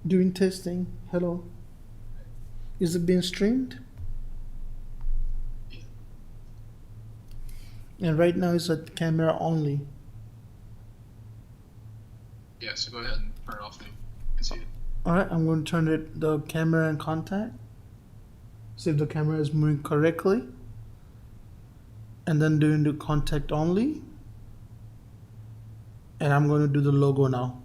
Doing testing. Hello. Is it being streamed? Yeah. And right now it's at camera only. Yeah, so go ahead and turn it off and you can see it. Alright, I'm going to turn the camera in contact. See if the camera is moving correctly. And then doing the contact only. And I'm going to do the logo now.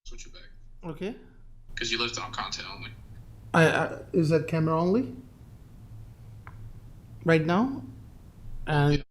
Switch it back. Okay. Because you left it on content only. I is that camera only? Right now? And Yeah.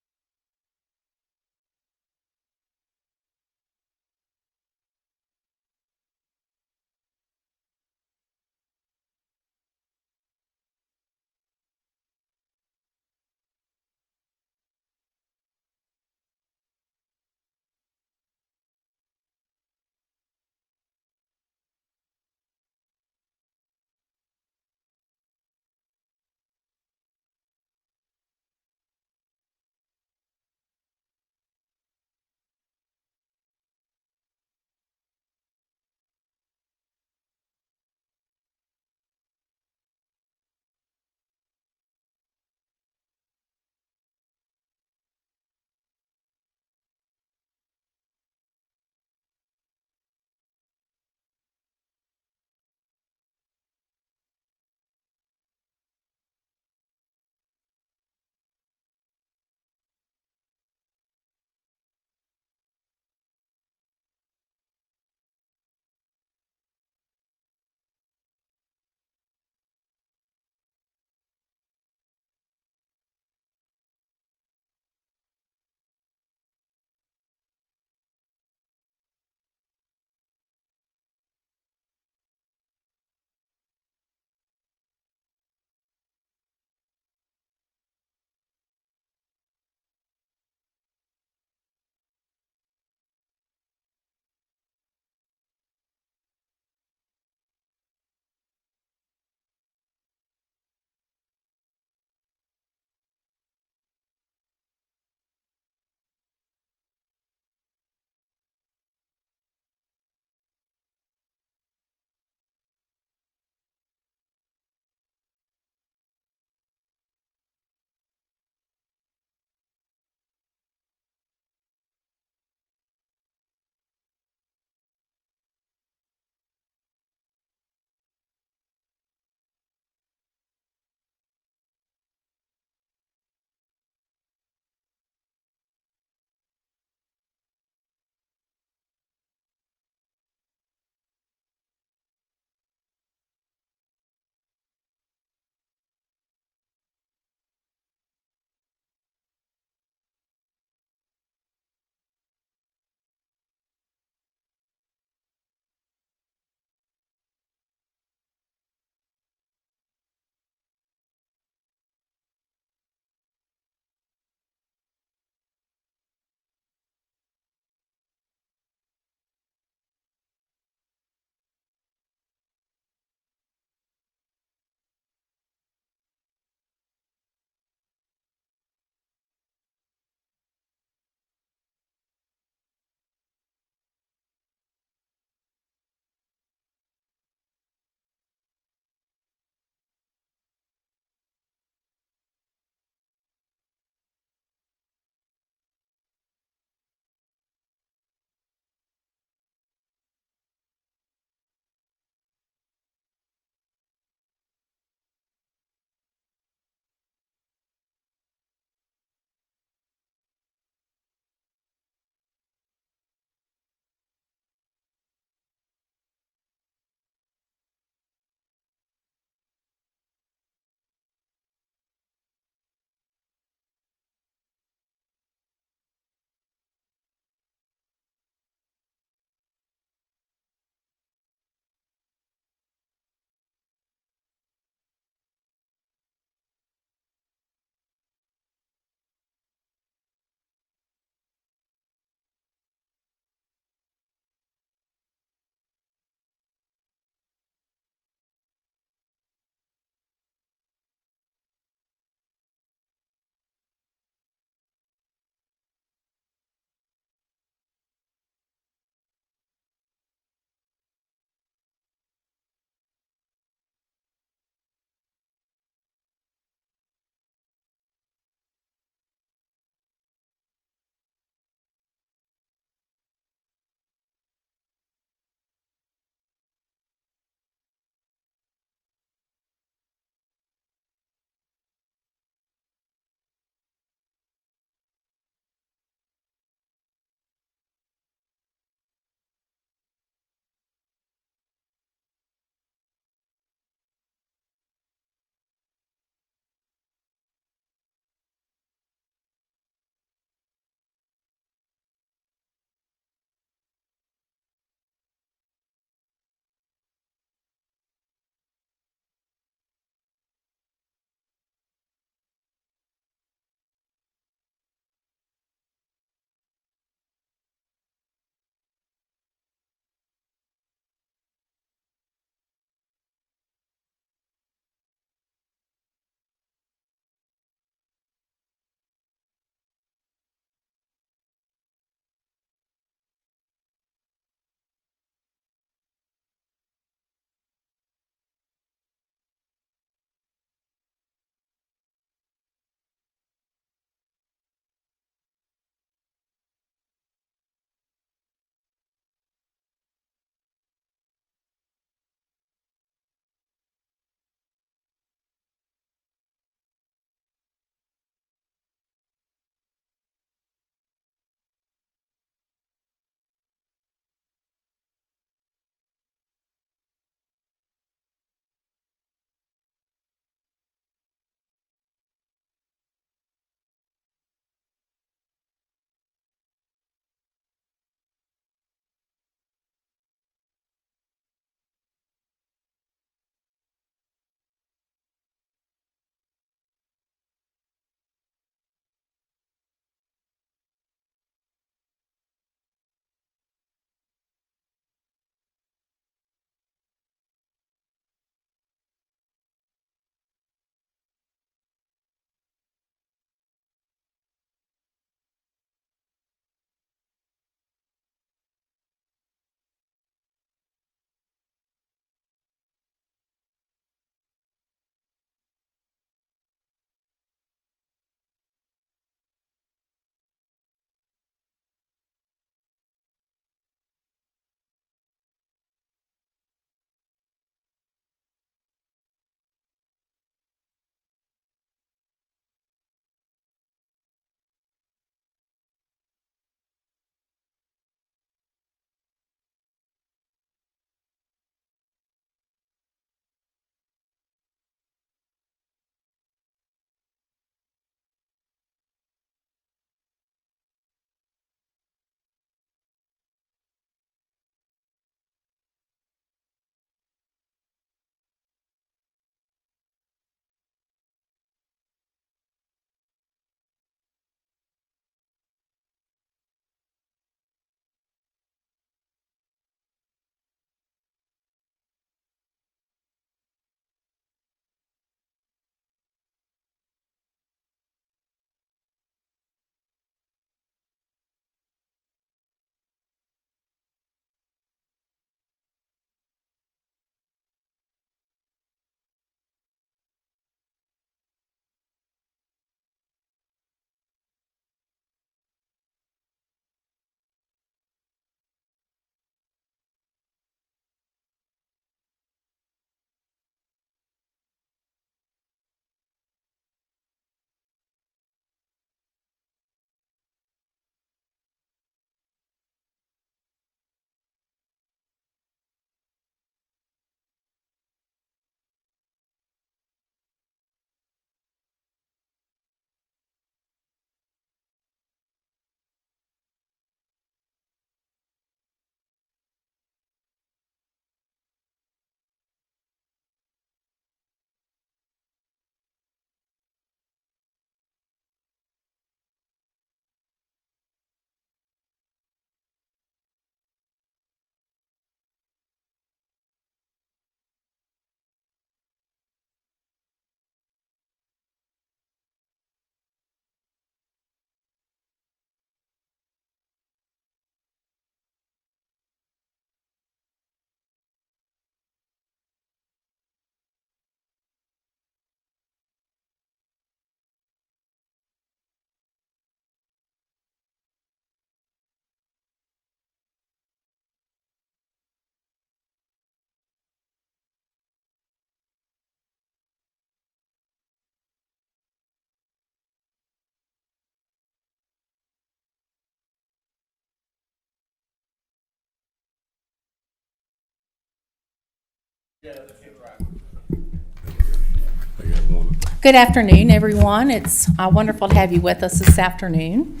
Good afternoon, everyone. It's wonderful to have you with us this afternoon.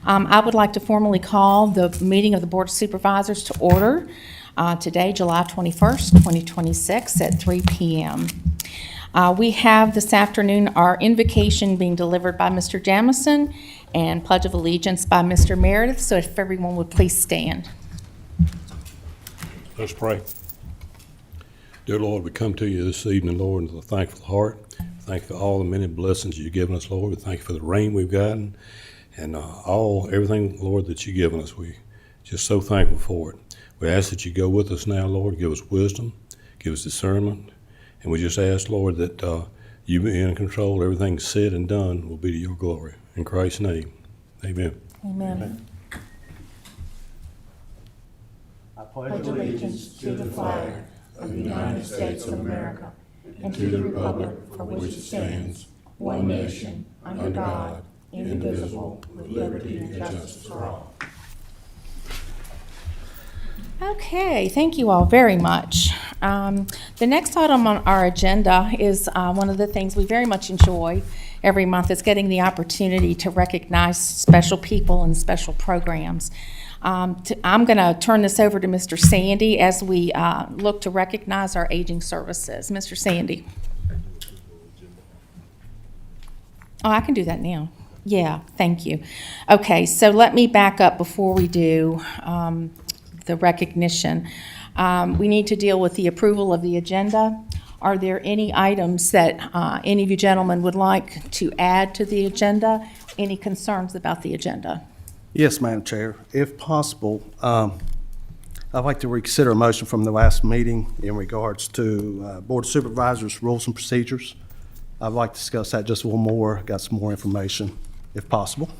I would like to formally call the meeting of the Board of Supervisors to order today, July 21st, 2026 at 3 p.m. We have this afternoon our invocation being delivered by Mr. Jasmine and Pledge of Allegiance by Mr. Meredith, so if everyone would please stand. Let's pray. Dear Lord, we come to you this evening, Lord, with a thankful heart. Thank you for all the many blessings you've given us, Lord. We thank you for the rain we've gotten and everything, Lord, that you've given us. We just so thankful for it. We ask that you go with us now, Lord. Give us wisdom, give us discernment, and we just ask, Lord, that you be in control. Everything said and done will be to your glory. In Christ's name, amen. Amen. I pledge allegiance to the flag of the United States of America and to the republic for which it stands, one nation, under God, indivisible, with liberty and justice for all. Okay, thank you all very much. The next item on our agenda is one of the things we very much enjoy every month is getting the opportunity to recognize special people and special programs. I'm going to turn this over to Mr. Sandy as we look to recognize our aging services. Mr. Sandy. Oh, I can do that now. Yeah, thank you. Okay, so let me back up before we do the recognition. We need to deal with the approval of the agenda. Are there any items that any of you gentlemen would like to add to the agenda? Any concerns about the agenda? Yes, Madam Chair. If possible, I'd like to reconsider a motion from the last meeting in regards to Board of Supervisors rules and procedures. I'd like to discuss that just a little more, got some more information, if possible.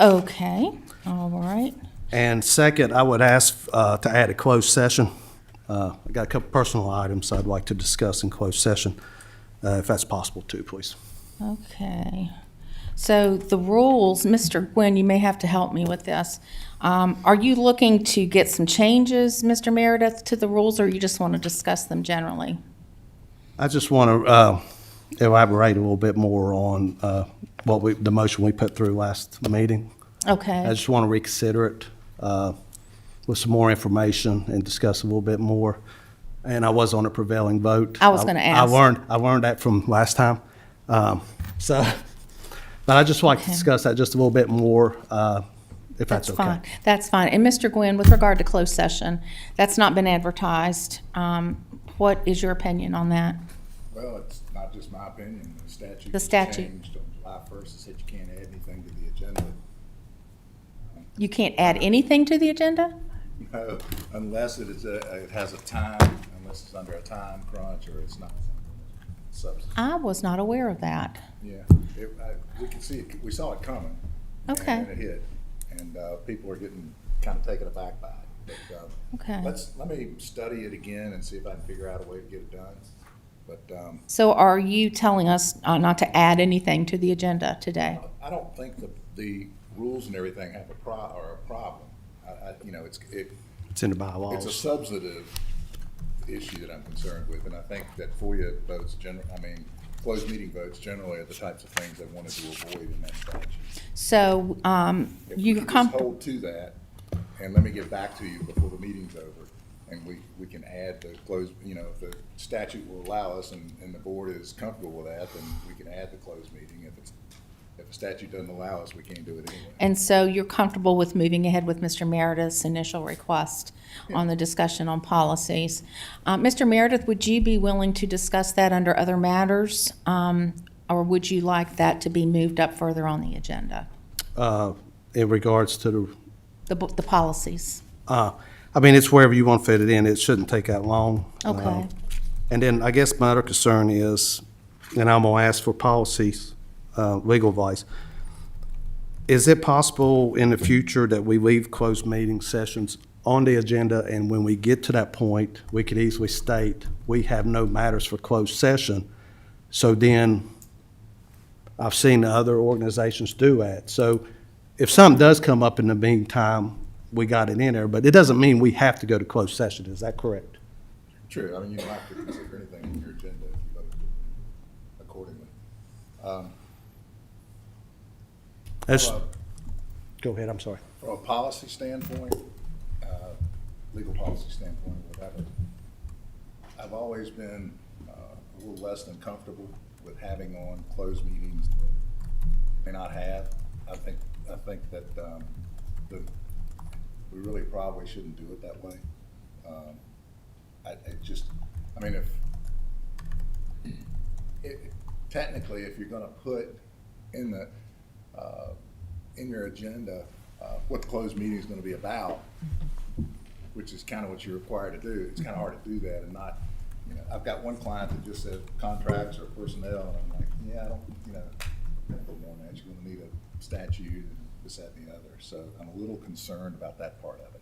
Okay, all right. And second, I would ask to add a closed session. I got a couple personal items I'd like to discuss in closed session, if that's possible too, please. Okay. So the rules, Mr. Guynn, you may have to help me with this. Are you looking to get some changes, Mr. Meredith, to the rules, or you just want to discuss them generally? I just want to elaborate a little bit more on the motion we put through last meeting. Okay. I just want to reconsider it with some more information and discuss a little bit more. And I was on a prevailing vote. I was going to ask. I learned that from last time. But I'd just like to discuss that just a little bit more, if that's okay. Fine. That's fine. And Mr. Guynn, with regard to closed session, that's not been advertised. What is your opinion on that? Well, it's not just my opinion. The statute changed on July 1st. It said you can't add anything to the agenda. You can't add anything to the agenda? No, unless it has a time, unless it's under a time crunch or it's not substance. I was not aware of that. Yeah, we can see it. We saw it coming. Okay. And it hit, and people are getting kind of taken aback by it. But Okay. let me study it again and see if I can figure out a way to get it done. But So are you telling us not to add anything to the agenda today? I don't think the rules and everything have a problem. It's in the bylaws. It's a substantive issue that I'm concerned with, and I think that FOIA votes, closed meeting votes generally are the types of things I wanted to avoid in that statute. So If we you're can just comfortable? hold to that, and let me get back to you before the meeting's over, and we can add the closed, if the statute will allow us and the board is comfortable with that, then we can add the closed meeting. If the statute doesn't allow us, we can't do it anyway. And so you're comfortable with moving ahead with Mr. Meredith's initial request on the discussion on policies. Mr. Meredith, would you be willing to discuss that under other matters? Or would you like that to be moved up further on the agenda? In regards to The policies? it's wherever you want to fit it in. It shouldn't take that long. Okay. And then I guess my other concern is, and I'm going to ask for policies, legal advice. Is it possible in the future that we leave closed meeting sessions on the agenda, and when we get to that point, we could easily state we have no matters for closed session? So then, I've seen other organizations do that. So if something does come up in the meantime, we got it in there, but it doesn't mean we have to go to closed session. Is that correct? True, I mean, you don't have to consider anything in your agenda if you vote accordingly. That's, From go ahead, I'm sorry. a policy standpoint, legal policy standpoint, whatever, I've always been a little less than comfortable with having on closed meetings that may not have. I think that we really probably shouldn't do it that way. Technically, if you're gonna put in the, in your agenda, what the closed meeting is gonna be about, which is kind of what you're required to do, it's kind of hard to do that and not, I've got one client that just said contracts or personnel, and I'm like, yeah, I don't, put more on that, you're gonna need a statute and this, that, and the other, so I'm a little concerned about that part of it.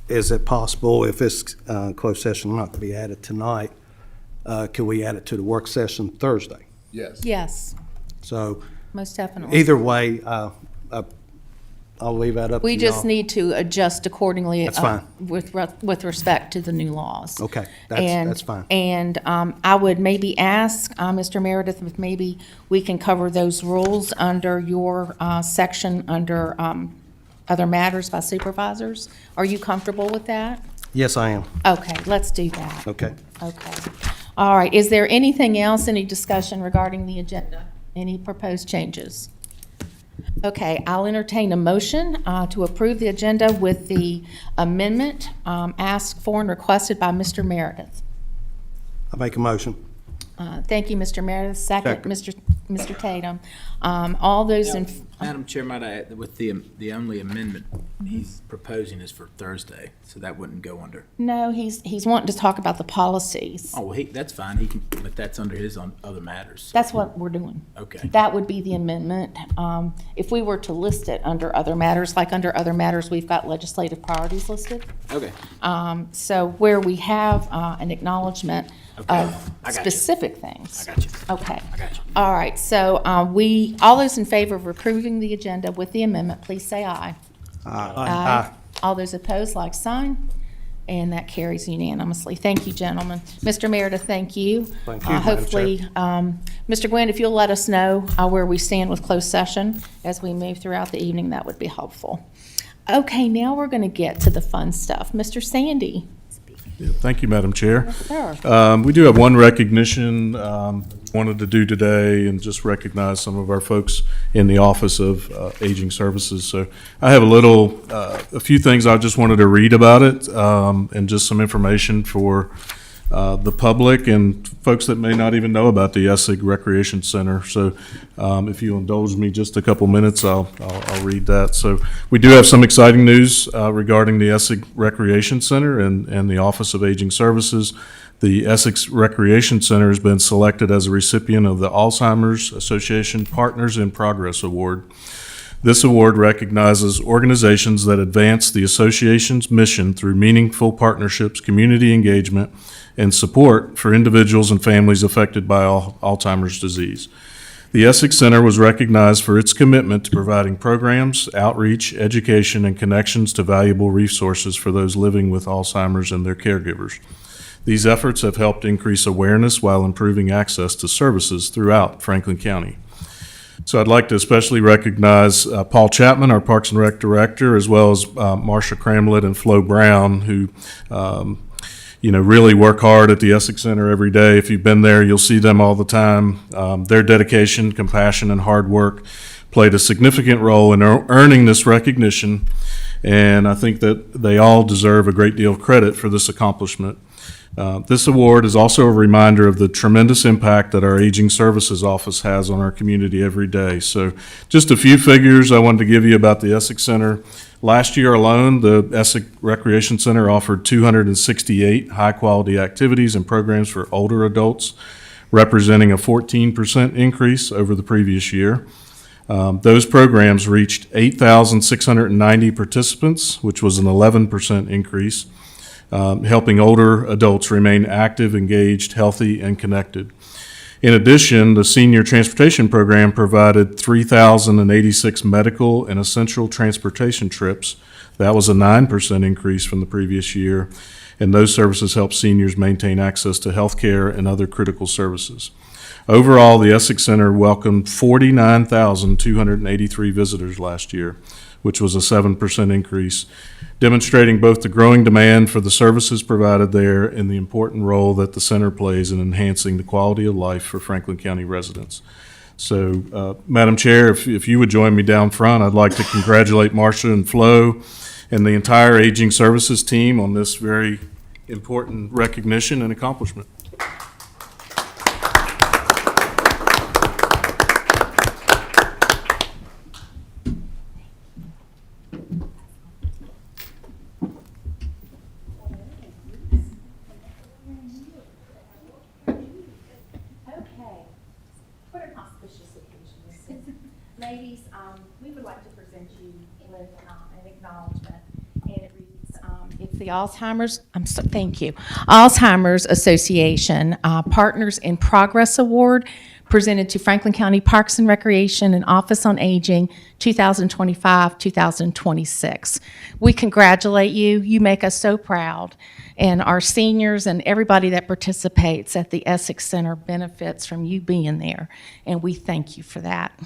Is it possible, if it's closed session not to be added tonight, can we add it to the work session Thursday? Yes. Yes, So most definitely. either way, I'll leave that up to We y'all. just need to adjust accordingly. That's fine. With respect to the new laws. Okay, And- that's fine. And I would maybe ask Mr. Meredith if maybe we can cover those rules under your section under other matters by supervisors. Are you comfortable with that? Yes, I am. Okay, let's do that. Okay. Okay. All right, is there anything else, any discussion regarding the agenda? Any proposed changes? Okay, I'll entertain a motion to approve the agenda with the amendment asked for and requested by Mr. Meredith. I'll make a motion. Thank you, Mr. Meredith. Second, Mr. Tatum. All those in, Madam Chair, might I add, with the only amendment he's proposing is for Thursday, so that wouldn't go under. no, he's wanting to talk about the policies. Oh, well, that's fine, he can, but that's under his on other matters. That's what we're doing. Okay. That would be the amendment. If we were to list it under other matters, like under other matters, we've got legislative priorities listed. Okay. So where we have an acknowledgement Okay. of I got you. specific things. I got you. Okay. I got you. All right, so all those in favor of approving the agenda with the amendment, please say aye. Aye. All those opposed, like sign. And that carries unanimously. Thank you, gentlemen. Mr. Meredith, thank you. Thank you, Madam Hopefully, Mr. Guynn, if you'll let us know where we stand with closed session as we move throughout the evening, that would be helpful. Okay, now we're going to get to the fun stuff. Mr. Sandy. Yeah, thank you, Madam Chair. Sir. We do have one recognition wanted to do today and just recognize some of our folks in the Office of Aging Services. So I have a few things I just wanted to read about it and just some information for the public and folks that may not even know about the Essig Recreation Center. So if you'll indulge me just a couple minutes, I'll read that. So we do have some exciting news regarding the Essig Recreation Center and the Office of Aging Services. The Essex Recreation Center has been selected as a recipient of the Alzheimer's Association Partners in Progress Award. This award recognizes organizations that advance the association's mission through meaningful partnerships, community engagement, and support for individuals and families affected by Alzheimer's disease. The Essex Center was recognized for its commitment to providing programs, outreach, education, and connections to valuable resources for those living with Alzheimer's and their caregivers. These efforts have helped increase awareness while improving access to services throughout Franklin County. So I'd like to especially recognize Paul Chapman, our Parks and Rec Director, as well as Marsha Cramlett and Flo Brown, who really work hard at the Essex Center every day. If you've been there, you'll see them all the time. Their dedication, compassion, and hard work played a significant role in earning this recognition, and I think that they all deserve a great deal of credit for this accomplishment. This award is also a reminder of the tremendous impact that our Aging Services Office has on our community every day. So just a few figures I wanted to give you about the Essex Center. Last year alone, the Essex Recreation Center offered 268 high-quality activities and programs for older adults, representing a 14% increase over the previous year. Those programs reached 8,690 participants, which was an 11% increase. Helping older adults remain active, engaged, healthy, and connected. In addition, the Senior Transportation Program provided 3,086 medical and essential transportation trips. That was a 9% increase from the previous year. and those services help seniors maintain access to health care and other critical services. Overall, the Essex Center welcomed 49,283 visitors last year, which was a 7% increase, demonstrating both the growing demand for the services provided there and the important role that the center plays in enhancing the quality of life for Franklin County residents. So, Madam Chair, if you would join me down front, I'd like to congratulate Marcia and Flo and the entire Aging Services team on this very important recognition and accomplishment. Ladies, we would like to present you with an acknowledgement, and it reads, it's the Alzheimer's Association Partners in Progress Award presented to Franklin County Parks and Recreation and Office on Aging 2025-2026. We congratulate you. You make us so proud, and our seniors and everybody that participates at the Essex Center benefits from you being there, and we thank you for that.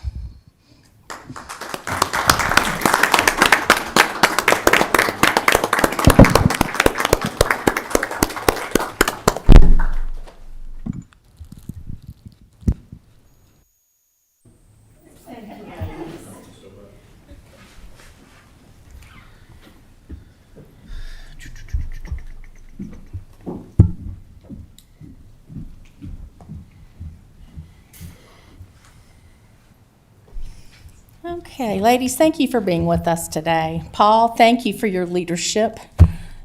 Okay, ladies, thank you for being with us today. Paul, thank you for your leadership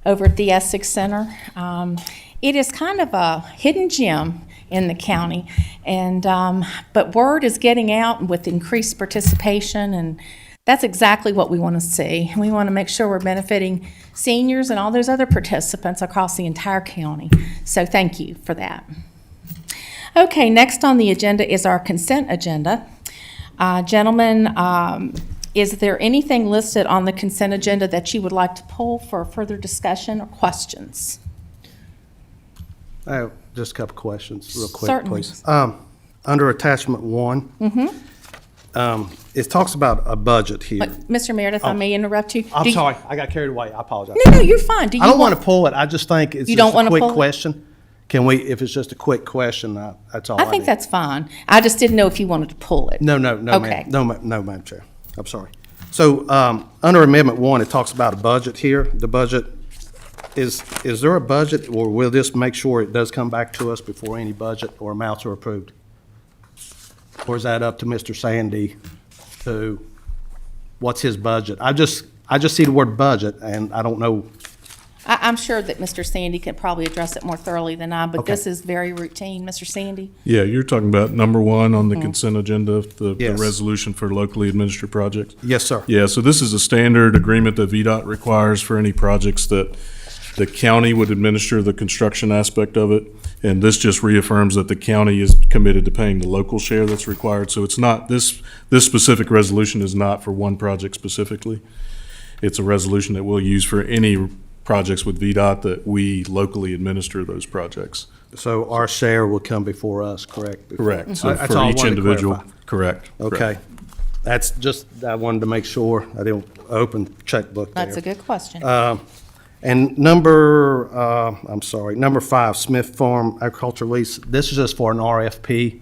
over at the Essex Center. It is kind of a hidden gem in the county, and but word is getting out with increased participation, and that's exactly what we want to see. We want to make sure we're benefiting seniors and all those other participants across the entire county. So thank you for that. Okay, next on the agenda is our consent agenda. Gentlemen, is there anything listed on the consent agenda that you would like to pull for further discussion or questions? I have just a couple questions, real quick, Certainly. please. Under attachment 1, it talks about a budget here. Mr. Meredith, I may interrupt you. I'm Do you- sorry, I got carried away. I apologize. No, you're fine. Do you I don't want to pull it. I just think it's You don't just a wanna quick pull it? question. Can we, if it's just a quick question, that's all I I think need. that's fine. I just didn't know if you wanted to pull it. No, Okay. ma'am. No, Madam Chair. I'm sorry. So, under Amendment 1, it talks about a budget here. The budget, is there a budget, or will this make sure it does come back to us before any budget or amounts are approved? Or is that up to Mr. Sandy to, what's his budget? I just see the word budget, and I don't know. I'm sure that Mr. Sandy could probably address it more thoroughly than I, but Okay. this is very routine. Mr. Sandy? Yeah, you're talking about number 1 on the consent agenda, the Yes. resolution for locally administered projects. Yes, sir. Yeah, so this is a standard agreement that VDOT requires for any projects that the county would administer the construction aspect of it. And this just reaffirms that the county is committed to paying the local share that's required. So it's not, this specific resolution is not for one project specifically. It's a resolution that we'll use for any projects with VDOT that we locally administer those projects. So our share will come before us, correct? Correct. So That's for all I each wanted to individual, clarify. correct. Okay. That's just, I wanted to make sure I didn't open checkbook there. That's a good question. And number 5, Smith Farm Agriculture Lease, this is just for an RFP.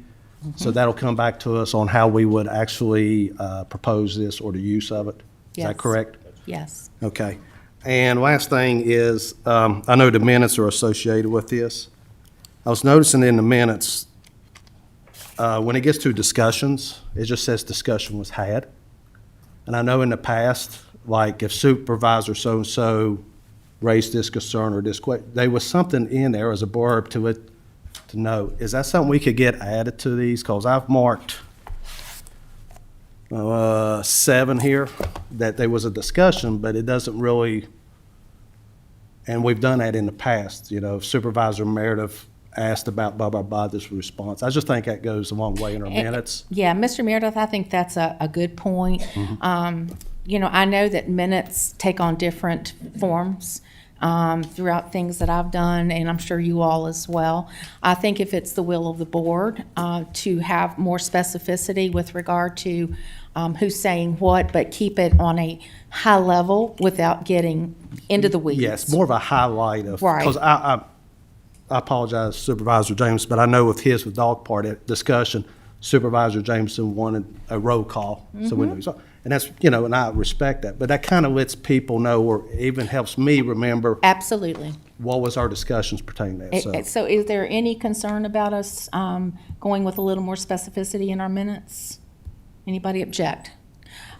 So that'll come back to us on how we would actually propose this or the use of it. Is Yes. that correct? Yes. Okay. And last thing is, I know the minutes are associated with this. I was noticing in the minutes, when it gets to discussions, it just says discussion was had. And I know in the past, like if Supervisor so-and-so raised this concern or this question, there was something in there as a blurb to it to note. Is that something we could get added to these? Because I've marked 7 here, that there was a discussion, but it doesn't really, and we've done that in the past, you know, Supervisor Meredith asked about blah, blah, blah, this response. I just think that goes a long way in our minutes. Yeah, Mr. Meredith, I think that's a good point. You know, I know that minutes take on different forms. throughout things that I've done, and I'm sure you all as well. I think if it's the will of the board to have more specificity with regard to who's saying what, but keep it on a high level without getting into the weeds. Yes, more of a highlight of, Right. because I apologize Supervisor James, but I know with with dog park discussion, Supervisor Jameson wanted a roll call. So we know, and that's, and I respect that, but that kind of lets people know, or even helps me remember Absolutely. what was our discussions pertaining to that, so. So is there any concern about us going with a little more specificity in our minutes? Anybody object?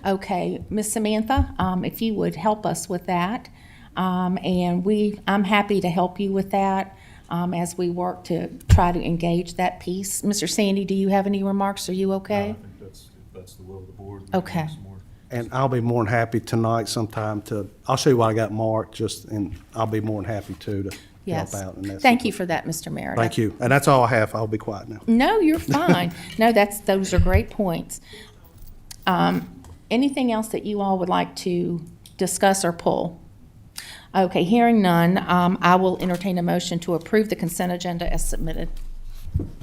Okay, Ms. Samantha, if you would help us with that. And I'm happy to help you with that as we work to try to engage that piece. Mr. Sandy, do you have any remarks? Are you okay? I think that's the will of the board. Okay. And I'll be more than happy tonight sometime I'll show you what I got marked, and I'll be more than happy to help Yes. out. And Thank you for that, Mr. Meredith. Thank you. And that's all I have. I'll be quiet now. No, you're fine. No, those are great points. Anything else that you all would like to discuss or pull? Okay, hearing none, I will entertain a motion to approve the consent agenda as submitted.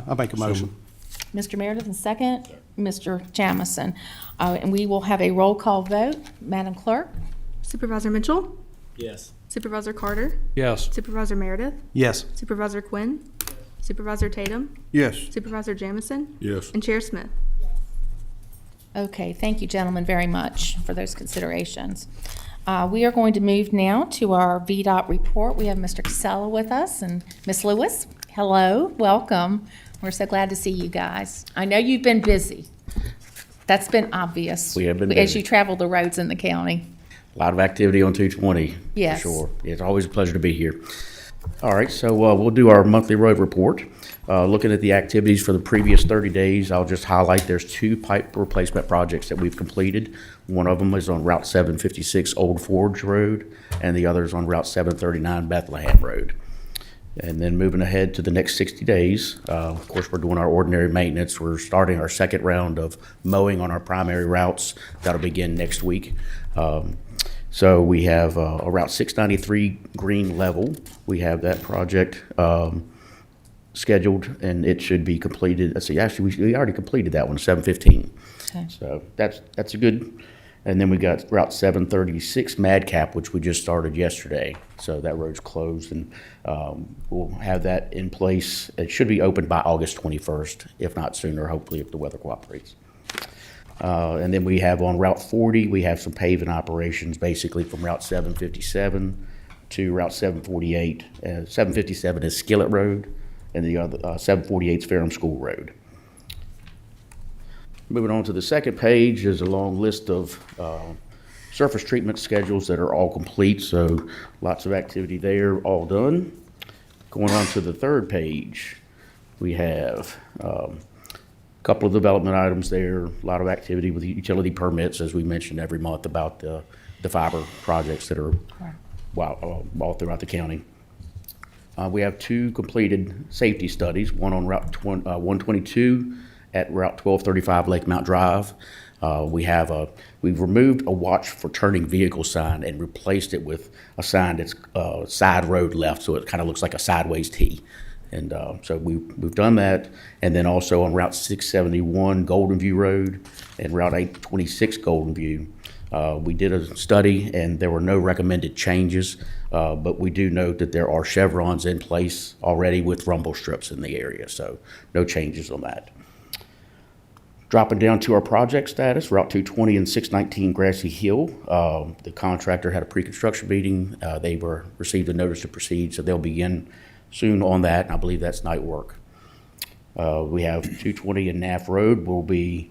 I'll make a motion. Mr. Meredith, and second, Mr. Jamison. And we will have a roll call vote. Madam Clerk? Supervisor Mitchell, Yes. Supervisor Carter, Yes. Supervisor Meredith, Yes. Supervisor Quinn, Supervisor Tatum, Yes. Supervisor Jamison, Yes. and Chair Smith. Okay, thank you, gentlemen, very much for those considerations. We are going to move now to our VDOT report. We have Mr. Casella with us and Ms. Lewis. Hello, welcome. We're so glad to see you guys. I know you've been busy. That's been obvious. We have been As busy. you travel the roads in the county. A lot of activity on 220. Yes. For sure. It's always a pleasure to be here. All right, so we'll do our monthly road report. Looking at the activities for the previous 30 days, I'll just highlight there's 2 pipe replacement projects that we've completed. One of them is on Route 756 Old Forge Road, and the other is on Route 739 Bethlehem Road. And then moving ahead to the next 60 days, of course, we're doing our ordinary maintenance. We're starting our second round of mowing on our primary routes. That'll begin next week. So we have a Route 693 green level. We have that project scheduled, and it should be completed. Let's see, actually, we already completed that one, 715. Okay. So that's a good. And then we got Route 736 Madcap, which we just started yesterday. So that road's closed, and we'll have that in place. It should be open by August 21st, if not sooner, hopefully, if the weather cooperates. And then we have on Route 40, we have some paving operations, basically from Route 757 to Route 748. 757 is Skillet Road, and the other 748 is Ferrum School Road. Moving on to the second page is a long list of surface treatment schedules that are all complete, so lots of activity there, all done. Going on to the third page, we have a couple of development items there, a lot of activity with utility permits, as we mentioned every month about the fiber projects that are all throughout the county. We have 2 completed safety studies, one on Route 122 at Route 1235 Lake Mount Drive. We've removed a watch for turning vehicle sign and replaced it with a sign that's side road left, so it kind of looks like a sideways T. And so we've done that. And then also on Route 671 Golden View Road and Route 826 Golden View, we did a study and there were no recommended changes, but we do note that there are chevrons in place already with rumble strips in the area, so no changes on that. Dropping down to our project status, Route 220 and 619 Grassy Hill. The contractor had a pre-construction meeting. They received a notice to proceed, so they'll begin soon on that, and I believe that's night work. We have 220 and Naff Road will be,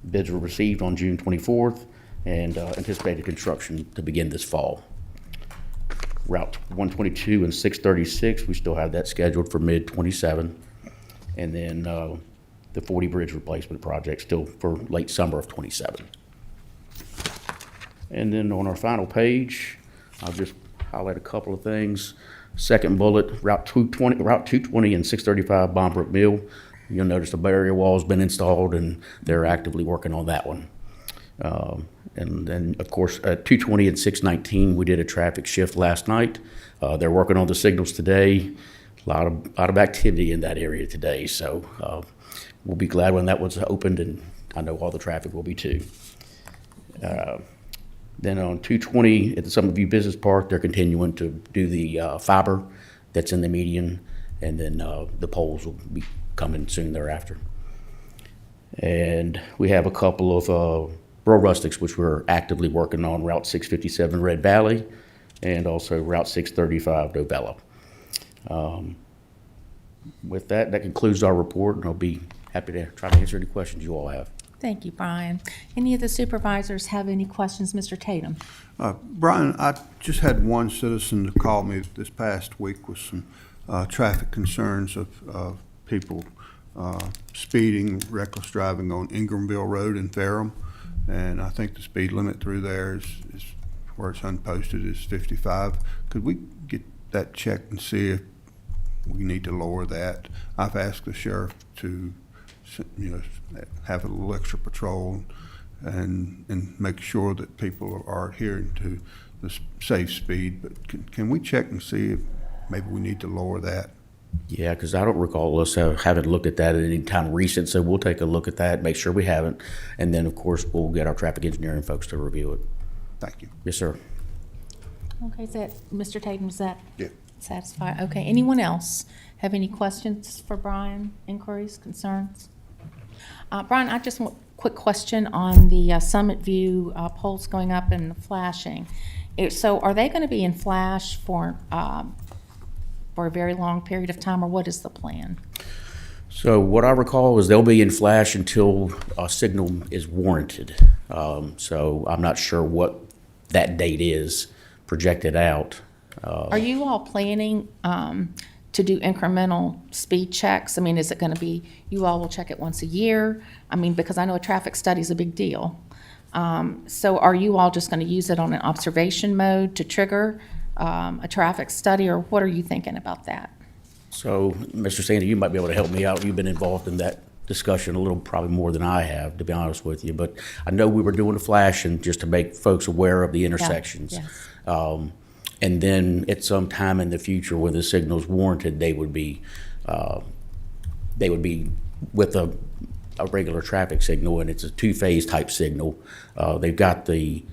bids were received on June 24th, and anticipated construction to begin this fall. Route 122 and 636, we still have that scheduled for mid-27. And then the 40 bridge replacement project still for late summer of 27. And then on our final page, I'll just highlight a couple of things. Second bullet, Route 220 and 635 Bombrook Mill. You'll notice the barrier wall's been installed and they're actively working on that one. And then, of course, at 220 and 619, we did a traffic shift last night. They're working on the signals today. A lot of activity in that area today. So we'll be glad when that one's opened, and I know all the traffic will be too. Then on 220 at the Summerview Business Park, they're continuing to do the fiber that's in the median, and then the poles will be coming soon thereafter. And we have a couple of rural rustics which we're actively working on, Route 657 Red Valley and also Route 635 Novella. With that concludes our report, and I'll be happy to try to answer any questions you all have. Thank you, Brian. Any of the supervisors have any questions? Mr. Tatum? Brian, I just had one citizen that called me this past week with some traffic concerns of people speeding, reckless driving on Ingramville Road in Ferrum. And I think the speed limit through there is where it's unposted is 55. Could we get that checked and see if we need to lower that? I've asked the sheriff to, have a little extra patrol and make sure that people are adhering to the safe speed. But can we check and see if maybe we need to lower that? Yeah, because I don't recall us having looked at that at any time recent, so we'll take a look at that, make sure we haven't, and then, of course, we'll get our traffic engineering folks to review it. Thank you. Yes, sir. Okay, is that, Mr. Tatum, is that Yeah. satisfied? Okay, anyone else have any questions for Brian, inquiries, concerns? Brian, I just want a quick question on the Summit View poles going up and flashing. So are they going to be in flash for a very long period of time, or what is the plan? So what I recall is they'll be in flash until a signal is warranted. So I'm not sure what that date is projected out. Are you all planning to do incremental speed checks? I mean, is it going to be, you all will check it once a year? I mean, because I know a traffic study is a big deal. So are you all just going to use it on an observation mode to trigger a traffic study, or what are you thinking about that? So, Mr. Sandy, you might be able to help me out. You've been involved in that discussion a little, probably more than I have, to be honest with you. But I know we were doing a flashing just to make folks aware of the intersections. Yeah, yes. And then at some time in the future, when the signal's warranted, they would be with a regular traffic signal, and it's a two-phase type signal. They've got the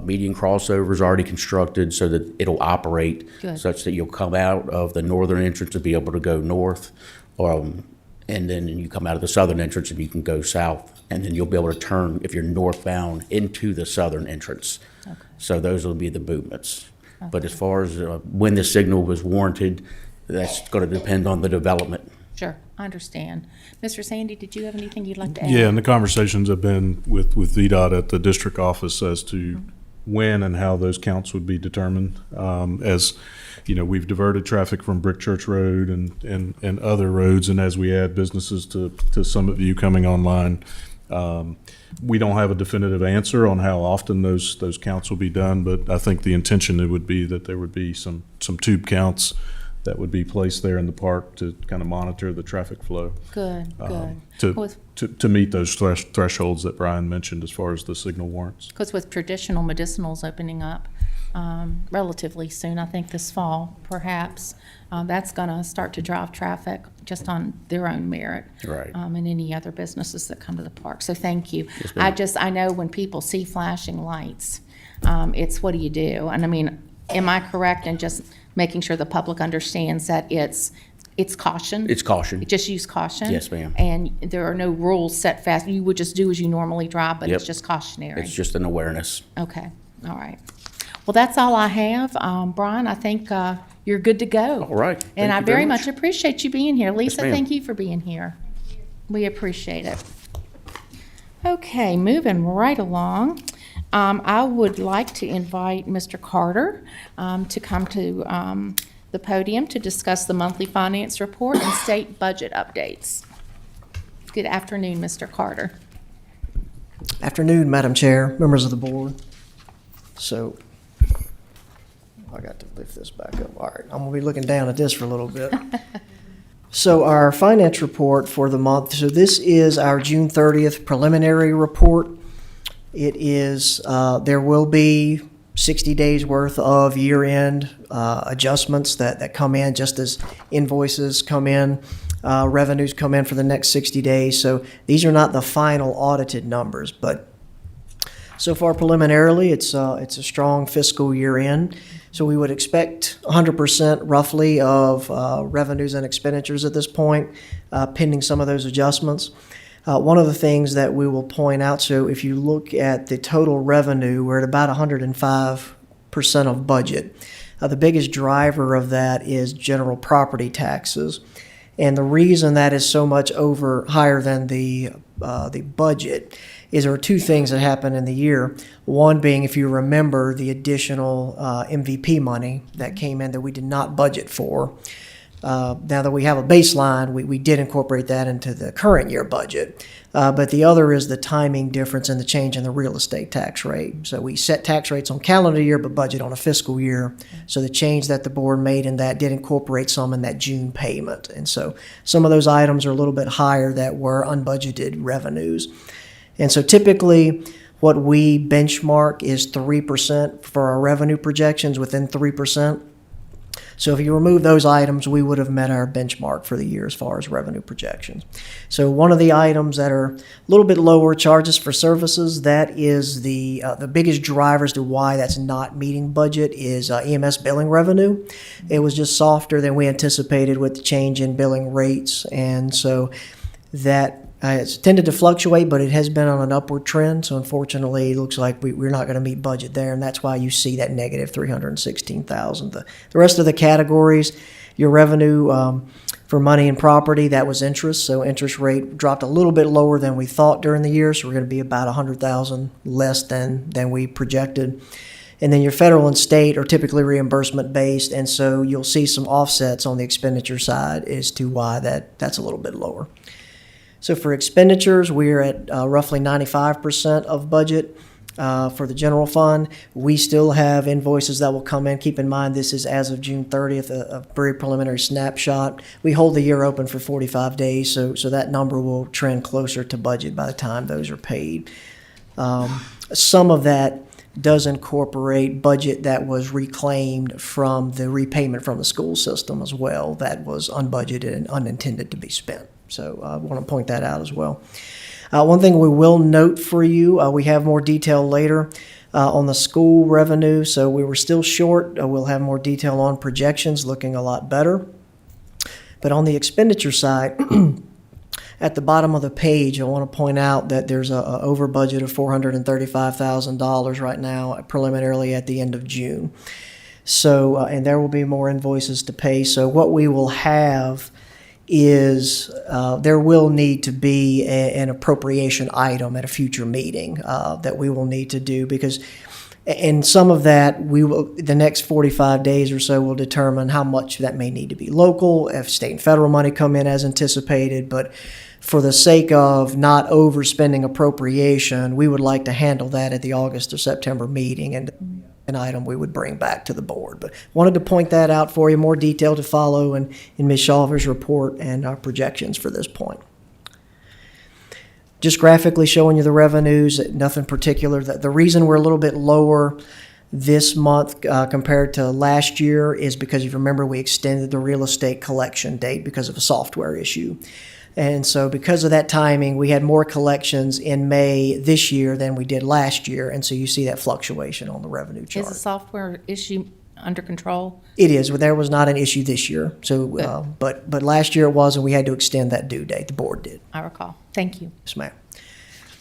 median crossovers already constructed so that it'll operate Good. Such that you'll come out of the northern entrance and be able to go north, and then you come out of the southern entrance and you can go south, and then you'll be able to turn if you're northbound into the southern entrance. Okay. So those will be the movements. Okay. But as far as when the signal was warranted, that's going to depend on the development. Sure, I understand. Mr. Sandy, did you have anything you'd like to add? Yeah, and the conversations have been with VDOT at the district office as to when and how those counts would be determined. As you know, we've diverted traffic from Brick Church Road and other roads, and as we add businesses to Summit View coming online, we don't have a definitive answer on how often those counts will be done, but I think the intention it would be that there would be some tube counts that would be placed there in the park to kind of monitor the traffic flow. Good, good. To meet those thresholds that Brian mentioned as far as the signal warrants. Because with traditional medicinals opening up relatively soon, I think this fall, perhaps, that's going to start to drive traffic just on their own merit. Right. And any other businesses that come to the park. So thank you. Yes, ma'am. I know when people see flashing lights, it's what do you do? And I mean, am I correct in just making sure the public understands that it's caution? It's caution. Just use caution? Yes, ma'am. And there are no rules set fast. You would just do as you normally drive, but it's Yep. just cautionary. It's just an awareness. Okay, all right. Well, that's all I have. Brian, I think you're good to go. All right. And Thank I you very much appreciate you being here. Lisa, ma'am. thank you for being here. We appreciate it. Okay, moving right along. I would like to invite Mr. Carter to come to the podium to discuss the monthly finance report and state budget updates. Good afternoon, Mr. Carter. Afternoon, Madam Chair, members of the board. So, I got to lift this back up. All right, I'm gonna be looking down at this for a little bit. So our finance report for the month, so this is our June 30th preliminary report. It is, there will be 60 days worth of year-end adjustments that come in just as invoices come in, revenues come in for the next 60 days. So these are not the final audited numbers, but so far preliminarily, it's a strong fiscal year end. So we would expect 100% roughly of revenues and expenditures at this point, pending some of those adjustments. One of the things that we will point out, so if you look at the total revenue, we're at about 105% of budget. The biggest driver of that is general property taxes. And the reason that is so much higher than the budget is there are two things that happen in the year. One being, if you remember, the additional MVP money that came in that we did not budget for. Now that we have a baseline, we did incorporate that into the current year budget. But the other is the timing difference in the change in the real estate tax rate. So we set tax rates on calendar year, but budget on a fiscal year. So the change that the board made in that did incorporate some in that June payment. And so some of those items are a little bit higher that were unbudgeted revenues. And so typically what we benchmark is 3% for our revenue projections, within 3%. So if you remove those items, we would have met our benchmark for the year as far as revenue projections. So one of the items that are a little bit lower, charges for services, that is the biggest drivers to why that's not meeting budget is EMS billing revenue. It was just softer than we anticipated with the change in billing rates. And so that it's tended to fluctuate, but it has been on an upward trend. So unfortunately, it looks like we're not going to meet budget there, and that's why you see that negative $316,000. The rest of the categories, your revenue for money and property, that was interest. So interest rate dropped a little bit lower than we thought during the year. So we're going to be about $100,000 less than we projected. And then your federal and state are typically reimbursement based, and so you'll see some offsets on the expenditure side as to why that's a little bit lower. So for expenditures, we're at roughly 95% of budget for the general fund. We still have invoices that will come in. Keep in mind, this is as of June 30th, a very preliminary snapshot. We hold the year open for 45 days, so that number will trend closer to budget by the time those are paid. Some of that does incorporate budget that was reclaimed from the repayment from the school system as well, that was unbudgeted and unintended to be spent. So I want to point that out as well. One thing we will note for you, we have more detail later on the school revenue. So we were still short. We'll have more detail on projections, looking a lot better. But on the expenditure side, at the bottom of the page, I want to point out that there's a over budget of $435,000 right now, preliminarily at the end of June. So, and there will be more invoices to pay. So what we will have is there will need to be an appropriation item at a future meeting that we will need to do, because and some of that the next 45 days or so will determine how much that may need to be local, if state and federal money come in as anticipated. But for the sake of not overspending appropriation, we would like to handle that at the August or September meeting, and an item we would bring back to the board. But wanted to point that out for you, more detail to follow in Ms. Shawver's report and our projections for this point. Just graphically showing you the revenues, nothing particular. The reason we're a little bit lower this month compared to last year is because, if you remember, we extended the real estate collection date because of a software issue. And so because of that timing, we had more collections in May this year than we did last year. And so you see that fluctuation on the revenue chart. Is the software issue under control? It is. But there was not an issue this year. So, but last year it was, and we had to extend that due date. The board did. I recall. Thank you. Yes, ma'am.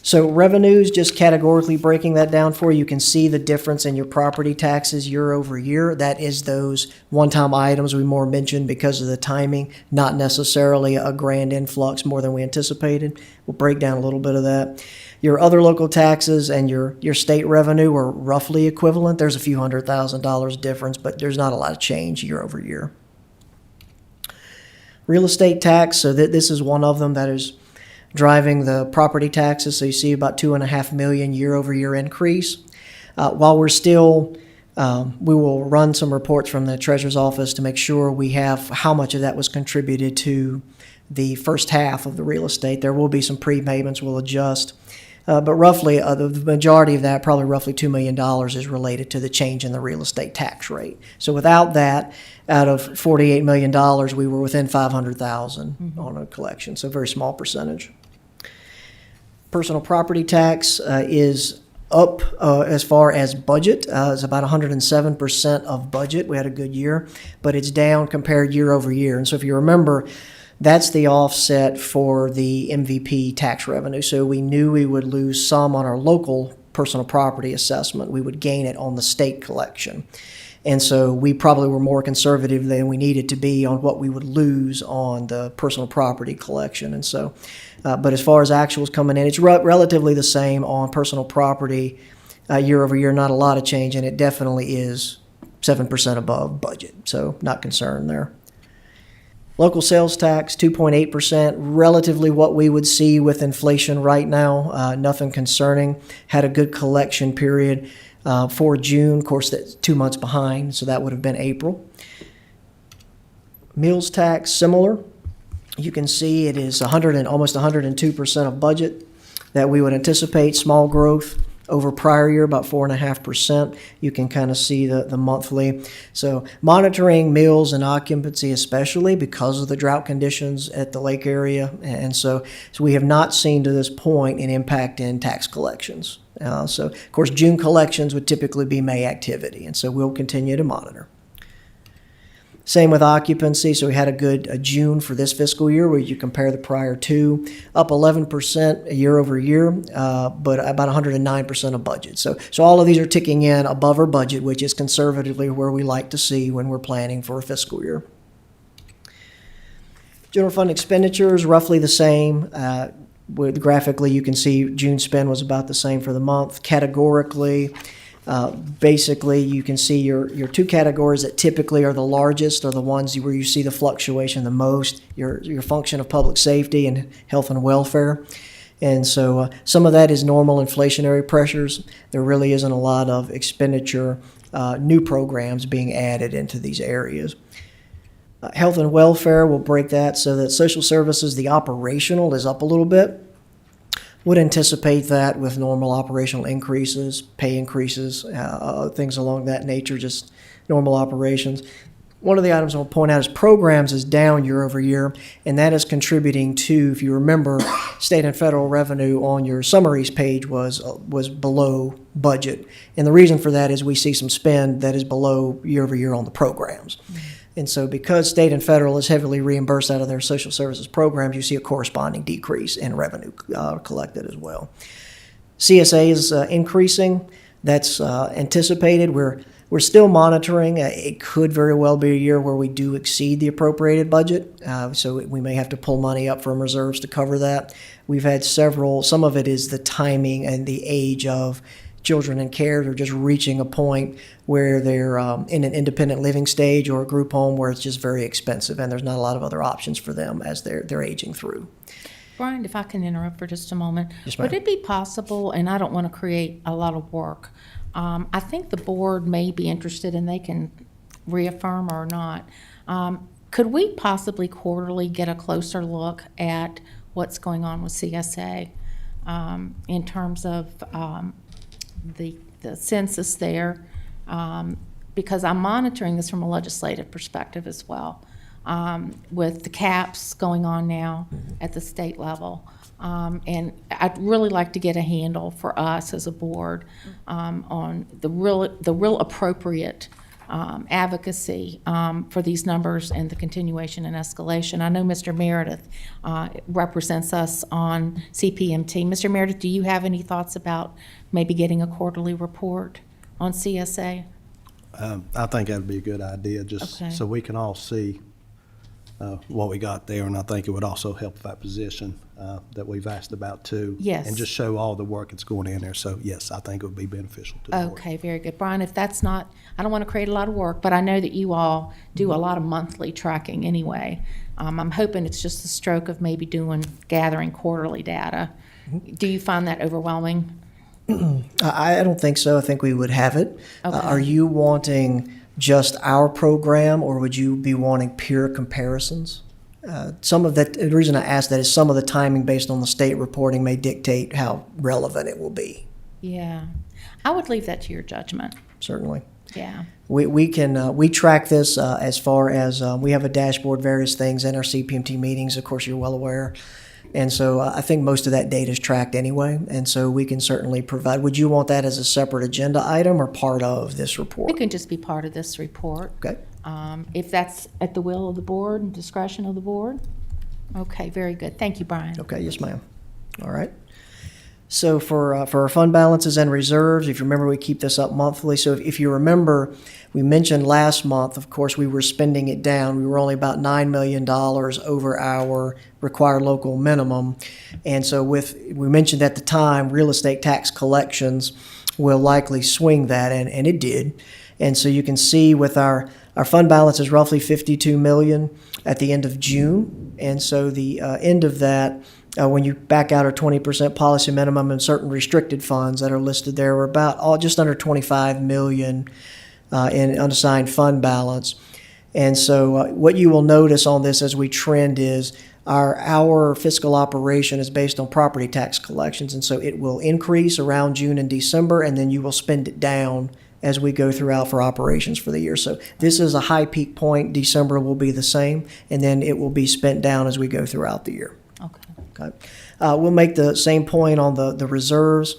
So revenues, just categorically breaking that down for you, you can see the difference in your property taxes year over year. That is those one-time items we more mentioned because of the timing, not necessarily a grand influx more than we anticipated. We'll break down a little bit of that. Your other local taxes and your state revenue are roughly equivalent. There's a few $100,000 difference, but there's not a lot of change year over year. Real estate tax, so this is one of them that is driving the property taxes. So you see about $2.5 million year over year increase. While we're still, we will run some reports from the treasurer's office to make sure we have how much of that was contributed to the first half of the real estate. There will be some prepayments we'll adjust. But roughly, the majority of that, probably roughly $2 million, is related to the change in the real estate tax rate. So without that, out of $48 million, we were within $500,000 on a collection, so a very small percentage. Personal property tax is up as far as budget. It's about 107% of budget. We had a good year, but it's down compared year over year. And so if you remember, that's the offset for the MVP tax revenue. So we knew we would lose some on our local personal property assessment. We would gain it on the state collection. And so we probably were more conservative than we needed to be on what we would lose on the personal property collection. And so, but as far as actuals coming in, it's relatively the same on personal property year over year, not a lot of change, and it definitely is 7% above budget. So not concerned there. Local sales tax, 2.8%, relatively what we would see with inflation right now, nothing concerning. Had a good collection period for June. Of course, that's 2 months behind, so that would have been April. Meals tax, similar. You can see it is almost 102% of budget that we would anticipate. Small growth over prior year, about 4.5%. You can kind of see the monthly. So monitoring meals and occupancy, especially because of the drought conditions at the lake area. And so we have not seen to this point an impact in tax collections. So, of course, June collections would typically be May activity, and so we'll continue to monitor. Same with occupancy. So we had a good June for this fiscal year where you compare the prior two, up 11% year over year, but about 109% of budget. So all of these are ticking in above our budget, which is conservatively where we like to see when we're planning for a fiscal year. General fund expenditures, roughly the same. Graphically, you can see June spend was about the same for the month. Categorically, basically, you can see your two categories that typically are the largest are the ones where you see the fluctuation the most, your function of public safety and health and welfare. And so some of that is normal inflationary pressures. There really isn't a lot of expenditure, new programs being added into these areas. Health and welfare, we'll break that so that social services, the operational is up a little bit. Would anticipate that with normal operational increases, pay increases, things along that nature, just normal operations. One of the items I'll point out is programs is down year over year, and that is contributing to, if you remember, state and federal revenue on your summaries page was below budget. And the reason for that is we see some spend that is below year over year on the programs. And so because state and federal is heavily reimbursed out of their social services programs, you see a corresponding decrease in revenue collected as well. CSA is increasing. That's anticipated. We're still monitoring. It could very well be a year where we do exceed the appropriated budget. So we may have to pull money up from reserves to cover that. We've had several. Some of it is the timing and the age of children in care. They're just reaching a point where they're in an independent living stage or a group home where it's just very expensive and there's not a lot of other options for them as they're aging through. Brian, if I can interrupt for just a moment. Yes, ma'am. Would it be possible, and I don't want to create a lot of work, I think the board may be interested and they can reaffirm or not. Could we possibly quarterly get a closer look at what's going on with CSA in terms of the census there, because I'm monitoring this from a legislative perspective as well, with the caps going on now at the state level. And I'd really like to get a handle for us as a board on the real appropriate advocacy for these numbers and the continuation and escalation. I know Mr. Meredith represents us on CPMT. Mr. Meredith, do you have any thoughts about maybe getting a quarterly report on CSA? I think that'd be a good idea, just Okay. so we can all see what we got there, and I think it would also help that position that we've asked about too. Yes. And just show all the work that's going in there. So yes, I think it would be beneficial to the board. Okay, very good. Brian, if that's not, I don't want to create a lot of work, but I know that you all do a lot of monthly tracking anyway. I'm hoping it's just a stroke of maybe gathering quarterly data. Do you find that overwhelming? I don't think so. I think we would have it. Okay. Are you wanting just our program, or would you be wanting peer comparisons? Some of that, the reason I ask that is some of the timing based on the state reporting may dictate how relevant it will be, Yeah. I would leave that to your judgment. certainly. Yeah. We track this as far as, we have a dashboard, various things in our CPMT meetings, of course, you're well aware. And so I think most of that data is tracked anyway, and so we can certainly provide. Would you want that as a separate agenda item or part of this report? It can just be part of this report. Okay. If that's at the will of the board and discretion of the board. Okay, very good. Thank you, Brian. Okay, yes, ma'am. All right. So for our fund balances and reserves, if you remember, we keep this up monthly. So if you remember, we mentioned last month, of course, we were spending it down. We were only about $9 million over our required local minimum. And so we mentioned at the time, real estate tax collections will likely swing that, and it did. And so you can see with our fund balance is roughly $52 million at the end of June. And so the end of that, when you back out our 20% policy minimum and certain restricted funds that are listed there, we're about just under $25 million in unassigned fund balance. And so what you will notice on this as we trend is our fiscal operation is based on property tax collections. And so it will increase around June and December, and then you will spend it down as we go throughout for operations for the year. So this is a high peak point. December will be the same, and then it will be spent down as we go throughout the year. Okay. We'll make the same point on the reserves.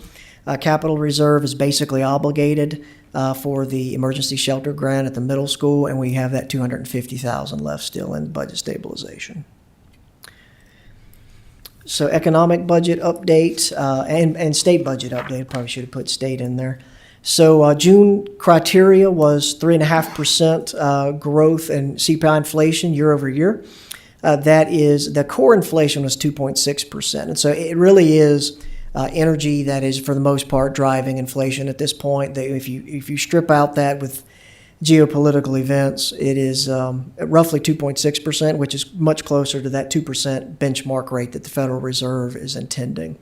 Capital reserve is basically obligated for the emergency shelter grant at the middle school, and we have that $250,000 left still in budget stabilization. So economic budget update and state budget update. Probably should have put state in there. So June criteria was 3.5% growth in CPI inflation year over year. That is, the core inflation was 2.6%. And so it really is energy that is, for the most part, driving inflation at this point. If you strip out that with geopolitical events, it is roughly 2.6%, which is much closer to that 2% benchmark rate that the Federal Reserve is intending.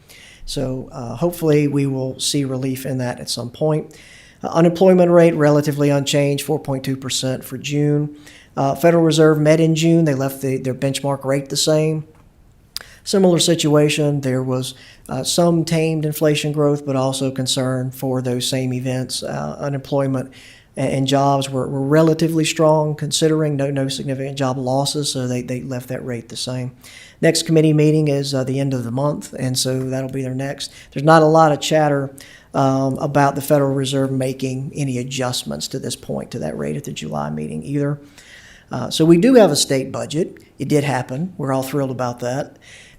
So hopefully we will see relief in that at some point. Unemployment rate relatively unchanged, 4.2% for June. Federal Reserve met in June. They left their benchmark rate the same. Similar situation. There was some tamed inflation growth, but also concern for those same events. Unemployment and jobs were relatively strong, considering no significant job losses, so they left that rate the same. Next committee meeting is the end of the month, and so that'll be their next. There's not a lot of chatter about the Federal Reserve making any adjustments to this point to that rate at the July meeting either. So we do have a state budget. It did happen. We're all thrilled about that.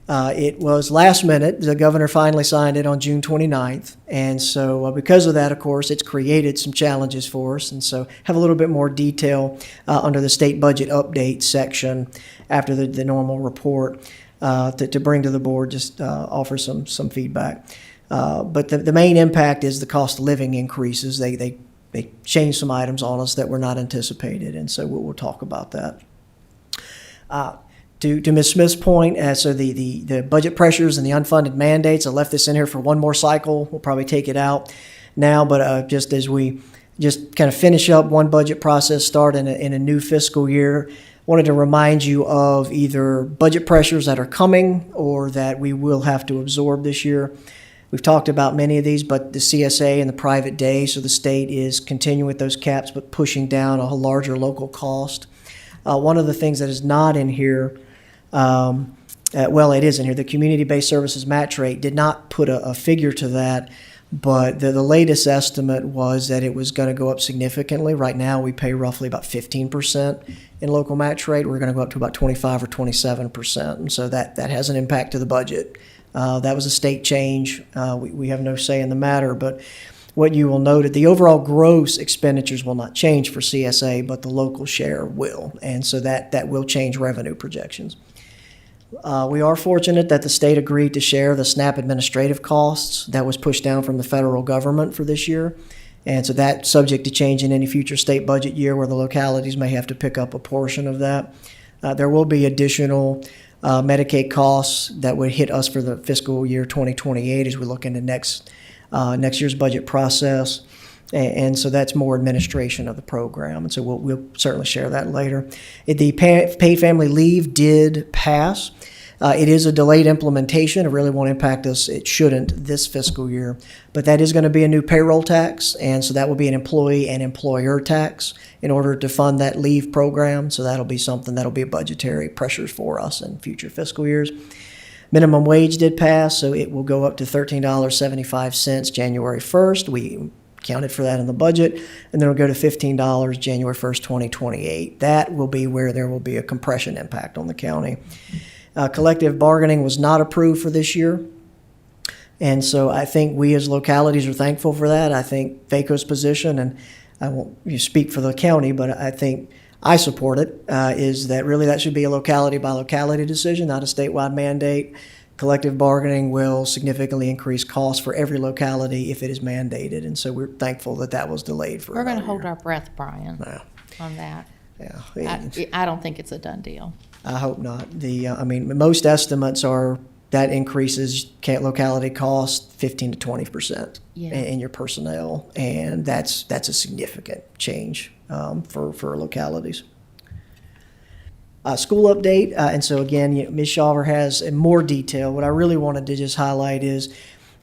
It was last minute. The governor finally signed it on June 29th. And so because of that, of course, it's created some challenges for us. And so have a little bit more detail under the state budget update section after the normal report to bring to the board, just offer some feedback. But the main impact is the cost of living increases. They changed some items on us that were not anticipated, and so we'll talk about that. To Ms. Smith's point, so the budget pressures and the unfunded mandates, I left this in here for one more cycle. We'll probably take it out now, but just as we just kind of finish up one budget process, start in a new fiscal year, wanted to remind you of either budget pressures that are coming or that we will have to absorb this year. We've talked about many of these, but the CSA and the private day, so the state is continuing with those caps, but pushing down a larger local cost. One of the things that is not in here, well, it is in here, the community-based services match rate did not put a figure to that, but the latest estimate was that it was going to go up significantly. Right now, we pay roughly about 15% in local match rate. We're going to go up to about 25 or 27%, and so that has an impact to the budget. That was a state change. We have no say in the matter, but what you will note, the overall gross expenditures will not change for CSA, but the local share will, and so that will change revenue projections. We are fortunate that the state agreed to share the SNAP administrative costs that was pushed down from the federal government for this year, and so that's subject to change in any future state budget year where the localities may have to pick up a portion of that. There will be additional Medicaid costs that would hit us for the fiscal year 2028 as we look into next year's budget process. And so that's more administration of the program, and so we'll certainly share that later. The paid family leave did pass. It is a delayed implementation. It really won't impact us. It shouldn't this fiscal year. But that is going to be a new payroll tax, and so that will be an employee and employer tax in order to fund that leave program. So that'll be something that'll be a budgetary pressures for us in future fiscal years. Minimum wage did pass, so it will go up to $13.75 January 1st. We counted for that in the budget, and then it'll go to $15 January 1st, 2028. That will be where there will be a compression impact on the county. Collective bargaining was not approved for this year. And so I think we as localities are thankful for that. I think VACO's position, and I won't speak for the county, but I think I support it, is that really that should be a locality by locality decision, not a statewide mandate. Collective bargaining will significantly increase costs for every locality if it is mandated. And so we're thankful that that was delayed for We're going to another hold year. our breath, Brian, on that. Yeah. I don't think it's a done deal. I hope not. I mean, most estimates are that increases locality cost 15 to 20% Yeah. in your personnel, and that's a significant change for localities. School update, and so again, Ms. Shawver has in more detail. What I really wanted to just highlight is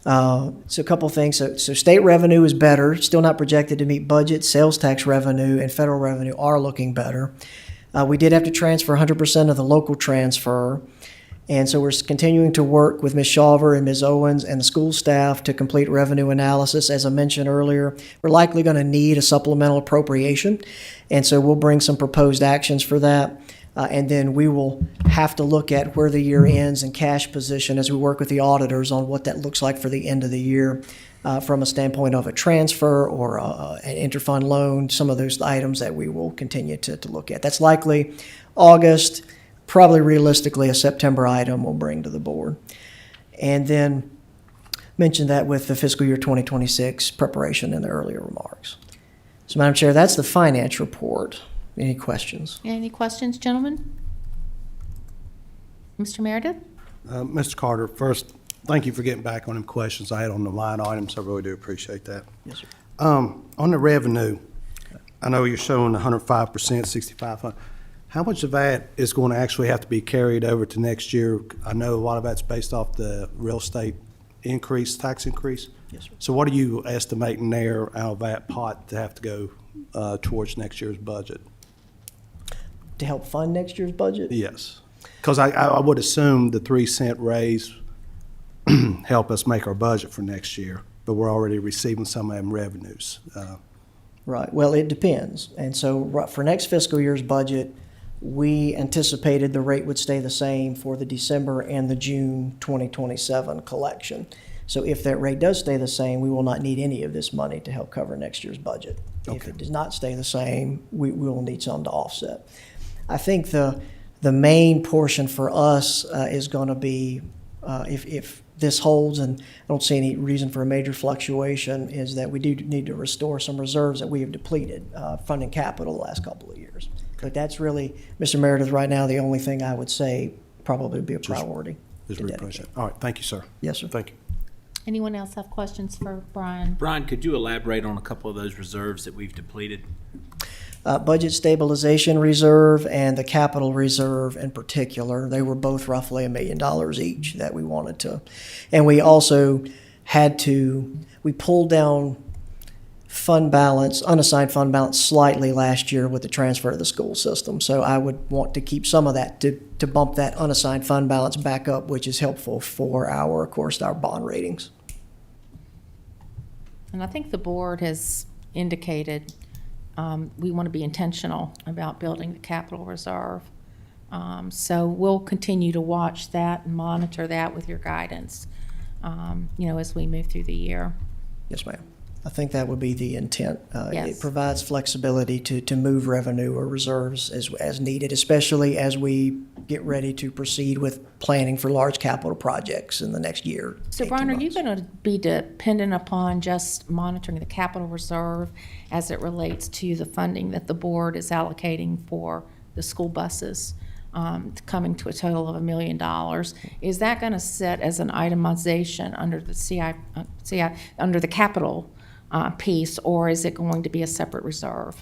so a couple things. So state revenue is better, still not projected to meet budget. Sales tax revenue and federal revenue are looking better. We did have to transfer 100% of the local transfer, and so we're continuing to work with Ms. Shawver and Ms. Owens and the school staff to complete revenue analysis. As I mentioned earlier, we're likely going to need a supplemental appropriation, and so we'll bring some proposed actions for that. And then we will have to look at where the year ends and cash position as we work with the auditors on what that looks like for the end of the year from a standpoint of a transfer or an interfund loan, some of those items that we will continue to look at. That's likely August, probably realistically a September item we'll bring to the board. And then mention that with the fiscal year 2026 preparation in the earlier remarks. So Madam Chair, that's the finance report. Any questions? Any questions, gentlemen? Mr. Meredith? Mr. Carter, first, thank you for getting back on them questions I had on the line items. I really do appreciate that. Yes, sir. On the revenue, I know you're showing 105%, 6,500. How much of that is going to actually have to be carried over to next year? I know a lot of that's based off the real estate increase, tax increase. Yes, sir. So what are you estimating there out of that pot to have to go towards next year's budget? To help fund next year's budget? Yes, because I would assume the 3-cent raise help us make our budget for next year, but we're already receiving some of them revenues. Right. Well, it depends. And so for next fiscal year's budget, we anticipated the rate would stay the same for the December and the June 2027 collection. So if that rate does stay the same, we will not need any of this money to help cover next year's budget. If Okay. it does not stay the same, we will need some to offset. I think the main portion for us is going to be, if this holds, and I don't see any reason for a major fluctuation, is that we do need to restore some reserves that we have depleted, funding capital the last couple of years. But that's really, Mr. Meredith, right now, the only thing I would say probably would be a priority. Just to replenish dedicate. it. All right, thank you, sir. Yes, sir. Thank you. Anyone else have questions for Brian? Brian, could you elaborate on a couple of those reserves that we've depleted? Budget stabilization reserve and the capital reserve in particular, they were both roughly $1 million each that we wanted to. And we also we pulled down fund balance, unassigned fund balance slightly last year with the transfer of the school system. So I would want to keep some of that to bump that unassigned fund balance back up, which is helpful for of course, our bond ratings. And I think the board has indicated we want to be intentional about building the capital reserve. So we'll continue to watch that and monitor that with your guidance, as we move through the year. Yes, ma'am. I think that would be the intent. Yes. It provides flexibility to move revenue or reserves as needed, especially as we get ready to proceed with planning for large capital projects in the next year. So 18 Brian, are you months. going to be dependent upon just monitoring the capital reserve as it relates to the funding that the board is allocating for the school buses, coming to a total of $1 million? Is that going to sit as an itemization under the under the capital piece, or is it going to be a separate reserve?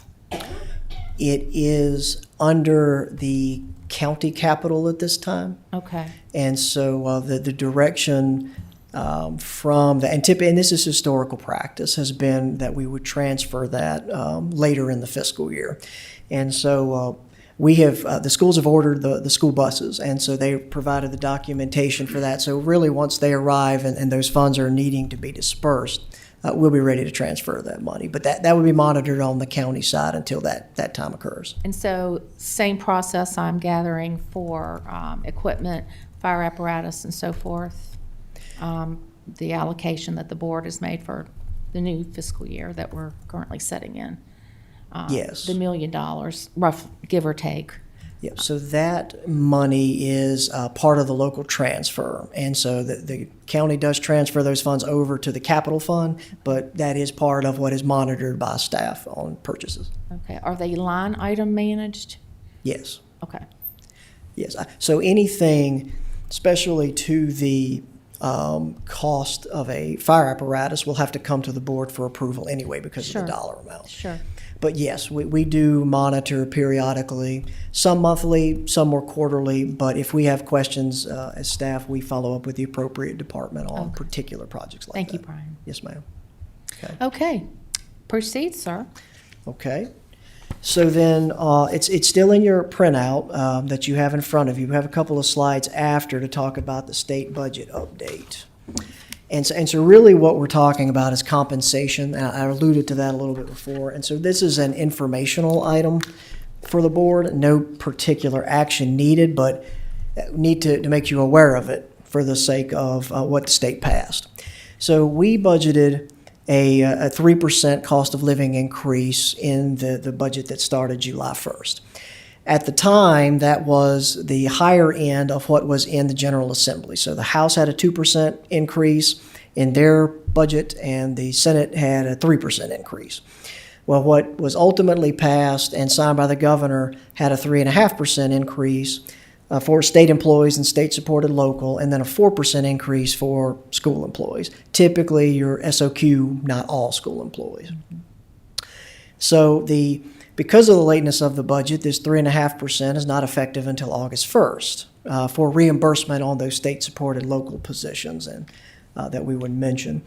It is under the county capital at this time. Okay. And so the direction from the, and this is historical practice, has been that we would transfer that later in the fiscal year. And so we have, the schools have ordered the school buses, and so they provided the documentation for that. So really, once they arrive and those funds are needing to be dispersed, we'll be ready to transfer that money. But that would be monitored on the county side until that time occurs. And so same process, I'm gathering, for equipment, fire apparatus, and so forth, the allocation that the board has made for the new fiscal year that we're currently setting in. Yes. The $1 million, rough, give or take. Yeah, so that money is part of the local transfer. And so the county does transfer those funds over to the capital fund, but that is part of what is monitored by staff on purchases. Okay. Are they line item managed? Yes. Okay. Yes. So anything, especially to the cost of a fire apparatus, will have to come to the board for approval anyway because of the dollar amount. Sure. But yes, we do monitor periodically, some monthly, some more quarterly, but if we have questions as staff, we follow up with the appropriate department on particular projects like that. Thank you, Brian. Yes, ma'am. Okay. Proceed, sir. Okay. So then it's still in your printout that you have in front of you. We have a couple of slides after to talk about the state budget update. And so really what we're talking about is compensation. I alluded to that a little bit before. And so this is an informational item for the board. No particular action needed, but need to make you aware of it for the sake of what the state passed. So we budgeted a 3% cost of living increase in the budget that started July 1st. At the time, that was the higher end of what was in the General Assembly. So the House had a 2% increase in their budget, and the Senate had a 3% increase. Well, what was ultimately passed and signed by the governor had a 3.5% increase for state employees and state-supported local, and then a 4% increase for school employees. Typically, your SOQ, not all school employees. So because of the lateness of the budget, this 3.5% is not effective until August 1st for reimbursement on those state-supported local positions and that we would mention.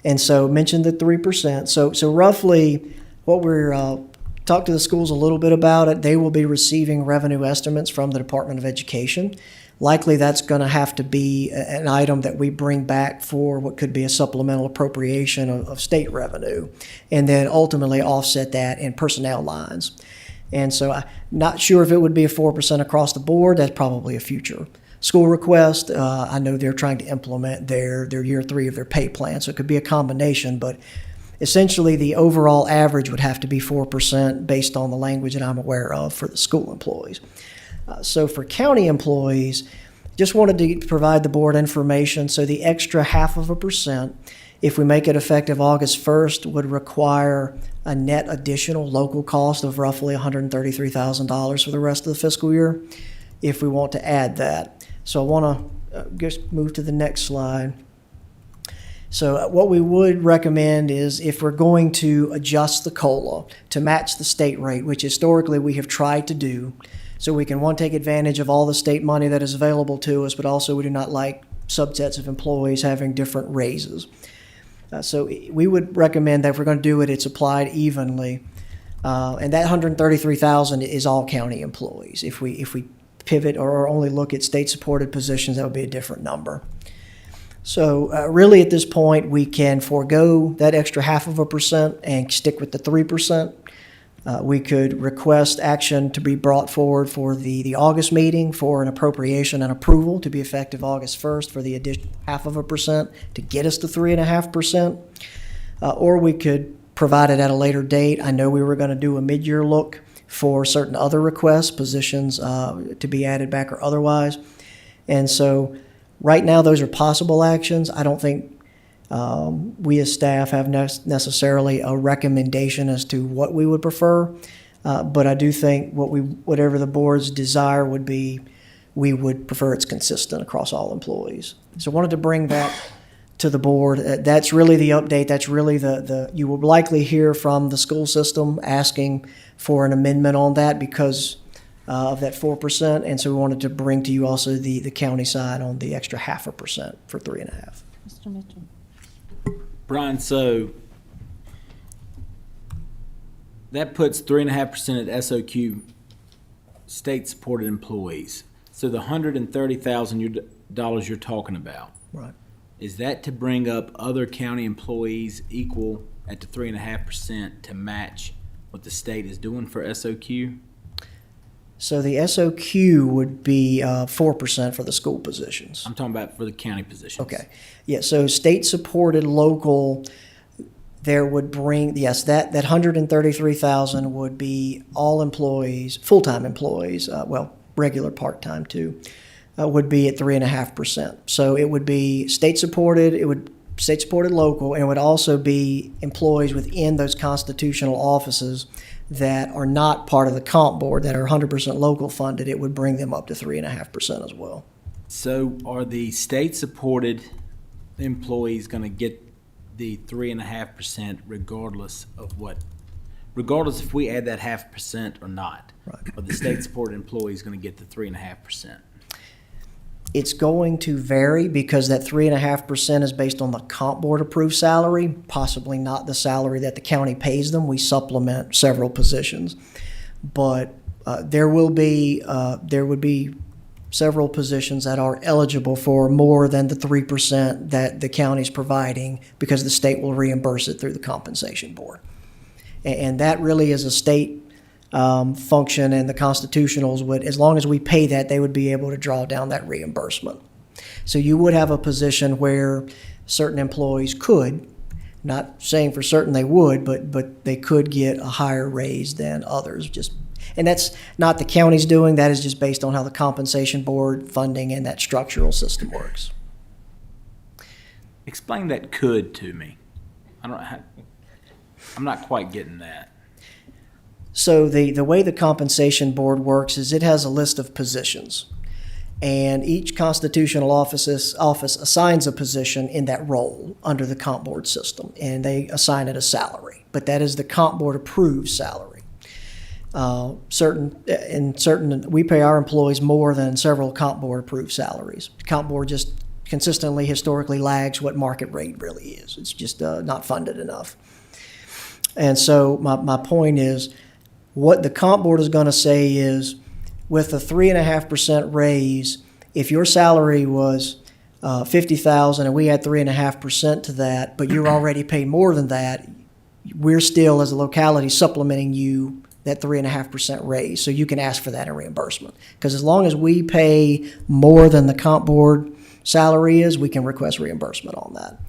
And so mentioned the 3%. So roughly what we're talked to the schools a little bit about it. They will be receiving revenue estimates from the Department of Education. Likely that's going to have to be an item that we bring back for what could be a supplemental appropriation of state revenue, and then ultimately offset that in personnel lines. And so I'm not sure if it would be a 4% across the board. That's probably a future school request. I know they're trying to implement their year 3 of their pay plan, so it could be a combination, but essentially the overall average would have to be 4% based on the language that I'm aware of for the school employees. So for county employees, just wanted to provide the board information. So the extra 0.5%, if we make it effective August 1st, would require a net additional local cost of roughly $133,000 for the rest of the fiscal year if we want to add that. So I want to just move to the next slide. So what we would recommend is if we're going to adjust the COLA to match the state rate, which historically we have tried to do, so we can, one, take advantage of all the state money that is available to us, but also we do not like subsets of employees having different raises. So we would recommend that if we're going to do it, it's applied evenly. And that $133,000 is all county employees. If we pivot or only look at state-supported positions, that would be a different number. So really at this point, we can forego that extra 0.5% and stick with the 3%. We could request action to be brought forward for the August meeting for an appropriation and approval to be effective August 1st for the additional 0.5% to get us to 3.5%. Or we could provide it at a later date. I know we were going to do a mid-year look for certain other requests, positions to be added back or otherwise. And so right now, those are possible actions. I don't think we as staff have necessarily a recommendation as to what we would prefer, but I do think whatever the board's desire would be, we would prefer it's consistent across all employees. So I wanted to bring that to the board. That's really the update. That's really you will likely hear from the school system asking for an amendment on that because of that 4%. And so we wanted to bring to you also the county side on the extra 0.5% for 3.5. Mr. Mitchell. Brian, so that puts 3.5% at SOQ, state-supported employees. So the $130,000 you're talking about, Right. is that to bring up other county employees equal at the 3.5% to match what the state is doing for SOQ? So the SOQ would be 4% for the school positions. I'm talking about for the county positions. Okay. Yeah, so state-supported local, there would bring, yes, that 133,000 would be all employees, full-time employees, well, regular part-time too, would be at 3.5%. So it would be state-supported, state-supported local, and it would also be employees within those constitutional offices that are not part of the comp board, that are 100% local funded. It would bring them up to 3.5% as well. So are the state-supported employees going to get the 3.5% regardless if we add that 0.5% or not? Right. Or the state-supported employees going to get the 3.5%? It's going to vary because that 3.5% is based on the comp board approved salary, possibly not the salary that the county pays them. We supplement several positions, but there would be several positions that are eligible for more than the 3% that the county's providing because the state will reimburse it through the compensation board, and that really is a state function, and the constitutionals would, as long as we pay that, they would be able to draw down that reimbursement. So you would have a position where certain employees could, not saying for certain they would, but they could get a higher raise than others. And that's not the county's doing, that is just based on how the compensation board funding and that structural system works. Explain that "could" to me. I'm not quite getting that. So the way the compensation board works is it has a list of positions, and each constitutional office assigns a position in that role under the comp board system, and they assign it a salary, but that is the comp board approved salary. We pay our employees more than several comp board approved salaries. Comp board just consistently historically lags what market rate really is. It's just not funded enough. And so my point is, what the comp board is going to say is, with a 3.5% raise, if your salary was $50,000 and we add 3.5% to that, but you're already paid more than that, we're still, as a locality, supplementing you that 3.5% raise. So you can ask for that in reimbursement. Because as long as we pay more than the comp board salary is, we can request reimbursement on that.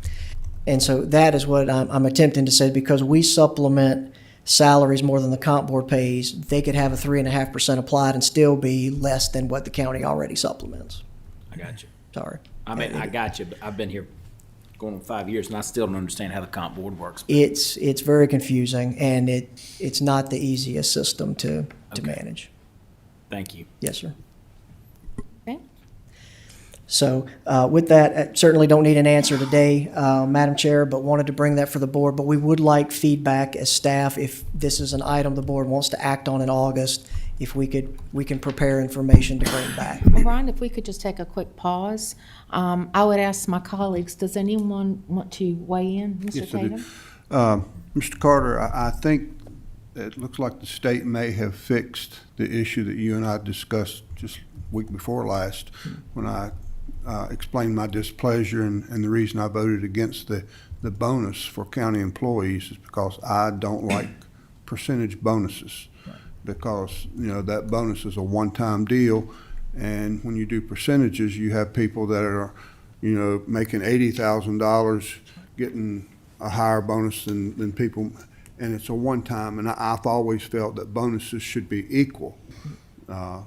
And so that is what I'm attempting to say, because we supplement salaries more than the comp board pays, they could have a 3.5% applied and still be less than what the county already supplements. I got you. Sorry. I got you, but I've been here going on 5 years, and I still don't understand how the comp board works. It's very confusing, and it's not the easiest system to manage. Thank you. Yes, sir. Okay. So with that, I certainly don't need an answer today, Madam Chair, but wanted to bring that for the board. But we would like feedback as staff if this is an item the board wants to act on in August, if we can prepare information to bring back. Well, Ryan, if we could just take a quick pause. I would ask my colleagues, does anyone want to weigh in? Mr. Yes, I do. Tatum? Mr. Carter, I think it looks like the state may have fixed the issue that you and I discussed just week before last, when I explained my displeasure and the reason I voted against the bonus for county employees is because I don't like percentage bonuses. Because, that bonus is a one-time deal, and when you do percentages, you have people that are, making $80,000 getting a higher bonus than people, and it's a one-time, and I've always felt that bonuses should be equal.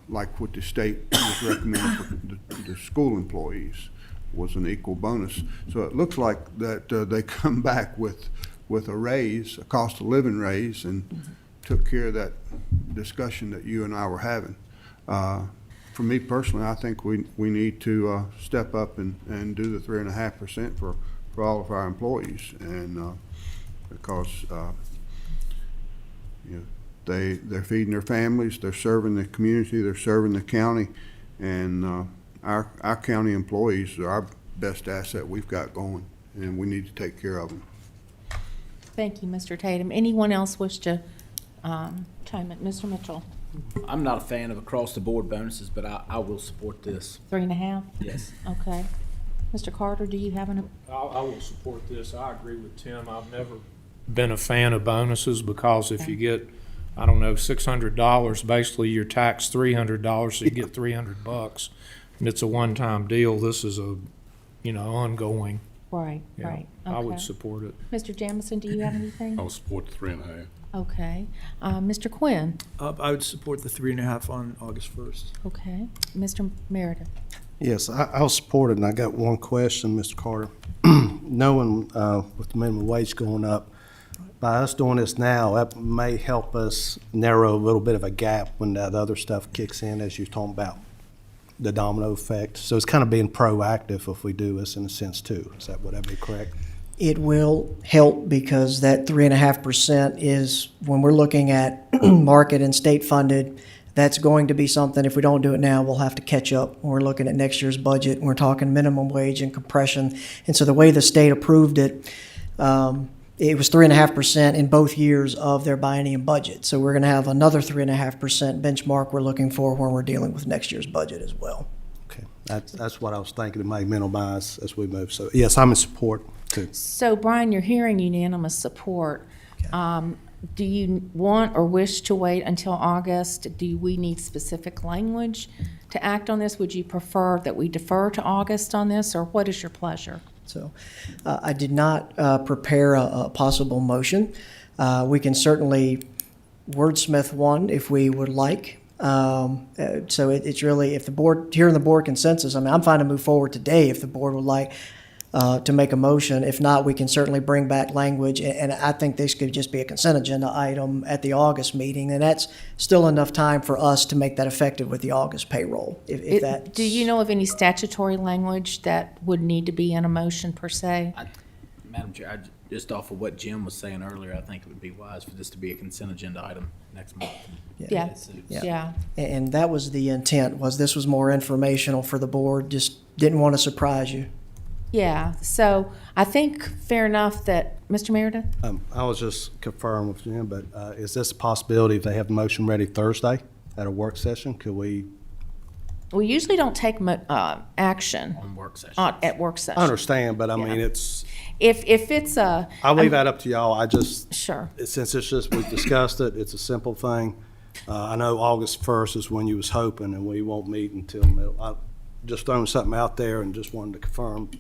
Like what the state was recommending for the school employees was an equal bonus. So it looks like that they come back with a raise, a cost of living raise, and took care of that discussion that you and I were having. For me personally, I think we need to step up and do the 3.5% for for all of our employees, and because you know, they're feeding their families, they're serving the community, they're serving the county, and our county employees are our best asset we've got going, and we need to take care of them. Thank you, Mr. Tatum. Anyone else wish to chime in? Mr. Mitchell? I'm not a fan of across-the-board bonuses, but I will support this. 3.5? Yes. Okay. Mr. Carter, do you have an? I will support this. I agree with Tim. I've never been a fan of bonuses because if you get, I don't know, $600, basically you're taxed $300, so you get $300, and it's a one-time deal. This is a, ongoing. Right, Yeah, right. I would Okay. support it. Mr. Jamison, do you have anything? I'll support the 3.5. Okay. Mr. Quinn? I would support the 3.5 on August 1st. Okay. Mr. Meredith? Yes, I'll support it, and I got one question, Mr. Carter. Knowing with the minimum wage going up, by us doing this now, that may help us narrow a little bit of a gap when that other stuff kicks in, as you're talking about, the domino effect. So it's kind of being proactive if we do this in a sense too. Would that be correct? It will help because that 3.5% is, when we're looking at market and state funded, that's going to be something, if we don't do it now, we'll have to catch up. When we're looking at next year's budget, and we're talking minimum wage and compression. And so the way the state approved it, it was 3.5% in both years of their biennium budget. So we're going to have another 3.5% benchmark we're looking for when we're dealing with next year's budget as well. Okay, that's what I was thinking, it may minimize as we move. So yes, I'm in support too. So, Brian, you're hearing unanimous support. Do you want or wish to wait until August? Do we need specific language to act on this? Would you prefer that we defer to August on this, or what is your pleasure? So I did not prepare a possible motion. We can certainly wordsmith one if we would like. So it's really, if the board, hearing the board consensus, I mean, I'm fine to move forward today if the board would like to make a motion. If not, we can certainly bring back language, and I think this could just be a consent agenda item at the August meeting, and that's still enough time for us to make that effective with the August payroll. If that. Do you know of any statutory language that would need to be in a motion per se? Madam Chair, just off of what Jim was saying earlier, I think it would be wise for this to be a consent agenda item next month. Yeah. And that was the intent, was this was more informational for the board, just didn't want to surprise you. Yeah, so I think fair enough that, Mr. Meredith? I was just confirming with Jim, but is this a possibility if they have the motion ready Thursday at a work session? Could we? We usually don't take action On work session. at work session. I understand, but I mean, it's, If it's a. I'll leave that up to y'all. I just, Sure. since it's just, we've discussed it, it's a simple thing. I know August 1st is when you was hoping, and we won't meet until middle. I just throwing something out there and just wanted to confirm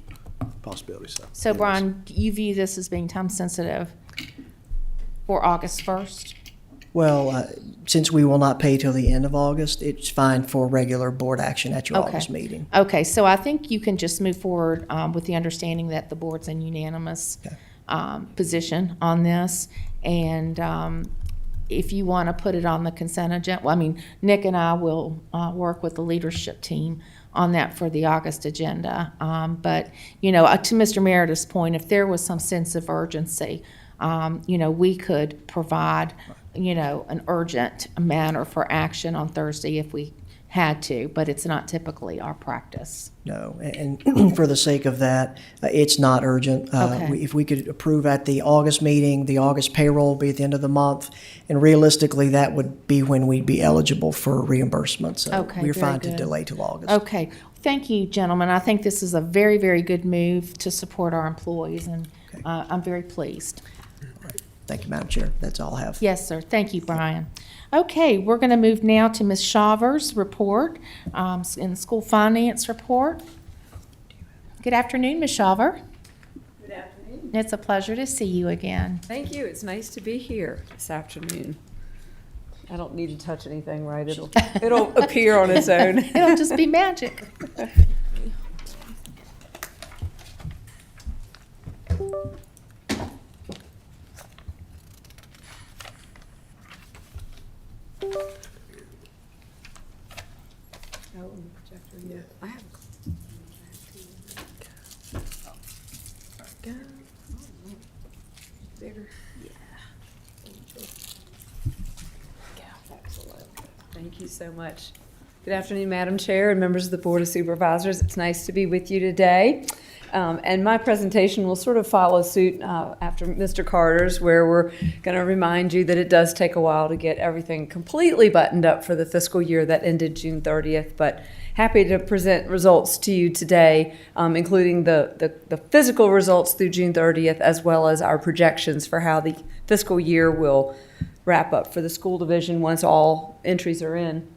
possibility. So, Brian, you view this as being time sensitive for August 1st? Well, since we will not pay till the end of August, it's fine for regular board action at your Okay. August meeting. Okay, so I think you can just move forward with the understanding that the board's in unanimous position on this. And if you want to put it on the consent agenda, well, I mean, Nick and I will work with the leadership team on that for the August agenda. But, to Mr. Meredith's point, if there was some sense of urgency, we could provide, an urgent manner for action on Thursday if we had to, but it's not typically our practice. No, and for the sake of that, it's not urgent. Okay. If we could approve at the August meeting, the August payroll will be at the end of the month, and realistically, that would be when we'd be eligible for reimbursement. So Okay, we're very fine to good. delay till August. Okay, thank you, gentlemen. I think this is a very, very good move to support our employees, and I'm very pleased. Thank you, Madam Chair. That's all I have. Yes, sir. Thank you, Brian. Okay, we're going to move now to Ms. Shawver's report, in the school finance report. Good afternoon, Ms. Shawver. Good afternoon. It's a pleasure to see you again. Thank you. It's nice to be here this afternoon. I don't need to touch anything, right? It'll appear on its own. It'll just be magic. Oh, and the projector, yeah. I have. There we go. you so much. Good afternoon, Madam Chair and members of the Board of Supervisors. It's nice to be with you today. And my presentation will sort of follow suit after Mr. Carter's, where we're going to remind you that it does take a while to get everything completely buttoned up for the fiscal year that ended June 30th. But happy to present results to you today, including the physical results through June 30th, as well as our projections for how the fiscal year will wrap up for the school division once all entries are in.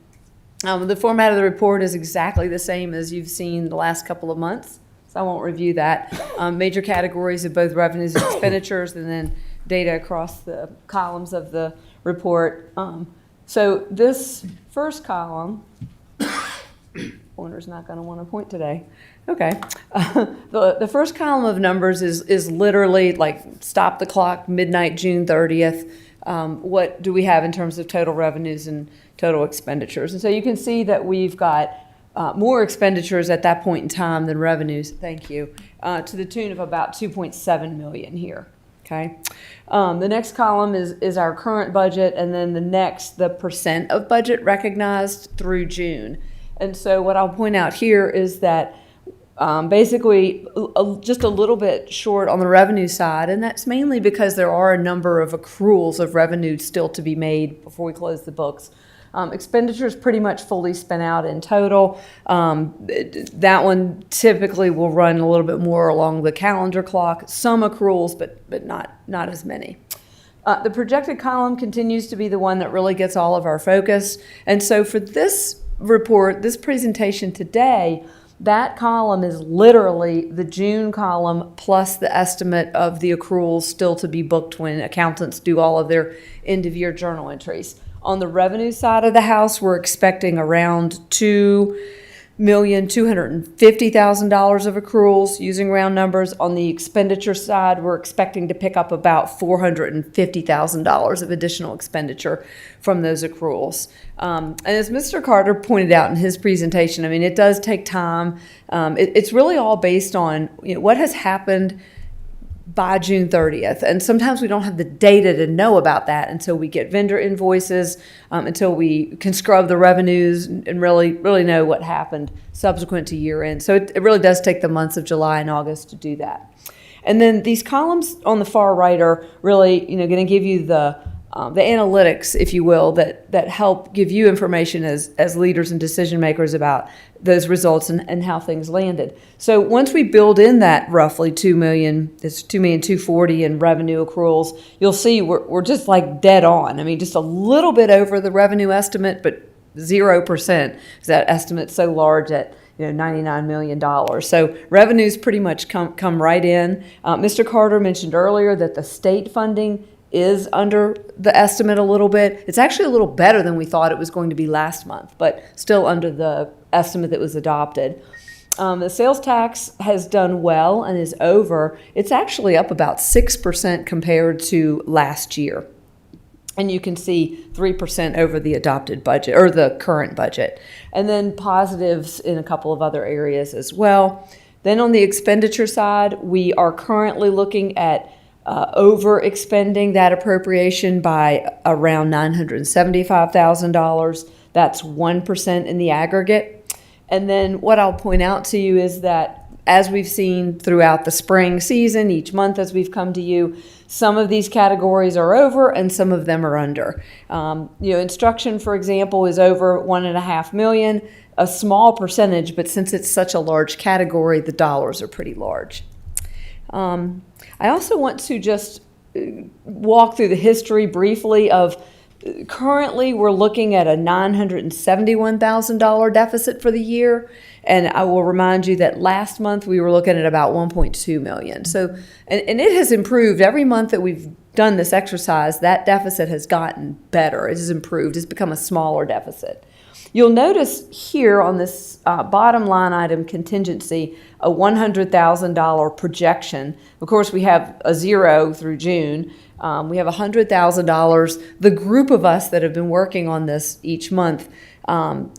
The format of the report is exactly the same as you've seen the last couple of months, so I won't review that. Major categories of both revenues and expenditures, and then data across the columns of the report. So this first column, pointer's not going to want to point today. Okay. The first column of numbers is literally like stop the clock, midnight, June 30th. What do we have in terms of total revenues and total expenditures? And so you can see that we've got more expenditures at that point in time than revenues, thank you, to the tune of about 2.7 million here, okay? The next column is our current budget, and then the percent of budget recognized through June. And so what I'll point out here is that basically just a little bit short on the revenue side, and that's mainly because there are a number of accruals of revenue still to be made before we close the books. Expenditures pretty much fully spent out in total. That one typically will run a little bit more along the calendar clock. Some accruals, but not as many. The projected column continues to be the one that really gets all of our focus. And so for this report, this presentation today, that column is literally the June column plus the estimate of the accruals still to be booked when accountants do all of their end-of-year journal entries. On the revenue side of the house, we're expecting around $2,250,000 of accruals, using round numbers. On the expenditure side, we're expecting to pick up about $450,000 of additional expenditure from those accruals. And as Mr. Carter pointed out in his presentation, I mean, it does take time. It's really all based on what has happened by June 30th. And sometimes we don't have the data to know about that until we get vendor invoices, until we can scrub the revenues and really know what happened subsequent to year end. So it really does take the months of July and August to do that. And then these columns on the far right are really, going to give you the analytics, if you will, that help give you information as leaders and decision makers about those results and how things landed. So once we build in that roughly $2,240,000 in revenue accruals, you'll see we're just like dead on. I mean, just a little bit over the revenue estimate, but 0%, because that estimate's so large at $99 million. So revenues pretty much come right in. Mr. Carter mentioned earlier that the state funding is under the estimate a little bit. It's actually a little better than we thought it was going to be last month, but still under the estimate that was adopted. The sales tax has done well and is over. It's actually up about 6% compared to last year. And you can see 3% over the adopted budget, or the current budget. And then positives in a couple of other areas as well. Then on the expenditure side, we are currently looking at over expending that appropriation by around $975,000. That's 1% in the aggregate. And then what I'll point out to you is that as we've seen throughout the spring season, each month as we've come to you, some of these categories are over and some of them are under. Instruction, for example, is over $1.5 million, a small percentage, but since it's such a large category, the dollars are pretty large. I also want to just walk through the history briefly of currently we're looking at a $971,000 deficit for the year. And I will remind you that last month we were looking at about $1.2 million. So, and it has improved every month that we've done this exercise. That deficit has gotten better. It has improved. It's become a smaller deficit. You'll notice here on this bottom line item contingency, a $100,000 projection. Of course, we have a 0 through June. We have $100,000. The group of us that have been working on this each month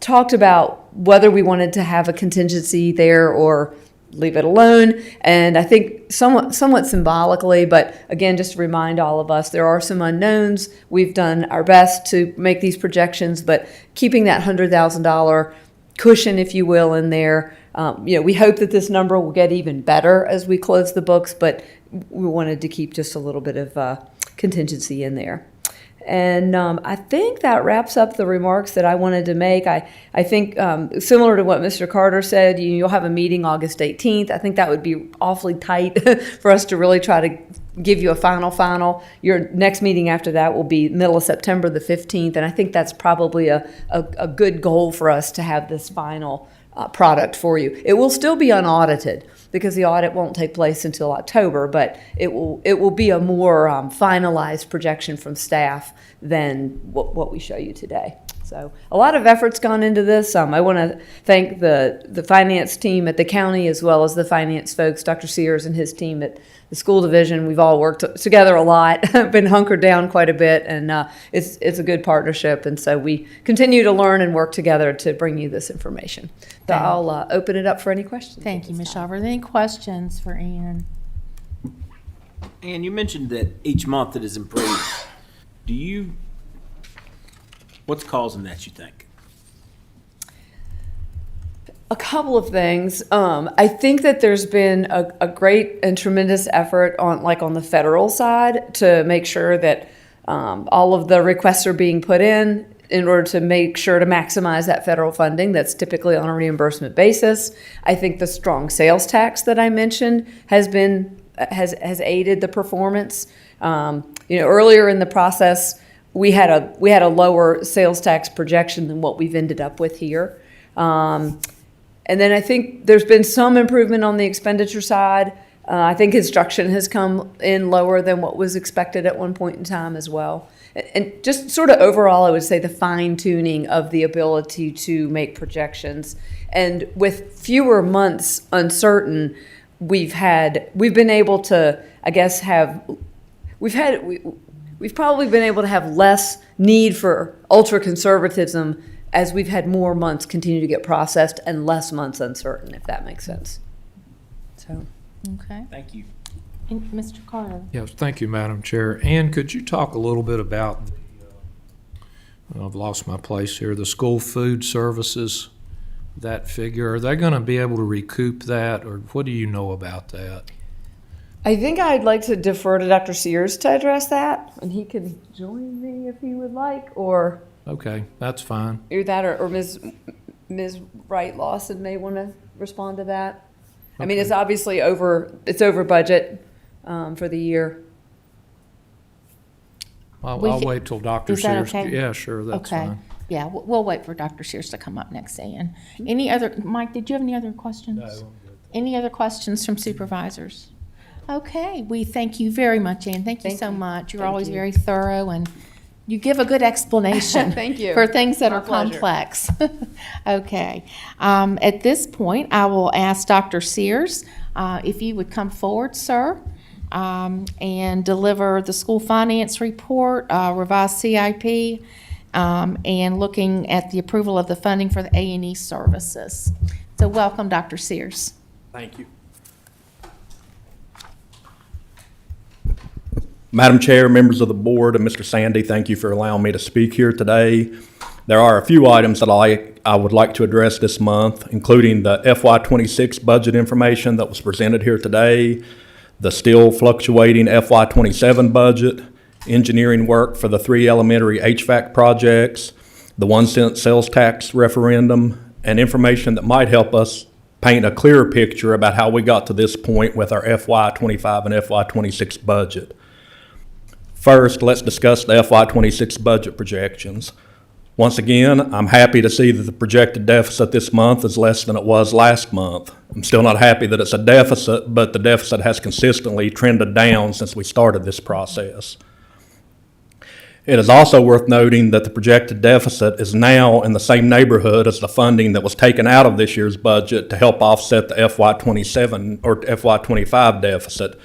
talked about whether we wanted to have a contingency there or leave it alone. And I think somewhat symbolically, but again, just to remind all of us, there are some unknowns. We've done our best to make these projections, but keeping that $100,000 cushion, if you will, in there. We hope that this number will get even better as we close the books, but we wanted to keep just a little bit of contingency in there. And I think that wraps up the remarks that I wanted to make. I think similar to what Mr. Carter said, you'll have a meeting August 18th. I think that would be awfully tight for us to really try to give you a final. Your next meeting after that will be middle of September the 15th, and I think that's probably a good goal for us to have this final product for you. It will still be unaudited because the audit won't take place until October, but it will be a more finalized projection from staff than what we show you today. So a lot of effort's gone into this. I want to thank the finance team at the county as well as the finance folks, Dr. Siers and his team at the school division. We've all worked together a lot, been hunkered down quite a bit, and it's a good partnership. And so we continue to learn and work together to bring you this information. So I'll open it up for any questions. Thank you, Ms. Shawver. Any questions for Ann? And you mentioned that each month it is improved. What's causing that, you think? A couple of things. I think that there's been a great and tremendous effort on the federal side to make sure that all of the requests are being put in order to make sure to maximize that federal funding that's typically on a reimbursement basis. I think the strong sales tax that I mentioned has aided the performance. Earlier in the process, we had a lower sales tax projection than what we've ended up with here. And then I think there's been some improvement on the expenditure side. I think construction has come in lower than what was expected at one point in time as well. And just sort of overall, I would say the fine tuning of the ability to make projections. And with fewer months uncertain, we've been able to, I guess, we've probably been able to have less need for ultra conservatism as we've had more months continue to get processed and less months uncertain, if that makes sense. So, Okay. Thank you. And Mr. Carter? Yes, thank you, Madam Chair. Ann, could you talk a little bit about I've lost my place here, the school food services, that figure? Are they going to be able to recoup that, or what do you know about that? I think I'd like to defer to Dr. Siers to address that, and he can join me if he would like, or Okay, that's fine. either that or Ms. Wright Lawson may want to respond to that. I mean, it's obviously over budget for the year. I'll We can- wait till Dr. Is that Sears. okay? Yeah, sure, that's Okay. fine. Yeah, we'll wait for Dr. Sears to come up next, Ann. Any other, Mike, did you have any other questions? No, I'm good. Any other questions from supervisors? Okay, we thank you very much, Ann. Thank you so much. You're Thank always you. very thorough, and you give a good explanation. Thank you. For things that My are pleasure. complex. Okay. At this point, I will ask Dr. Sears if you would come forward, sir, and deliver the school finance report, revised CIP, and looking at the approval of the funding for the A&E services. So welcome, Dr. Sears. Thank you. Madam Chair, members of the board, and Mr. Sandy, thank you for allowing me to speak here today. There are a few items that I would like to address this month, including the FY26 budget information that was presented here today, the still fluctuating FY27 budget, engineering work for the 3 elementary HVAC projects, the 1-cent sales tax referendum, and information that might help us paint a clearer picture about how we got to this point with our FY25 and FY26 budget. First, let's discuss the FY26 budget projections. Once again, I'm happy to see that the projected deficit this month is less than it was last month. I'm still not happy that it's a deficit, but the deficit has consistently trended down since we started this process. It is also worth noting that the projected deficit is now in the same neighborhood as the funding that was taken out of this year's budget to help offset the FY27 or FY25 deficit,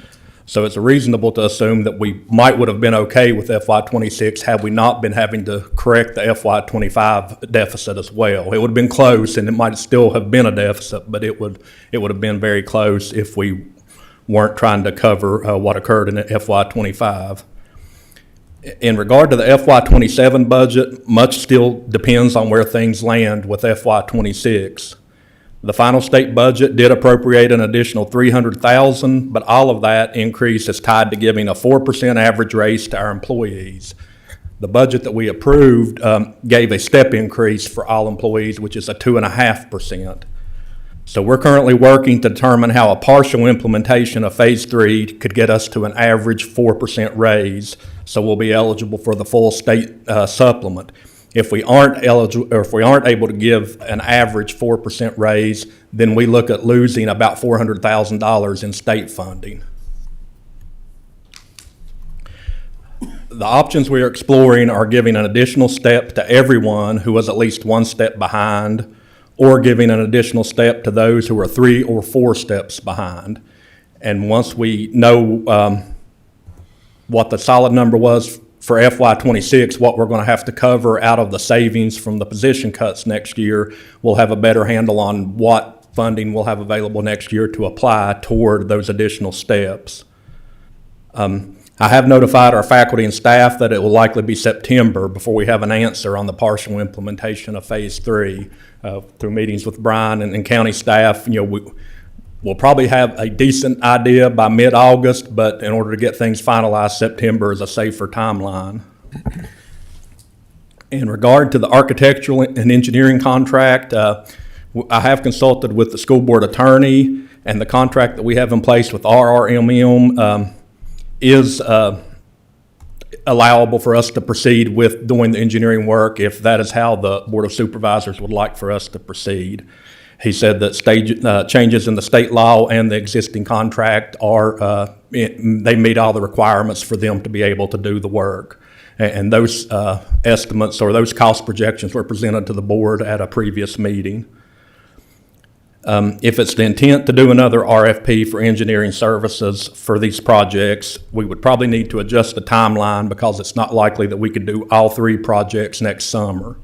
So it's reasonable to assume that we would have been okay with FY '26 had we not been having to correct the FY '25 deficit as well. It would have been close, and it might still have been a deficit, but it would have been very close if we weren't trying to cover what occurred in FY '25. In regard to the FY '27 budget, much still depends on where things land with FY '26. The final state budget did appropriate an additional $300,000, but all of that increase is tied to giving a 4% average raise to our employees. The budget that we approved gave a step increase for all employees, which is a 2.5%. So we're currently working to determine how a partial implementation of Phase 3 could get us to an average 4% raise, so we'll be eligible for the full state supplement. If we aren't eligible, or if we aren't able to give an average 4% raise, then we look at losing about $400,000 in state funding. The options we are exploring are giving an additional step to everyone who was at least one step behind, or giving an additional step to those who are 3 or 4 steps behind. And once we know what the solid number was for FY '26, what we're going to have to cover out of the savings from the position cuts next year, we'll have a better handle on what funding we'll have available next year to apply toward those additional steps. I have notified our faculty and staff that it will likely be September before we have an answer on the partial implementation of Phase 3. Through meetings with Brian and county staff, we'll probably have a decent idea by mid-August, but in order to get things finalized, September is a safer timeline. In regard to the architectural and engineering contract, I have consulted with the school board attorney, and the contract that we have in place with RRMM is allowable for us to proceed with doing the engineering work if that is how the Board of Supervisors would like for us to proceed. He said that changes in the state law and the existing contract they meet all the requirements for them to be able to do the work. And those estimates or those cost projections were presented to the board at a previous meeting. If it's the intent to do another RFP for engineering services for these projects, we would probably need to adjust the timeline because it's not likely that we could do all 3 projects next summer.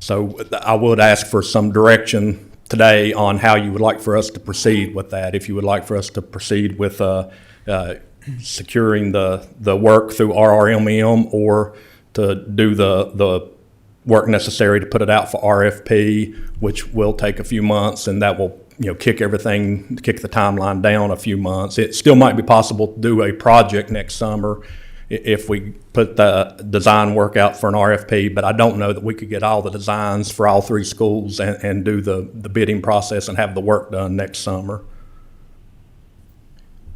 So I would ask for some direction today on how you would like for us to proceed with that. If you would like for us to proceed with securing the work through RRMM, or to do the work necessary to put it out for RFP, which will take a few months, and that will kick the timeline down a few months. It still might be possible to do a project next summer if we put the design work out for an RFP, but I don't know that we could get all the designs for all 3 schools and do the bidding process and have the work done next summer.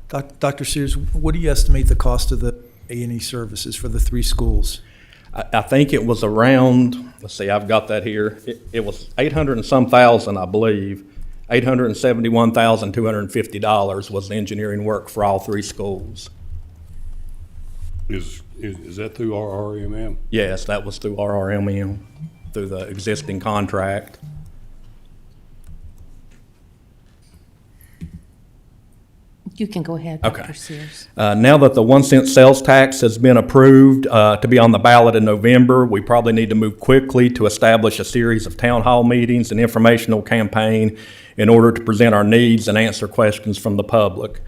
Dr. Siers, what do you estimate the cost of the A&E services for the 3 schools? I think it was around, let's see, I've got that here. It was 800 and some thousand, I believe. $871,250 was the engineering work for all 3 schools. Is that through RRMM? Yes, that was through RRMM, through the existing contract. You can go ahead, Okay. Dr. Siers. Now that the 1 cent sales tax has been approved to be on the ballot in November, we probably need to move quickly to establish a series of town hall meetings and informational campaign in order to present our needs and answer questions from the public.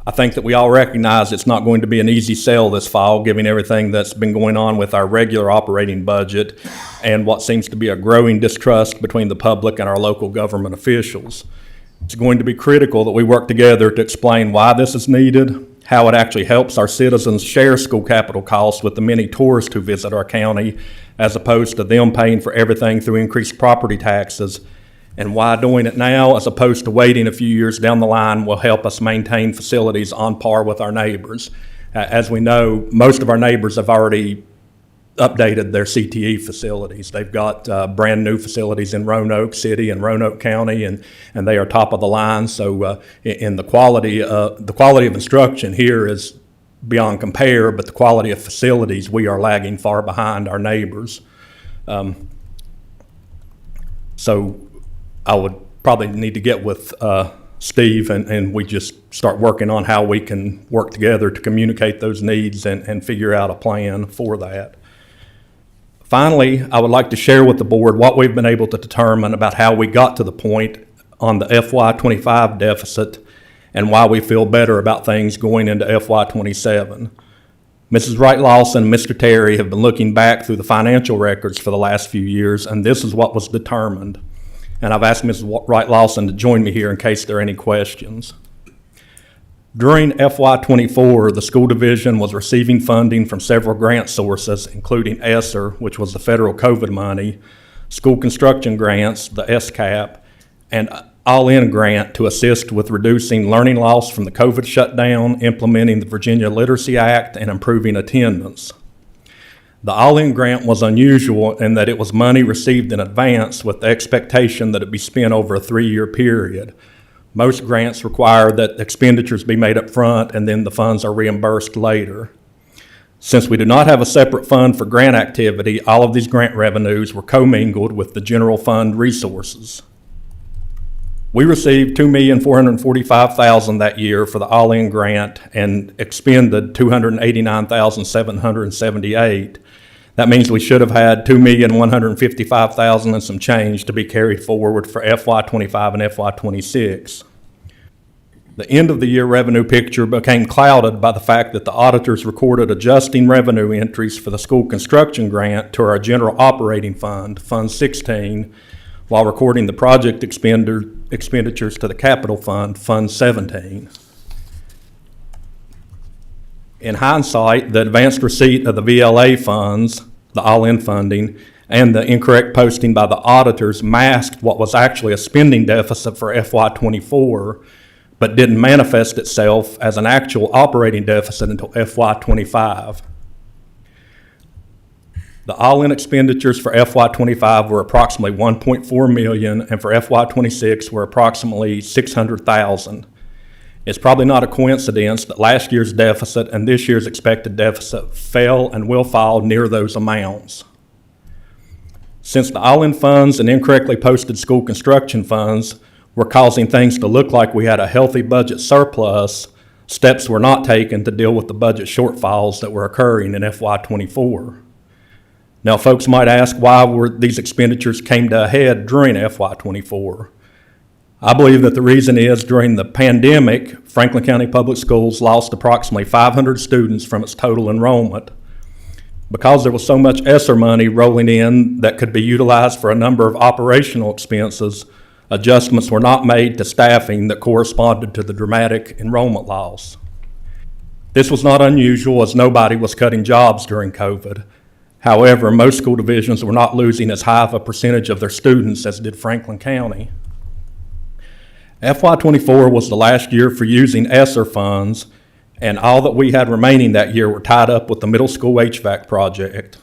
I think that we all recognize it's not going to be an easy sell this fall, given everything that's been going on with our regular operating budget and what seems to be a growing distrust between the public and our local government officials. It's going to be critical that we work together to explain why this is needed, how it actually helps our citizens share school capital costs with the many tourists who visit our county, as opposed to them paying for everything through increased property taxes, and why doing it now as opposed to waiting a few years down the line will help us maintain facilities on par with our neighbors. As we know, most of our neighbors have already updated their CTE facilities. They've got brand new facilities in Roanoke City and Roanoke County, and they are top of the line. So in the quality of instruction here is beyond compare, but the quality of facilities, we are lagging far behind our neighbors. So I would probably need to get with Steve, and we just start working on how we can work together to communicate those needs and figure out a plan for that. Finally, I would like to share with the board what we've been able to determine about how we got to the point on the FY25 deficit and why we feel better about things going into FY27. Mrs. Wright Lawson and Mr. Terry have been looking back through the financial records for the last few years, and this is what was determined. And I've asked Mrs. Wright Lawson to join me here in case there are any questions. During FY24, the school division was receiving funding from several grant sources, including ESSER, which was the federal COVID money, school construction grants, the SCAP, and All-In grant to assist with reducing learning loss from the COVID shutdown, implementing the Virginia Literacy Act, and improving attendance. The All-In grant was unusual in that it was money received in advance with the expectation that it be spent over a 3-year period. Most grants require that expenditures be made up front and then the funds are reimbursed later. Since we do not have a separate fund for grant activity, all of these grant revenues were commingled with the general fund resources. We received $2,445,000 that year for the All-In grant and expended $289,778. That means we should have had $2,155,000 and some change to be carried forward for FY25 and FY26. The end of the year revenue picture became clouded by the fact that the auditors recorded adjusting revenue entries for the school construction grant to our general operating fund, Fund 16, while recording the project expenditures to the capital fund, Fund 17. In hindsight, the advanced receipt of the VLA funds, the all-in funding, and the incorrect posting by the auditors masked what was actually a spending deficit for FY24, but didn't manifest itself as an actual operating deficit until FY25. The all-in expenditures for FY25 were approximately $1.4 million, and for FY26 were approximately $600,000. It's probably not a coincidence that last year's deficit and this year's expected deficit fell and will fall near those amounts. Since the all-in funds and incorrectly posted school construction funds were causing things to look like we had a healthy budget surplus, steps were not taken to deal with the budget shortfalls that were occurring in FY24. Now, folks might ask why these expenditures came to a head during FY24. I believe that the reason is during the pandemic, Franklin County Public Schools lost approximately 500 students from its total enrollment. Because there was so much ESSER money rolling in that could be utilized for a number of operational expenses, adjustments were not made to staffing that corresponded to the dramatic enrollment loss. This was not unusual as nobody was cutting jobs during COVID. However, most school divisions were not losing as high of a percentage of their students as did Franklin County. FY24 was the last year for using ESSER funds, and all that we had remaining that year were tied up with the middle school HVAC project.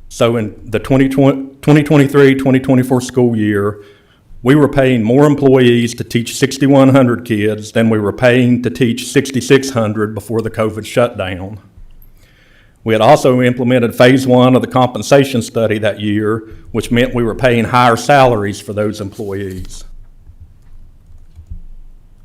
So in the 2023-2024 school year, we were paying more employees to teach 6,100 kids than we were paying to teach 6,600 before the COVID shutdown. We had also implemented phase 1 of the compensation study that year, which meant we were paying higher salaries for those employees.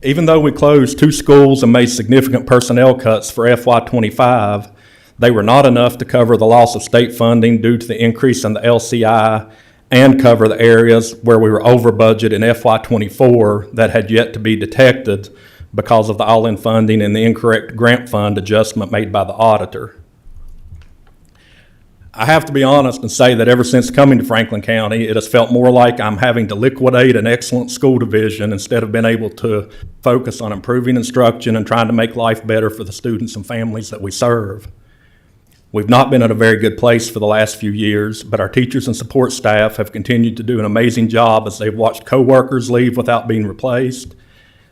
Even though we closed 2 schools and made significant personnel cuts for FY25, they were not enough to cover the loss of state funding due to the increase in the LCI and cover the areas where we were over budget in FY24 that had yet to be detected because of the all-in funding and the incorrect grant fund adjustment made by the auditor. I have to be honest and say that ever since coming to Franklin County, it has felt more like I'm having to liquidate an excellent school division instead of being able to focus on improving instruction and trying to make life better for the students and families that we serve. We've not been in a very good place for the last few years, but our teachers and support staff have continued to do an amazing job as they've watched coworkers leave without being replaced,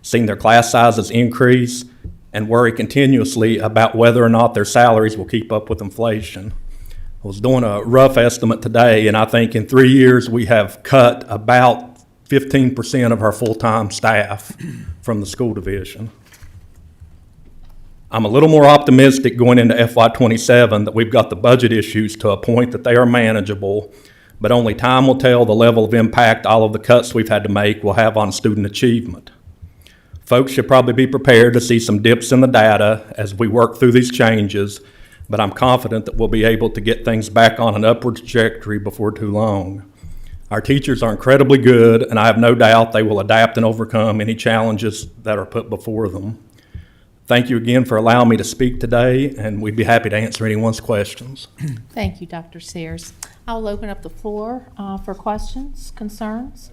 seen their class sizes increase, and worry continuously about whether or not their salaries will keep up with inflation. I was doing a rough estimate today, and I think in 3 years we have cut about 15% of our full-time staff from the school division. I'm a little more optimistic going into FY27 that we've got the budget issues to a point that they are manageable, but only time will tell the level of impact all of the cuts we've had to make will have on student achievement. Folks should probably be prepared to see some dips in the data as we work through these changes, but I'm confident that we'll be able to get things back on an upward trajectory before too long. Our teachers are incredibly good, and I have no doubt they will adapt and overcome any challenges that are put before them. Thank you again for allowing me to speak today, and we'd be happy to answer anyone's questions. Thank you, Dr. Siers. I will open up the floor for questions, concerns.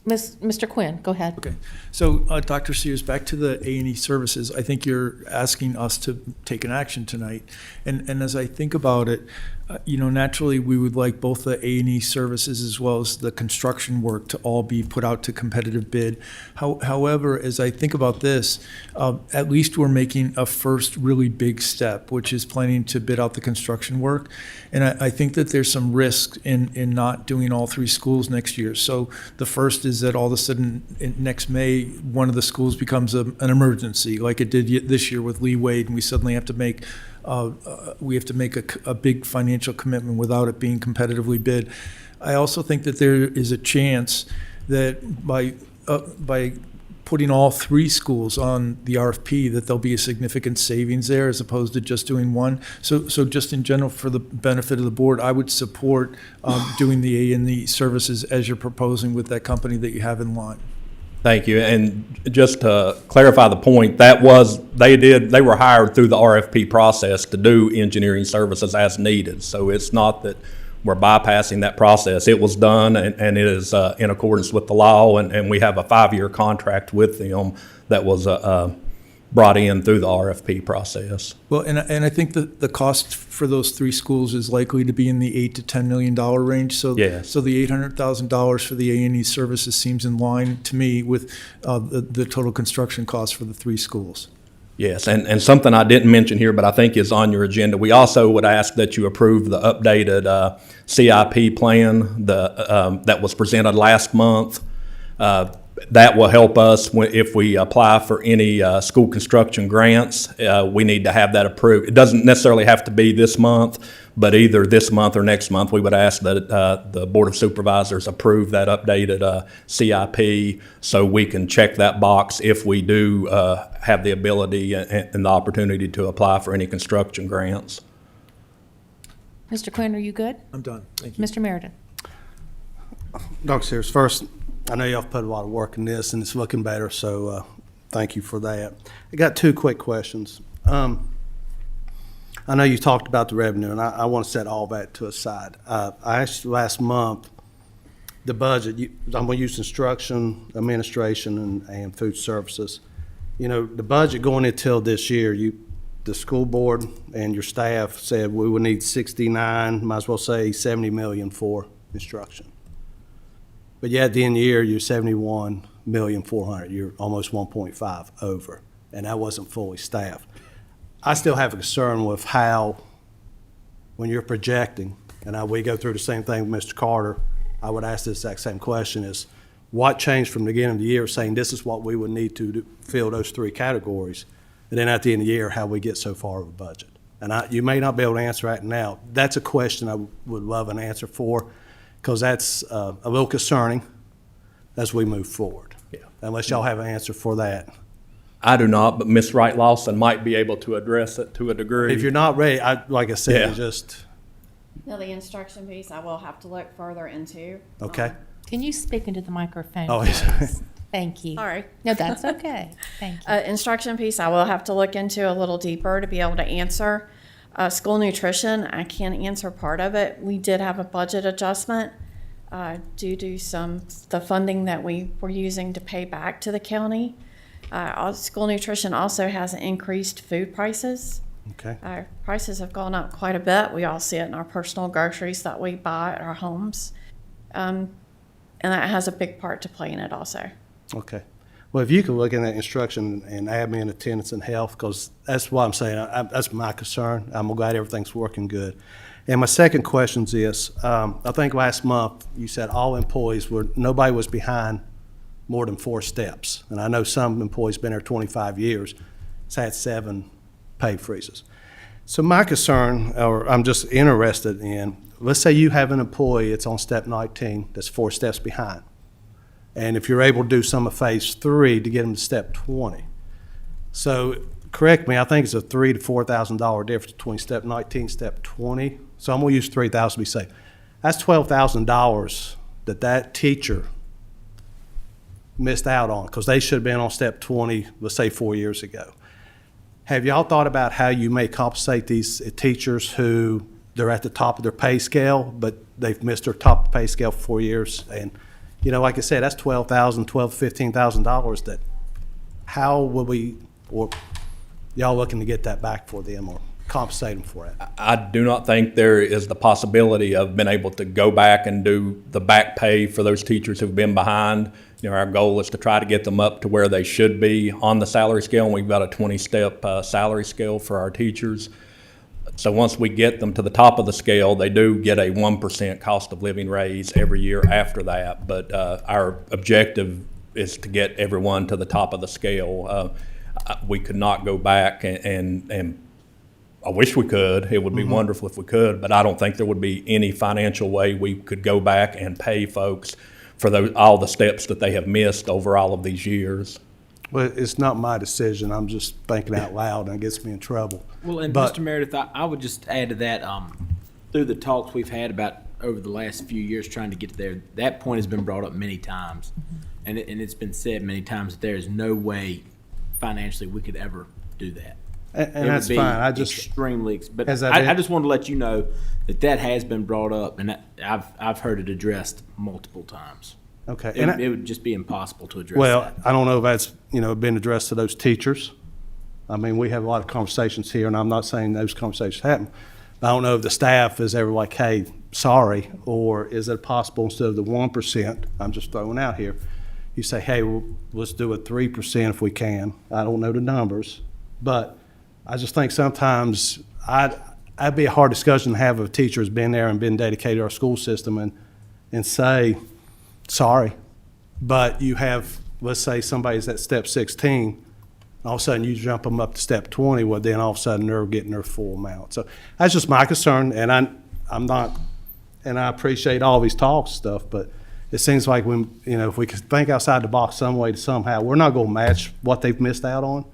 Mr. Quinn, go ahead. Okay. So, Dr. Siers, back to the A&E services, I think you're asking us to take an action tonight. And as I think about it, naturally, we would like both the A&E services as well as the construction work to all be put out to competitive bid. However, as I think about this, at least we're making a first really big step, which is planning to bid out the construction work. And I think that there's some risk in not doing all three schools next year. So the first is that all of a sudden, next May, one of the schools becomes an emergency, like it did this year with Lee Wade, and we suddenly have to make a big financial commitment without it being competitively bid. I also think that there is a chance that by putting all three schools on the RFP, that there'll be a significant savings there as opposed to just doing one. So just in general, for the benefit of the board, I would support doing the A&E services as you're proposing with that company that you have in line. Thank you. And just to clarify the point, they were hired through the RFP process to do engineering services as needed. So it's not that we're bypassing that process. It was done and it is in accordance with the law, and we have a 5-year contract with them that was brought in through the RFP process. Well, and I think that the cost for those three schools is likely to be in the $8 to $10 million range. So, yes. So the $800,000 for the A&E services seems in line to me with the total construction cost for the three schools. Yes, and something I didn't mention here, but I think is on your agenda, we also would ask that you approve the updated CIP plan that was presented last month. That will help us if we apply for any school construction grants. We need to have that approved. It doesn't necessarily have to be this month, but either this month or next month, we would ask that the Board of Supervisors approve that updated CIP so we can check that box if we do have the ability and the opportunity to apply for any construction grants. Mr. Quinn, are you good? I'm done. Thank you. Mr. Meredith. Dr. Sears, first, I know y'all put a lot of work in this, and it's looking better, so thank you for that. I got two quick questions. I know you talked about the revenue, and I want to set all that to a side. I asked you last month, the budget, I'm going to use instruction, administration, and food services. The budget going until this year, the school board and your staff said we would need 69, might as well say 70 million for instruction. But yet at the end of the year, you're 71,400,000. You're almost 1.5 over, and that wasn't fully staffed. I still have a concern with how, when you're projecting, and we go through the same thing with Mr. Carter, I would ask the exact same question: is what changed from the beginning of the year, saying this is what we would need to fill those three categories, and then at the end of the year, how we get so far over budget? And you may not be able to answer that now. That's a question I would love an answer for, because that's a little concerning as we move forward. Yeah. Unless y'all have an answer for that. I do not, but Ms. Wright Lawson might be able to address it to a degree. If you're not ready, like I said, Yeah. just, No, the instruction piece I will have to look further into. okay. Can you speak into the microphone, Oh, yes. please? Thank you. Sorry. No, that's okay. Thank you. Instruction piece I will have to look into a little deeper to be able to answer. School nutrition, I can answer part of it. We did have a budget adjustment due to the funding that we were using to pay back to the county. School nutrition also has increased food prices. Okay. Prices have gone up quite a bit. We all see it in our personal groceries that we buy at our homes. And that has a big part to play in it also. Okay. Well, if you could look in that instruction and admin, attendance, and health, because that's what I'm saying. That's my concern. I'm glad everything's working good. And my second question is, I think last month you said all employees nobody was behind more than 4 steps. And I know some employees been there 25 years. It's had 7 pay freezes. So my concern, or I'm just interested in, let's say you have an employee, it's on step 19, that's 4 steps behind. And if you're able to do some of phase 3 to get them to step 20. So, correct me, I think it's a $3,000 to $4,000 difference between step 19, step 20. So I'm gonna use 3,000 to be safe. That's $12,000 that teacher missed out on, because they should have been on step 20, let's say 4 years ago. Have y'all thought about how you may compensate these teachers who they're at the top of their pay scale, but they've missed their top pay scale for 4 years? And, you know, like I said, that's $12,000 to $15,000 that, how will we, or y'all looking to get that back for them or compensate them for it? I do not think there is the possibility of being able to go back and do the back pay for those teachers who've been behind. You know, our goal is to try to get them up to where they should be on the salary scale, and we've got a 20-step salary scale for our teachers. So once we get them to the top of the scale, they do get a 1% cost of living raise every year after that. But our objective is to get everyone to the top of the scale. We could not go back and I wish we could. It would be wonderful if we could, but I don't think there would be any financial way we could go back and pay folks for all the steps that they have missed over all of these years. Well, it's not my decision. I'm just thinking out loud, and it gets me in trouble. Well, and But- Mr. Meredith, I would just add to that, through the talks we've had about over the last few years trying to get there, that point has been brought up many times. And it's been said many times that there is no way financially we could ever do that. And It would that's be fine. I just, extremely, but Has that I been- just wanted to let you know that has been brought up, and I've heard it addressed multiple times. okay. It, And it would just be impossible to address well, that. I don't know if that's, been addressed to those teachers. I mean, we have a lot of conversations here, and I'm not saying those conversations happen. I don't know if the staff is ever like, hey, sorry, or is it possible instead of the 1%, I'm just throwing out here, you say, hey, well, let's do a 3% if we can. I don't know the numbers, but I just think sometimes that'd be a hard discussion to have if a teacher has been there and been dedicated to our school system and say, sorry. But you have, let's say somebody's at step 16, all of a sudden you jump them up to step 20, well, then all of a sudden they're getting their full amount. So that's just my concern, and I'm not, and I appreciate all these talks and stuff, but it seems like when, if we could think outside the box some way to somehow, we're not gonna match what they've missed out on.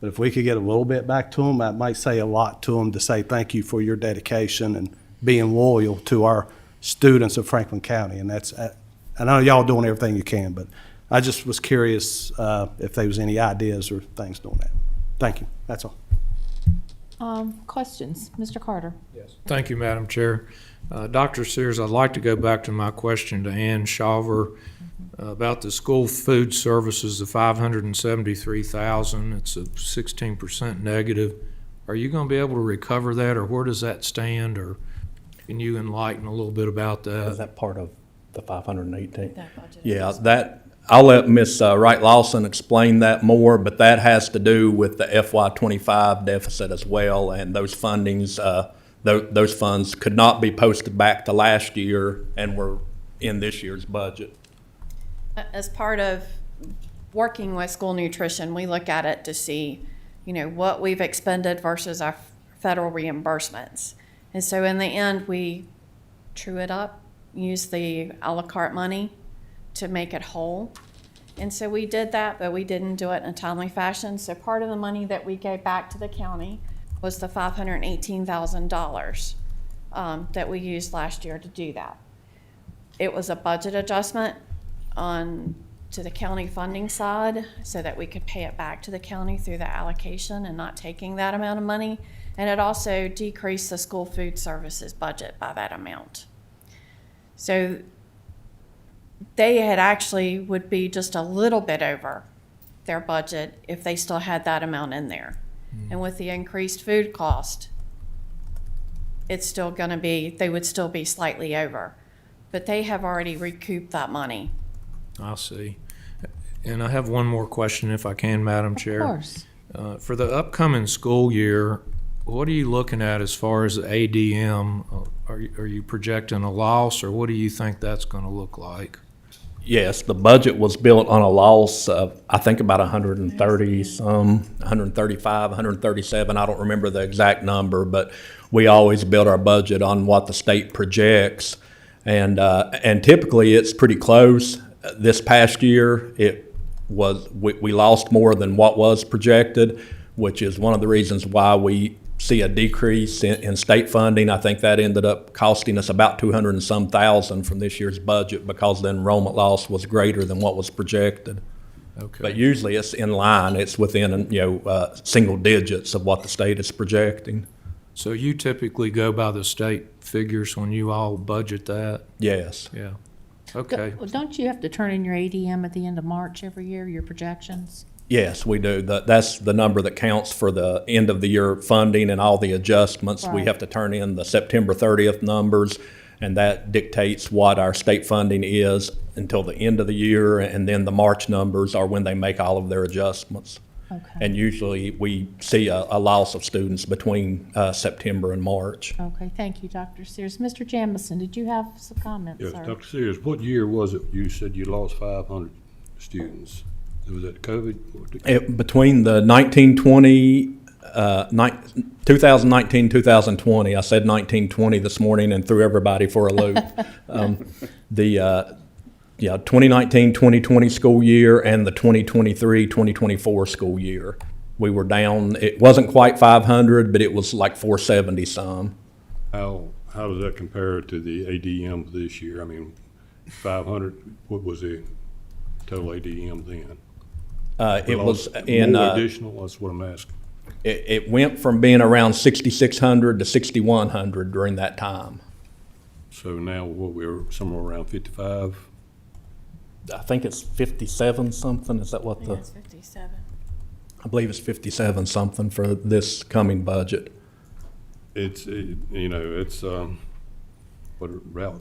But if we could get a little bit back to them, that might say a lot to them to say thank you for your dedication and being loyal to our students of Franklin County. And that's, I know y'all doing everything you can, but I just was curious if there was any ideas or things doing that. Thank you. That's all. Questions? Mr. Carter? Thank you, Madam Chair. Dr. Siers, I'd like to go back to my question to Ann Shawver about the school food services, the $573,000. It's a 16% negative. Are you going to be able to recover that, or where does that stand, or can you enlighten a little bit about that? Is that part of the 518? That budget Yeah, I'll let Ms. Wright Lawson explain that more, but that has to do with the FY25 deficit as well, and those fundings, those funds could not be posted back to last year and were in this year's budget. As part of working with school nutrition, we look at it to see, what we've expended versus our federal reimbursements. And so in the end, we true it up, use the a la carte money to make it whole. And so we did that, but we didn't do it in a timely fashion. So part of the money that we gave back to the county was the $518,000 that we used last year to do that. It was a budget adjustment to the county funding side so that we could pay it back to the county through the allocation and not taking that amount of money. And it also decreased the school food services budget by that amount. So they had actually would be just a little bit over their budget if they still had that amount in there. And with the increased food cost, it's still going to be, they would still be slightly over. But they have already recouped that money. I see. And I have one more question, if I can, Madam Chair. Of course. For the upcoming school year, what are you looking at as far as the ADM? Are you projecting a loss, or what do you think that's going to look like? Yes, the budget was built on a loss of, I think, about 135, 137. I don't remember the exact number, but we always build our budget on what the state projects. And typically it's pretty close. This past year, we lost more than what was projected, which is one of the reasons why we see a decrease in state funding. I think that ended up costing us about 200 and some thousand from this year's budget because the enrollment loss was greater than what was projected. Okay. But usually it's in line, it's within, single digits of what the state is projecting. So you typically go by the state figures when you all budget that? Yes. Yeah. Okay. Well, don't you have to turn in your ADM at the end of March every year, your projections? Yes, we do. That's the number that counts for the end of the year funding and all the adjustments. We Right. have to turn in the September 30th numbers, and that dictates what our state funding is until the end of the year, and then the March numbers are when they make all of their adjustments. Okay. And usually we see a loss of students between September and March. Okay, thank you, Dr. Sears. Mr. Jamison, did you have some comments, Yes, sir? Dr. Siers, what year was it you said you lost 500 students? Was that COVID? Between the 1920, 2019, 2020, I said 1920 this morning and threw everybody for a loop. The 2019-2020 school year and the 2023-2024 school year. We were down, it wasn't quite 500, but it was like 470 some. How does that compare to the ADM this year? I mean, 500, what was the total ADM then? It was More in, additional, that's what I'm asking. it went from being around 6,600 to 6,100 during that time. So now we're somewhere around 55? I think it's 57 something, is that what Yeah, it's 57. I believe it's 57 something for this coming budget. It's about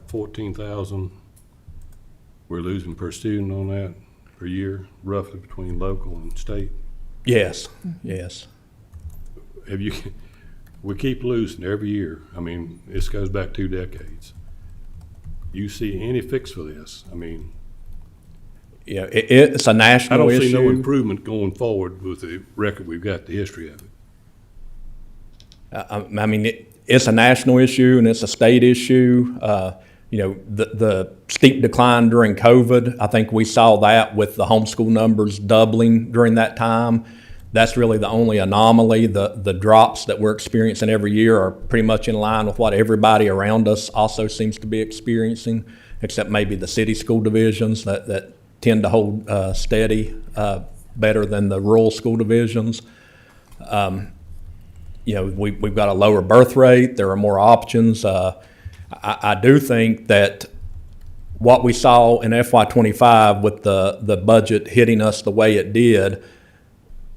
14,000 we're losing per student on that per year, roughly between local and state. Yes, yes. We keep losing every year. I mean, this goes back 2 decades. You see any fix for this? I mean, Yeah, it's a national I don't issue. see no improvement going forward with the record we've got, the history of it. I mean, it's a national issue and it's a state issue. The steep decline during COVID, I think we saw that with the homeschool numbers doubling during that time. That's really the only anomaly. The drops that we're experiencing every year are pretty much in line with what everybody around us also seems to be experiencing, except maybe the city school divisions that tend to hold steady better than the rural school divisions. We've got a lower birth rate. There are more options. I do think that what we saw in FY25 with the budget hitting us the way it did,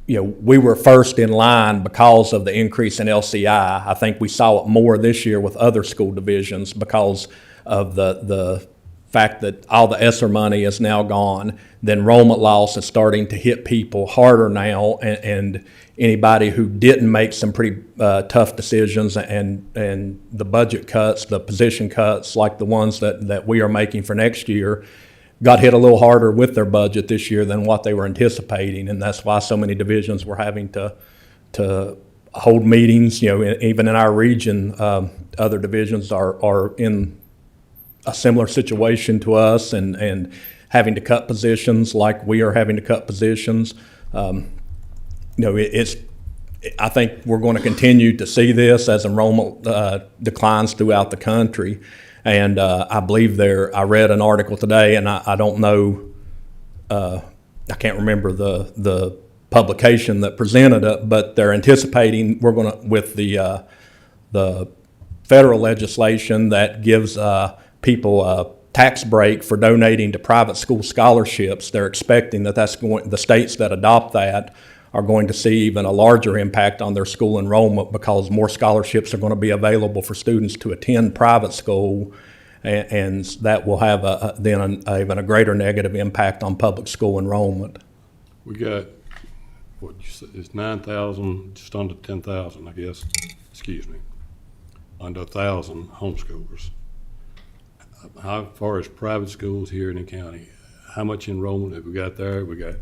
we were first in line because of the increase in LCI. I think we saw it more this year with other school divisions because of the fact that all the ESSER money is now gone. The enrollment loss is starting to hit people harder now, and anybody who didn't make some pretty tough decisions and the budget cuts, the position cuts like the ones that we are making for next year, got hit a little harder with their budget this year than what they were anticipating, and that's why so many divisions were having to hold meetings. Even in our region, other divisions are in a similar situation to us and having to cut positions like we are having to cut positions. I think we're going to continue to see this as enrollment declines throughout the country. And I believe I read an article today, and I don't know, I can't remember the publication that presented it, but they're anticipating we're going to, with the federal legislation that gives people a tax break for donating to private school scholarships, they're expecting the states that adopt that are going to see even a larger impact on their school enrollment because more scholarships are going to be available for students to attend private school, and that will have even a greater negative impact on public school enrollment. We got, it's 9,000, just under 10,000, I guess, under 1,000 homeschoolers. How far as private schools here in the county, how much enrollment have we got there? We got,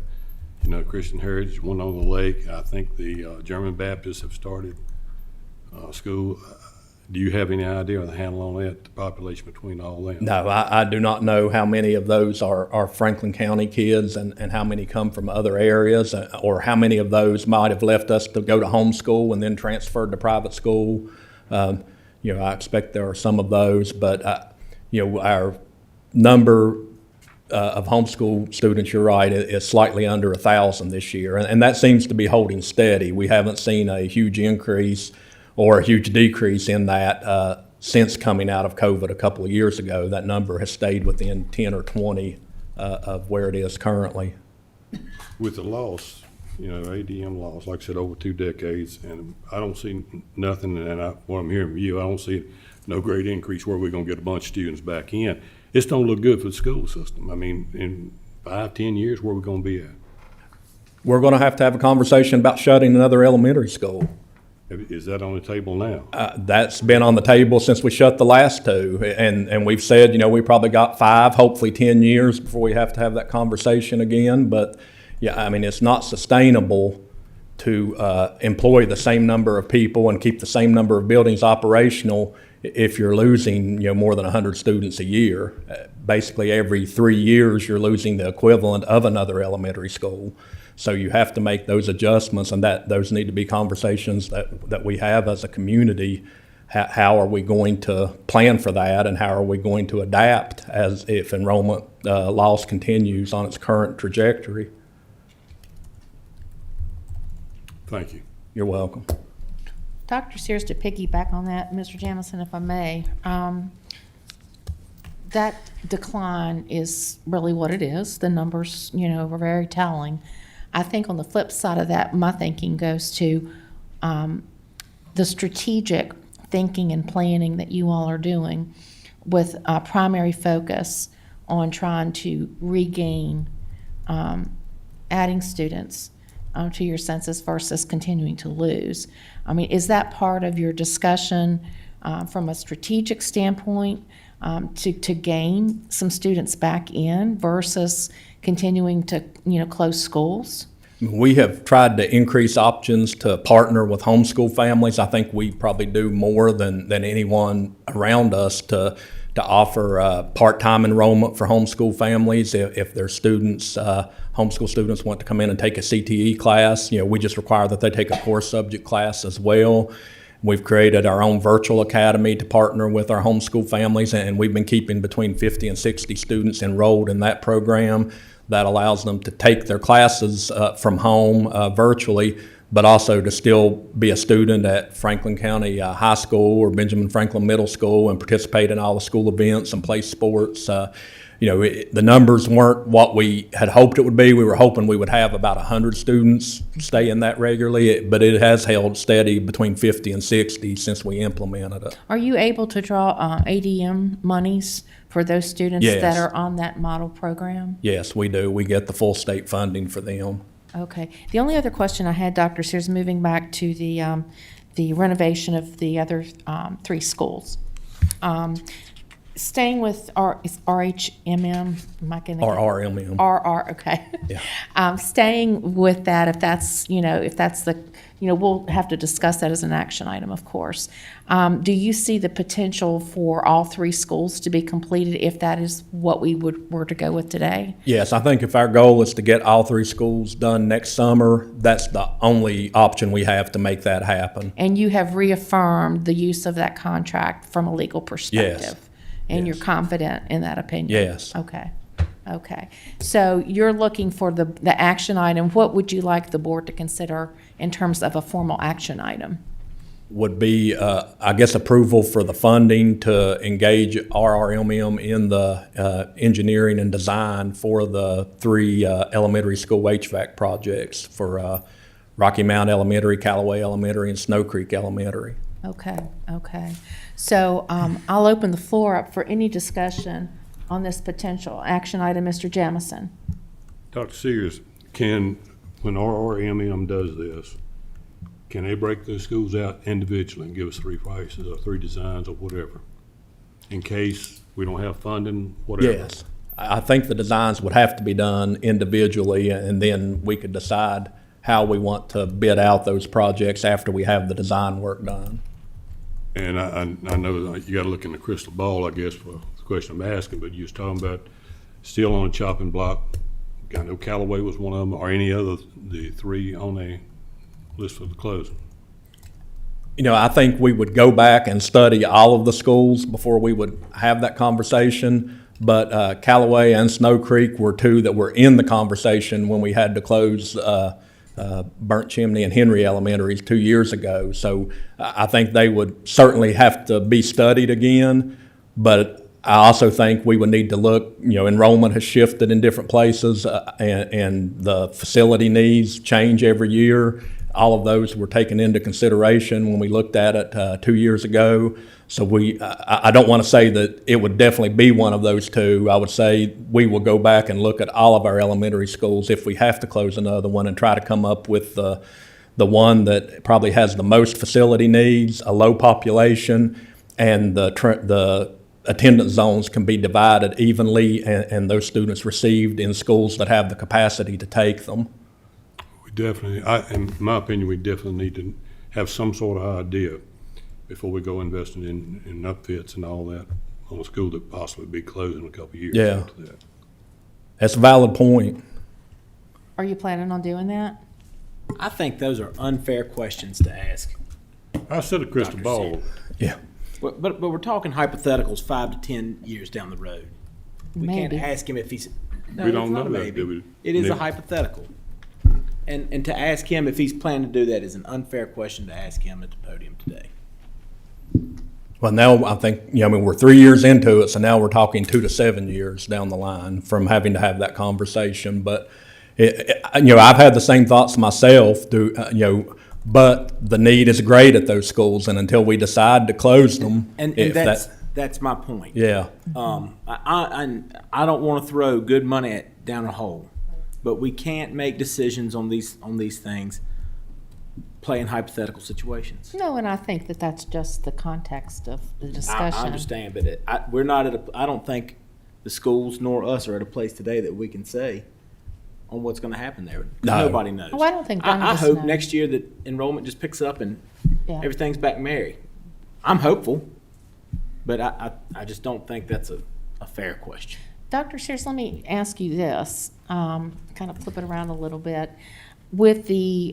Christian Heritage, one on the lake. I think the German Baptists have started school. Do you have any idea of the handle on that, the population between all them? No, I do not know how many of those are Franklin County kids and how many come from other areas, or how many of those might have left us to go to homeschool and then transferred to private school. I expect there are some of those, but, our number of homeschool students, you're right, is slightly under 1,000 this year, and that seems to be holding steady. We haven't seen a huge increase or a huge decrease in that since coming out of COVID a couple of years ago. That number has stayed within 10 or 20 of where it is currently. With the loss, ADM loss, like I said, over 2 decades, and I don't see nothing, and what I'm hearing from you, I don't see no great increase where we're gonna get a bunch of students back in. This don't look good for the school system. I mean, in 5, 10 years, where are we gonna be at? We're going to have a conversation about shutting another elementary school. Is that on the table now? That's been on the table since we shut the last 2, and we've said, we probably got 5, hopefully 10 years before we have to have that conversation again. But yeah, I mean, it's not sustainable to employ the same number of people and keep the same number of buildings operational if you're losing, more than 100 students a year. Basically, every 3 years, you're losing the equivalent of another elementary school. So you have to make those adjustments, and those need to be conversations that we have as a community. How are we going to plan for that, and how are we going to adapt as if enrollment loss continues on its current trajectory? Thank you. You're welcome. Dr. Siers, to piggyback on that, Mr. Jamison, if I may, that decline is really what it is. The numbers, were very telling. I think on the flip side of that, my thinking goes to the strategic thinking and planning that you all are doing with a primary focus on trying to regain adding students to your census versus continuing to lose. I mean, is that part of your discussion from a strategic standpoint to gain some students back in versus continuing to, close schools? We have tried to increase options to partner with homeschool families. I think we probably do more than anyone around us to offer part-time enrollment for homeschool families. If their students, homeschool students, want to come in and take a CTE class, we just require that they take a core subject class as well. We've created our own virtual academy to partner with our homeschool families, and we've been keeping between 50 and 60 students enrolled in that program. That allows them to take their classes from home virtually, but also to still be a student at Franklin County High School or Benjamin Franklin Middle School and participate in all the school events and play sports. The numbers weren't what we had hoped it would be. We were hoping we would have about 100 students stay in that regularly, but it has held steady between 50 and 60 since we implemented it. Are you able to draw ADM monies for those students Yes. that are on that model program? Yes, we do. We get the full state funding for them. Okay. The only other question I had, Dr. Sears, moving back to the renovation of the other 3 schools. Staying with RHMM, am I going to? RRMM. RR, okay. Yeah. Staying with that, if that's the, we'll have to discuss that as an action item, of course. Do you see the potential for all 3 schools to be completed if that is what we were to go with today? Yes, I think if our goal is to get all 3 schools done next summer, that's the only option we have to make that happen. And you have reaffirmed the use of that contract from a legal perspective? Yes. And Yes. you're confident in that opinion? Yes. Okay. So you're looking for the action item. What would you like the board to consider in terms of a formal action item? Would be, I guess, approval for the funding to engage RRMM in the engineering and design for the 3 elementary school HVAC projects for Rocky Mount Elementary, Callaway Elementary, and Snow Creek Elementary. Okay. So I'll open the floor up for any discussion on this potential action item. Mr. Jamison. Dr. Siers, when RRMM does this, can they break those schools out individually and give us 3 prices or 3 designs or whatever, in case we don't have funding, whatever? Yes. I think the designs would have to be done individually, and then we could decide how we want to bid out those projects after we have the design work done. And I know that you gotta look in the crystal ball, I guess, for the question I'm asking, but you was talking about still on a chopping block. I know Callaway was one of them, or any other, the three on a list for the closing. You know, I think we would go back and study all of the schools before we would have that conversation. But Callaway and Snow Creek were two that were in the conversation when we had to close Burnt Chimney and Henry Elementaries 2 years ago. So I think they would certainly have to be studied again. But I also think we would need to look, you know, enrollment has shifted in different places and the facility needs change every year. All of those were taken into consideration when we looked at it 2 years ago. So I don't want to say that it would definitely be one of those two. I would say we will go back and look at all of our elementary schools if we have to close another one and try to come up with the one that probably has the most facility needs, a low population, and the attendance zones can be divided evenly and those students received in schools that have the capacity to take them. Definitely, in my opinion, we definitely need to have some sort of idea before we go investing in upfits and all that on a school that possibly be closing in a couple of years. Yeah, after that. That's a valid point. Are you planning on doing that? I think those are unfair questions to ask. I said a crystal Dr. ball. Sears. Yeah. But we're talking hypotheticals 5 to 10 years down the road. We Maybe. can't ask him if he's. No, We don't it's not know a that, maybe. do we? It is a Nick? hypothetical. And to ask him if he's planning to do that is an unfair question to ask him at the podium today. Well, now I think, you know, I mean, we're 3 years into it, so now we're talking 2 to 7 years down the line from having to have that conversation. But, you know, I've had the same thoughts myself, you know, but the need is great at those schools, and until we decide to close them. And that's my point. Yeah. I don't want to throw good money down a hole, but we can't make decisions on these things playing hypothetical situations. No, and I think that that's just the context of the discussion. I understand, but we're not I don't think the schools nor us are at a place today that we can say on what's going to happen there. 'Cause No. Nobody knows. Oh, I don't think none of I us hope know. next year that enrollment just picks up and Yeah. everything's back merry. I'm hopeful, but I just don't think that's a fair question. Dr. Sears, let me ask you this, kind of flip it around a little bit. With the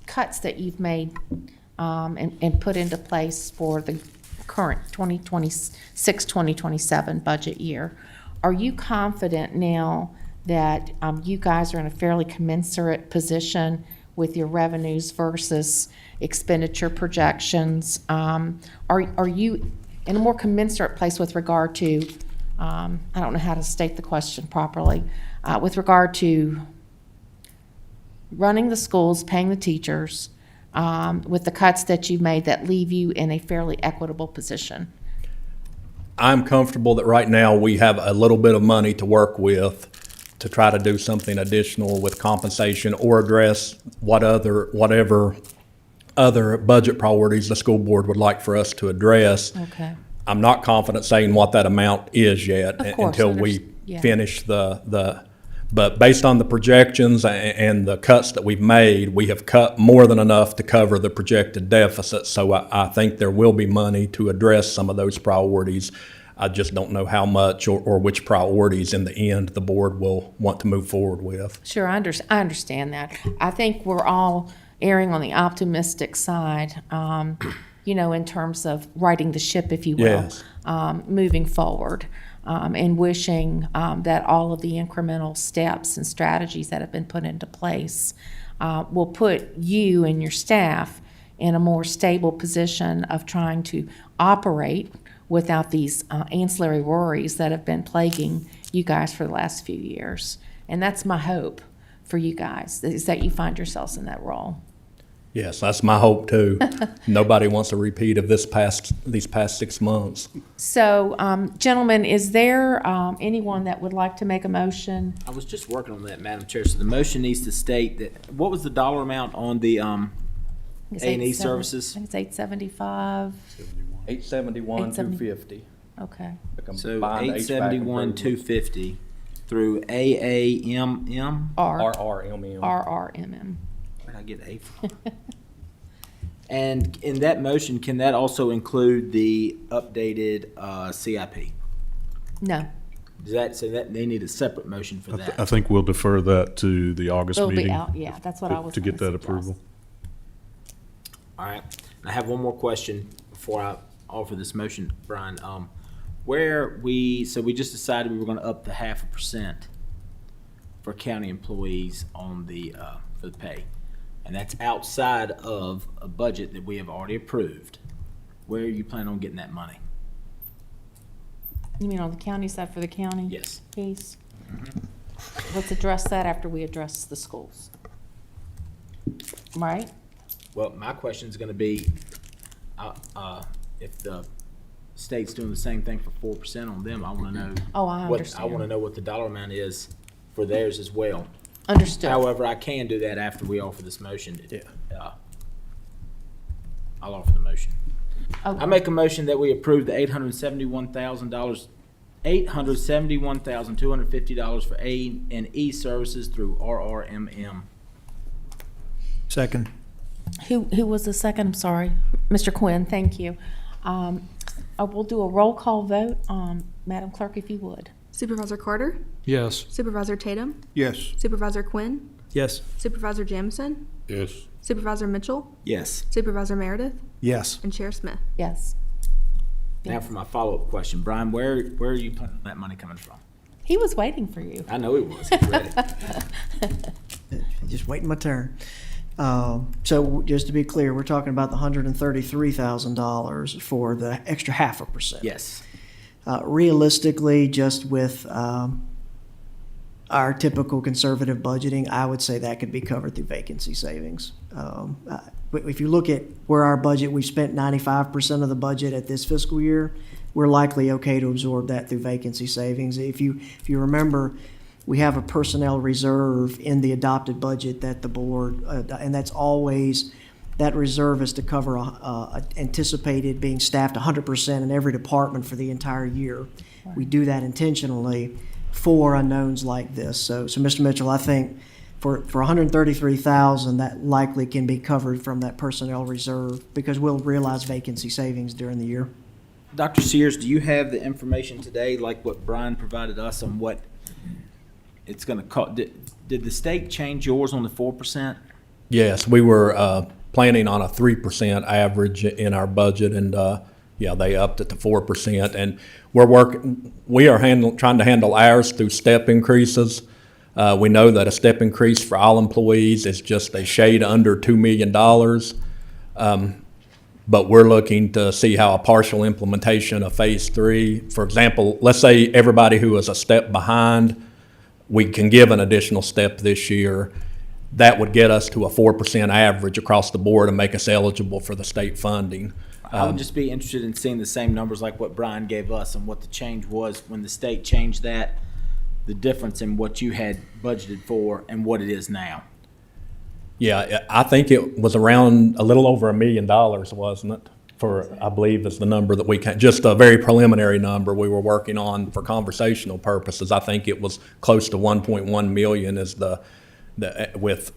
cuts that you've made and put into place for the current 2026, 2027 budget year, are you confident now that you guys are in a fairly commensurate position with your revenues versus expenditure projections? Are you in a more commensurate place with regard to, I don't know how to state the question properly, with regard to running the schools, paying the teachers, with the cuts that you've made that leave you in a fairly equitable position? I'm comfortable that right now we have a little bit of money to work with to try to do something additional with compensation or address whatever other budget priorities the school board would like for us to address. Okay. I'm not confident saying what that amount is yet Of course, until we yeah. finish but based on the projections and the cuts that we've made, we have cut more than enough to cover the projected deficit. So I think there will be money to address some of those priorities. I just don't know how much or which priorities in the end the board will want to move forward with. Sure, I understand that. I think we're all erring on the optimistic side, you know, in terms of righting the ship, if you will, Yes. moving forward, and wishing that all of the incremental steps and strategies that have been put into place will put you and your staff in a more stable position of trying to operate without these ancillary worries that have been plaguing you guys for the last few years. And that's my hope for you guys, is that you find yourselves in that role. Yes, that's my hope too. Nobody wants a repeat of these past 6 months. So, gentlemen, is there anyone that would like to make a motion? I was just working on that, Madam Chair. So the motion needs to state that, what was the dollar amount on the A&E services? I think it's 875. 871, 250. Okay. So 871, 250 through AAMM? R. RRMM. RRMM. Where did I get A from? And in that motion, can that also include the updated CIP? No. So that they need a separate motion for that? I think we'll defer that to the August It'll meeting. be out, yeah, that's what I was To get gonna that suggest. approval. All right. I have one more question before I offer this motion, Brian. So we just decided we were gonna up the 0.5% for county employees on the, for the pay. And that's outside of a budget that we have already approved. Where are you planning on getting that money? You mean on the county side for the county? Yes. Piece? Let's address that after we address the schools. Right? Well, my question is gonna be, if the state's doing the same thing for 4% on them, I wanna know. Oh, I I understand. wanna know what the dollar amount is for theirs as well. Understood. However, I can do that after we offer this motion. I'll offer the motion. Okay. I make a motion that we approve the $871,250 for A&E services through RRMM. Second. Who was the second? I'm sorry. Mr. Quinn, thank you. I will do a roll call vote. Madam Clerk, if you would. Supervisor Carter, Yes. Supervisor Tatum, Yes. Supervisor Quinn, Yes. Supervisor Jamison, Yes. Supervisor Mitchell, Yes. Supervisor Meredith, Yes. and Chair Smith. Yes. Now for my follow-up question. Brian, where are you planning that money coming from? He was waiting for you. I know he was. He's ready. Just waiting my turn. So just to be clear, we're talking about the $133,000 for the extra 0.5%. Yes. Realistically, just with our typical conservative budgeting, I would say that could be covered through vacancy savings. But if you look at where our budget, we've spent 95% of the budget at this fiscal year, we're likely okay to absorb that through vacancy savings. If you remember, we have a personnel reserve in the adopted budget that the board, and that's always, that reserve is to cover anticipated being staffed 100% in every department for the entire year. We do that intentionally for unknowns like this. So Mr. Mitchell, I think for $133,000, that likely can be covered from that personnel reserve because we'll realize vacancy savings during the year. Dr. Siers, do you have the information today, like what Brian provided us on what it's gonna cost? Did the state change yours on the 4%? Yes, we were planning on a 3% average in our budget, and yeah, they upped it to 4%. And we are trying to handle ours through step increases. We know that a step increase for all employees is just a shade under $2 million. But we're looking to see how a partial implementation of phase 3, for example, let's say everybody who is a step behind, we can give an additional step this year. That would get us to a 4% average across the board and make us eligible for the state funding. I would just be interested in seeing the same numbers like what Brian gave us and what the change was when the state changed that, the difference in what you had budgeted for and what it is now. Yeah, I think it was around a little over $1 million, wasn't it? For, I believe is the number that we can, just a very preliminary number we were working on for conversational purposes. I think it was close to 1.1 million is with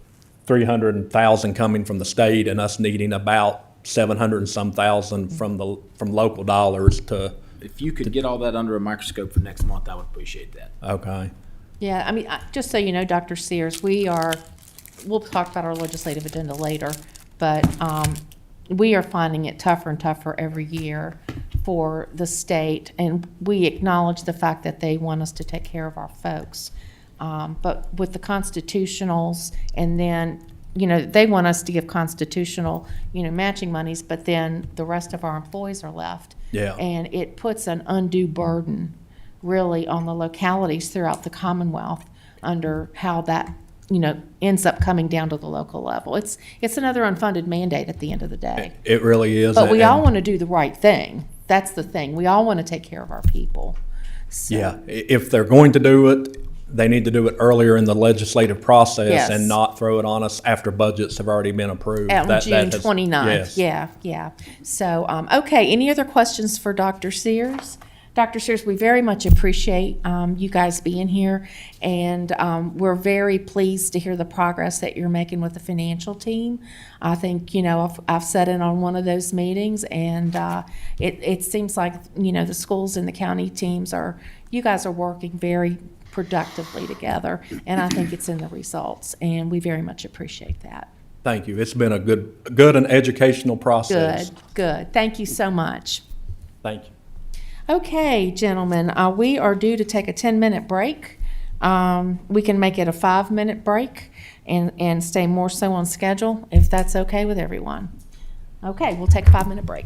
300,000 coming from the state and us needing about 700 and some thousand from local dollars to. If you could get all that under a microscope for next month, I would appreciate that. Okay. Yeah, I mean, just so you know, Dr. Siers, we'll talk about our legislative agenda later, but we are finding it tougher and tougher every year for the state, and we acknowledge the fact that they want us to take care of our folks. But with the constitutionals, and then, they want us to give constitutional, matching monies, but then the rest of our employees are left. Yeah. And it puts an undue burden really on the localities throughout the Commonwealth under how that, ends up coming down to the local level. It's another unfunded mandate at the end of the day. It really is. But we all want to do the right thing. That's the thing. We all want to take care of our people. So, yeah, if they're going to do it, they need to do it earlier in the legislative process Yes. and not throw it on us after budgets have already been approved. On June has- 29th. yes. Yeah. So, okay. Any other questions for Dr. Siers? Dr. Sears, we very much appreciate you guys being here, and we're very pleased to hear the progress that you're making with the financial team. I think, I've sat in on one of those meetings, and it seems like, the schools and the county teams you guys are working very productively together, and I think it's in the results, and we very much appreciate that. Thank you. It's been a good and educational process. Good. Thank you so much. Thank you. Okay, gentlemen, we are due to take a 10-minute break. We can make it a 5-minute break and stay more so on schedule, if that's okay with everyone. Okay, we'll take a 5-minute break.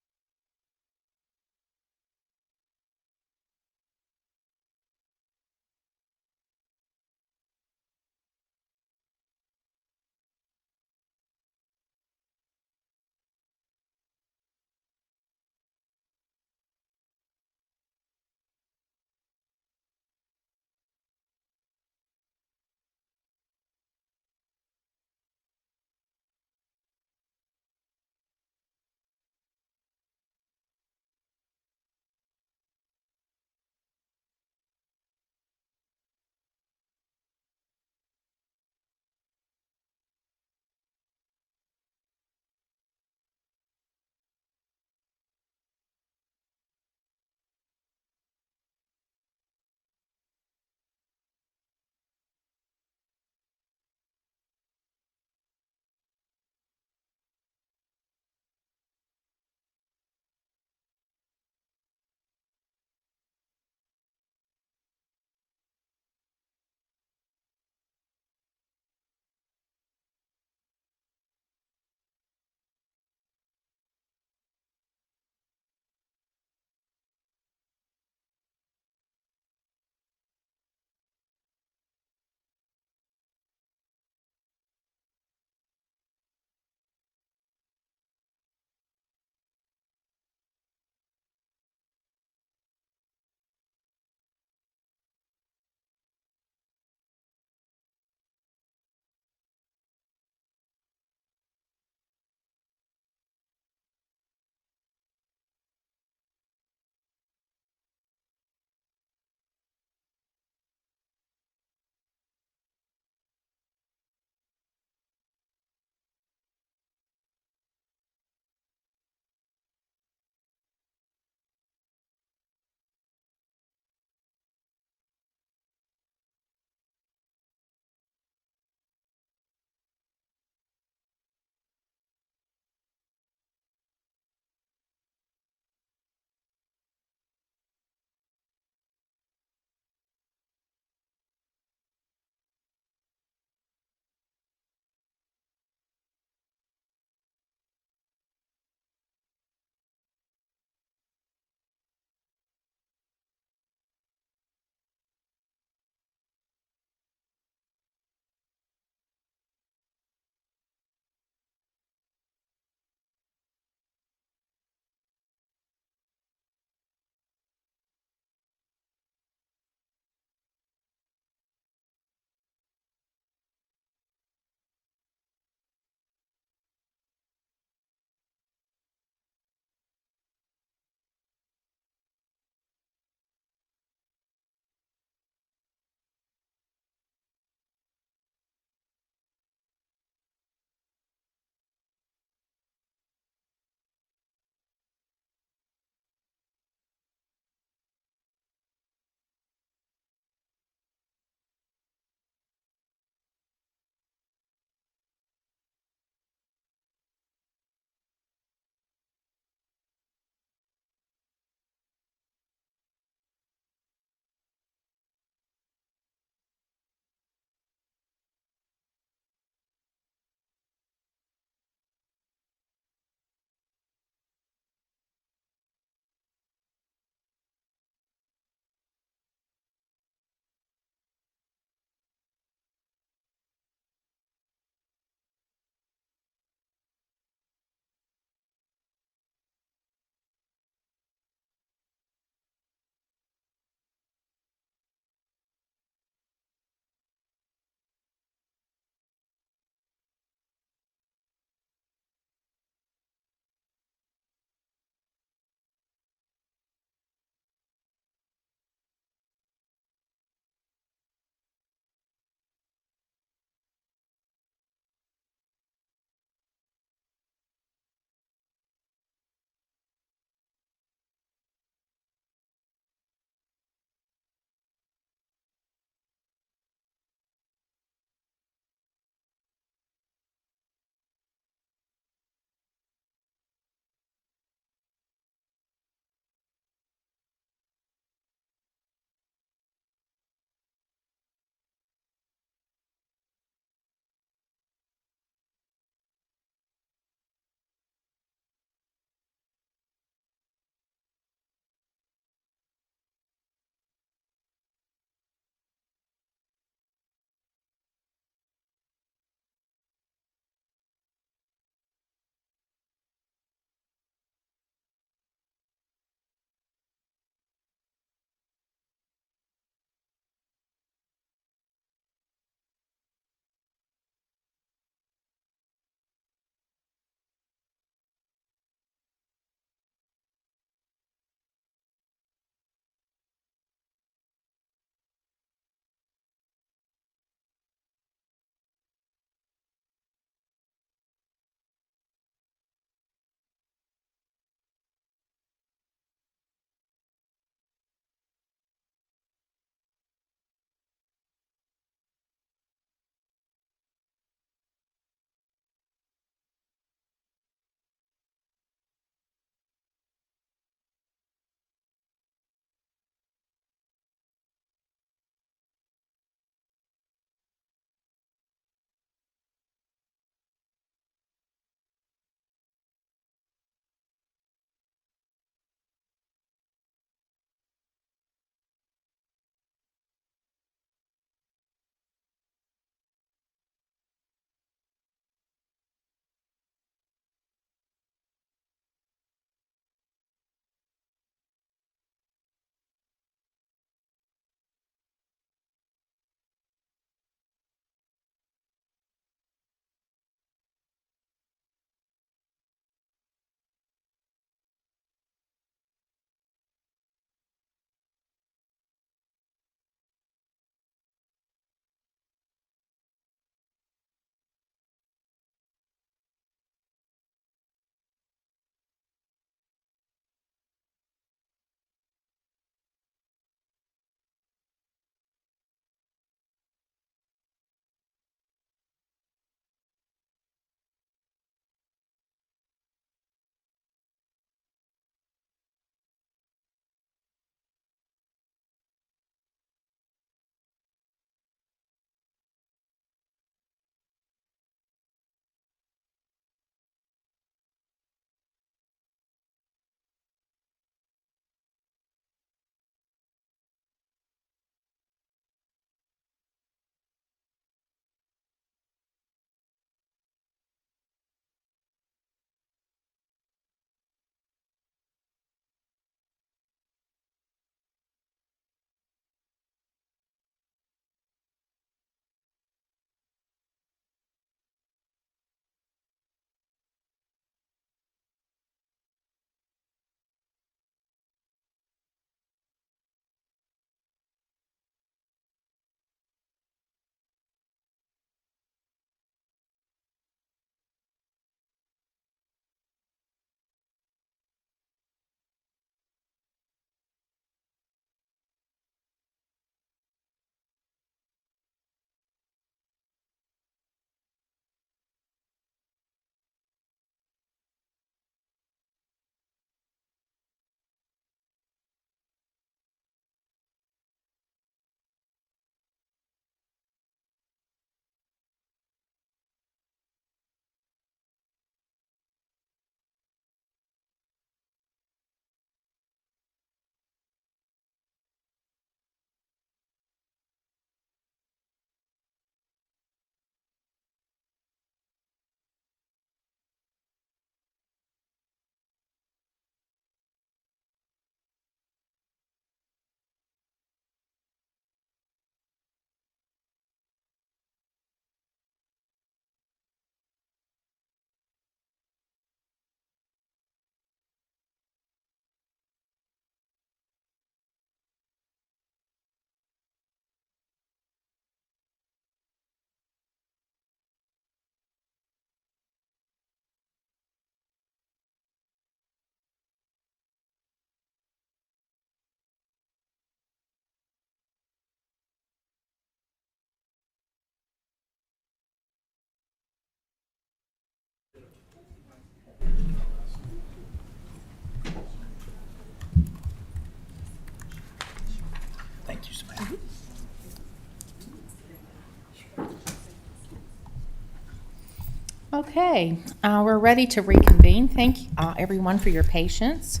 Okay, we're ready to reconvene. Thank you, everyone, for your patience.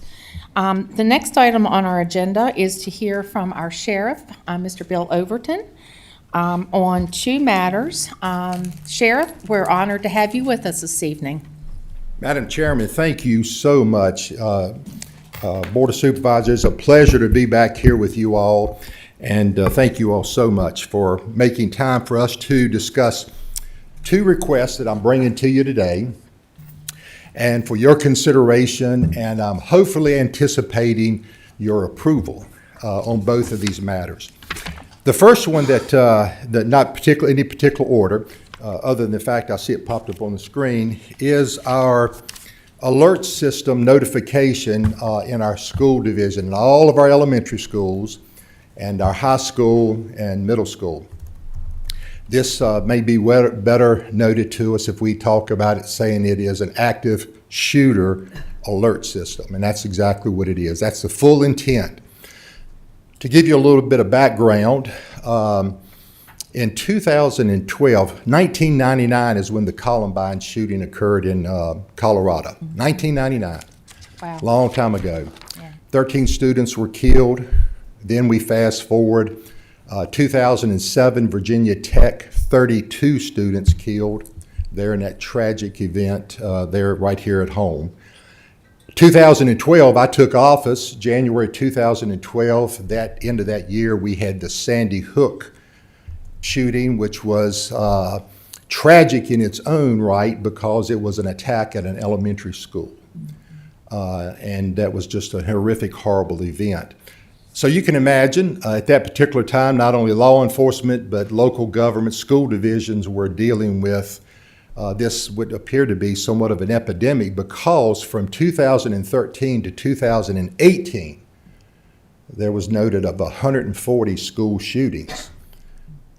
The next item on our agenda is to hear from our sheriff, Mr. Bill Overton, on two matters. Sheriff, we're honored to have you with us this evening. Madam Chairman, thank you so much. Board of Supervisors, a pleasure to be back here with you all, and thank you all so much for making time for us to discuss two requests that I'm bringing to you today, and for your consideration, and I'm hopefully anticipating your approval on both of these matters. The first one that not particular any particular order, other than the fact I see it popped up on the screen, is our alert system notification in our school division, in all of our elementary schools and our high school and middle school. This may be better noted to us if we talk about it saying it is an active shooter alert system, and that's exactly what it is. That's the full intent. To give you a little bit of background, in 2012, 1999 is when the Columbine shooting occurred in Colorado. 1999, Wow. long time ago. Yeah. 13 students were killed. Then we fast forward, 2007, Virginia Tech, 32 students killed there in that tragic event there right here at home. 2012, I took office, January 2012. That end of that year, we had the Sandy Hook shooting, which was tragic in its own right because it was an attack at an elementary school. And that was just a horrific, horrible event. So you can imagine at that particular time, not only law enforcement, but local government, school divisions were dealing with this would appear to be somewhat of an epidemic, because from 2013 to 2018, there was noted of 140 school shootings.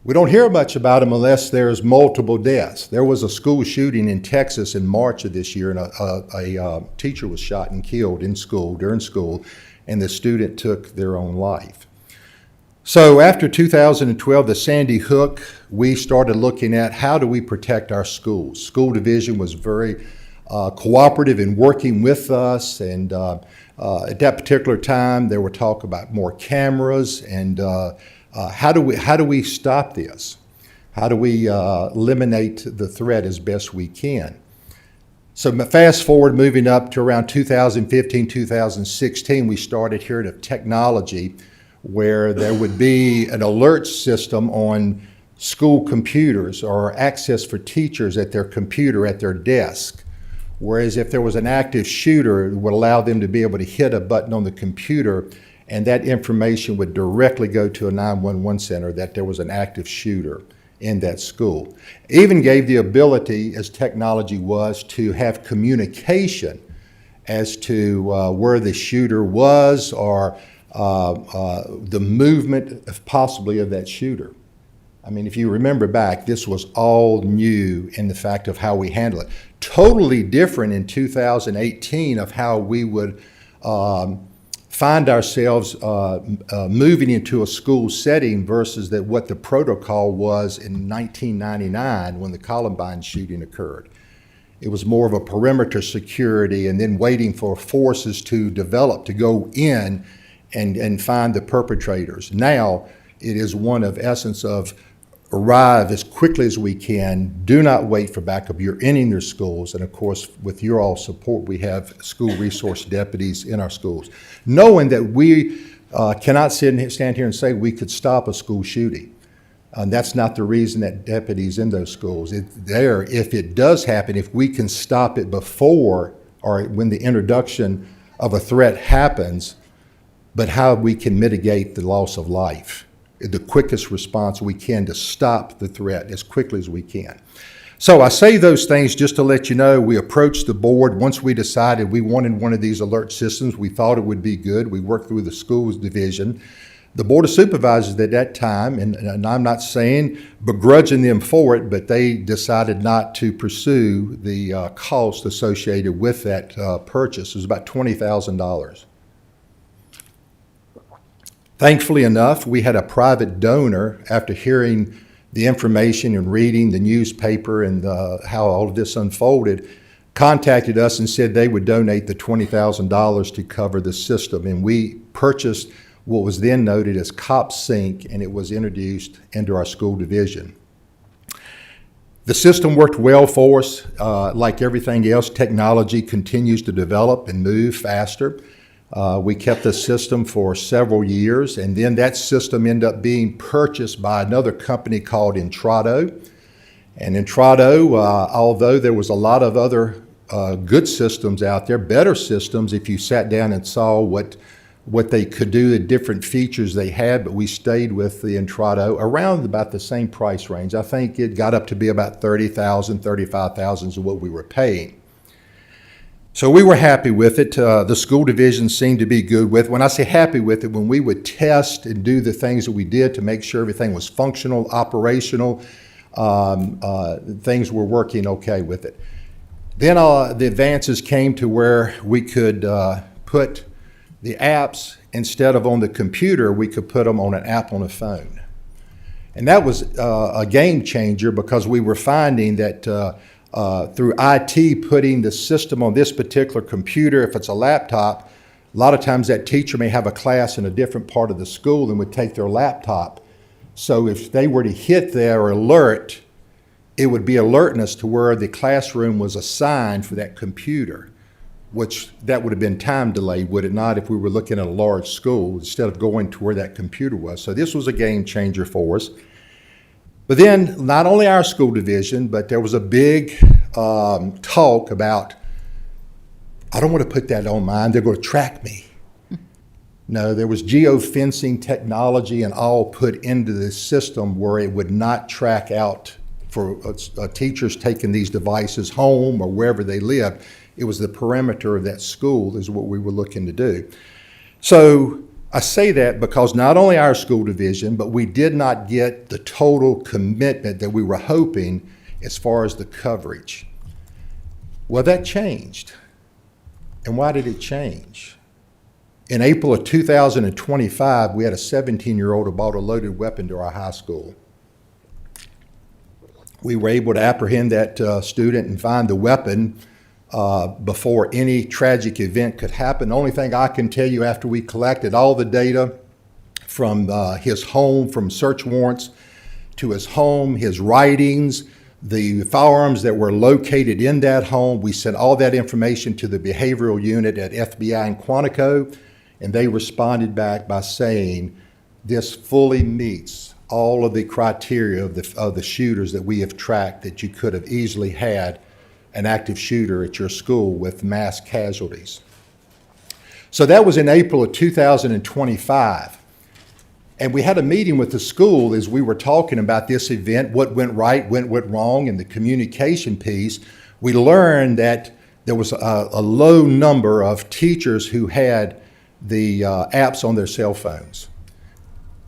We don't hear much about them unless there's multiple deaths. There was a school shooting in Texas in March of this year, and a teacher was shot and killed in school, during school, and the student took their own life. So after 2012, the Sandy Hook, we started looking at how do we protect our schools. School division was very cooperative in working with us, and at that particular time, there were talk about more cameras, and how do we stop this? How do we eliminate the threat as best we can? So fast forward, moving up to around 2015, 2016, we started hearing of technology where there would be an alert system on school computers, or access for teachers at their computer at their desk. Whereas if there was an active shooter, it would allow them to be able to hit a button on the computer, and that information would directly go to a 911 center that there was an active shooter in that school. Even gave the ability, as technology was, to have communication as to where the shooter was, or the movement, if possibly, of that shooter. I mean, if you remember back, this was all new in the fact of how we handle it. Totally different in 2018 of how we would find ourselves moving into a school setting versus what the protocol was in 1999 when the Columbine shooting occurred. It was more of a perimeter security, and then waiting for forces to develop to go in and find the perpetrators. Now it is one of essence of arrive as quickly as we can, do not wait for backup. You're in their schools, and of course, with your all support, we have school resource deputies in our schools. Knowing that we cannot stand here and say we could stop a school shooting. That's not the reason that deputies in those schools. It's there if it does happen, if we can stop it before or when the introduction of a threat happens, but how we can mitigate the loss of life. The quickest response we can to stop the threat as quickly as we can. So I say those things just to let you know we approached the board once we decided we wanted one of these alert systems. We thought it would be good. We worked through the schools division. The Board of Supervisors at that time, and I'm not saying begrudging them for it, but they decided not to pursue the cost associated with that purchase. It was about $20,000. Thankfully enough, we had a private donor, after hearing the information and reading the newspaper and how all of this unfolded, contacted us and said they would donate the $20,000 to cover the system. And we purchased what was then noted as COP Sync, and it was introduced into our school division. The system worked well for us. Like everything else, technology continues to develop and move faster. We kept the system for several years, and then that system ended up being purchased by another company called Intrado. And Intrado, although there was a lot of other good systems out there, better systems if you sat down and saw what they could do, the different features they had, but we stayed with the Intrado around about the same price range. I think it got up to be about $30,000, $35,000 is what we were paying. So we were happy with it. The school division seemed to be good with it. When I say happy with it, when we would test and do the things that we did to make sure everything was functional, operational, things were working okay with it. Then the advances came to where we could put the apps, instead of on the computer, we could put them on an app on a phone. And that was a game changer, because we were finding that through IT putting the system on this particular computer, if it's a laptop, a lot of times that teacher may have a class in a different part of the school and would take their laptop. So if they were to hit their alert, it would be alertness to where the classroom was assigned for that computer, which that would have been time delay, would it not, if we were looking at a large school instead of going to where that computer was. So this was a game changer for us. But then not only our school division, but there was a big talk about, I don't want to put that on mine, they're going to track me. No, there was geofencing technology and all put into the system where it would not track out for teachers taking these devices home or wherever they lived. It was the perimeter of that school is what we were looking to do. So I say that because not only our school division, but we did not get the total commitment that we were hoping as far as the coverage. Well, that changed. And why did it change? In April of 2025, we had a 17-year-old who brought a loaded weapon to our high school. We were able to apprehend that student and find the weapon before any tragic event could happen. The only thing I can tell you, after we collected all the data from his home, from search warrants to his home, his writings, the firearms that were located in that home, we sent all that information to the behavioral unit at FBI in Quantico, and they responded back by saying, this fully meets all of the criteria of the shooters that we have tracked, that you could have easily had an active shooter at your school with mass casualties. So that was in April of 2025. And we had a meeting with the school as we were talking about this event, what went right, what went wrong, and the communication piece. We learned that there was a low number of teachers who had the apps on their cell phones.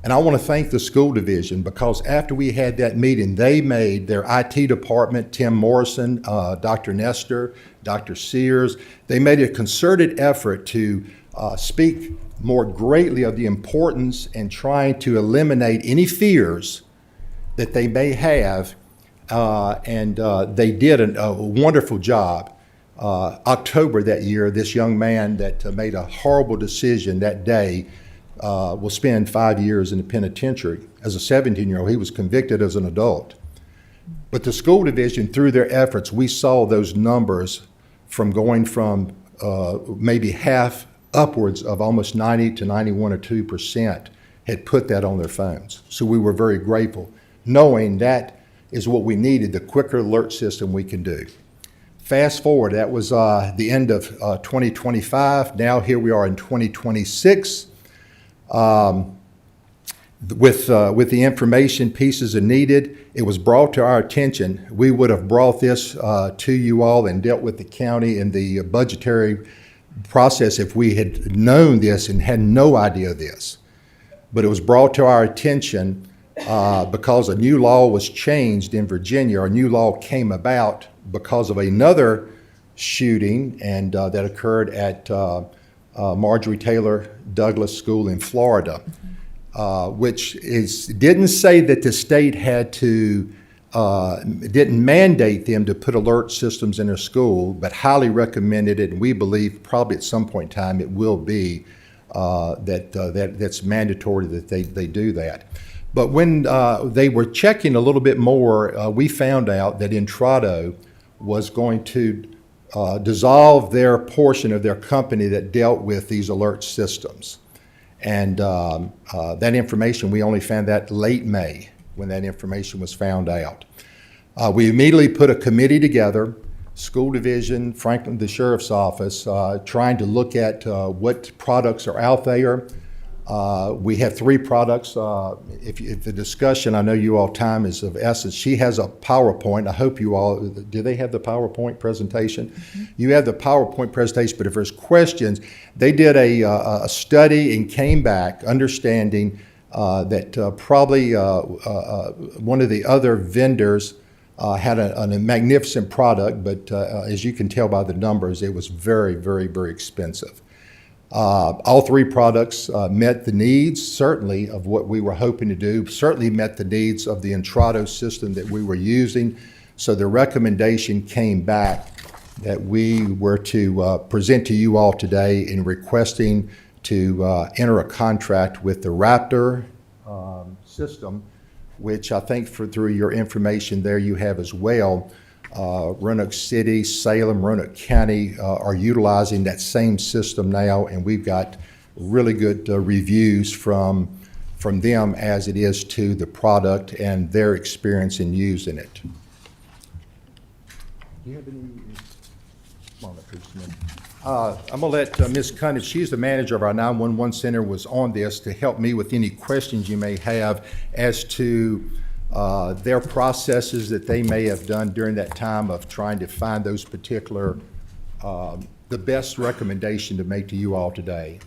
And I want to thank the school division, because after we had that meeting, they made their IT department, Tim Morrison, Dr. Nestor, Dr. Siers, they made a concerted effort to speak more greatly of the importance and trying to eliminate any fears that they may have. And they did a wonderful job. October that year, this young man that made a horrible decision that day will spend 5 years in the penitentiary. As a 17-year-old, he was convicted as an adult. But the school division, through their efforts, we saw those numbers from going from maybe half upwards of almost 90 to 91 or 2% had put that on their phones. So we were very grateful, knowing that is what we needed, the quicker alert system we can do. Fast forward, that was the end of 2025. Now here we are in 2026. With the information pieces are needed, it was brought to our attention. We would have brought this to you all and dealt with the county and the budgetary process if we had known this and had no idea of this. But it was brought to our attention because a new law was changed in Virginia. A new law came about because of another shooting and that occurred at Marjorie Taylor Douglas School in Florida. which didn't say that the state had to, didn't mandate them to put alert systems in their school, but highly recommended it, and we believe probably at some point in time it will be that's mandatory that they do that. But when they were checking a little bit more, we found out that Intrado was going to dissolve their portion of their company that dealt with these alert systems. And that information, we only found that late May when that information was found out. We immediately put a committee together, school division, Franklin, the sheriff's office, trying to look at what products are out there. We have 3 products. If the discussion, I know you all time is of essence. She has a PowerPoint. I hope you all, do they have the PowerPoint presentation? Mm-hmm. You have the PowerPoint presentation, but if there's questions, they did a study and came back understanding that probably one of the other vendors had a magnificent product, but as you can tell by the numbers, it was very, very, very expensive. All 3 products met the needs, certainly, of what we were hoping to do, certainly met the needs of the Intrado system that we were using. So the recommendation came back that we were to present to you all today in requesting to enter a contract with the Raptor system, which I think through your information there you have as well. Roanoke City, Salem, Roanoke County are utilizing that same system now, and we've got really good reviews from them as it is to the product and their experience in using it. Do you have any? Come on up here, Smith. I'm going to let Ms. Conty, she's the manager of our 911 center, was on this to help me with any questions you may have as to their processes that they may have done during that time of trying to find those particular, the best recommendation to make to you all today.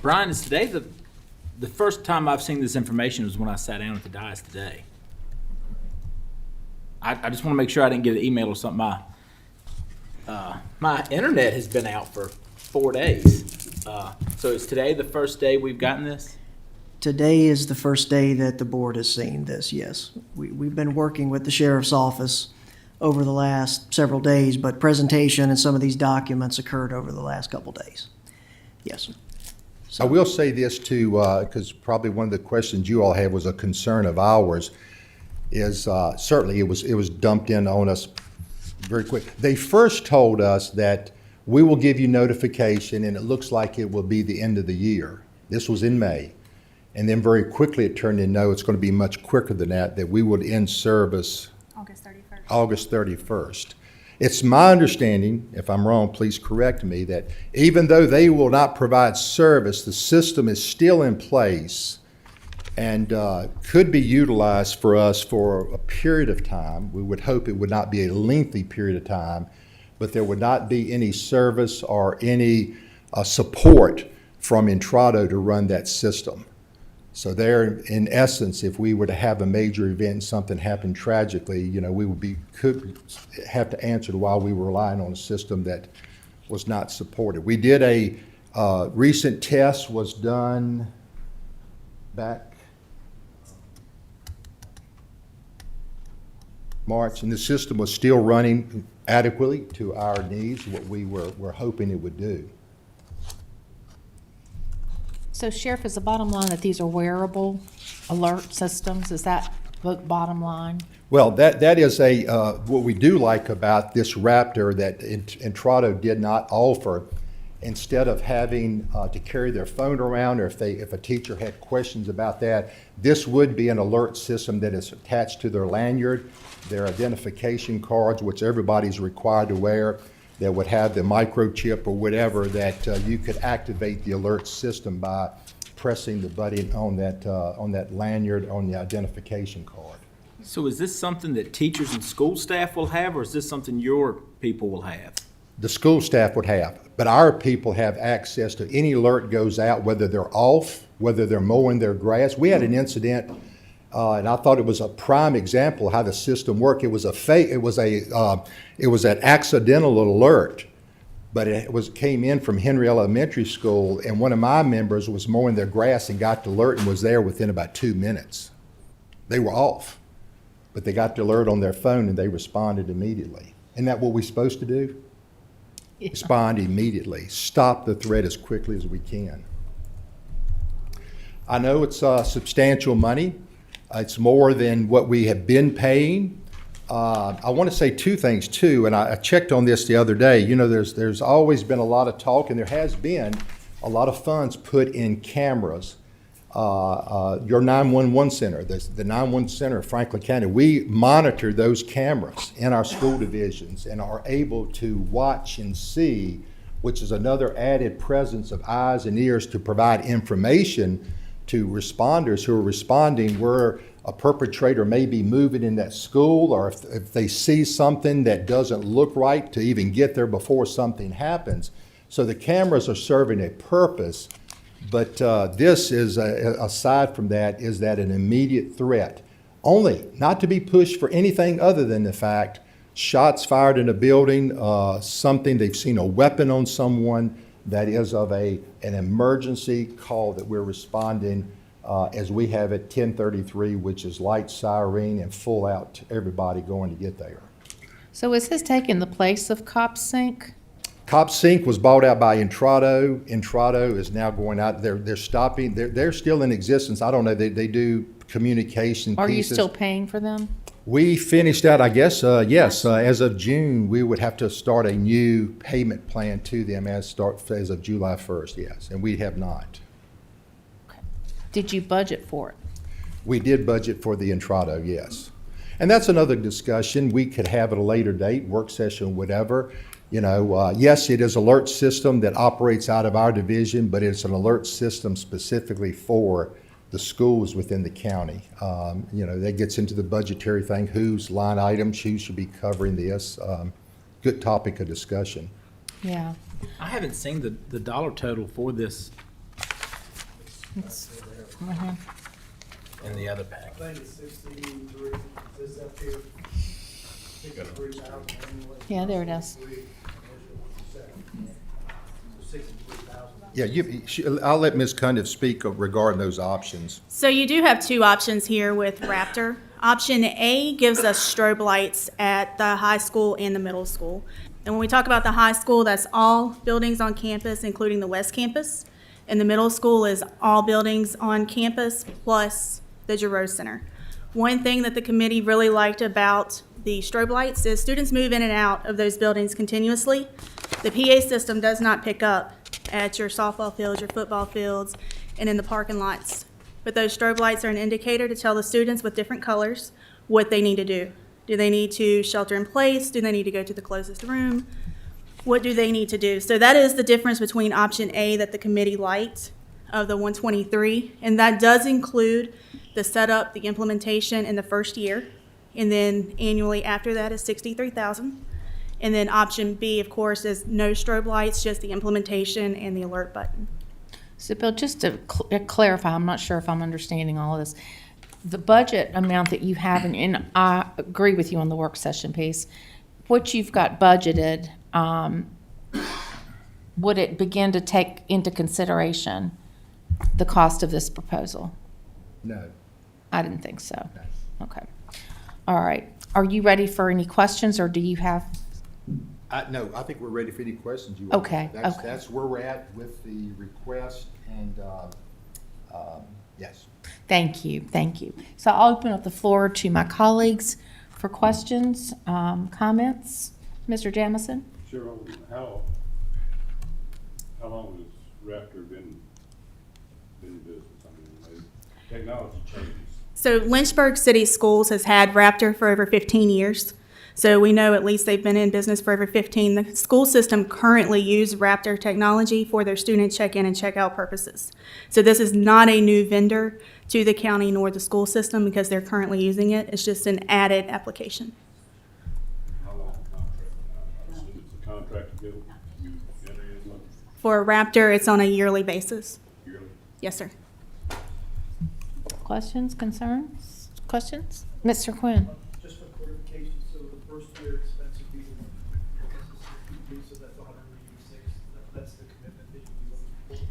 Brian, is today the first time I've seen this information was when I sat down at the dais today. I just want to make sure I didn't get an email or something. My internet has been out for 4 days. So is today the first day we've gotten this? Today is the first day that the board has seen this, yes. We've been working with the sheriff's office over the last several days, but presentation and some of these documents occurred over the last couple days. Yes, sir. So, I will say this too, because probably one of the questions you all had was a concern of ours, is certainly it was dumped in on us very quick. They first told us that we will give you notification, and it looks like it will be the end of the year. This was in May. And then very quickly it turned in, no, it's going to be much quicker than that we would end service August 31st. It's my understanding, if I'm wrong, please correct me, that even though they will not provide service, the system is still in place and could be utilized for us for a period of time. We would hope it would not be a lengthy period of time, but there would not be any service or any support from Intrado to run that system. So there, in essence, if we were to have a major event and something happened tragically, we could have to answer while we were relying on a system that was not supported. We did a recent test was done back March, and the system was still running adequately to our needs, what we were hoping it would do. So Sheriff, is the bottom line that these are wearable alert systems? Is that the bottom line? Well, that is what we do like about this Raptor that Intrado did not offer. Instead of having to carry their phone around, or if a teacher had questions about that, this would be an alert system that is attached to their lanyard, their identification cards, which everybody's required to wear, that would have the microchip or whatever that you could activate the alert system by pressing the button on that lanyard on the identification card. So is this something that teachers and school staff will have, or is this something your people will have? The school staff would have, but our people have access to any alert goes out, whether they're off, whether they're mowing their grass. We had an incident, and I thought it was a prime example of how the system worked. It was an accidental alert, but came in from Henry Elementary School, and one of my members was mowing their grass and got the alert and was there within about 2 minutes. They were off, but they got the alert on their phone and they responded immediately. Isn't that what we're supposed to do? Yeah. Respond immediately. Stop the threat as quickly as we can. I know it's substantial money. It's more than what we have been paying. I want to say two things too, and I checked on this the other day. You know, there's always been a lot of talk, and there has been a lot of funds put in cameras. Your 911 center, the 911 center of Franklin County, we monitor those cameras in our school divisions and are able to watch and see, which is another added presence of eyes and ears to provide information to responders who are responding where a perpetrator may be moving in that school, or if they see something that doesn't look right, to even get there before something happens. So the cameras are serving a purpose, but this is, aside from that, is that an immediate threat? Only, not to be pushed for anything other than the fact shots fired in a building, something, they've seen a weapon on someone, that is of an emergency call that we're responding as we have at 10:33, which is light siren and full out everybody going to get there. So is this taking the place of Cop Sync? Cop Sync was bought out by Intrado. Intrado is now going out. They're stopping. They're still in existence. I don't know. They do communication Are pieces. you still paying for them? We finished out, I guess, yes. As of June, we would have to start a new payment plan to them as of July 1st, yes. And we have not. Did you budget for it? We did budget for the Intrado, yes. And that's another discussion we could have at a later date, work session, whatever. You know, yes, it is an alert system that operates out of our division, but it's an alert system specifically for the schools within the county. You know, that gets into the budgetary thing, whose line items, who should be covering this. Good topic of discussion. Yeah. I haven't seen the dollar total for this in the other pack. I think it's 63, this up here, 63,000 annually. Yeah, there it is. Yeah, I'll let Ms. Cundiff speak regarding those options. So you do have two options here with Raptor. Option A gives us strobe lights at the high school and the middle school. And when we talk about the high school, that's all buildings on campus, including the West Campus. And the middle school is all buildings on campus plus the Giroux Center. One thing that the committee really liked about the strobe lights is students move in and out of those buildings continuously. The PA system does not pick up at your softball fields, your football fields, and in the parking lots. But those strobe lights are an indicator to tell the students with different colors what they need to do. Do they need to shelter in place? Do they need to go to the closest room? What do they need to do? So that is the difference between option A that the committee liked of the 123, and that does include the setup, the implementation in the first year, and then annually after that is $63,000. And then option B, of course, is no strobe lights, just the implementation and the alert button. So Bill, just to clarify, I'm not sure if I'm understanding all of this. The budget amount that you have, and I agree with you on the work session piece, what you've got budgeted, would it begin to take into consideration the cost of this proposal? No. I didn't think so. No. Okay. All right. Are you ready for any questions, or do you have? No, I think we're ready for any questions you want. Okay. That's where we're at with the request, and yes. Thank you. Thank you. So I'll open up the floor to my colleagues for questions, comments. Mr. Jamison? Sure. How long has Raptor been in business? I mean, technology changes. So Lynchburg City Schools has had Raptor for over 15 years. So we know at least they've been in business for over 15. The school system currently uses Raptor technology for their student check-in and check-out purposes. So this is not a new vendor to the county nor the school system because they're currently using it. It's just an added application. How long contract? I assume it's a contract to go. You enter in money? For Raptor, it's on a yearly basis. Yearly? Yes, sir. Questions, concerns, questions? Mr. Quinn? Just for clarification, so the first year expense would be, so that's 186.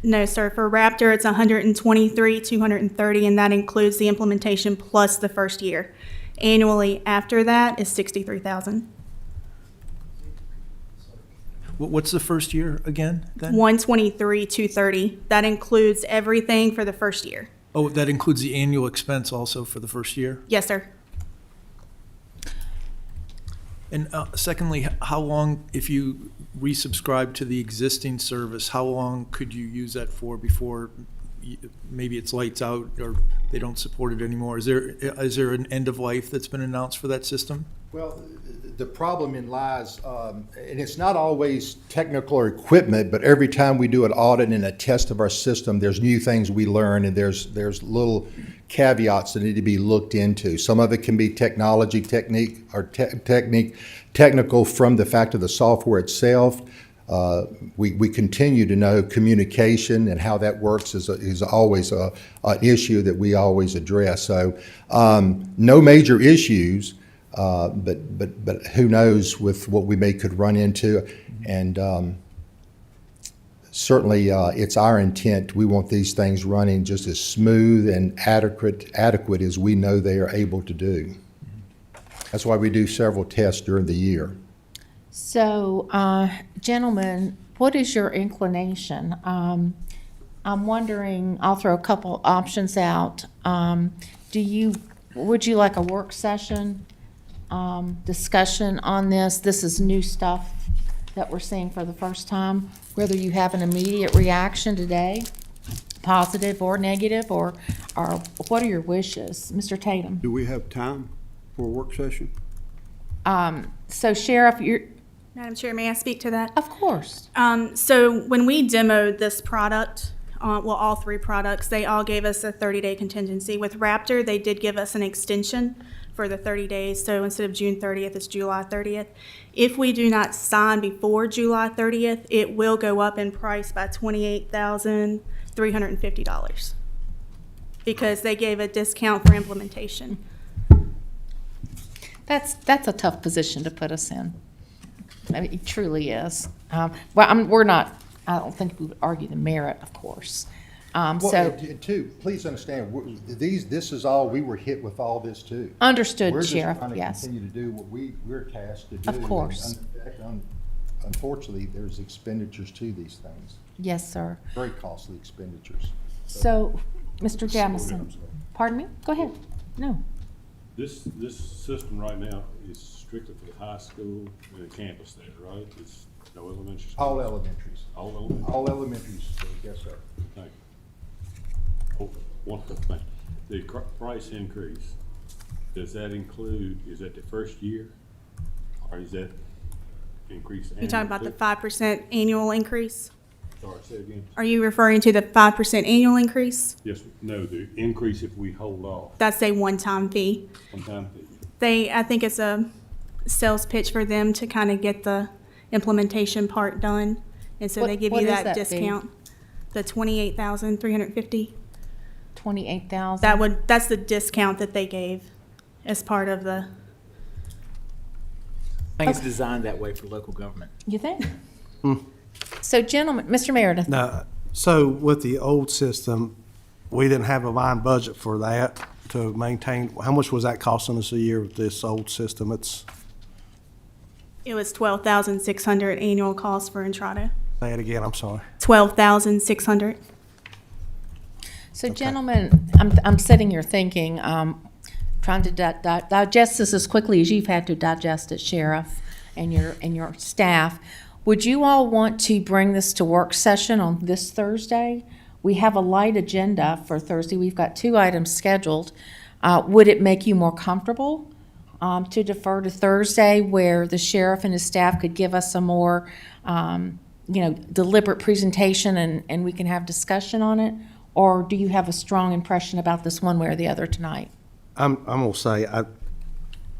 No, sir. For Raptor, it's 123,230, and that includes the implementation plus the first year. Annually after that is 63,000. What's the first year again, then? 123,230. That includes everything for the first year. Oh, that includes the annual expense also for the first year? Yes, sir. And secondly, how long, if you resubscribe to the existing service, how long could you use that for before maybe it's lights out or they don't support it anymore? Is there an end of life that's been announced for that system? Well, the problem in lies, and it's not always technical or equipment, but every time we do an audit and a test of our system, there's new things we learn, and there's little caveats that need to be looked into. Some of it can be technology, technical from the fact of the software itself. We continue to know communication and how that works is always an issue that we always address. So no major issues. But who knows with what we could run into, and certainly it's our intent. We want these things running just as smooth and adequate as we know they are able to do. That's why we do several tests during the year. So, gentlemen, what is your inclination? I'm wondering, I'll throw a couple options out. Would you like a work session? Discussion on this. This is new stuff that we're seeing for the first time. Whether you have an immediate reaction today, positive or negative, or what are your wishes, Mr. Tatum? Do we have time for a work session? So, Sheriff, Madam Chair, may I speak to that? Of course. So when we demoed this product, all three products, they all gave us a 30-day contingency. With Raptor, they did give us an extension for the 30 days. So instead of June 30th, it's July 30th. If we do not sign before July 30th, it will go up in price by $28,350 because they gave a discount for implementation. That's a tough position to put us in. I mean, it truly is. I don't think we would argue the merit, of course. Too, please understand, this is all, we were hit with all this too. Understood, We're just Sheriff, trying to yes. continue to do what we're tasked to do. Of course. And unfortunately, there's expenditures to these things, Yes, sir. very costly expenditures. So, Mr. Jamison, pardon me? Go ahead. No. This system right now is strictly for the high school and the campus there, right? It's no elementary school? All elementaries. All elementaries? All elementaries, yes, sir. Thank you. Oh, one other thing. The price increase, does that include, is that the first year? Or is that increase? You're talking about the 5% annual increase? Sorry, say again. Are you referring to the 5% annual increase? Yes, no, the increase if we hold off. That's a one-time fee. Sometime I think it's a sales pitch for them to kind of get the implementation part done. And so they give you that discount, the $28,350. $28,000? That's the discount that they gave as part of the. I think it's designed that way for local government. You think? So, gentlemen, Mr. Meredith. Now, so with the old system, we didn't have a line budget for that to maintain. How much was that costing us a year with this old system? It was $12,600 annual cost for Entrada. Say it again, I'm sorry. $12,600. So, gentlemen, I'm sitting here thinking, trying to digest this as quickly as you've had to digest it, Sheriff, and your staff. Would you all want to bring this to work session on this Thursday? We have a light agenda for Thursday. We've got 2 items scheduled. Would it make you more comfortable to defer to Thursday, where the sheriff and his staff could give us a more, deliberate presentation and we can have discussion on it? Or do you have a strong impression about this one way or the other tonight? I'm gonna say,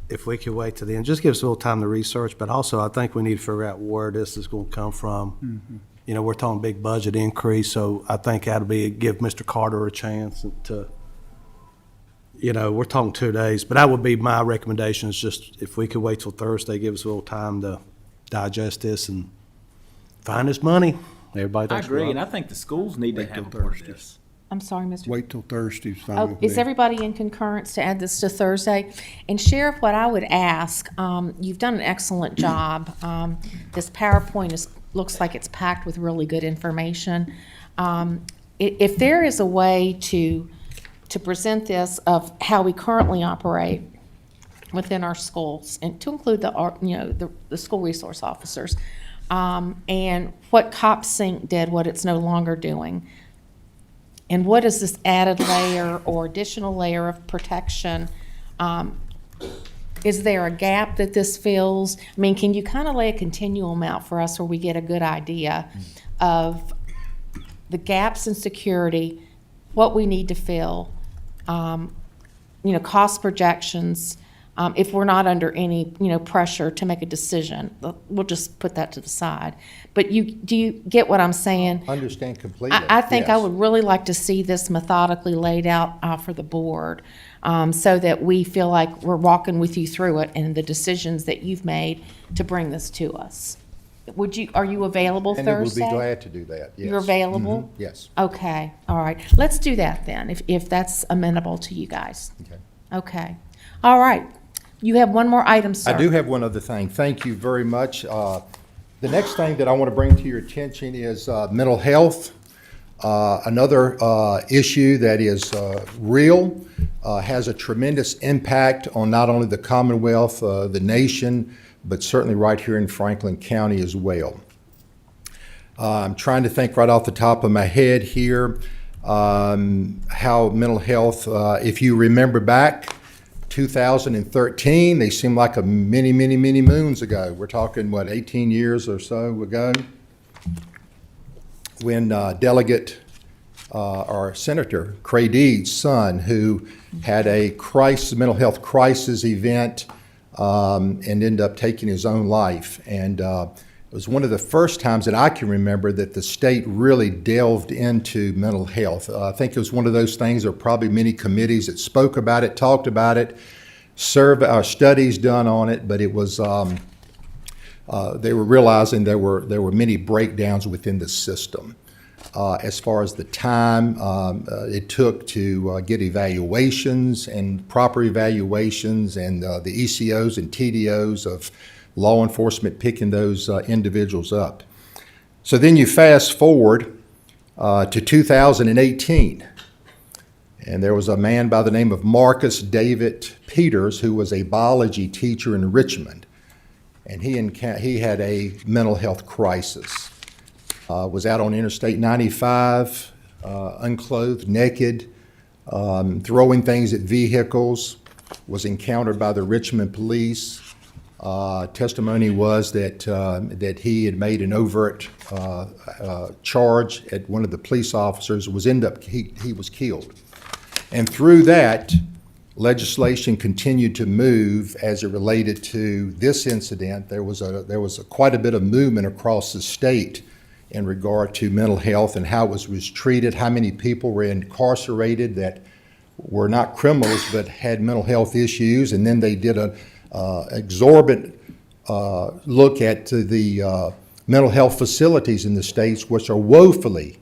if we could wait till the end, just give us a little time to research, but also I think we need to figure out where this is gonna come from. Mm-hmm. We're talking big budget increase, so I think that'll give Mr. Carter a chance to, we're talking 2 days, but that would be my recommendation, is just if we could wait till Thursday, give us a little time to digest this and find this money. Everybody I thinks agree, we're and I up. think the schools need to Wait till have a part of Thursday. this. I'm sorry, Mr. Wait till Thursday's fine Oh, with is me. everybody in concurrence to add this to Thursday? And Sheriff, what I would ask, you've done an excellent job. This PowerPoint looks like it's packed with really good information. If there is a way to present this of how we currently operate within our schools, and to include the school resource officers, and what Cop Sync did, what it's no longer doing. And what is this added layer or additional layer of protection? Is there a gap that this fills? I mean, can you kind of lay a continuum out for us where we get a good idea of the gaps in security, what we need to fill, cost projections, if we're not under any, pressure to make a decision? We'll just put that to the side. But do you get what I'm saying? Understand completely. I think I yes. would really like to see this methodically laid out for the board, so that we feel like we're walking with you through it and the decisions that you've made to bring this to us. Are you available And Thursday? we'll be glad to do that, yes. You're available? Mhm, yes. Okay, all right. Let's do that then, if that's amenable to you guys. Okay. Okay. All right. You have one more item, sir. I do have one other thing. Thank you very much. The next thing that I want to bring to your attention is mental health. Another issue that is real, has a tremendous impact on not only the Commonwealth, the nation, but certainly right here in Franklin County as well. I'm trying to think right off the top of my head here how mental health, if you remember back, 2013, they seem like a many moons ago. We're talking, 18 years or so ago, when Delegate or Senator Cray Deed's son, who had a mental health crisis event and ended up taking his own life. And it was one of the first times that I can remember that the state really delved into mental health. I think it was one of those things, there were probably many committees that spoke about it, talked about it, studies done on it, but it was, they were realizing there were many breakdowns within the system. As far as the time it took to get evaluations and proper evaluations, and the ECOs and TDOs of law enforcement picking those individuals up. So then you fast forward to 2018, and there was a man by the name of Marcus David Peters, who was a biology teacher in Richmond, and he had a mental health crisis. Was out on Interstate 95, unclothed, naked, throwing things at vehicles, was encountered by the Richmond police. Testimony was that he had made an overt charge at one of the police officers, he was killed. And through that, legislation continued to move as it related to this incident. There was quite a bit of movement across the state in regard to mental health and how it was treated, how many people were incarcerated that were not criminals but had mental health issues. And then they did an exorbitant look at the mental health facilities in the states, which are woefully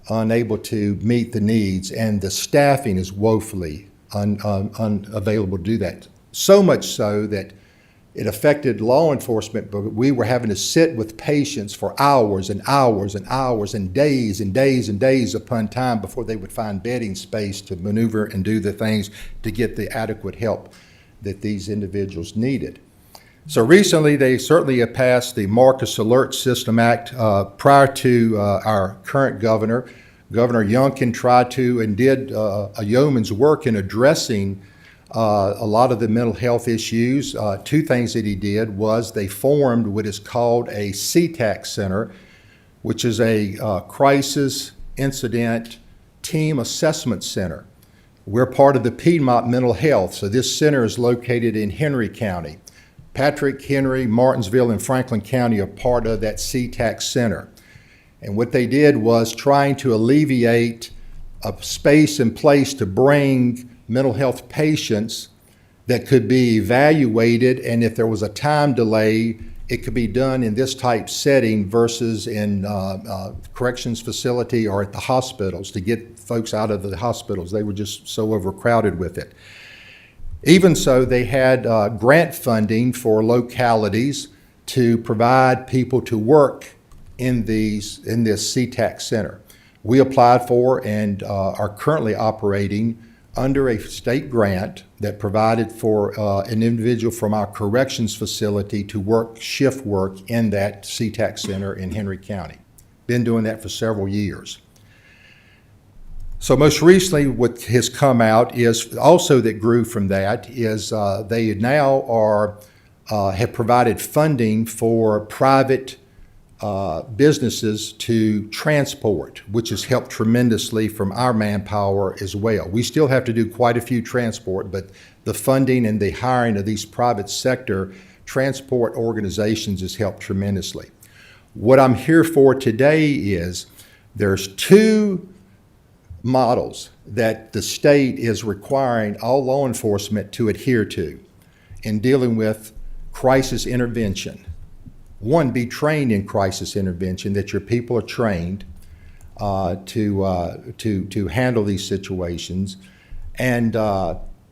unable to meet the needs, and the staffing is woefully unavailable to do that. So much so that it affected law enforcement, but we were having to sit with patients for hours and hours and hours and days and days and days upon time before they would find bedding space to maneuver and do the things to get the adequate help that these individuals needed. So recently, they certainly have passed the Marcus Alert System Act. Prior to our current governor, Governor Youngkin tried to and did a yeoman's work in addressing a lot of the mental health issues. Two things that he did was they formed what is called a CTAC Center, which is a Crisis Incident Team Assessment Center. We're part of the Piedmont Mental Health, so this center is located in Henry County. Patrick, Henry, Martinsville, and Franklin County are part of that CTAC Center. And what they did was trying to alleviate a space and place to bring mental health patients that could be evaluated, and if there was a time delay it could be done in this type setting versus in corrections facility or at the hospitals to get folks out of the hospitals. They were just so overcrowded with it. Even so, they had grant funding for localities to provide people to work in this CTAC center. We applied for and are currently operating under a state grant that provided for an individual from our corrections facility to work shift work in that CTAC center in Henry County. Been doing that for several years. So most recently, what has come out is also that grew from that is they now are have provided funding for private businesses to transport, which has helped tremendously from our manpower as well. We still have to do quite a few transport, but the funding and the hiring of these private sector transport organizations has helped tremendously. What I'm here for today is there's two models that the state is requiring all law enforcement to adhere to in dealing with crisis intervention. One, be trained in crisis intervention, that your people are trained to handle these situations. And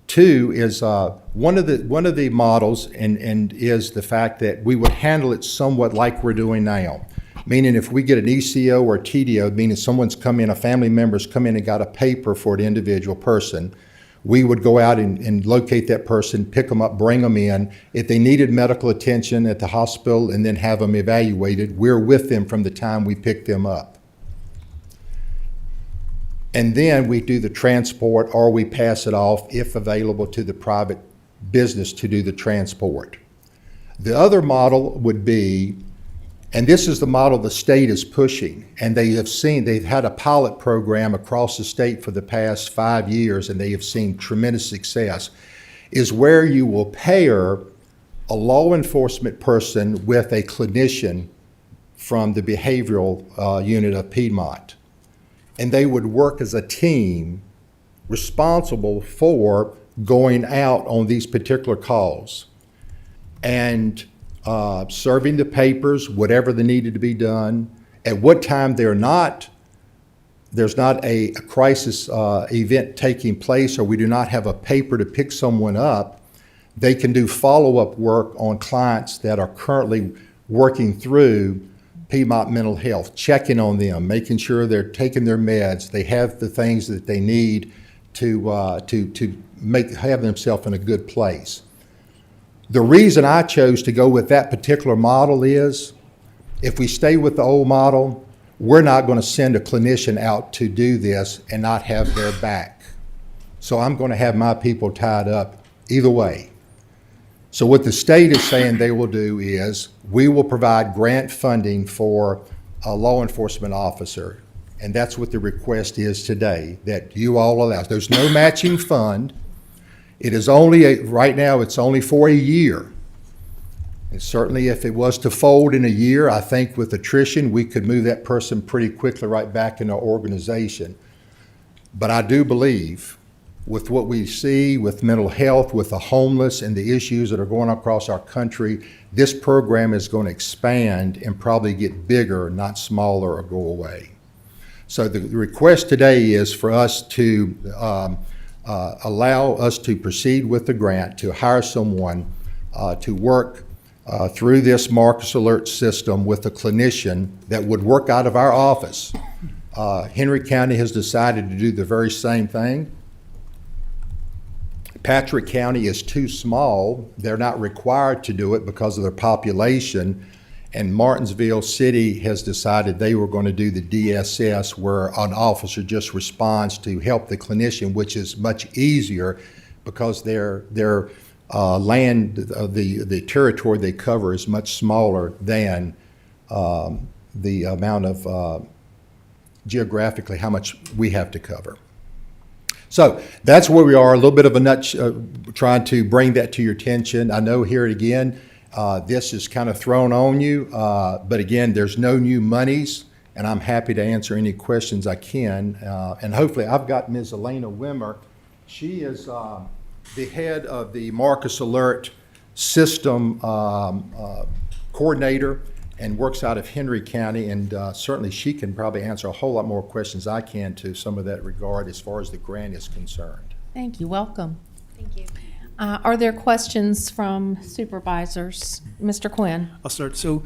two is one of the models and is the fact that we would handle it somewhat like we're doing now. Meaning if we get an ECO or TDO, meaning someone's come in, a family member's come in and got a paper for an individual person, we would go out and locate that person, pick them up, bring them in. If they needed medical attention at the hospital and then have them evaluated, we're with them from the time we pick them up. And then we do the transport or we pass it off, if available, to the private business to do the transport. The other model would be, and this is the model the state is pushing, and they've had a pilot program across the state for the past 5 years, and they have seen tremendous success, is where you will pair a law enforcement person with a clinician from the behavioral unit of Piedmont. And they would work as a team responsible for going out on these particular calls and serving the papers, whatever they needed to be done. At what time there's not a crisis event taking place, or we do not have a paper to pick someone up, they can do follow-up work on clients that are currently working through Piedmont Mental Health, checking on them, making sure they're taking their meds, they have the things that they need to have themselves in a good place. The reason I chose to go with that particular model is, if we stay with the old model, we're not going to send a clinician out to do this and not have their back. So I'm going to have my people tied up either way. So what the state is saying they will do is, we will provide grant funding for a law enforcement officer. And that's what the request is today, that you all allow. There's no matching fund. It is only, right now, it's only for a year. And certainly if it was to fold in a year, I think with attrition, we could move that person pretty quickly right back in our organization. But I do believe, with what we see with mental health, with the homeless and the issues that are going across our country, this program is going to expand and probably get bigger, not smaller or go away. So the request today is for us to allow us to proceed with the grant, to hire someone to work through this Marcus Alert system with a clinician that would work out of our office. Henry County has decided to do the very same thing. Patrick County is too small. They're not required to do it because of their population. And Martinsville City has decided they were going to do the DSS, where an officer just responds to help the clinician, which is much easier because their land, the territory they cover is much smaller than the amount of geographically how much we have to cover. So that's where we are, a little bit of a trying to bring that to your attention. I know here again, this is kind of thrown on you, but again, there's no new monies, and I'm happy to answer any questions I can. And hopefully, I've got Ms. Elena Wimmer. She is the head of the Marcus Alert system coordinator and works out of Henry County, and certainly she can probably answer a whole lot more questions I can to some of that regard as far as the grant is concerned. Thank you. Welcome. Thank you. Are there questions from supervisors? Mr. Quinn? I'll start. So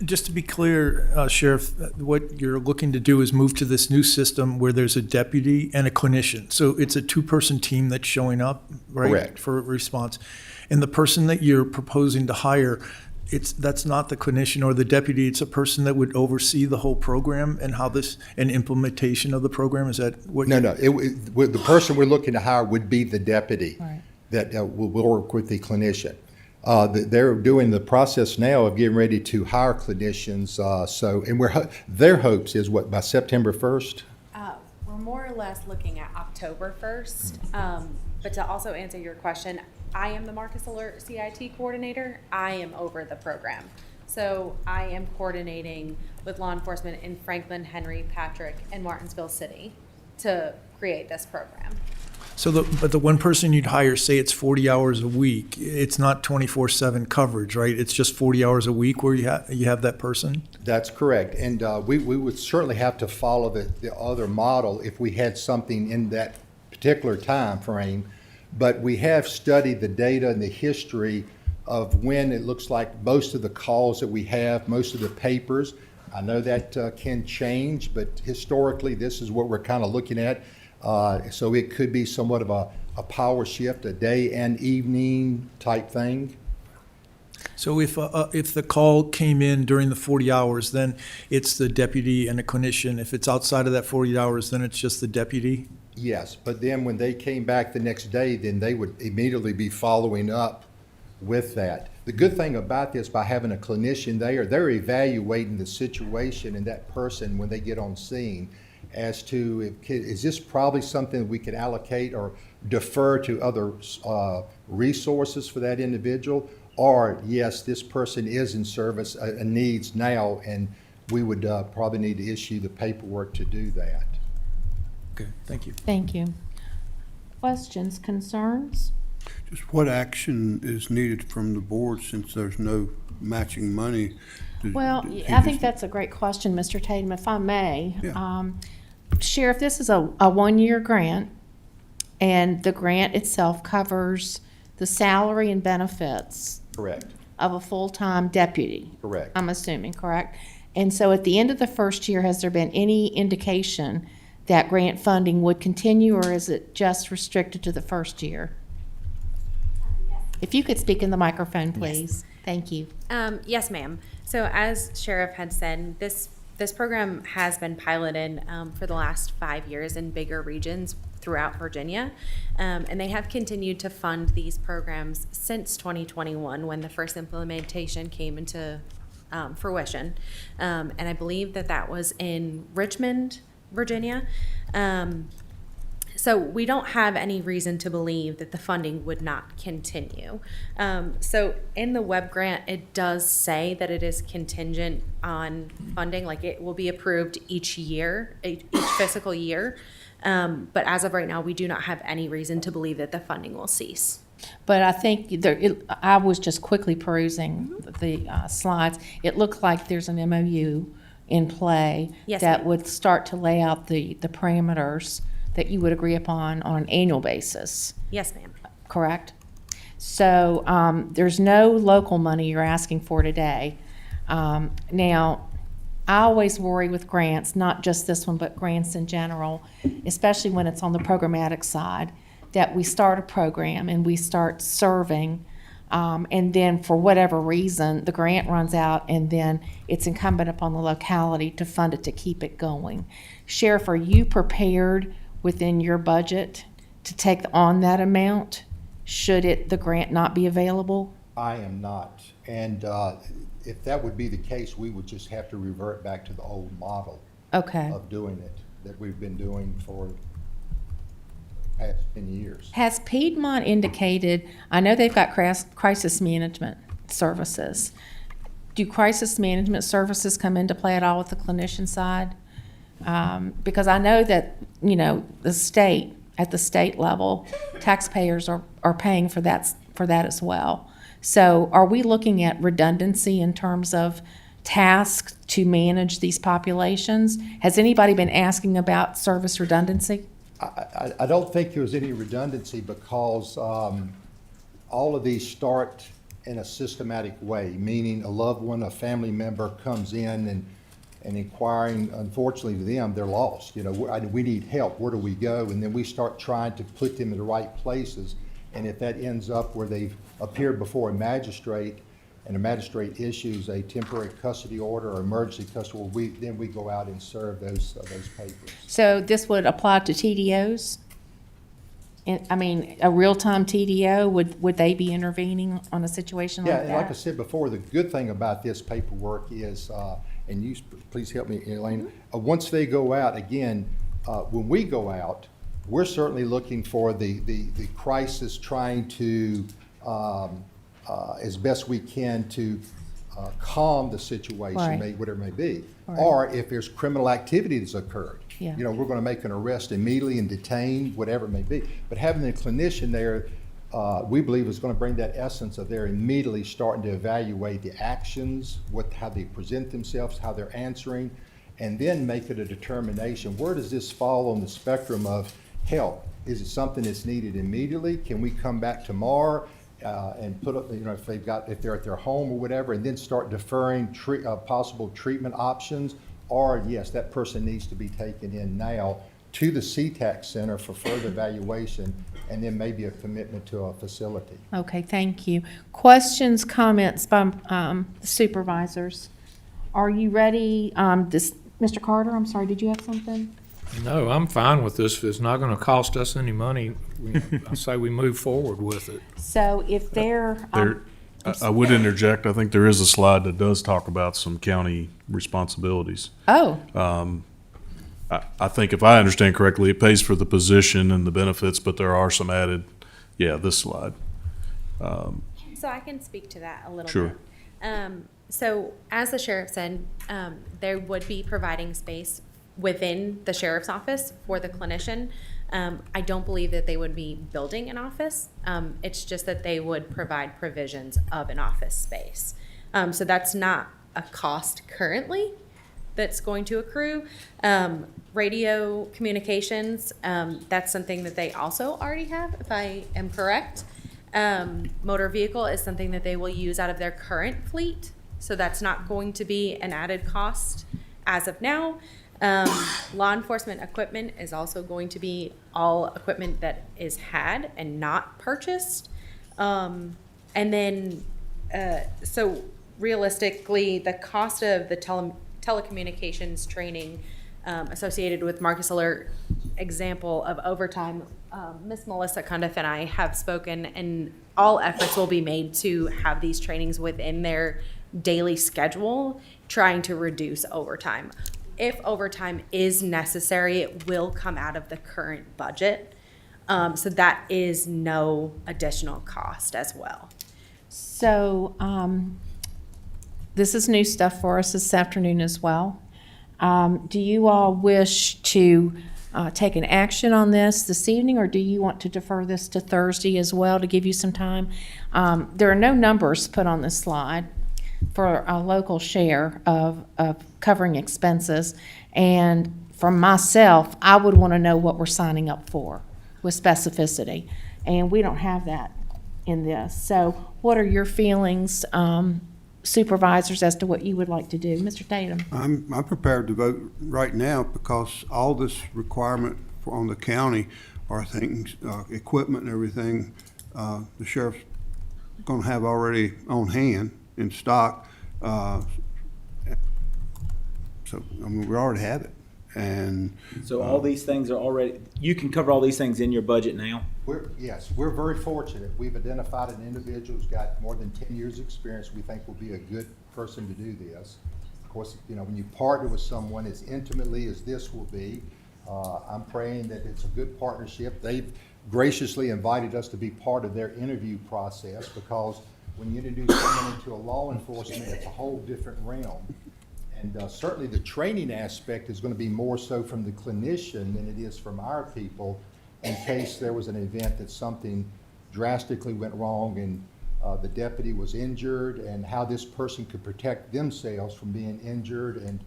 just to be clear, Sheriff, what you're looking to do is move to this new system where there's a deputy and a clinician. So it's a two-person team that's showing up, right? Correct. For a response. And the person that you're proposing to hire, that's not the clinician or the deputy, it's a person that would oversee the whole program and how this, and implementation of the program, is that what? No, the person we're looking to hire would be the deputy. Right. That will work with the clinician. They're doing the process now of getting ready to hire clinicians, and their hopes is what, by September 1st? We're more or less looking at October 1st. But to also answer your question, I am the Marcus Alert CIT coordinator. I am over the program. So I am coordinating with law enforcement in Franklin, Henry, Patrick, and Martinsville City to create this program. So but the one person you'd hire, say it's 40 hours a week, it's not 24/7 coverage, right? It's just 40 hours a week where you have that person? That's correct. And we would certainly have to follow the other model if we had something in that particular time frame. But we have studied the data and the history of when it looks like most of the calls that we have, most of the papers. I know that can change, but historically, this is what we're kind of looking at. So it could be somewhat of a power shift, a day and evening type thing. So if the call came in during the 40 hours, then it's the deputy and a clinician. If it's outside of that 40 hours, then it's just the deputy? Yes, but then when they came back the next day, then they would immediately be following up with that. The good thing about this, by having a clinician there, they're evaluating the situation and that person when they get on scene as to, is this probably something we could allocate or defer to other resources for that individual? Or, yes, this person is in service and needs now, and we would probably need to issue the paperwork to do that. Okay, thank you. Thank you. Questions, concerns? Just what action is needed from the board since there's no matching money? Well, I think that's a great question, Mr. Tatum, if I may. Yeah. Sheriff, this is a one-year grant, and the grant itself covers the salary and benefits Correct. of a full-time deputy. Correct. I'm assuming, correct? And so at the end of the first year, has there been any indication that grant funding would continue, or is it just restricted to the first year? If you could speak in the microphone, please. Thank you. Yes, ma'am. So as Sheriff had said, this program has been piloted for the last 5 years in bigger regions throughout Virginia, and they have continued to fund these programs since 2021 when the first implementation came into fruition. And I believe that was in Richmond, Virginia. So we don't have any reason to believe that the funding would not continue. So in the web grant, it does say that it is contingent on funding, like it will be approved each year, each fiscal year. But as of right now, we do not have any reason to believe that the funding will cease. But I think I was just quickly perusing the slides. It looked like there's an MOU in play Yes, that ma'am. would start to lay out the parameters that you would agree upon on an annual basis, Yes, ma'am. correct? So there's no local money you're asking for today. Now, I always worry with grants, not just this one, but grants in general, especially when it's on the programmatic side, that we start a program and we start serving, and then for whatever reason, the grant runs out, and then it's incumbent upon the locality to fund it to keep it going. Sheriff, are you prepared within your budget to take on that amount, should the grant not be available? I am not. And if that would be the case, we would just have to revert back to the old model Okay. of doing it that we've been doing for the past 10 years. Has Piedmont indicated, I know they've got crisis management services. Do crisis management services come into play at all with the clinician side? Because I know that, at the state level, taxpayers are paying for that as well. So are we looking at redundancy in terms of tasks to manage these populations? Has anybody been asking about service redundancy? I don't think there's any redundancy because all of these start in a systematic way, meaning a loved one, a family member comes in and inquiring, unfortunately to them, they're lost. You know, we need help, where do we go? And then we start trying to put them in the right places. And if that ends up where they've appeared before a magistrate and a magistrate issues a temporary custody order or emergency custody, then we go out and serve those papers. So this would apply to TDOs? I mean, a real-time TDO, would they be intervening on a situation like Yeah, that? and like I said before, the good thing about this paperwork is, and you please help me, Elaine, once they go out, again, when we go out, we're certainly looking for the crisis, trying to, as best we can, to calm the situation, Right. whatever it may be. Right. Or if there's criminal activity that's occurred, Yeah. you know, we're going to make an arrest immediately and detain, whatever it may be. But having the clinician there, we believe is going to bring that essence of they're immediately starting to evaluate the actions, how they present themselves, how they're answering, and then make it a determination. Where does this fall on the spectrum of help? Is it something that's needed immediately? Can we come back tomorrow and put up, you know, if they're at their home or whatever, and then start deferring possible treatment options? Or yes, that person needs to be taken in now to the CTAC Center for further evaluation, and then maybe a commitment to a facility. Okay, thank you. Questions, comments by supervisors? Are you ready? Mr. Carter, I'm sorry, did you have something? No, I'm fine with this. If it's not going to cost us any money, I say we move forward with it. So if they're, I would interject, I think there is a slide that does talk about some county responsibilities. oh, I think if I understand correctly, it pays for the position and the benefits, but there are some added, this slide. So I can speak to that a little Sure. bit. So as the sheriff said, there would be providing space within the sheriff's office for the clinician. I don't believe that they would be building an office. It's just that they would provide provisions of an office space. So that's not a cost currently that's going to accrue. Radio communications, that's something that they also already have, if I am correct. Motor vehicle is something that they will use out of their current fleet, so that's not going to be an added cost as of now. Law enforcement equipment is also going to be all equipment that is had and not purchased. And then, so realistically, the cost of the telecommunications training associated with Marcus Alert example of overtime, Miss Melissa Cundiff and I have spoken, and all efforts will be made to have these trainings within their daily schedule, trying to reduce overtime. If overtime is necessary, it will come out of the current budget. So that is no additional cost as well. so this is new stuff for us this afternoon as well. Do you all wish to take an action on this evening, or do you want to defer this to Thursday as well to give you some time? There are no numbers put on this slide for a local share of covering expenses. And for myself, I would want to know what we're signing up for with specificity. And we don't have that in this. So what are your feelings, supervisors, as to what you would like to do? Mr. Tatum? I'm prepared to vote right now because all this requirement on the county are things, equipment and everything, the sheriff's gonna have already on hand in stock. So, I mean, we already have it. And So all these things are already, you can cover all these things in your budget now? Yes, we're very fortunate. We've identified an individual who's got more than 10 years' experience we think will be a good person to do this. Of course, you know, when you partner with someone as intimately as this will be, I'm praying that it's a good partnership. They've graciously invited us to be part of their interview process, because when you introduce someone into a law enforcement, it's a whole different realm. And certainly the training aspect is going to be more so from the clinician than it is from our people, in case there was an event that something drastically went wrong and the deputy was injured and how this person could protect themselves from being injured, and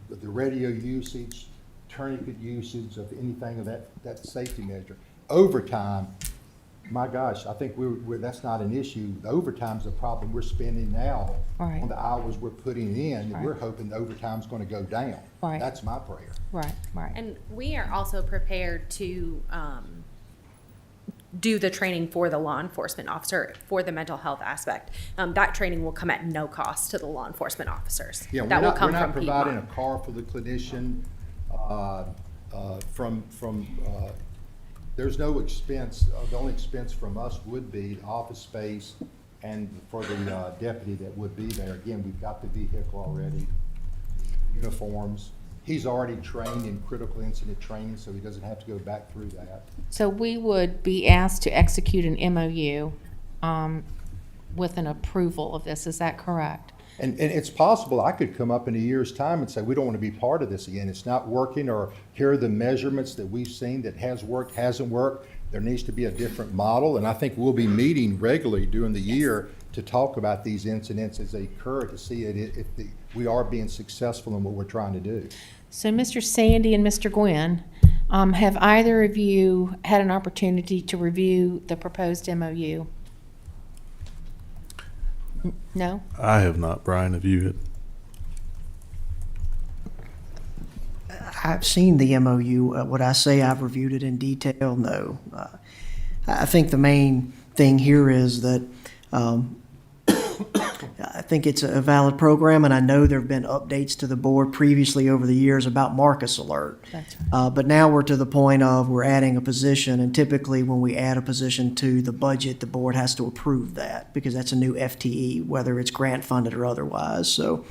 the radio usage, tourniquet usage of anything of that safety measure. Overtime, my gosh, I think that's not an issue. The overtime's a problem we're spending now Right. on the hours we're putting in, and Right. we're hoping the overtime's gonna go down. Right. That's my prayer. Right, right. And we are also prepared to do the training for the law enforcement officer for the mental health aspect. That training will come at no cost to the law enforcement officers. Yeah, That will come we're not from providing a Piedmont. car for the clinician, there's no expense, the only expense from us would be office space and for the deputy that would be there. Again, we've got the vehicle already, uniforms. He's already trained in critical incident training, so he doesn't have to go back through that. So we would be asked to execute an MOU with an approval of this, is that correct? And it's possible I could come up in a year's time and say, we don't want to be part of this again. It's not working, or here are the measurements that we've seen that has worked, hasn't worked. There needs to be a different model, and I think we'll be meeting regularly during the year to talk about these incidents as they occur, to see if we are being successful in what we're trying to do. So Mr. Sandy and Mr. Guynn, have either of you had an opportunity to review the proposed MOU? No? I have not. Brian, have you? I've seen the MOU. Would I say I've reviewed it in detail? No. I think the main thing here is that I think it's a valid program, and I know there have been updates to the board previously over the years about Marcus Alert. That's But now we're to the point of we're adding a position, and typically when we add a position to the budget, the board has to approve that because that's a new FTE, whether it's grant funded or otherwise. So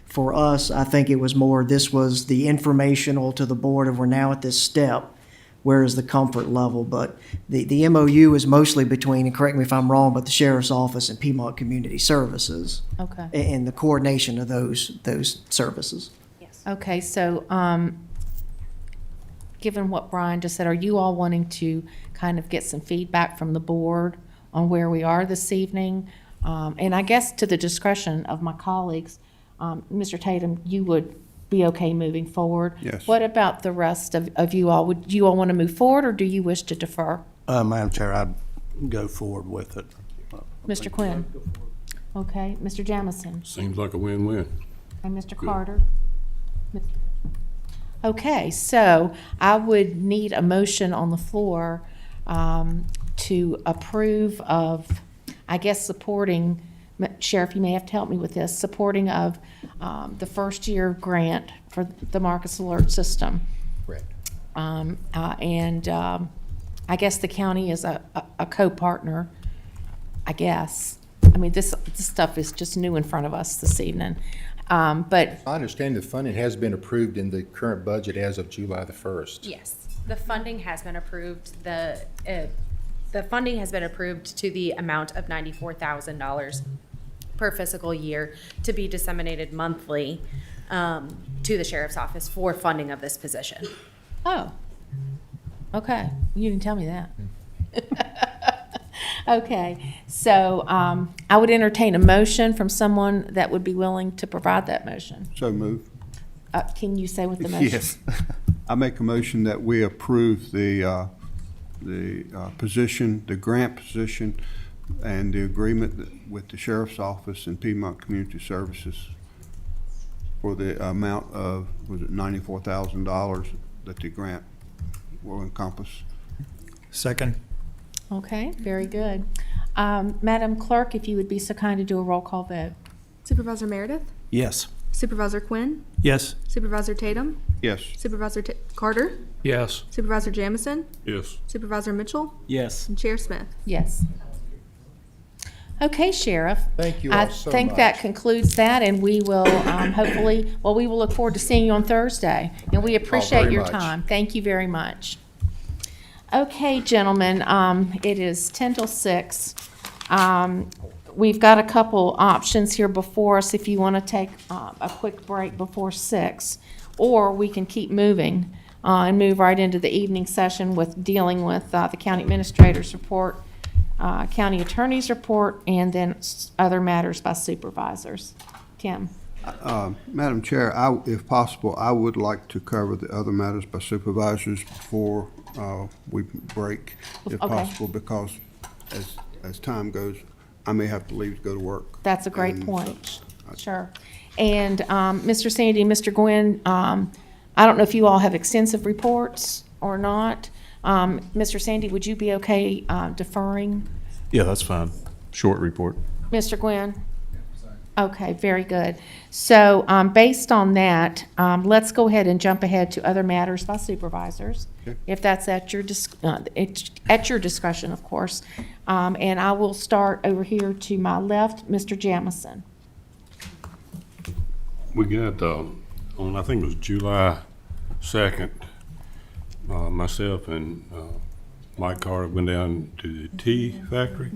for us, I think it was more, this was the informational to the board of we're now at this step. Where is the comfort level? But the MOU is mostly between, and correct me if I'm wrong, but the Sheriff's Office and Piedmont Community Services. Okay. And the coordination of those services. Okay, so, given what Brian just said, are you all wanting to kind of get some feedback from the board on where we are this evening? And I guess to the discretion of my colleagues, Mr. Tatum, you would be okay moving forward? Yes. What about the rest of you all? Would you all want to move forward, or do you wish to defer? Madam Chair, I'd go forward with it. Mr. Quinn? Okay, Mr. Jamison? Seems like a win-win. And Mr. Carter? Okay, so I would need a motion on the floor to approve of, I guess, supporting, Sheriff, you may have to help me with this, supporting of the first year grant for the Marcus Alert System. Correct. I guess the county is a co-partner, I guess. I mean, this stuff is just new in front of us this evening. But I understand the funding has been approved in the current budget as of July the 1st. Yes, the funding has been approved. The funding has been approved to the amount of $94,000 per fiscal year to be disseminated monthly to the sheriff's office for funding of this position. oh, okay. You didn't tell me that. Okay, so I would entertain a motion from someone that would be willing to provide that motion. So move. Can you say what the motion? Yes. I make a motion that we approve the position, the grant position, and the agreement with the Sheriff's Office and Piedmont Community Services for the amount of, was it $94,000 that the grant will encompass. Second. Okay, very good. Madam Clerk, if you would be so kind to do a roll call vote. Supervisor Meredith? Yes. Supervisor Quinn? Yes. Supervisor Tatum? Yes. Supervisor Carter? Yes. Supervisor Jamison? Yes. Supervisor Mitchell? Yes. And Chair Smith? Yes. Okay, Sheriff. Thank you I all so think much. that concludes that, and we will hopefully, well, we will look forward to seeing you on Thursday. And we appreciate very your much. time. Thank you very much. Okay, gentlemen, it is 10 till 6. We've got a couple options here before us if you want to take a quick break before 6, or we can keep moving and move right into the evening session with dealing with the county administrator's report county attorney's report, and then other matters by supervisors. Tim? Madam Chair, if possible, I would like to cover the other matters by supervisors before we break, if Okay. possible, because as time goes, I may have to leave to go to work. That's a great And point. Sure. And Mr. Sandy, Mr. Guynn, I don't know if you all have extensive reports or not. Mr. Sandy, would you be okay deferring? Yeah, that's fine. Short report. Mr. Guynn? Okay, very good. So based on that, let's go ahead and jump ahead to other matters by supervisors, if that's at your discretion, of course. And I will start over here to my left, Mr. Jamison. We got, on, I think it was July 2nd, myself and Mike Carter went down to the tea factory.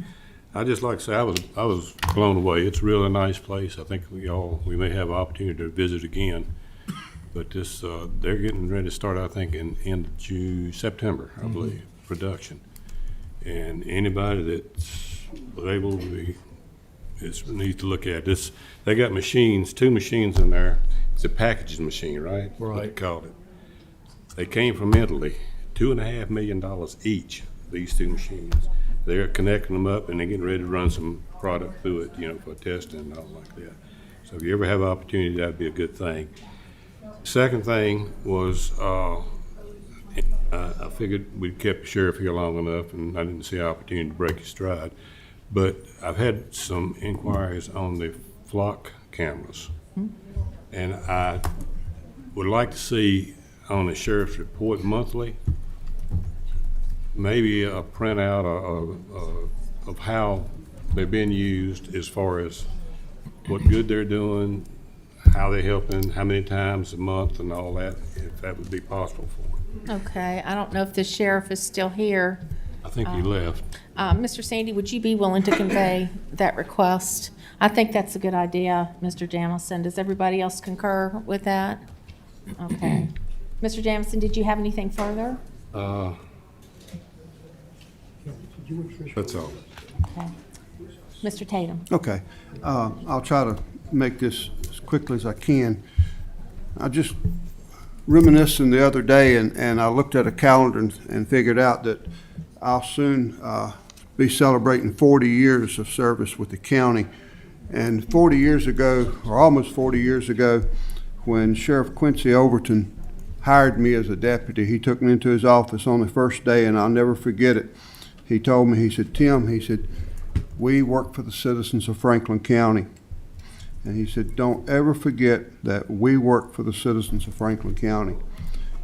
I just like to say, I was blown away. It's a really nice place. I think we may have an opportunity to visit again. But this, they're getting ready to start, I think, in end of September, I believe, production. And anybody that's able to be, needs to look at this. They got machines, 2 machines in there. It's a packaging machine, right? What they called it. They came from Italy, $2.5 million each, these 2 machines. They're connecting them up and they're getting ready to run some product through it, for testing and all like that. So if you ever have an opportunity, that'd be a good thing. Second thing was, I figured we kept the sheriff here long enough and I didn't see an opportunity to break his stride. But I've had some inquiries on the flock cameras. And I would like to see on the sheriff's report monthly, maybe a printout of how they're being used as far as what good they're doing, how they're helping, how many times a month and all that, if that would be possible for them. Okay, I don't know if the sheriff is still here. I think he left. Mr. Sandy, would you be willing to convey that request? I think that's a good idea, Mr. Jamison. Does everybody else concur with that? Okay. Mr. Jamison, did you have anything further? That's all. Okay. Mr. Tatum? Okay. I'll try to make this as quickly as I can. I just reminiscing the other day, and I looked at a calendar and figured out that I'll soon be celebrating 40 years of service with the county. And 40 years ago, or almost 40 years ago, when Sheriff Quincy Overton hired me as a deputy, he took me into his office on the first day, and I'll never forget it. He told me, he said, Tim, he said, we work for the citizens of Franklin County. And he said, don't ever forget that we work for the citizens of Franklin County.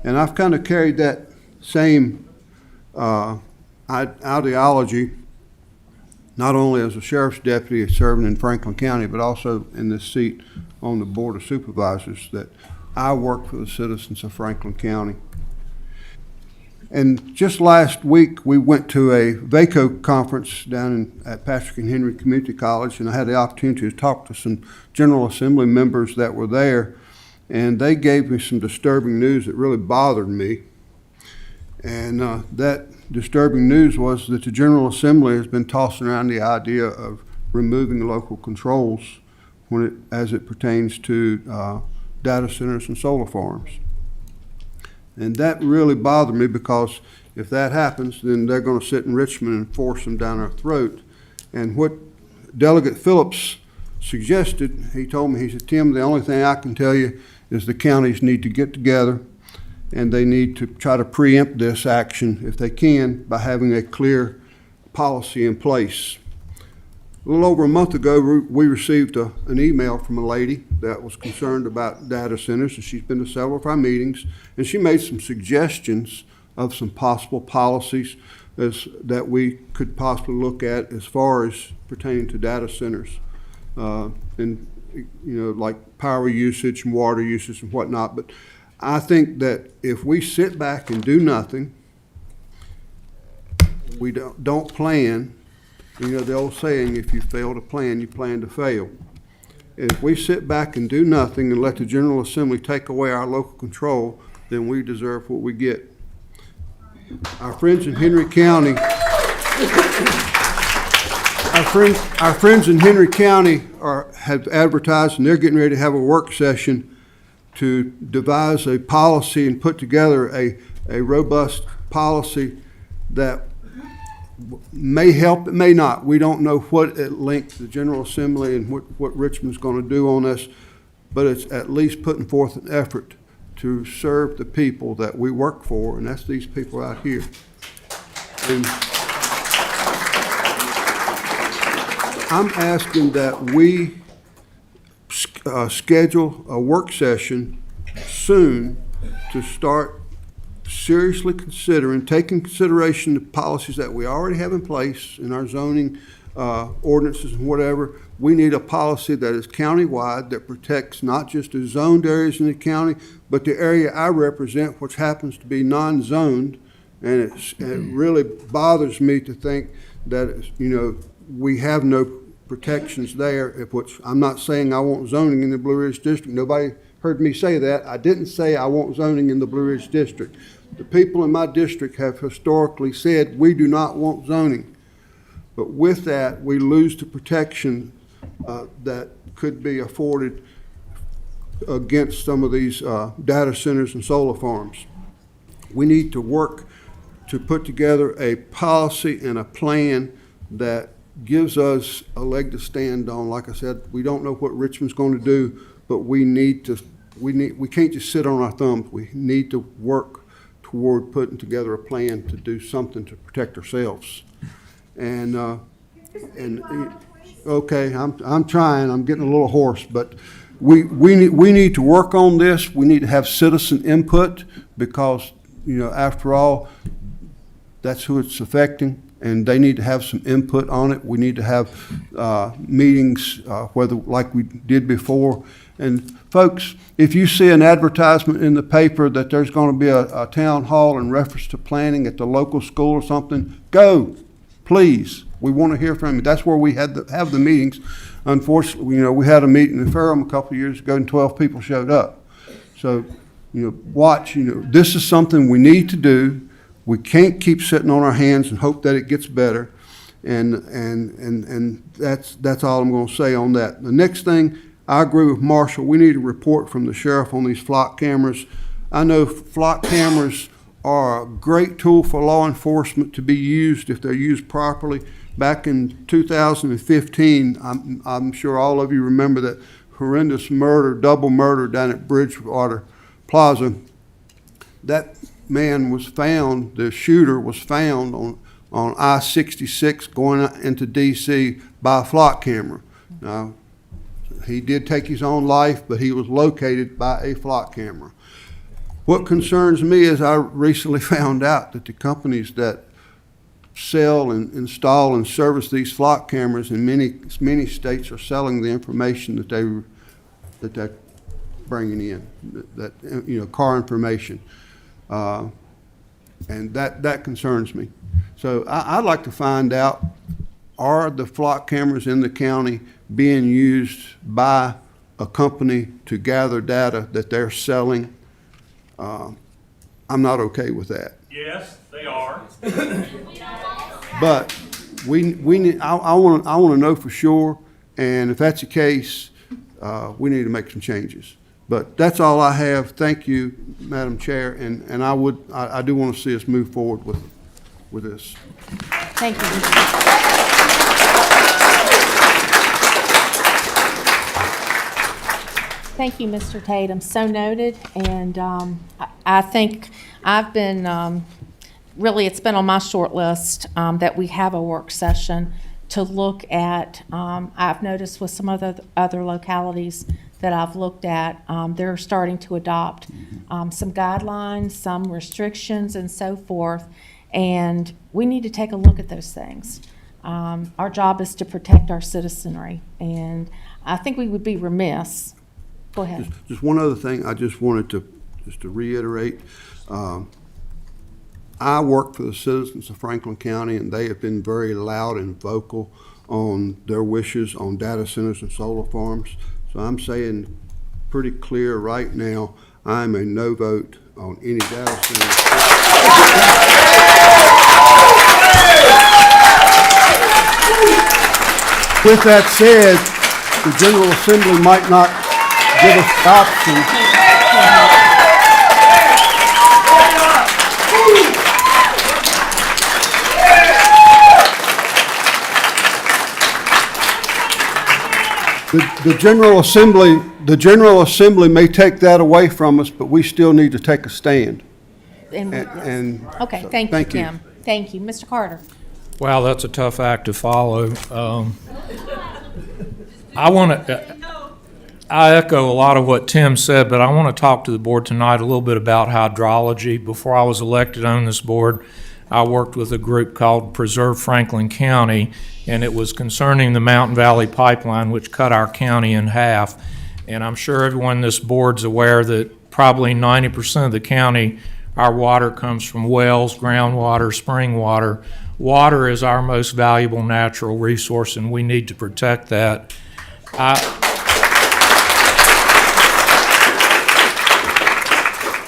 And I've kind of carried that same ideology, not only as a sheriff's deputy serving in Franklin County, but also in this seat on the Board of Supervisors, that I work for the citizens of Franklin County. And just last week, we went to a VACO conference down at Patrick and Henry Community College, and I had the opportunity to talk to some General Assembly members that were there, and they gave me some disturbing news that really bothered me. And that disturbing news was that the General Assembly has been tossing around the idea of removing local controls as it pertains to data centers and solar farms. And that really bothered me, because if that happens, then they're going to sit in Richmond and force them down our throat. And what Delegate Phillips suggested, he told me, he said, Tim, the only thing I can tell you is the counties need to get together and they need to try to preempt this action, if they can, by having a clear policy in place. A little over a month ago, we received an email from a lady that was concerned about data centers, and she's been to several of our meetings, and she made some suggestions of some possible policies that we could possibly look at as far as pertaining to data centers, and like power usage and water usage and whatnot. But I think that if we sit back and do nothing, we don't plan. The old saying, if you fail to plan, you plan to fail. If we sit back and do nothing and let the General Assembly take away our local control, then we deserve what we get. Our friends in Henry County, Our friends in Henry County have advertised, and they're getting ready to have a work session to devise a policy and put together a robust policy that may help, it may not. We don't know what at length the General Assembly and what Richmond's going to do on this, but it's at least putting forth an effort to serve the people that we work for, and that's these people out here. And I'm asking that we schedule a work session soon to start seriously considering, taking consideration the policies that we already have in place in our zoning ordinances and whatever. We need a policy that is countywide, that protects not just the zoned areas in the county, but the area I represent, which happens to be non-zoned. And it really bothers me to think that, we have no protections there, which I'm not saying I want zoning in the Blue Ridge District. Nobody heard me say that. I didn't say I want zoning in the Blue Ridge District. The people in my district have historically said we do not want zoning. But with that, we lose the protection that could be afforded against some of these data centers and solar farms. We need to work to put together a policy and a plan that gives us a leg to stand on. Like I said, we don't know what Richmond's going to do, but we can't just sit on our thumbs. We need to work toward putting together a plan to do something to protect ourselves. And okay, I'm trying. I'm getting a little hoarse, but we need to work on this. We need to have citizen input because, after all, that's who it's affecting, and they need to have some input on it. We need to have meetings, whether like we did before. And folks, if you see an advertisement in the paper that there's going to be a town hall in reference to planning at the local school or something, go, please. We want to hear from you. That's where we have the meetings. Unfortunately, we had a meeting in Ferrum a couple of years ago and 12 people showed up. So, watch, this is something we need to do. We can't keep sitting on our hands and hope that it gets better. And that's all I'm going to say on that. The next thing, I agree with Marshall. We need a report from the sheriff on these flock cameras. I know flock cameras are a great tool for law enforcement to be used if they're used properly. Back in 2015, I'm sure all of you remember that horrendous murder, double murder down at Bridgewater Plaza. That man was found, the shooter was found on I-66 going into D.C. by a flock camera. Now, he did take his own life, but he was located by a flock camera. What concerns me is I recently found out that the companies that sell and install and service these flock cameras in many states are selling the information that they're bringing in, that car information. And that concerns me. So I'd like to find out, are the flock cameras in the county being used by a company to gather data that they're selling? I'm not okay with that. Yes, they are. But we need. I want to know for sure, and if that's the case, we need to make some changes. But that's all I have. Thank you, Madam Chair, and I do want to see us move forward with this. Thank you. Thank you, Mr. Tatum. So noted. And I think I've been, really, it's been on my short list that we have a work session to look at. I've noticed with some other localities that I've looked at, they're starting to adopt some guidelines, some restrictions, and so forth. And we need to take a look at those things. Our job is to protect our citizenry. And I think we would be remiss. Go ahead. Just one other thing I just wanted to reiterate. I work for the citizens of Franklin County, and they have been very loud and vocal on their wishes on data centers and solar farms. So I'm saying pretty clear right now, I'm a no vote on any data centers. With that said, the General Assembly might not give us the option. The General Assembly may take that away from us, but we still need to take a stand. And Okay, so, thank you, thank you. Tim. Thank you. Mr. Carter? Wow, that's a tough act to follow. I echo a lot of what Tim said, but I want to talk to the board tonight a little bit about hydrology. Before I was elected on this board, I worked with a group called Preserve Franklin County, and it was concerning the Mountain Valley Pipeline, which cut our county in half. And I'm sure everyone in this board's aware that probably 90% of the county, our water comes from wells, groundwater, spring water. Water is our most valuable natural resource, and we need to protect that.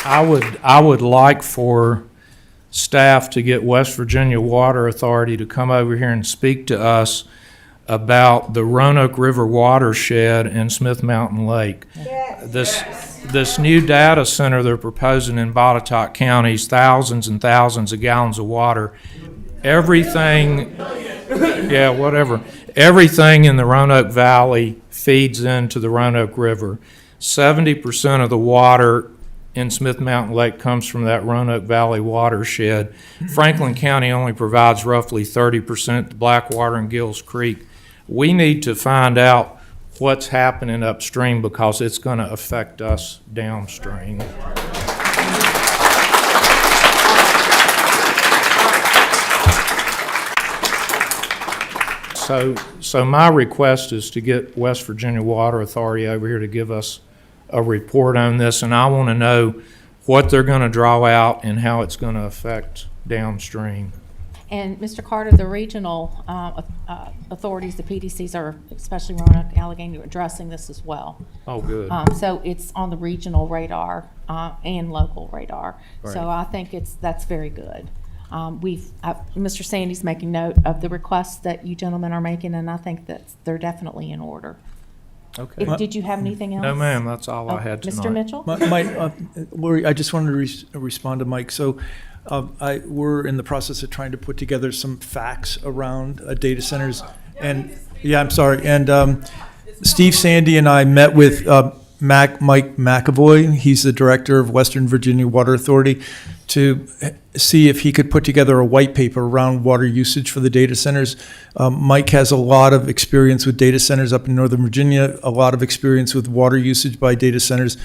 I would like for staff to get West Virginia Water Authority to come over here and speak to us about the Roanoke River watershed and Smith Mountain Lake. This new data center they're proposing in Botetourt County's thousands and thousands of gallons of water. Everything in the Roanoke Valley feeds into the Roanoke River. 70% of the water in Smith Mountain Lake comes from that Roanoke Valley watershed. Franklin County only provides roughly 30% to Blackwater and Gills Creek. We need to find out what's happening upstream because it's going to affect us downstream. So my request is to get West Virginia Water Authority over here to give us a report on this, and I want to know what they're going to draw out and how it's going to affect downstream. And Mr. Carter, the regional authorities, the PDCs are, especially Roanoke, Allegheny, addressing this as well. Oh, good. So it's on the regional radar and local radar. Right. So I think that's very good. Mr. Sandy's making note of the requests that you gentlemen are making, and I think that they're definitely in order. Okay. Did you have anything else? No, ma'am, that's all I had tonight. Mr. Mitchell? Lori, I just wanted to respond to Mike. So we're in the process of trying to put together some facts around data centers. And yeah, I'm sorry. And Steve Sandy and I met with Mike McAvoy. He's the director of Western Virginia Water Authority, to see if he could put together a white paper around water usage for the data centers. Mike has a lot of experience with data centers up in Northern Virginia, a lot of experience with water usage by data centers.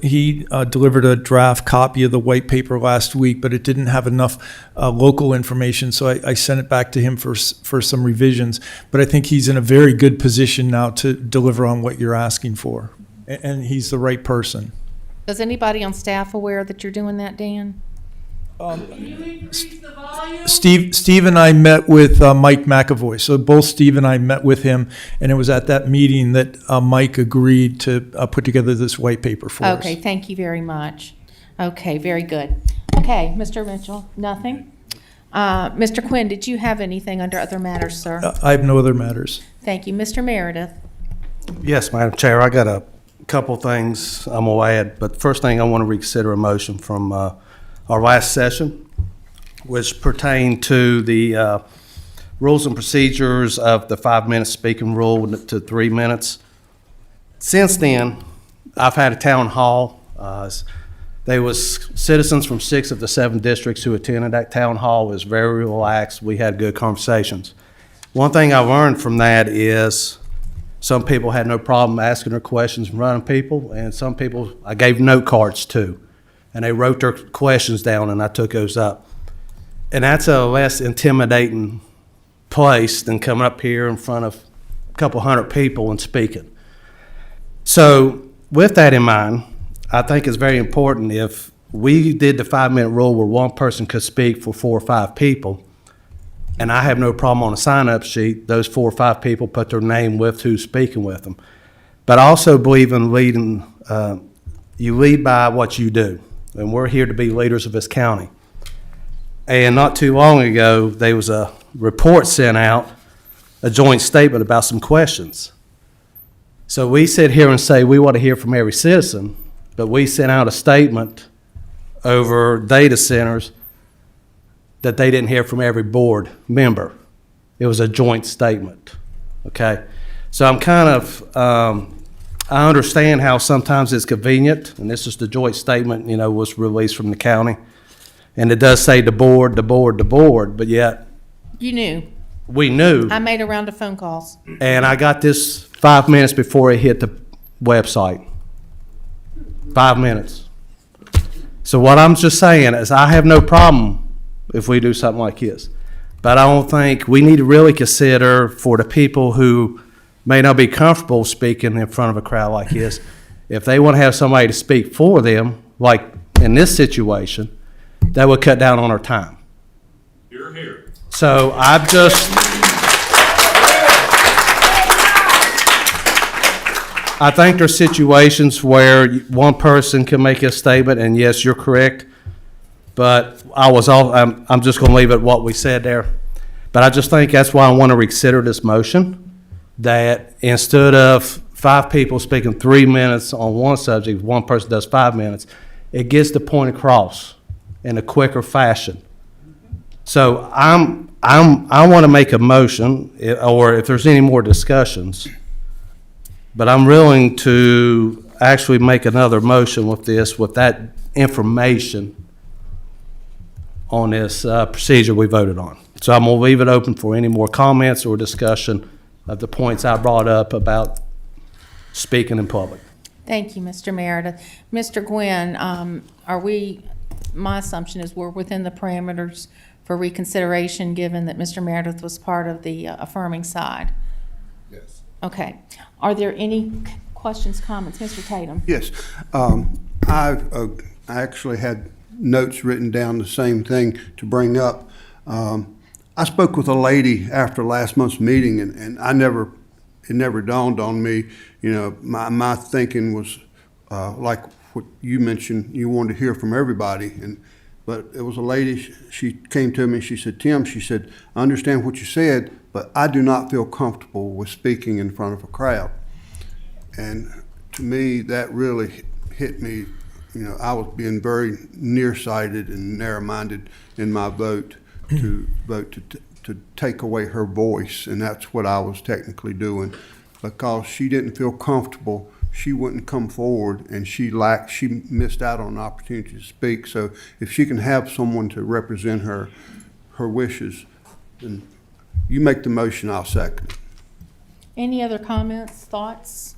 He delivered a draft copy of the white paper last week, but it didn't have enough local information, so I sent it back to him for some revisions. But I think he's in a very good position now to deliver on what you're asking for, and he's the right person. Is anybody on staff aware that you're doing that, Dan? Steve and I met with Mike McAvoy. So both Steve and I met with him, and it was at that meeting that Mike agreed to put together this white paper for us. Okay, thank you very much. Okay, very good. Okay, Mr. Mitchell, nothing? Mr. Quinn, did you have anything under other matters, sir? I have no other matters. Thank you. Mr. Meredith? Yes, Madam Chair, I got a couple things I'm going to add, but first thing I want to reconsider a motion from our last session, which pertained to the rules and procedures of the 5-minute speaking rule to 3 minutes. Since then, I've had a town hall. There was citizens from 6 of the 7 districts who attended that town hall. It was very relaxed. We had good conversations. One thing I learned from that is some people had no problem asking their questions and running people, and some people I gave note cards to, and they wrote their questions down, and I took those up. And that's a less intimidating place than coming up here in front of a couple hundred people and speaking. So with that in mind, I think it's very important if we did the 5-minute rule where one person could speak for 4 or 5 people, and I have no problem on a sign-up sheet, those 4 or 5 people put their name with who's speaking with them. But I also believe in leading, you lead by what you do, and we're here to be leaders of this county. And not too long ago, there was a report sent out a joint statement about some questions. So we sit here and say we want to hear from every citizen, but we sent out a statement over data centers that they didn't hear from every board member. It was a joint statement, okay? So I'm kind of, I understand how sometimes it's convenient, and this is the joint statement, was released from the county. And it does say the board, but yet You knew. we knew. I made a round of phone calls. And I got this 5 minutes before it hit the website. 5 minutes. So what I'm just saying is I have no problem if we do something like this. But I don't think we need to really consider for the people who may not be comfortable speaking in front of a crowd like this, if they want to have somebody to speak for them, like in this situation, that would cut down on our time. You're here. So I've just, I think there's situations where one person can make a statement, and yes, you're correct, but I'm just gonna leave it what we said there. But I just think that's why I want to reconsider this motion, that instead of 5 people speaking 3 minutes on one subject, one person does 5 minutes, it gets the point across in a quicker fashion. So I want to make a motion, or if there's any more discussions, but I'm willing to actually make another motion with this, with that information on this procedure we voted on. So I'm going to leave it open for any more comments or discussion of the points I brought up about speaking in public. Thank you, Mr. Meredith. Mr. Guynn, my assumption is we're within the parameters for reconsideration, given that Mr. Meredith was part of the affirming side. Yes. Okay. Are there any questions, comments? Mr. Tatum? Yes. I actually had notes written down the same thing to bring up. I spoke with a lady after last month's meeting, and it never dawned on me, my thinking was like what you mentioned, you wanted to hear from everybody, but it was a lady, she came to me, she said, Tim, she said, I understand what you said, but I do not feel comfortable with speaking in front of a crowd. And to me, that really hit me. I was being very nearsighted and narrow-minded in my vote to take away her voice, and that's what I was technically doing. Because she didn't feel comfortable, she wouldn't come forward, and she missed out on an opportunity to speak. So if she can have someone to represent her wishes, then you make the motion, I'll second it. Any other comments, thoughts?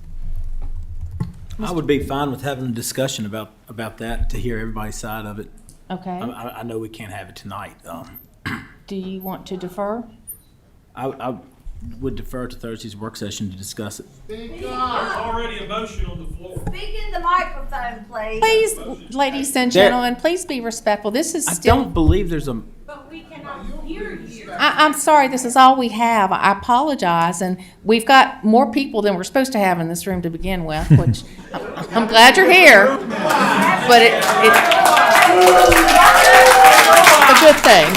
I would be fine with having a discussion about that to hear everybody's side of it. Okay. I know we can't have it tonight. Do you want to defer? I would defer to Thursday's work session to discuss it. There's already a motion on the floor. Speak in the microphone, please. Please, ladies and gentlemen, please be respectful. This is I still. don't believe there's a. But we cannot hear you. I'm sorry, this is all we have. I apologize, and we've got more people than we're supposed to have in this room to begin with, which I'm glad you're here, but it's a good thing.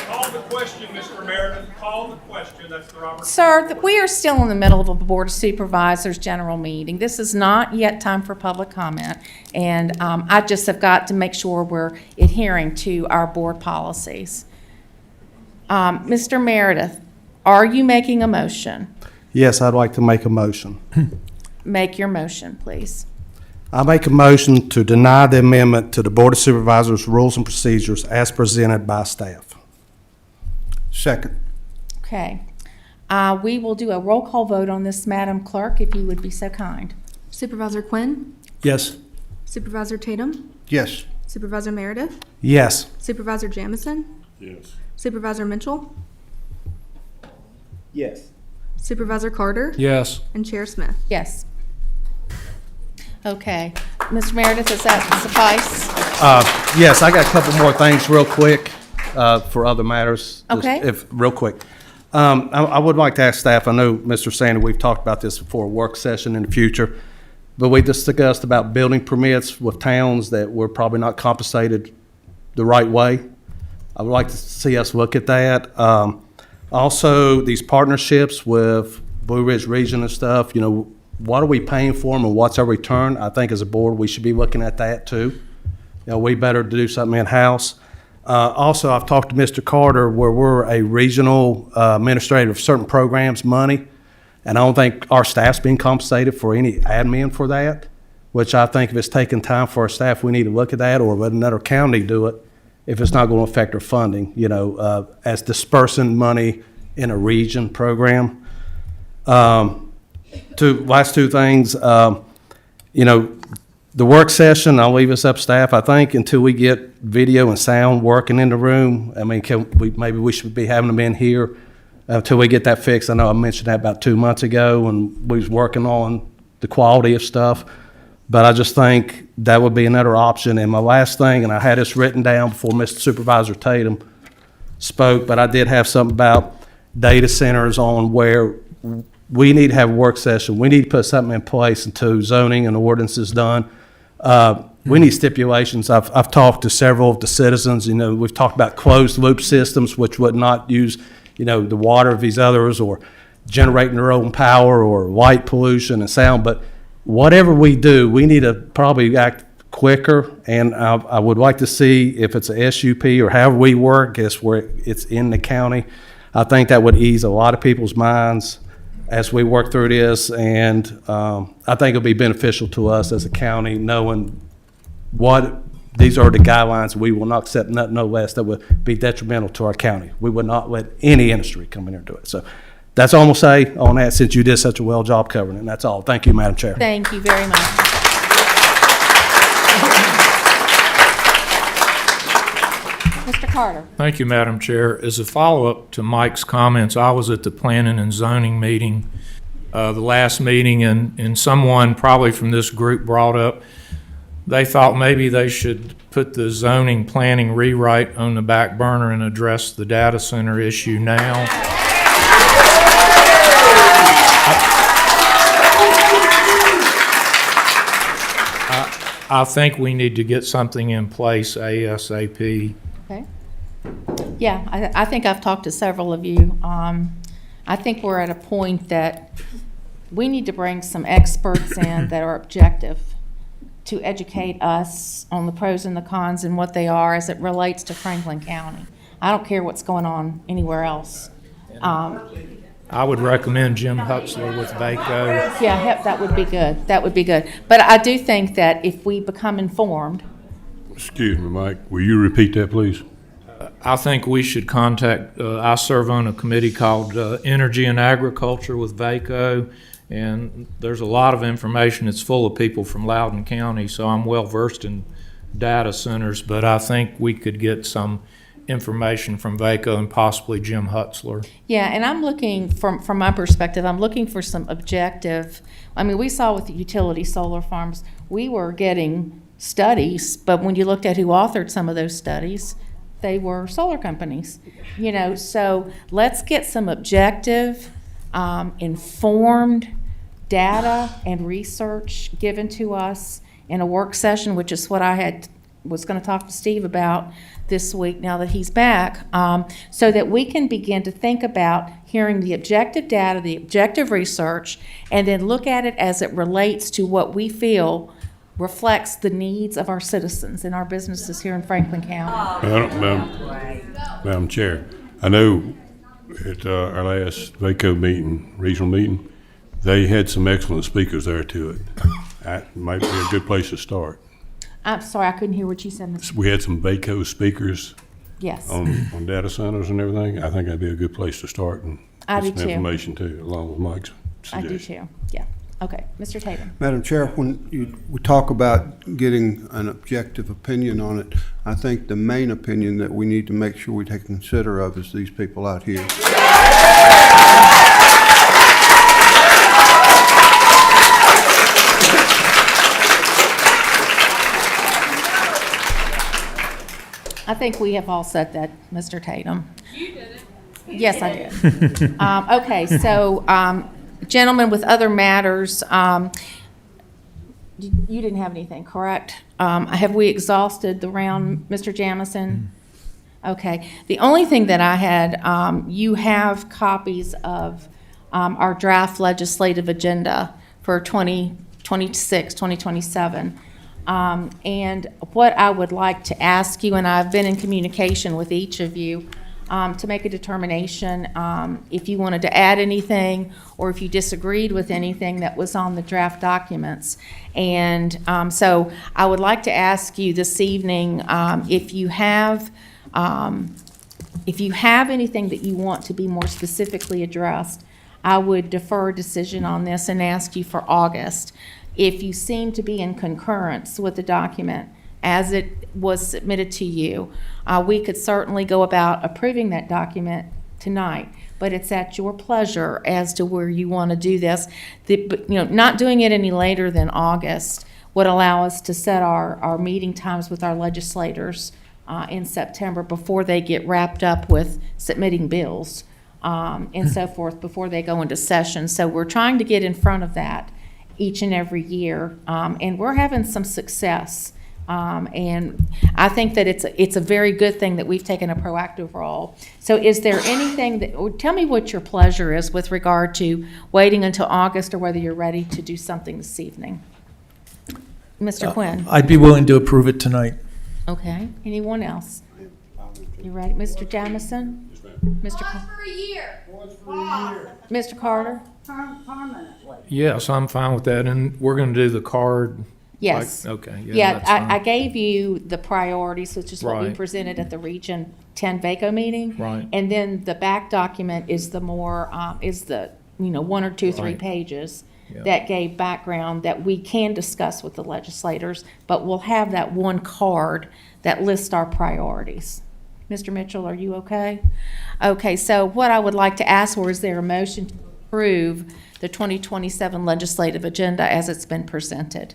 Call the question, Mr. Meredith. Call the question. That's the Robert. Sir, we are still in the middle of a Board of Supervisors general meeting. This is not yet time for public comment, and I just have got to make sure we're adhering to our board policies. Mr. Meredith, are you making a motion? Yes, I'd like to make a motion. Make your motion, please. I make a motion to deny the amendment to the Board of Supervisors Rules and Procedures as presented by staff. Second. Okay. We will do a roll call vote on this, Madam Clerk, if you would be so kind. Supervisor Quinn? Yes. Supervisor Tatum? Yes. Supervisor Meredith? Yes. Supervisor Jamison? Yes. Supervisor Mitchell? Yes. Supervisor Carter? Yes. And Chair Smith? Yes. Okay. Mr. Meredith, does that suffice? Yes, I got a couple more things real quick for other matters. Okay. Real quick. I would like to ask staff, I know, Mr. Sandy, we've talked about this before, a work session in the future, but we discussed about building permits with towns that were probably not compensated the right way. I would like to see us look at that. Also, these partnerships with Blue Ridge Region and stuff, what are we paying for them and what's our return? I think as a board, we should be looking at that too. We better do something in-house. Also, I've talked to Mr. Carter where we're a regional administrator of certain programs money, and I don't think our staff's being compensated for any admin for that, which I think if it's taking time for our staff, we need to look at that, or let another county do it if it's not going to affect our funding, as dispersing money in a region program. Last two things, the work session, I'll leave this up staff, I think, until we get video and sound working in the room. I mean, maybe we should be having them in here until we get that fixed. I know I mentioned that about 2 months ago, and we was working on the quality of stuff. But I just think that would be another option. And my last thing, and I had this written down before Mr. Supervisor Tatum spoke, but I did have something about data centers on where we need to have a work session. We need to put something in place until zoning and ordinance is done. We need stipulations. I've talked to several of the citizens. We've talked about closed loop systems, which would not use, the water of these others, or generating their own power, or light pollution and sound. But whatever we do, we need to probably act quicker. And I would like to see if it's a SUP or however we work, where it's in the county. I think that would ease a lot of people's minds as we work through this, and I think it'll be beneficial to us as a county, knowing what these are the guidelines. We will not accept nothing no less that would be detrimental to our county. We would not let any industry come in here and do it. So that's all I'm gonna say on that, since you did such a well job covering it, and that's all. Thank you, Madam Chair. Thank you very much. Mr. Carter. Thank you, Madam Chair. As a follow-up to Mike's comments, I was at the Planning and Zoning meeting, the last meeting, and someone probably from this group brought up, they thought maybe they should put the zoning planning rewrite on the back burner and address the data center issue now. I think we need to get something in place ASAP. Okay. Yeah, I think I've talked to several of you. I think we're at a point that we need to bring some experts in that are objective to educate us on the pros and the cons and what they are as it relates to Franklin County. I don't care what's going on anywhere else. I would recommend Jim Hutzler with VACO. Yeah, that would be good. That would be good. But I do think that if we become informed. Excuse me, Mike, will you repeat that, please? I think we should contact, I serve on a committee called Energy and Agriculture with VACO, and there's a lot of information. It's full of people from Loudoun County, so I'm well versed in data centers, but I think we could get some information from VACO and possibly Jim Hutzler. Yeah, and I'm looking, from my perspective, I'm looking for some objective, we saw with the utility solar farms, we were getting studies, but when you looked at who authored some of those studies, they were solar companies. So let's get some objective, informed data and research given to us in a work session, which is what I was going to talk to Steve about this week now that he's back, so that we can begin to think about hearing the objective data, the objective research, and then look at it as it relates to what we feel reflects the needs of our citizens and our businesses here in Franklin County. Madam Chair, I know at our last VACO meeting, regional meeting, they had some excellent speakers there to it. That might be a good place to start. I'm sorry, I couldn't hear what you said, Mr. We had some VACO speakers Yes. on data centers and everything. I think that'd be a good place to start and I get do some too. information too, along with Mike's I do suggestion. too, yeah. Okay, Mr. Tatum. Madam Chair, when we talk about getting an objective opinion on it, I think the main opinion that we need to make sure we take consider of is these people out here. I think we have all said that, Mr. Tatum. You did it. Yes, I did. Okay, so, gentlemen, with other matters, you didn't have anything, correct? Have we exhausted the round, Mr. Jamison? Okay. The only thing that I had, you have copies of our draft legislative agenda for 2026, 2027. And what I would like to ask you, and I've been in communication with each of you, to make a determination if you wanted to add anything or if you disagreed with anything that was on the draft documents. And so I would like to ask you this evening if you have anything that you want to be more specifically addressed, I would defer a decision on this and ask you for August. If you seem to be in concurrence with the document as it was submitted to you, we could certainly go about approving that document tonight, but it's at your pleasure as to where you want to do this. Not doing it any later than August would allow us to set our meeting times with our legislators in September before they get wrapped up with submitting bills and so forth before they go into session. So we're trying to get in front of that each and every year, and we're having some success. And I think that it's a very good thing that we've taken a proactive role. So is there anything or tell me what your pleasure is with regard to waiting until August or whether you're ready to do something this evening? Mr. Quinn? I'd be willing to approve it tonight. Okay. Anyone else? You ready? Mr. Jamison? Mr. For a year. Mr. Carter? Permanently. Yes, I'm fine with that, and we're gonna do the card. Yes. Okay, Yeah, that's fine. I gave you the priorities, which is what we Right. presented at the Region 10 VACO meeting. Right. And then the back document is the more, is the, 1 or 2, 3 Right. pages Yeah. that gave background that we can discuss with the legislators, but we'll have that one card that lists our priorities. Mr. Mitchell, are you okay? Okay, so what I would like to ask for is there a motion to approve the 2027 legislative agenda as it's been presented?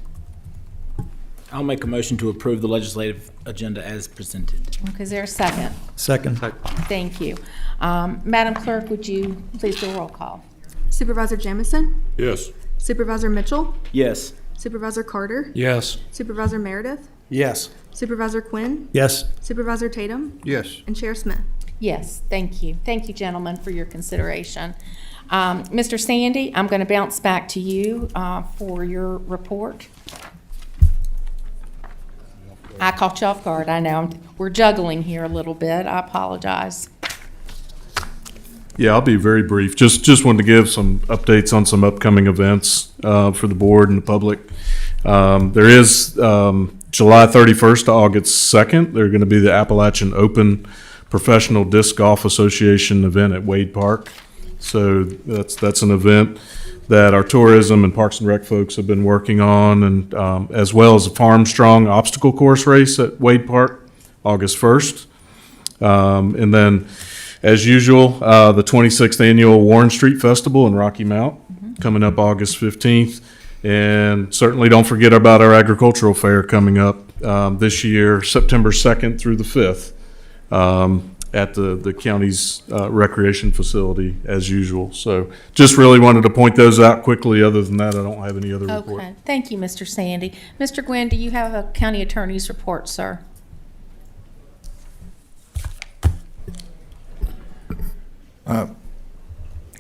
I'll make a motion to approve the legislative agenda as presented. Okay, is there a second? Second. Thank you. Madam Clerk, would you please do a roll call? Supervisor Jamison? Yes. Supervisor Mitchell? Yes. Supervisor Carter? Yes. Supervisor Meredith? Yes. Supervisor Quinn? Yes. Supervisor Tatum? Yes. And Chair Smith? Yes, thank you. Thank you, gentlemen, for your consideration. Mr. Sandy, I'm going to bounce back to you for your report. I caught you off guard, I know. We're juggling here a little bit. I apologize. Yeah, I'll be very brief. Just wanted to give some updates on some upcoming events for the board and the public. There is July 31st to August 2nd. They're going to be the Appalachian Open Professional Disc Golf Association event at Wade Park. So that's an event that our tourism and Parks and Rec folks have been working on, and as well as a Farmstrong obstacle course race at Wade Park, August 1st. And then, as usual, the 26th Annual Warren Street Festival in Rocky Mount, coming up August 15th. And certainly don't forget about our agricultural fair coming up this year, September 2nd through the 5th, at the county's recreation facility as usual. So just really wanted to point those out quickly. Other than that, I don't have any other report. Okay, thank you, Mr. Sandy. Mr. Guynn, do you have a county attorney's report, sir?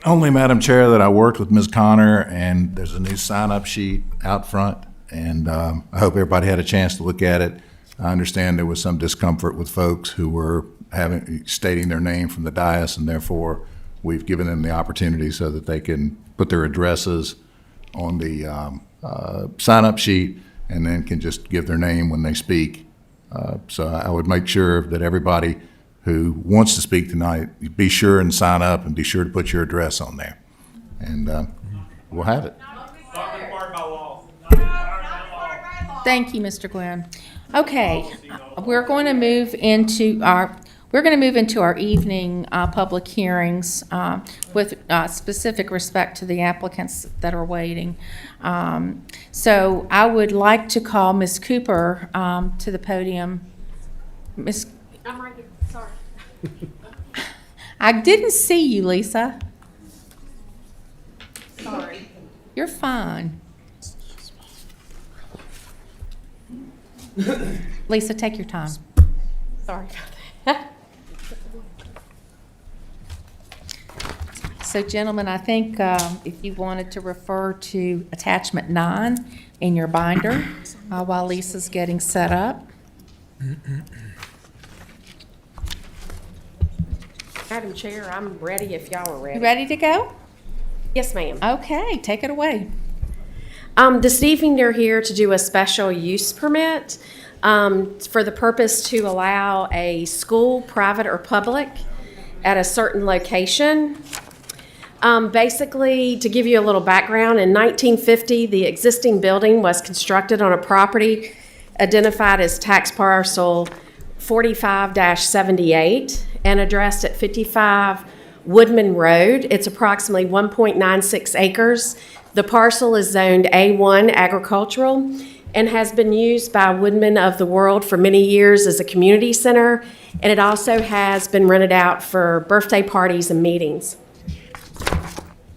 Only, Madam Chair, that I worked with Ms. Connor, and there's a new sign-up sheet out front, and I hope everybody had a chance to look at it. I understand there was some discomfort with folks who were stating their name from the dais, and therefore we've given them the opportunity so that they can put their addresses on the sign-up sheet and then can just give their name when they speak. So I would make sure that everybody who wants to speak tonight, be sure and sign up and be sure to put your address on there. And we'll have it. Thank you, Mr. Guynn. Okay, we're going to move into our evening public hearings with specific respect to the applicants that are waiting. So I would like to call Ms. Cooper to the podium. Ms. I'm right here, sorry. I didn't see you, Lisa. Sorry. You're fine. Lisa, take your time. Sorry about that. So gentlemen, I think if you wanted to refer to attachment 9 in your binder while Lisa's getting set up. Madam Chair, I'm ready if y'all are ready. You ready to go? Yes, ma'am. Okay, take it away. This evening, they're here to do a special use permit for the purpose to allow a school, private or public, at a certain location. Basically, to give you a little background, in 1950, the existing building was constructed on a property identified as tax parcel 45-78 and addressed at 55 Woodman Road. It's approximately 1.96 acres. The parcel is zoned A1 agricultural and has been used by Woodmen of the World for many years as a community center, and it also has been rented out for birthday parties and meetings.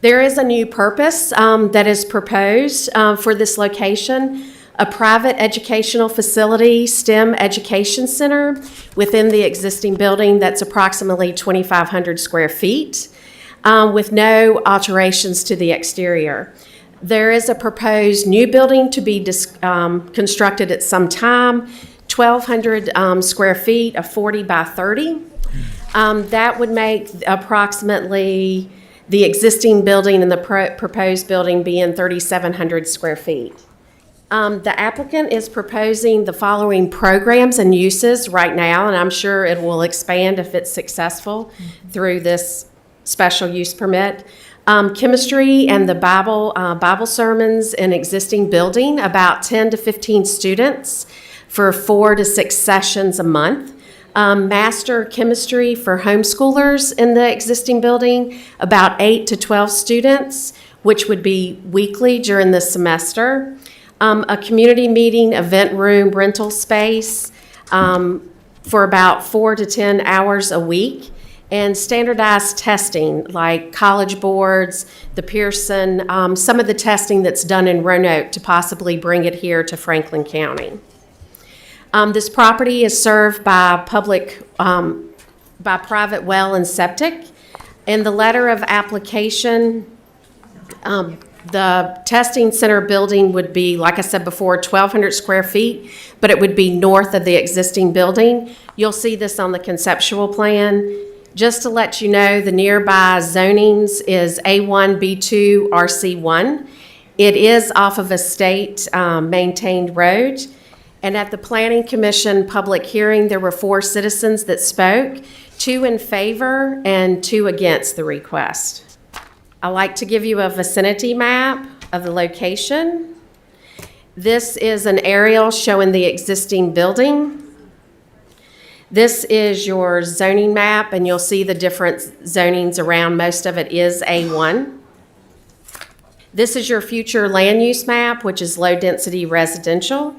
There is a new purpose that is proposed for this location, a private educational facility, STEM education center within the existing building that's approximately 2,500 square feet with no alterations to the exterior. There is a proposed new building to be constructed at some time, 1,200 square feet, a 40 by 30. That would make approximately the existing building and the proposed building being 3,700 square feet. The applicant is proposing the following programs and uses right now, and I'm sure it will expand if it's successful through this special use permit. Chemistry and the Bible sermons in existing building, about 10 to 15 students for 4 to 6 sessions a month. Master chemistry for homeschoolers in the existing building, about 8 to 12 students, which would be weekly during the semester. A community meeting event room rental space for about 4 to 10 hours a week. And standardized testing like College Boards, the Pearson, some of the testing that's done in Roanoke to possibly bring it here to Franklin County. This property is served by private well and septic. In the letter of application, the testing center building would be, like I said before, 1,200 square feet, but it would be north of the existing building. You'll see this on the conceptual plan. Just to let you know, the nearby zonings is A1, B2, RC1. It is off of a state maintained road. And at the Planning Commission public hearing, there were 4 citizens that spoke, 2 in favor and 2 against the request. I like to give you a vicinity map of the location. This is an aerial showing the existing building. This is your zoning map, and you'll see the different zonings around. Most of it is A1. This is your future land use map, which is low-density residential.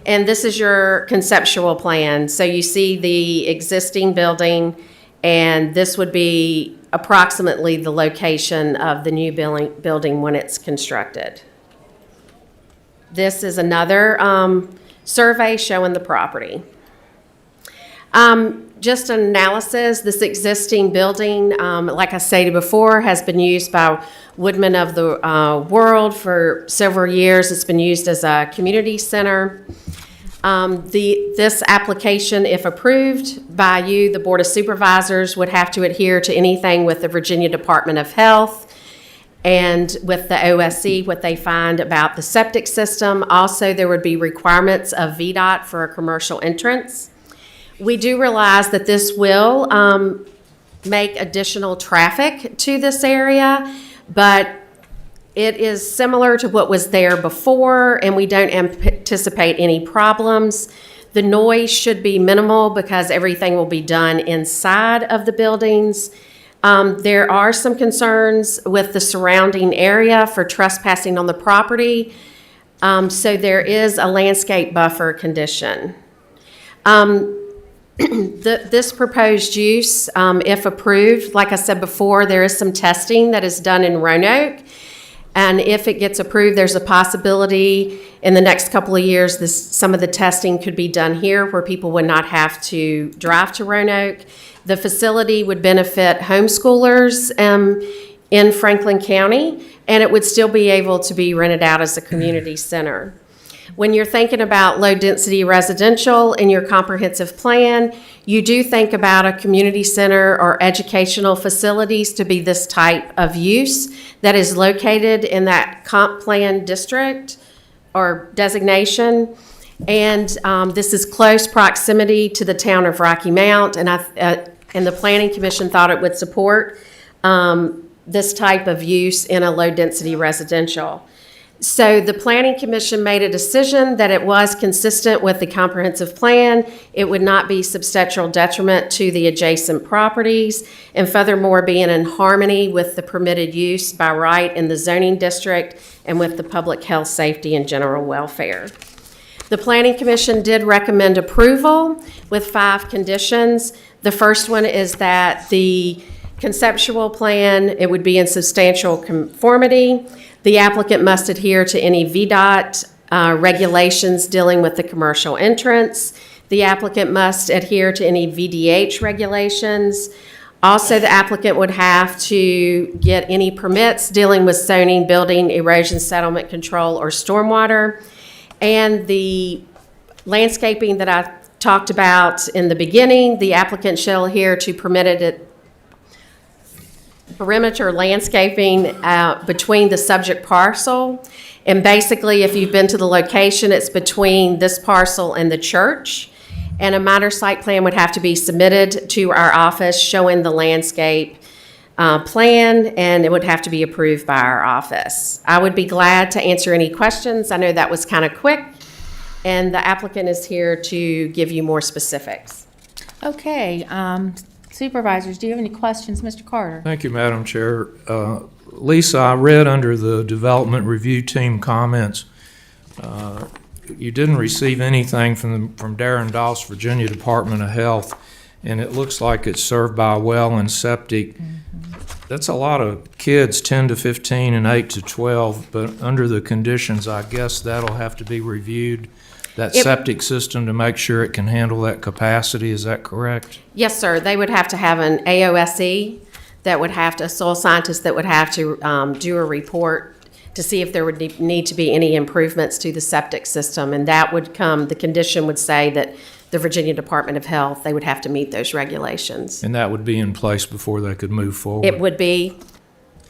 And this is your conceptual plan. So you see the existing building, and this would be approximately the location of the new building when it's constructed. This is another survey showing the property. Just an analysis, this existing building, like I stated before, has been used by Woodmen of the World for several years. It's been used as a community center. This application, if approved by you, the Board of Supervisors would have to adhere to anything with the Virginia Department of Health and with the OSC, what they find about the septic system. Also, there would be requirements of VDOT for a commercial entrance. We do realize that this will make additional traffic to this area, but it is similar to what was there before, and we don't anticipate any problems. The noise should be minimal because everything will be done inside of the buildings. There are some concerns with the surrounding area for trespassing on the property, so there is a landscape buffer condition. This proposed use, if approved, like I said before, there is some testing that is done in Roanoke. And if it gets approved, there's a possibility in the next couple of years, some of the testing could be done here where people would not have to drive to Roanoke. The facility would benefit homeschoolers in Franklin County, and it would still be able to be rented out as a community center. When you're thinking about low-density residential in your comprehensive plan, you do think about a community center or educational facilities to be this type of use that is located in that comp plan district or designation. And this is close proximity to the town of Rocky Mount, and the Planning Commission thought it would support this type of use in a low-density residential. So the Planning Commission made a decision that it was consistent with the comprehensive plan. It would not be substantial detriment to the adjacent properties, and furthermore being in harmony with the permitted use by right in the zoning district and with the public health, safety, and general welfare. The Planning Commission did recommend approval with 5 conditions. The first one is that the conceptual plan, it would be in substantial conformity. The applicant must adhere to any VDOT regulations dealing with the commercial entrance. The applicant must adhere to any VDH regulations. Also, the applicant would have to get any permits dealing with zoning, building, erosion, settlement control, or stormwater. And the landscaping that I talked about in the beginning, the applicant shall adhere to permitted perimeter landscaping between the subject parcel. And basically, if you've been to the location, it's between this parcel and the church. And a minor site plan would have to be submitted to our office showing the landscape plan, and it would have to be approved by our office. I would be glad to answer any questions. I know that was kind of quick, and the applicant is here to give you more specifics. Okay, Supervisors, do you have any questions? Mr. Carter? Thank you, Madam Chair. Lisa, I read under the Development Review Team comments, you didn't receive anything from Darren Doss, Virginia Department of Health, and it looks like it's served by a well and septic. That's a lot of kids, 10 to 15 and 8 to 12, but under the conditions, I guess that'll have to be reviewed, that septic system, to make sure it can handle that capacity. Is that correct? Yes, sir. They would have to have an AOSE that would have to, a soil scientist that would have to do a report to see if there would need to be any improvements to the septic system. And that would come, the condition would say that the Virginia Department of Health, they would have to meet those regulations. And that would be in place before they could move forward? It would be,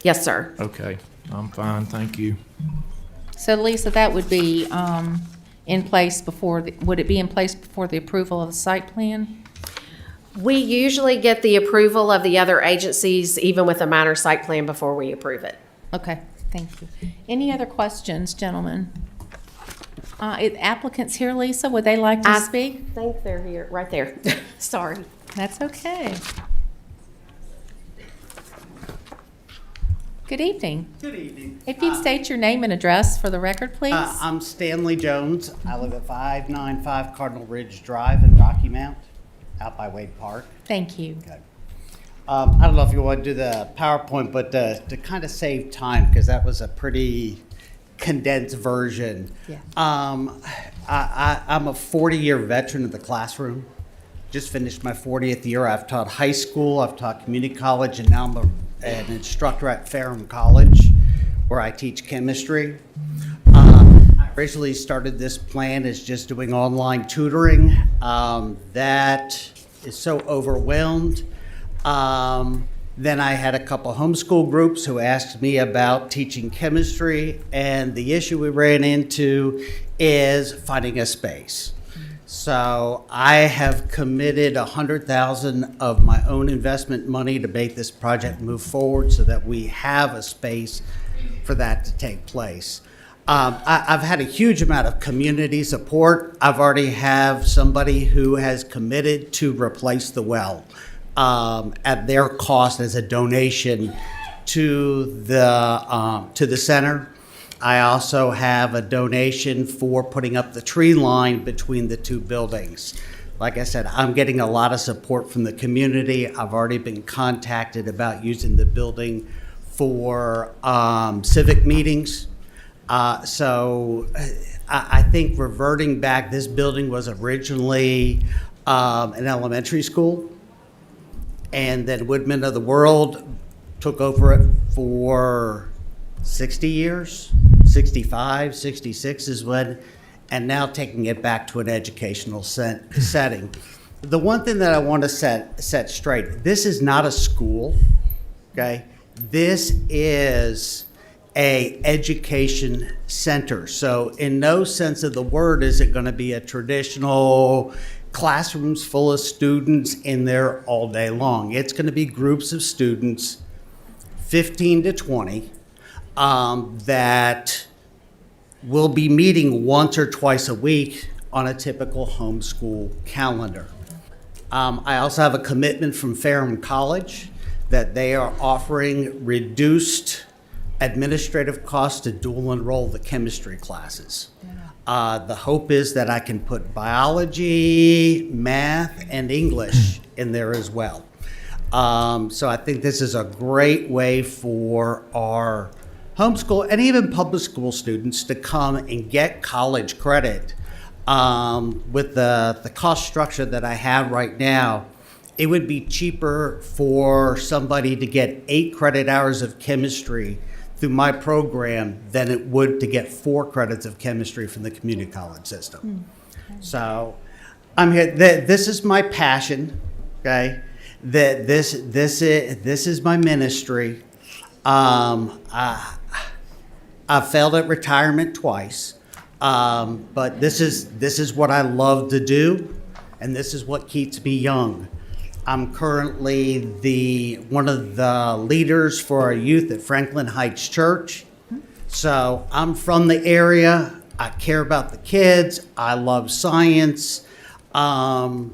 yes, sir. Okay, I'm fine, thank you. So Lisa, that would be in place before, would it be in place before the approval of the site plan? We usually get the approval of the other agencies, even with a minor site plan, before we approve it. Okay, thank you. Any other questions, gentlemen? Applicants here, Lisa, would they like to speak? I think they're here, right there. Sorry. That's okay. Good evening. Good evening. If you'd state your name and address for the record, please. I'm Stanley Jones. I live at 595 Cardinal Ridge Drive in Rocky Mount, out by Wade Park. Thank you. Okay. I don't know if you want to do the PowerPoint, but to kind of save time, because that was a pretty condensed version. Yeah. I'm a 40-year veteran of the classroom. Just finished my 40th year. I've taught high school, I've taught community college, and now I'm an instructor at Ferrum College, where I teach chemistry. I originally started this plan as just doing online tutoring. That is so overwhelmed. Then I had a couple homeschool groups who asked me about teaching chemistry, and the issue we ran into is finding a space. So I have committed $100,000 of my own investment money to make this project move forward so that we have a space for that to take place. I've had a huge amount of community support. I've already have somebody who has committed to replace the well at their cost as a donation to the center. I also have a donation for putting up the tree line between the two buildings. Like I said, I'm getting a lot of support from the community. I've already been contacted about using the building for civic meetings. So I think reverting back, this building was originally an elementary school. And then Woodmen of the World took over it for 60 years, 65, 66 is when, and now taking it back to an educational setting. The one thing that I want to set straight, this is not a school, okay? This is a education center. So in no sense of the word is it going to be a traditional classrooms full of students in there all day long. It's going to be groups of students, 15 to 20, that will be meeting once or twice a week on a typical homeschool calendar. I also have a commitment from Ferrum College that they are offering reduced administrative costs to dual enroll the chemistry classes. The hope is that I can put biology, math, and English in there as well. So I think this is a great way for our homeschool and even public school students to come and get college credit. With the cost structure that I have right now, it would be cheaper for somebody to get 8 credit hours of chemistry through my program than it would to get 4 credits of chemistry from the community college system. So I'm here. This is my passion. Okay, this is my ministry. I failed at retirement twice, but this is what I love to do, and this is what keeps me young. I'm currently one of the leaders for our youth at Franklin Heights Church. So I'm from the area. I care about the kids. I love science. I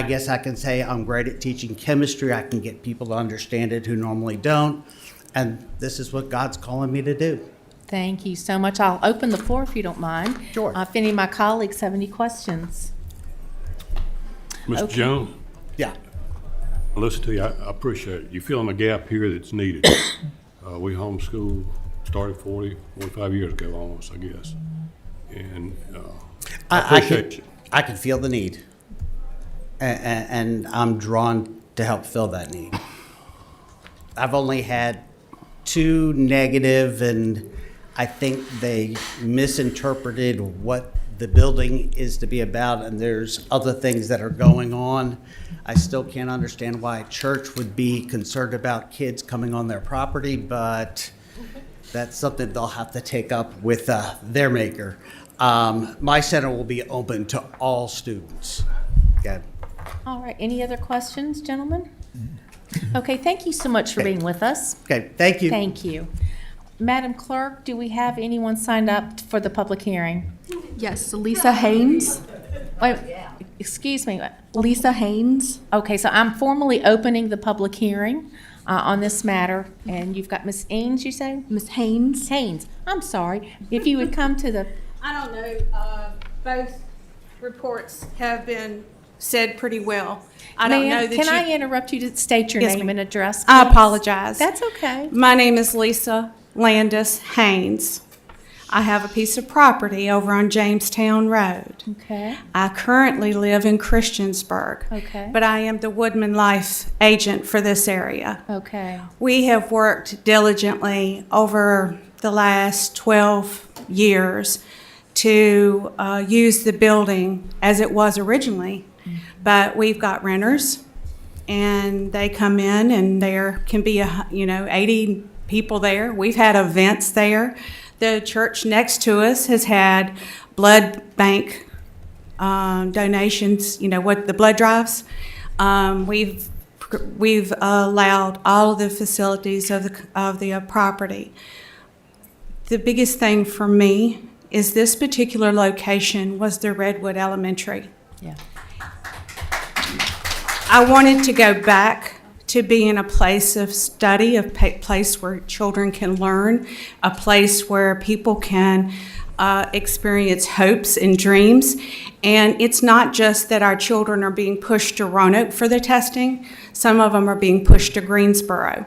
guess I can say I'm great at teaching chemistry. I can get people to understand it who normally don't. And this is what God's calling me to do. Thank you so much. I'll open the floor if you don't mind. Sure. If any of my colleagues have any questions. Mr. Okay. Jones? Yeah. Listen to you, I appreciate it. You're filling a gap here that's needed. We homeschooled, started 45 years ago almost, I guess. And I appreciate you. I can feel the need. And I'm drawn to help fill that need. I've only had 2 negative, and I think they misinterpreted what the building is to be about, and there's other things that are going on. I still can't understand why a church would be concerned about kids coming on their property, but that's something they'll have to take up with their maker. My center will be open to all students. Okay. All right, any other questions, gentlemen? Okay, thank you so much for being with us. Okay, thank you. Thank you. Madam Clerk, do we have anyone signed up for the public hearing? Yes, Lisa Haynes. Wait, excuse me. Lisa Haynes. Okay, so I'm formally opening the public hearing on this matter, and you've got Ms. Ains, you say? Ms. Haynes. Haynes, I'm sorry. If you would come to the, I don't know, both reports have been said pretty well. I don't know that can I interrupt you to state your Yes, name ma'am. and address, I please? apologize. That's okay. My name is Lisa Landis Haynes. I have a piece of property over on Jamestown Road. Okay. I currently live in Christiansburg. Okay. But I am the Woodman Life agent for this area. Okay. We have worked diligently over the last 12 years to use the building as it was originally. But we've got renters, and they come in, and there can be 80 people there. We've had events there. The church next to us has had blood bank donations. What the blood drives. We've allowed all of the facilities of the property. The biggest thing for me is this particular location was the Redwood Elementary. Yeah. I wanted to go back to being a place of study, a place where children can learn, a place where people can experience hopes and dreams. And it's not just that our children are being pushed to Roanoke for the testing. Some of them are being pushed to Greensboro.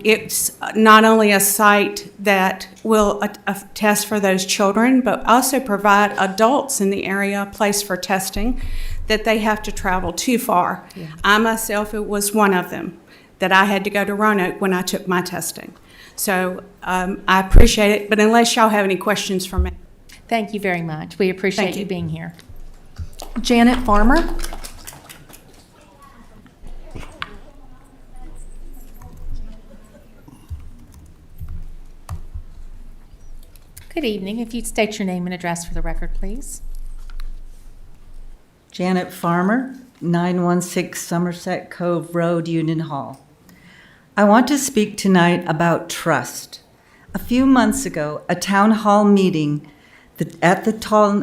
It's not only a site that will test for those children, but also provide adults in the area a place for testing that they have to travel too far. Yeah. I myself, it was one of them, that I had to go to Roanoke when I took my testing. So I appreciate it, but unless y'all have any questions for me. Thank you very much. We appreciate Thank you you. being here. Janet Farmer. Good evening. If you'd state your name and address for the record, please. Janet Farmer, 916 Somerset Cove Road, Union Hall. I want to speak tonight about trust. A few months ago, a town hall meeting, at the town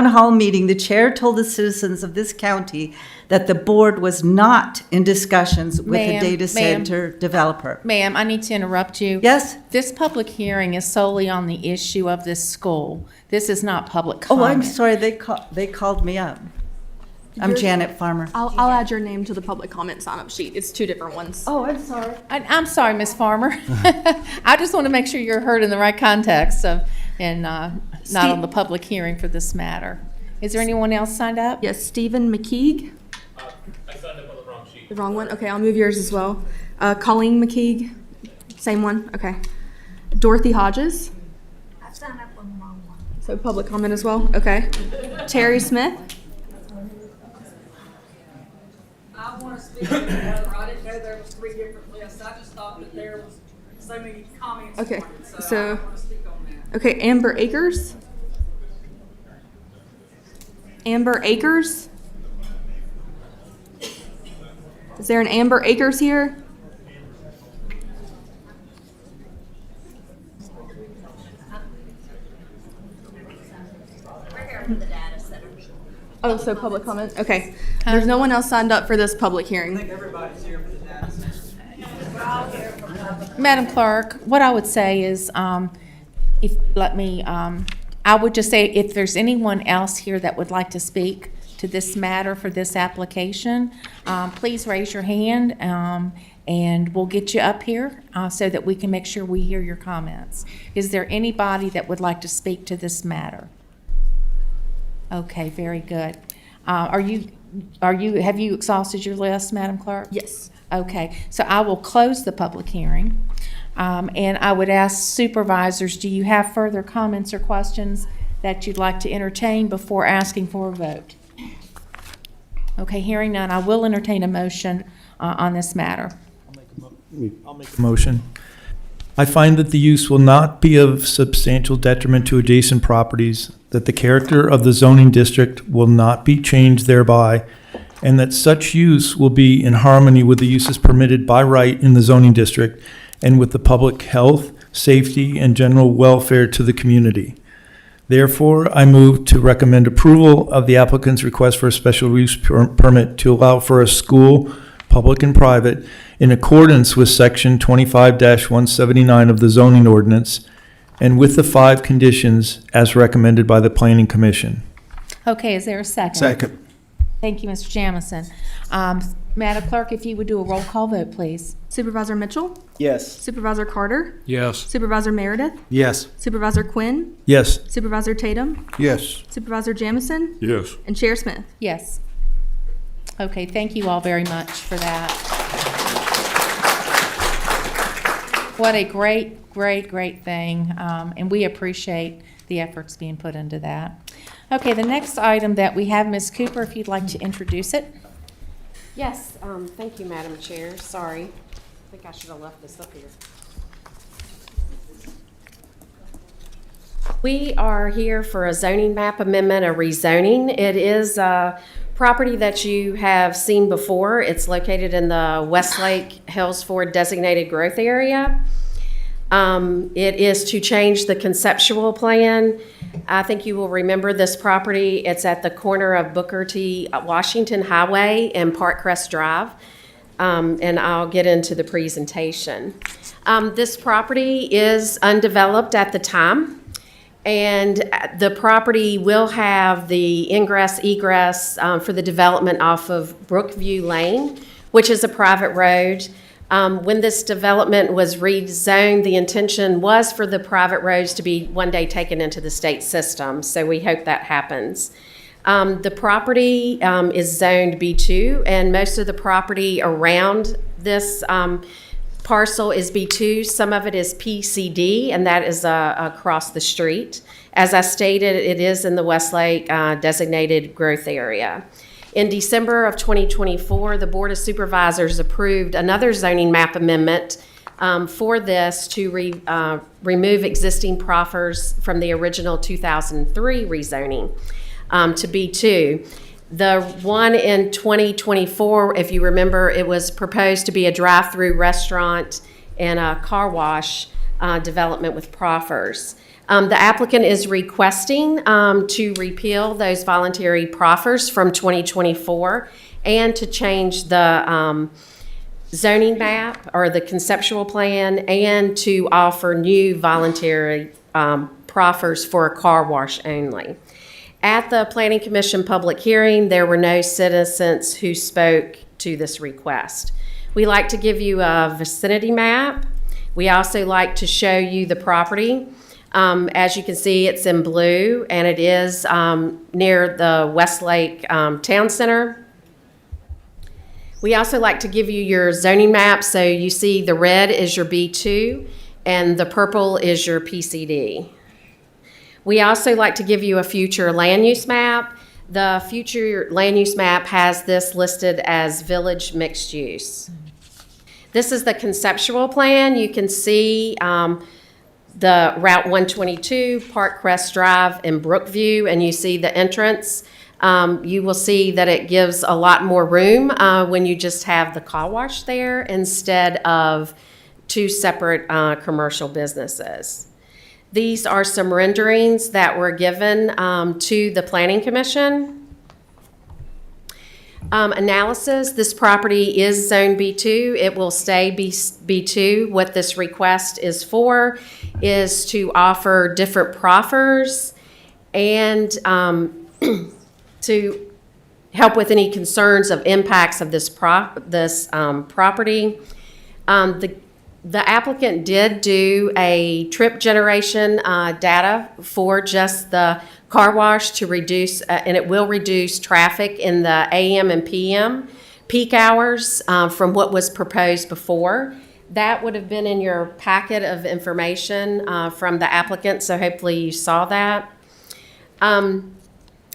hall meeting, the chair told the citizens of this county that the board was not in discussions with a data center developer. Ma'am, I need to interrupt you. Yes? This public hearing is solely on the issue of this school. This is not public comment. Oh, I'm sorry, they called me up. I'm Janet Farmer. I'll add your name to the public comment sign-up sheet. It's two different ones. Oh, I'm sorry. I'm sorry, Ms. Farmer. I just want to make sure you're heard in the right context and not on the public hearing for this matter. Is there anyone else signed up? Yes, Stephen McKeague. I signed up on the wrong sheet. The wrong one? Okay, I'll move yours as well. Colleen McKeague. Same one? Okay. Dorothy Hodges. I signed up on the wrong one. So public comment as well? Okay. Terry Smith. I want to speak together. I didn't know there was 3 different lists. I just thought that there was so many comments. Okay, on it, so- I want to speak on that. Okay, Amber Akers. Amber Akers. Is there an Amber Akers here? We're here for the data center. Oh, so public comment? Okay. There's no one else signed up for this public hearing. Everybody's here for the data center. Madam Clerk, what I would say is, if, let me, I would just say if there's anyone else here that would like to speak to this matter for this application, please raise your hand, and we'll get you up here so that we can make sure we hear your comments. Is there anybody that would like to speak to this matter? Okay, very good. Have you exhausted your list, Madam Clerk? Yes. Okay, so I will close the public hearing. And I would ask supervisors, do you have further comments or questions that you'd like to entertain before asking for a vote? Okay, hearing none, I will entertain a motion on this matter. I'll make a motion. I find that the use will not be of substantial detriment to adjacent properties, that the character of the zoning district will not be changed thereby, and that such use will be in harmony with the uses permitted by right in the zoning district and with the public health, safety, and general welfare to the community. Therefore, I move to recommend approval of the applicant's request for a special use permit to allow for a school, public and private, in accordance with Section 25-179 of the zoning ordinance, and with the 5 conditions as recommended by the Planning Commission. Okay, is there a second? Second. Thank you, Mr. Jamison. Madam Clerk, if you would do a roll call vote, please. Supervisor Mitchell? Yes. Supervisor Carter? Yes. Supervisor Meredith? Yes. Supervisor Quinn? Yes. Supervisor Tatum? Yes. Supervisor Jamison? Yes. And Chair Smith? Yes. Okay, thank you all very much for that. What a great, great, great thing, and we appreciate the efforts being put into that. Okay, the next item that we have, Ms. Cooper, if you'd like to introduce it. Yes, thank you, Madam Chair. Sorry. I think I should have left this up here. We are here for a zoning map amendment, a rezoning. It is a property that you have seen before. It's located in the Westlake Hellsford designated growth area. It is to change the conceptual plan. I think you will remember this property. It's at the corner of Booker T. Washington Highway and Park Crest Drive. and I'll get into the presentation. This property is undeveloped at the time, and the property will have the ingress egress for the development off of Brookview Lane, which is a private road. When this development was rezoned, the intention was for the private roads to be one day taken into the state system, so we hope that happens. The property is zoned B2, and most of the property around this parcel is B2. Some of it is PCD, and that is across the street. As I stated, it is in the Westlake designated growth area. In December of 2024, the Board of Supervisors approved another zoning map amendment for this to remove existing proffers from the original 2003 rezoning to B2. The one in 2024, if you remember, it was proposed to be a drive-through restaurant and a car wash development with proffers. The applicant is requesting to repeal those voluntary proffers from 2024 and to change the zoning map or the conceptual plan and to offer new voluntary proffers for a car wash only. At the Planning Commission public hearing, there were no citizens who spoke to this request. We like to give you a vicinity map. We also like to show you the property. As you can see, it's in blue, and it is near the Westlake Town Center. We also like to give you your zoning map, so you see the red is your B2, and the purple is your PCD. We also like to give you a future land use map. The future land use map has this listed as village mixed use. This is the conceptual plan. You can see the Route 122, Park Crest Drive, and Brookview, and you see the entrance. You will see that it gives a lot more room when you just have the car wash there instead of two separate commercial businesses. These are some renderings that were given to the Planning Commission. Analysis, this property is Zone B2. It will stay B2. What this request is for is to offer different proffers and to help with any concerns of impacts of this property. The applicant did do a trip generation data for just the car wash to reduce, and it will reduce traffic in the AM and PM peak hours from what was proposed before. That would have been in your packet of information from the applicant, so hopefully you saw that.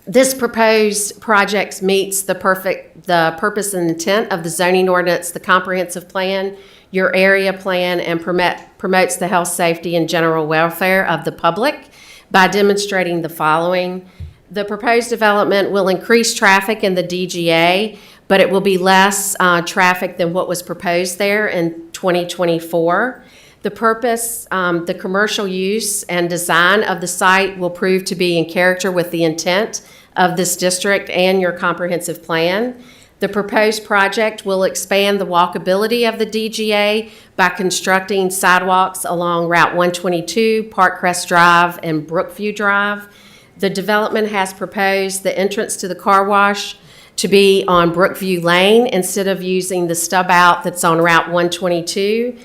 This proposed project meets the purpose and intent of the zoning ordinance, the comprehensive plan, your area plan, and promotes the health, safety, and general welfare of the public by demonstrating the following. The proposed development will increase traffic in the DGA, but it will be less traffic than what was proposed there in 2024. The purpose, the commercial use and design of the site will prove to be in character with the intent of this district and your comprehensive plan. The proposed project will expand the walkability of the DGA by constructing sidewalks along Route 122, Park Crest Drive, and Brookview Drive. The development has proposed the entrance to the car wash to be on Brookview Lane instead of using the stub out that's on Route 122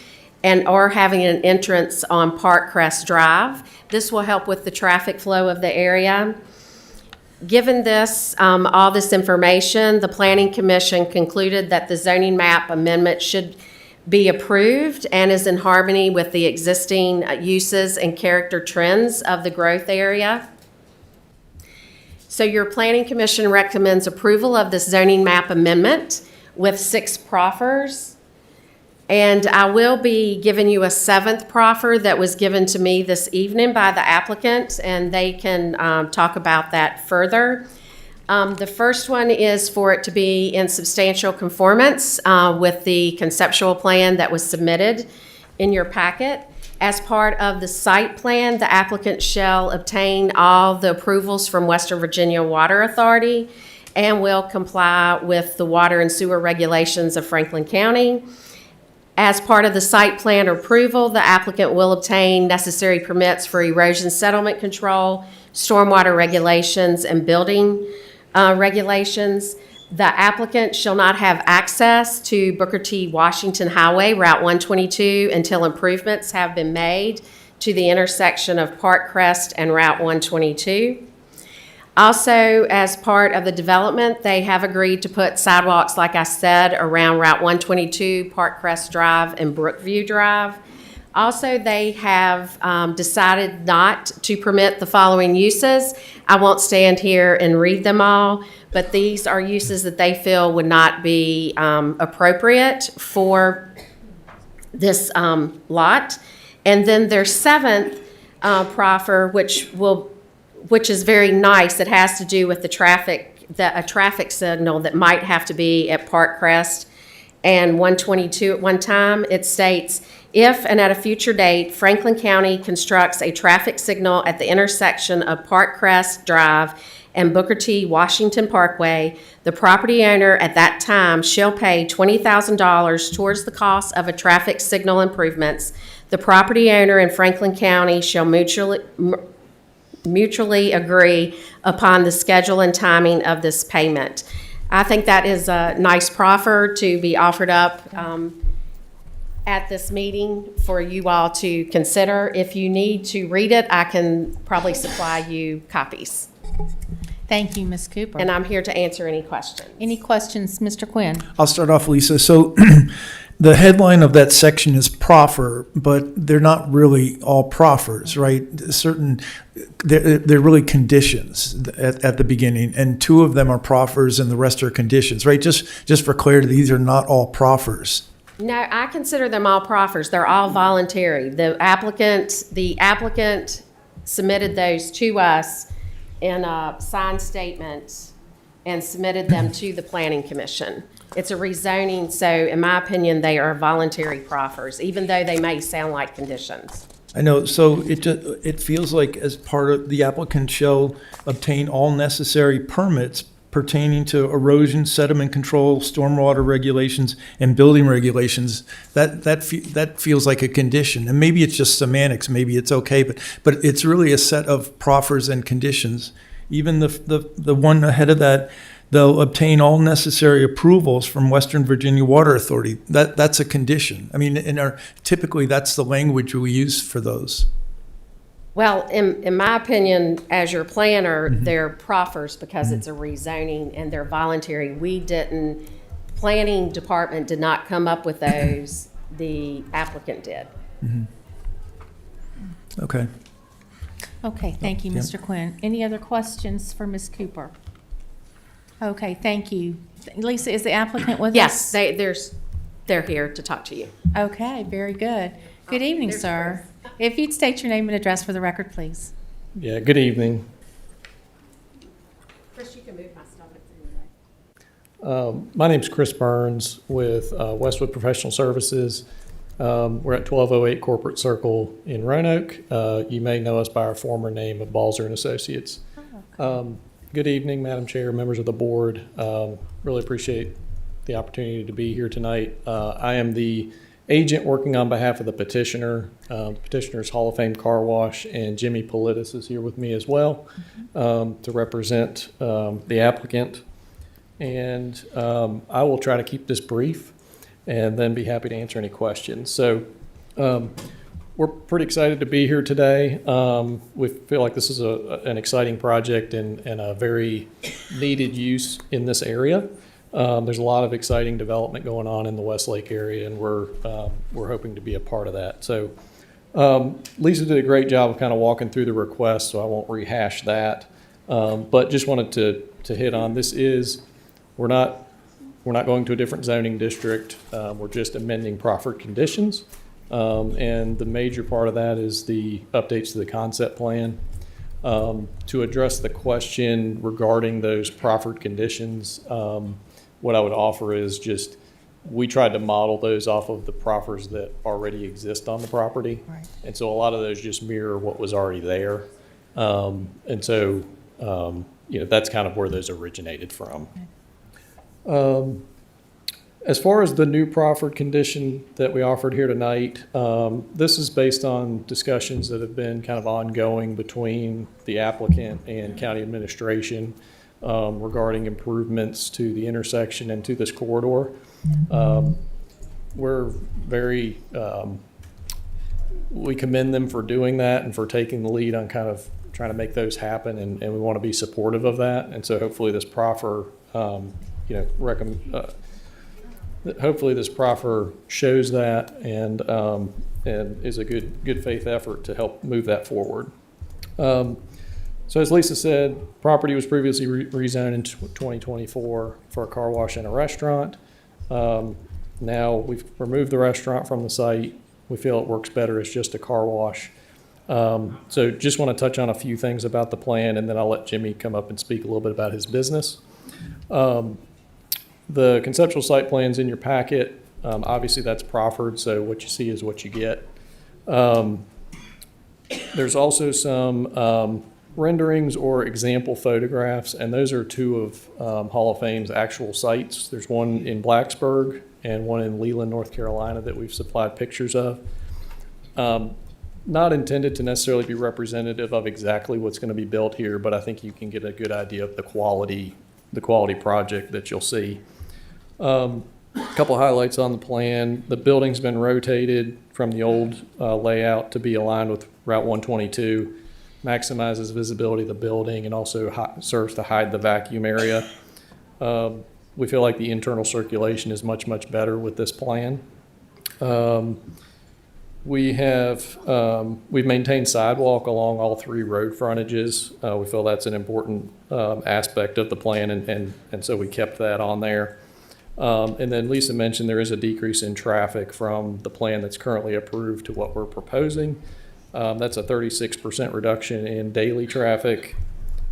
or having an entrance on Park Crest Drive. This will help with the traffic flow of the area. Given this, all this information, the Planning Commission concluded that the zoning map amendment should be approved and is in harmony with the existing uses and character trends of the growth area. So your Planning Commission recommends approval of this zoning map amendment with 6 proffers. And I will be giving you a 7th proffer that was given to me this evening by the applicant, and they can talk about that further. The first one is for it to be in substantial conformance with the conceptual plan that was submitted in your packet. As part of the site plan, the applicant shall obtain all the approvals from Western Virginia Water Authority and will comply with the water and sewer regulations of Franklin County. As part of the site plan approval, the applicant will obtain necessary permits for erosion settlement control, stormwater regulations, and building regulations. The applicant shall not have access to Booker T. Washington Highway, Route 122, until improvements have been made to the intersection of Park Crest and Route 122. Also, as part of the development, they have agreed to put sidewalks, like I said, around Route 122, Park Crest Drive, and Brookview Drive. Also, they have decided not to permit the following uses. I won't stand here and read them all, but these are uses that they feel would not be appropriate for this lot. And then their seventh proffer, which is very nice. It has to do with a traffic signal that might have to be at Park Crest and 122 at one time. It states, if and at a future date, Franklin County constructs a traffic signal at the intersection of Park Crest Drive and Booker T. Washington Parkway, the property owner at that time shall pay $20,000 towards the cost of a traffic signal improvements. The property owner in Franklin County shall mutually agree upon the schedule and timing of this payment. I think that is a nice proffer to be offered up at this meeting for you all to consider. If you need to read it, I can probably supply you copies. Thank you, Ms. Cooper. And I'm here to answer any questions. Any questions, Mr. Quinn? I'll start off, Lisa. So the headline of that section is proffer, but they're not really all proffers, right? They're really conditions at the beginning, and two of them are proffers and the rest are conditions, right? Just for clarity, these are not all proffers. No, I consider them all proffers. They're all voluntary. The applicant submitted those to us in a signed statement and submitted them to the Planning Commission. It's a rezoning, so in my opinion, they are voluntary proffers, even though they may sound like conditions. I know, so it feels like as part of the applicant shall obtain all necessary permits pertaining to erosion, sediment control, stormwater regulations, and building regulations. That feels like a condition, and maybe it's just semantics, maybe it's okay, but it's really a set of proffers and conditions. Even the one ahead of that, they'll obtain all necessary approvals from Western Virginia Water Authority. That's a condition. I mean, typically that's the language we use for those. Well, in my opinion, as your planner, they're proffers because it's a rezoning and they're voluntary. Planning department did not come up with those, the applicant did. Okay. Okay, thank you, Yeah. Mr. Quinn. Any other questions for Ms. Cooper? Okay, thank you. Lisa, is the applicant with us? Yes, they're here to talk to you. Okay, very good. Good evening, sir. If you'd state your name and address for the record, please. Yeah, good evening. Chris, you can move my stomach anyway. My name's Chris Burns with Westwood Professional Services. We're at 1208 Corporate Circle in Roanoke. You may know us by our former name of Balzer and Associates. Good evening, Madam Chair, members of the board. Really appreciate the opportunity to be here tonight. I am the agent working on behalf of the petitioner. Petitioner's Hall of Fame Car Wash, and Jimmy Politis is here with me as well to represent the applicant. And I will try to keep this brief and then be happy to answer any questions. So we're pretty excited to be here today. We feel like this is an exciting project and a very needed use in this area. There's a lot of exciting development going on in the Westlake area, and we're hoping to be a part of that. So Lisa did a great job of kind of walking through the request, so I won't rehash that. But just wanted to hit on this we're not going to a different zoning district. We're just amending proffered conditions. And the major part of that is the updates to the concept plan. To address the question regarding those proffered conditions, what I would offer is just, we tried to model those off of the proffers that already exist on the property. Right. And so a lot of those just mirror what was already there. And so that's kind of where those originated from. As far as the new proffered condition that we offered here tonight, this is based on discussions that have been kind of ongoing between the applicant and county administration regarding improvements to the intersection and to this corridor. We're very, we commend them for doing that and for taking the lead on kind of trying to make those happen, and we want to be supportive of that. And so hopefully this proffer, hopefully this proffer shows that and is a good faith effort to help move that forward. So as Lisa said, property was previously rezoned in 2024 for a car wash and a restaurant. Now we've removed the restaurant from the site. We feel it works better as just a car wash. So just want to touch on a few things about the plan, and then I'll let Jimmy come up and speak a little bit about his business. The conceptual site plan's in your packet. Obviously that's proffered, so what you see is what you get. There's also some renderings or example photographs, and those are two of Hall of Fame's actual sites. There's one in Blacksburg and one in Leland, North Carolina that we've supplied pictures of. Not intended to necessarily be representative of exactly what's going to be built here, but I think you can get a good idea of the quality project that you'll see. A couple highlights on the plan. The building's been rotated from the old layout to be aligned with Route 122, maximizes visibility of the building, and also serves to hide the vacuum area. We feel like the internal circulation is much, much better with this plan. We've maintained sidewalk along all three road frontages. We feel that's an important aspect of the plan, and so we kept that on there. And then Lisa mentioned there is a decrease in traffic from the plan that's currently approved to what we're proposing. That's a 36% reduction in daily traffic,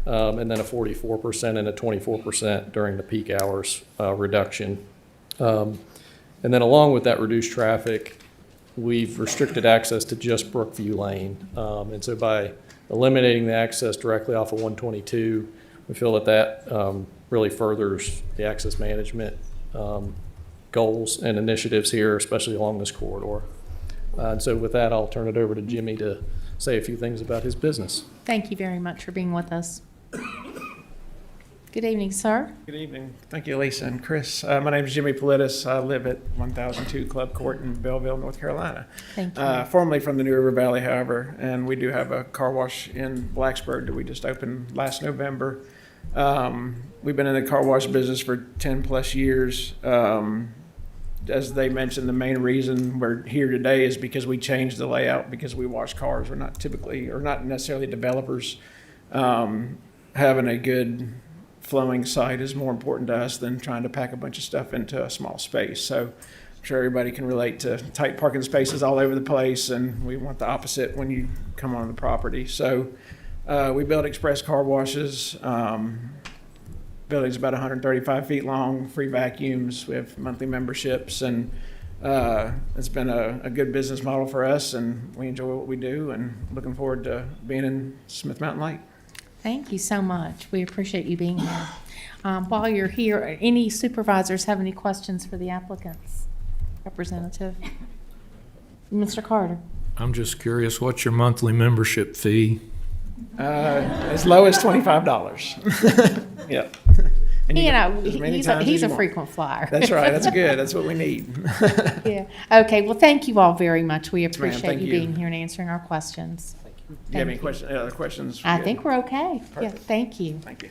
and then a 44% and a 24% during the peak hours reduction. And then along with that reduced traffic, we've restricted access to just Brookview Lane. And so by eliminating the access directly off of 122, we feel that really furthers the access management goals and initiatives here, especially along this corridor. And so with that, I'll turn it over to Jimmy to say a few things about his business. Thank you very much for being with us. Good evening, sir. Good evening. Thank you, Lisa and Chris. My name is Jimmy Politis. I live at 1002 Club Court in Belleville, North Carolina. Thank you. Formerly from the New River Valley, however, and we do have a car wash in Blacksburg that we just opened last November. We've been in the car wash business for 10 plus years. As they mentioned, the main reason we're here today is because we changed the layout because we wash cars. We're not typically, or not necessarily developers. Having a good flowing site is more important to us than trying to pack a bunch of stuff into a small space. So I'm sure everybody can relate to tight parking spaces all over the place, and we want the opposite when you come on the property. So we build express car washes. Building's about 135 feet long, free vacuums. We have monthly memberships, and it's been a good business model for us, and we enjoy what we do, and looking forward to being in Smith Mountain Lake. Thank you so much. We appreciate you being here. While you're here, any supervisors have any questions for the applicants? Representative? Mr. Carter? I'm just curious, what's your monthly membership fee? As low as $25. Yep. And You know, as many he's times a as you want. frequent flyer. That's right. That's good. That's what we need. Yeah. Okay. Well, thank you all very much. We ma'am. appreciate Thank you you. being here and answering our questions. Do you have any other questions? I think we're okay. Yeah. Perfect. Thank you. Thank you.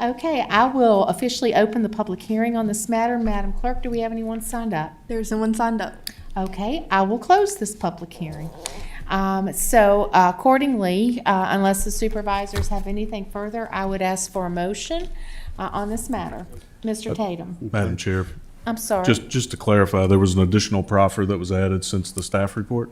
Okay. I will officially open the public hearing on this matter. Madam Clerk, do we have anyone signed up? There's no one signed up. Okay. I will close this public hearing. So accordingly, unless the supervisors have anything further, I would ask for a motion on this matter. Mr. Tatum. Madam Chair. I'm sorry. Just to clarify, there was an additional proffer that was added since the staff report.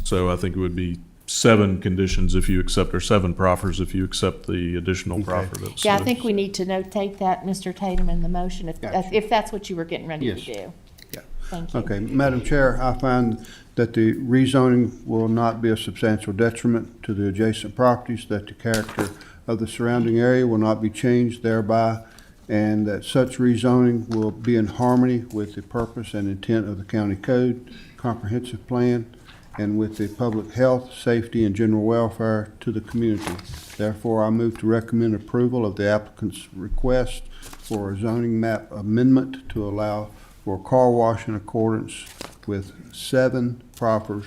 So I think it would be 7 conditions if you accept, or 7 proffers if you accept the additional proffer that was. Yeah, I think we need to notate that, Mr. Tatum, in the motion, if that's what you were getting ready to do. Yeah. Thank you. Okay, Madam Chair, I find that the rezoning will not be a substantial detriment to the adjacent properties, that the character of the surrounding area will not be changed thereby, and that such rezoning will be in harmony with the purpose and intent of the county code, comprehensive plan, and with the public health, safety, and general welfare to the community. Therefore, I move to recommend approval of the applicant's request for a zoning map amendment to allow for a car wash in accordance with 7 proffers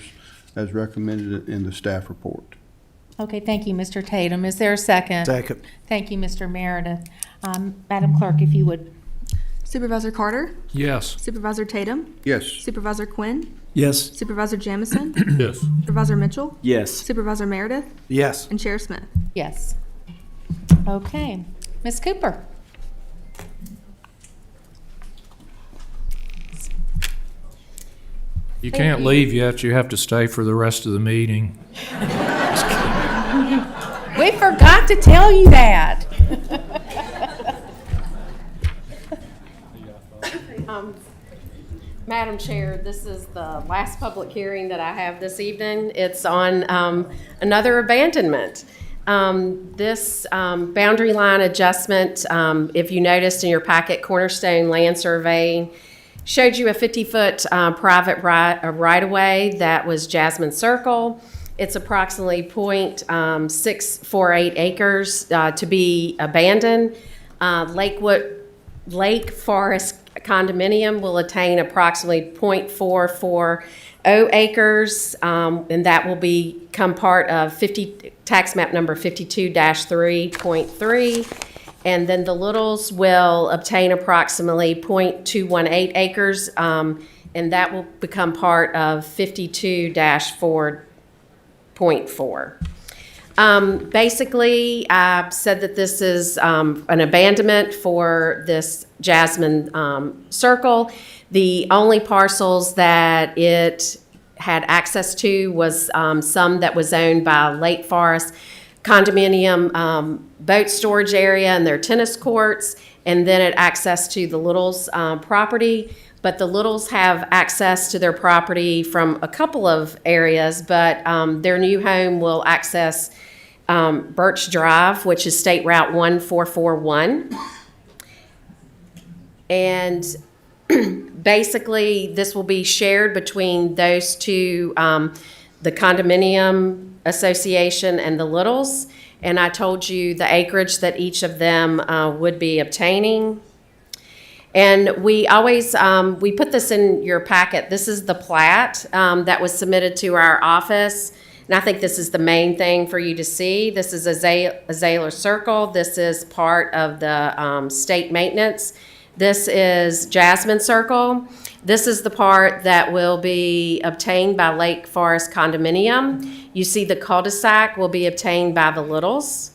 as recommended in the staff report. Okay, thank you, Mr. Tatum. Is there a second? Second. Thank you, Mr. Meredith. Madam Clerk, if you would. Supervisor Carter? Yes. Supervisor Tatum? Yes. Supervisor Quinn? Yes. Supervisor Jamison? Yes. Supervisor Mitchell? Yes. Supervisor Meredith? Yes. And Chair Smith? Yes. Okay. Ms. Cooper? You can't leave yet. You have to stay for the rest of the meeting. We forgot to tell you that. Madam Chair, this is the last public hearing that I have this evening. It's on another abandonment. This boundary line adjustment, if you noticed in your packet, Cornerstone Land Surveying showed you a 50-foot private right-of-way that was Jasmine Circle. It's approximately 0.648 acres to be abandoned. Lake Forest condominium will attain approximately 0.440 acres, and that will become part of tax map number 52-3.3. And then the Littles will obtain approximately 0.218 acres, and that will become part of 52-4.4. Basically, I said that this is an abandonment for this Jasmine Circle. The only parcels that it had access to was some that was owned by Lake Forest condominium boat storage area and their tennis courts, and then it access to the Littles property. But the Littles have access to their property from a couple of areas, but their new home will access Birch Drive, which is State Route 1441. And basically, this will be shared between those two, the condominium association and the Littles. And I told you the acreage that each of them would be obtaining. And we always, we put this in your packet. This is the plat that was submitted to our office. And I think this is the main thing for you to see. This is Azalea Circle. This is part of the state maintenance. This is Jasmine Circle. This is the part that will be obtained by Lake Forest Condominium. You see the cul-de-sac will be obtained by the Littles.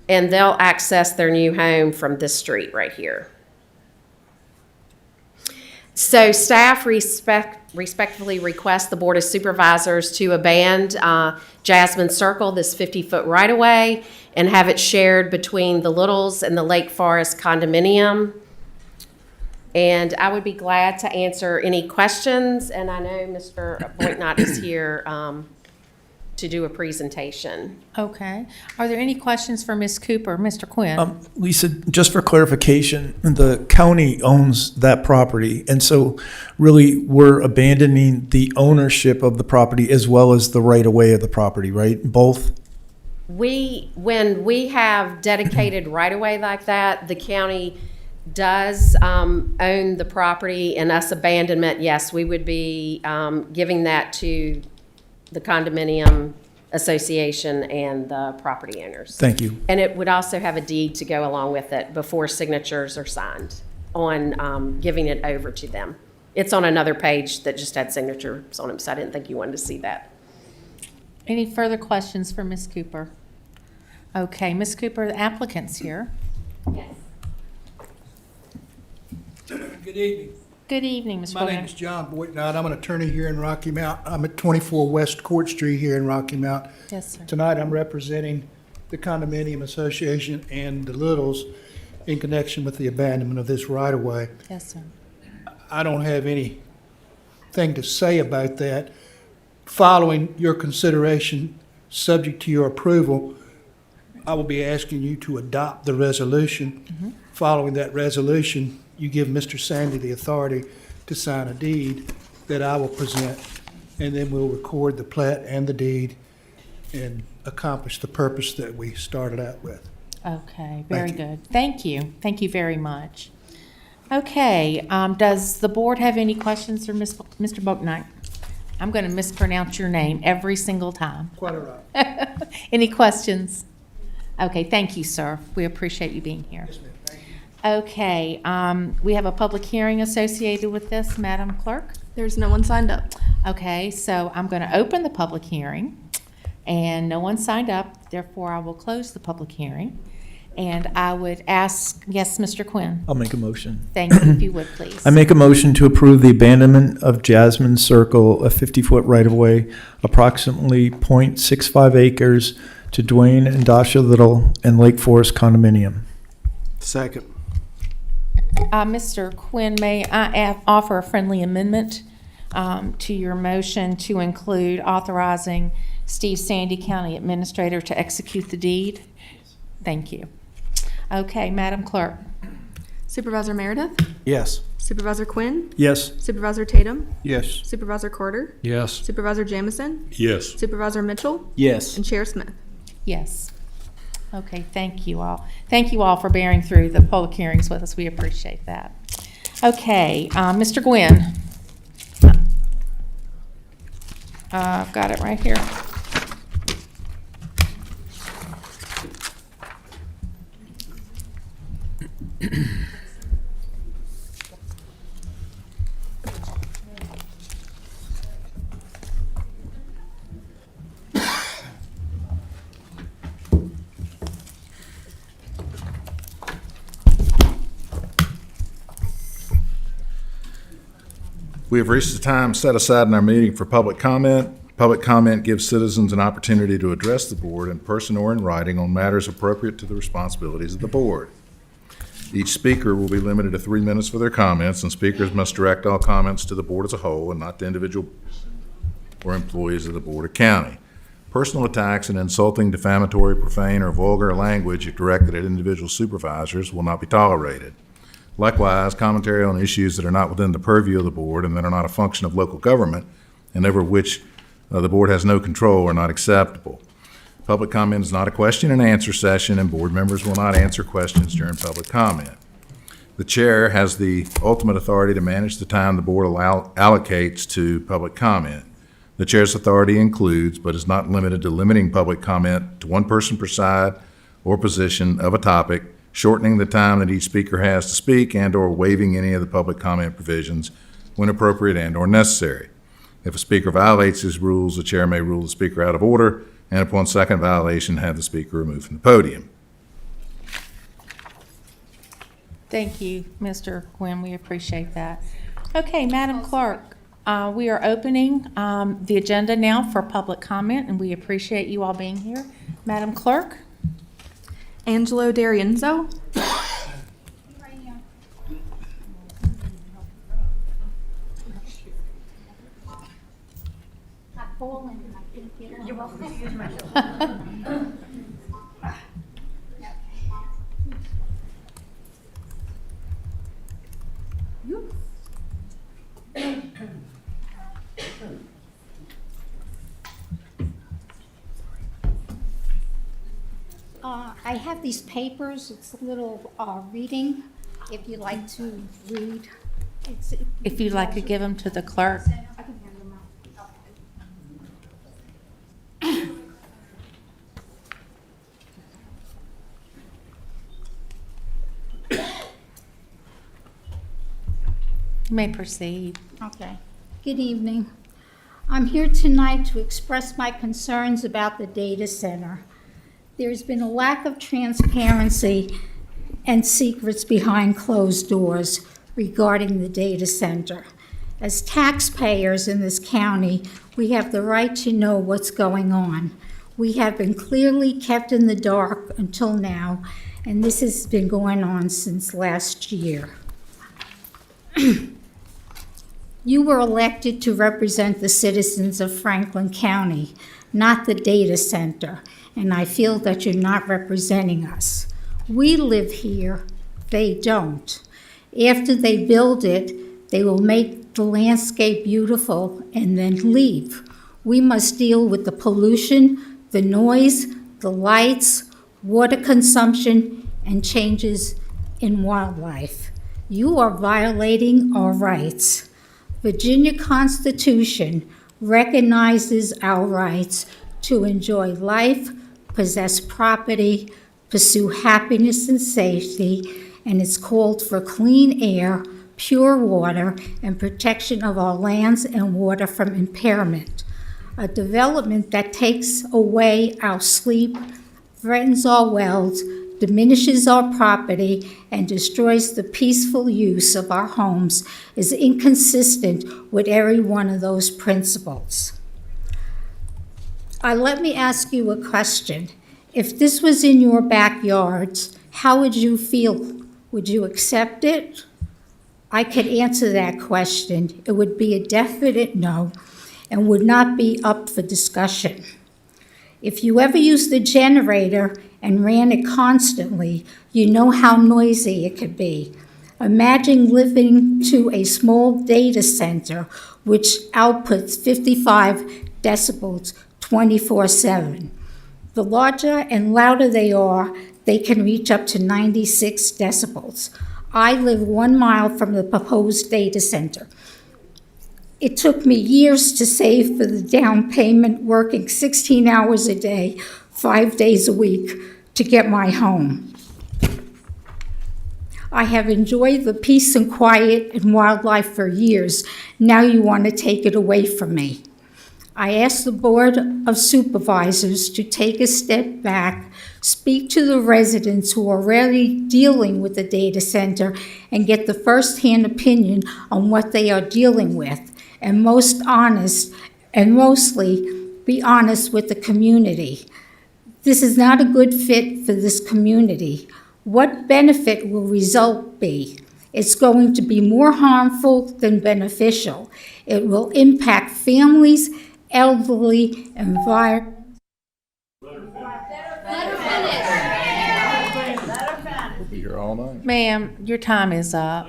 And they'll access their new home from this street right here. So staff respectfully request the Board of Supervisors to abandon Jasmine Circle, this 50-foot right-of-way, and have it shared between the Littles and the Lake Forest condominium. And I would be glad to answer any questions, and I know Mr. Boynton is here to do a presentation. Okay. Are there any questions for Ms. Cooper? Mr. Quinn? Lisa, just for clarification, the county owns that property, and so really we're abandoning the ownership of the property as well as the right-of-way of the property, right? Both? When we have dedicated right-of-way like that, the county does own the property, and us abandonment, yes, we would be giving that to the condominium association and the property owners. Thank you. And it would also have a deed to go along with it before signatures are signed on giving it over to them. It's on another page that just had signatures on it, so I didn't think you wanted to see that. Any further questions for Ms. Cooper? Okay, Ms. Cooper, the applicant's here. Yes. Good evening. Good evening, Ms. My Boynton. name is John Boynton. I'm an attorney here in Rocky Mount. I'm at 24 West Court Street here in Rocky Mount. Yes, sir. Tonight, I'm representing the Condominium Association and the Littles in connection with the abandonment of this right-of-way. Yes, sir. I don't have anything to say about that. Following your consideration, subject to your approval, I will be asking you to adopt the resolution. Following that resolution, you give Mr. Sandy the authority to sign a deed that I will present, and then we'll record the plat and the deed and accomplish the purpose that we started out with. Okay, very good. Thank you. Thank you very much. Okay, does the board have any questions for Mr. Bouknight? I'm going to mispronounce your name every single time. Quite all right. Any questions? Okay, thank you, sir. We appreciate you being here. Yes, ma'am. Thank you. Okay, we have a public hearing associated with this, Madam Clerk. There's no one signed up. Okay, so I'm going to open the public hearing, and no one signed up. Therefore, I will close the public hearing. And I would ask, yes, Mr. Quinn? I'll make a motion. Thank you, if you would, please. I make a motion to approve the abandonment of Jasmine Circle, a 50-foot right-of-way, approximately .65 acres, to Dwayne and Dasha Little and Lake Forest Condominium. Second. Mr. Quinn, may I offer a friendly amendment to your motion to include authorizing Steve Sandy, County Administrator, to execute the deed? Thank you. Okay, Madam Clerk. Supervisor Meredith? Yes. Supervisor Quinn? Yes. Supervisor Tatum? Yes. Supervisor Carter? Yes. Supervisor Jamison? Yes. Supervisor Mitchell? Yes. And Chair Smith? Yes. Okay, thank you all. Thank you all for bearing through the public hearings with us. We appreciate that. Okay, Mr. Guynn. I've got it right here. We have reached the time set aside in our meeting for public comment. Public comment gives citizens an opportunity to address the board in person or in writing on matters appropriate to the responsibilities of the board. Each speaker will be limited to 3 minutes for their comments, and speakers must direct all comments to the board as a whole and not to individual or employees of the Board of County. Personal attacks and insulting, defamatory, profane, or vulgar language directed at individual supervisors will not be tolerated. Likewise, commentary on issues that are not within the purview of the board and that are not a function of local government and over which the board has no control are not acceptable. Public comment is not a question and answer session, and board members will not answer questions during public comment. The chair has the ultimate authority to manage the time the board allocates to public comment. The chair's authority includes, but is not limited to, limiting public comment to one person per side or position of a topic, shortening the time that each speaker has to speak, and/or waiving any of the public comment provisions when appropriate and/or necessary. If a speaker violates these rules, the chair may rule the speaker out of order, and upon second violation, have the speaker removed from the podium. Thank you, Mr. Quinn. We appreciate that. Okay, Madam Clerk, we are opening the agenda now for public comment, and we appreciate you all being here. Madam Clerk? Angelo D'Arienzo? I have these papers. It's a little reading, if you'd like to read. If you'd like to give them to the clerk. I can hand them out. You may proceed. Okay. Good evening. I'm here tonight to express my concerns about the data center. There's been a lack of transparency and secrets behind closed doors regarding the data center. As taxpayers in this county, we have the right to know what's going on. We have been clearly kept in the dark until now, and this has been going on since last year. You were elected to represent the citizens of Franklin County, not the data center, and I feel that you're not representing us. We live here, they don't. After they build it, they will make the landscape beautiful and then leave. We must deal with the pollution, the noise, the lights, water consumption, and changes in wildlife. You are violating our rights. Virginia Constitution recognizes our rights to enjoy life, possess property, pursue happiness and safety, and it's called for clean air, pure water, and protection of our lands and water from impairment. A development that takes away our sleep, threatens our wells, diminishes our property, and destroys the peaceful use of our homes is inconsistent with every one of those principles. Let me ask you a question. If this was in your backyards, how would you feel? Would you accept it? I could answer that question. It would be a definite no and would not be up for discussion. If you ever used the generator and ran it constantly, you know how noisy it could be. Imagine living to a small data center which outputs 55 decibels 24/7. The larger and louder they are, they can reach up to 96 decibels. I live 1 mile from the proposed data center. It took me years to save for the down payment, working 16 hours a day, 5 days a week to get my home. I have enjoyed the peace and quiet and wildlife for years. Now you want to take it away from me. I ask the Board of Supervisors to take a step back, speak to the residents who are already dealing with the data center, and get the first-hand opinion on what they are dealing with, and mostly be honest with the community. This is not a good fit for this community. What benefit will result be? It's going to be more harmful than beneficial. It will impact families, elderly, environment. We'll be here all night. Ma'am, your time is up.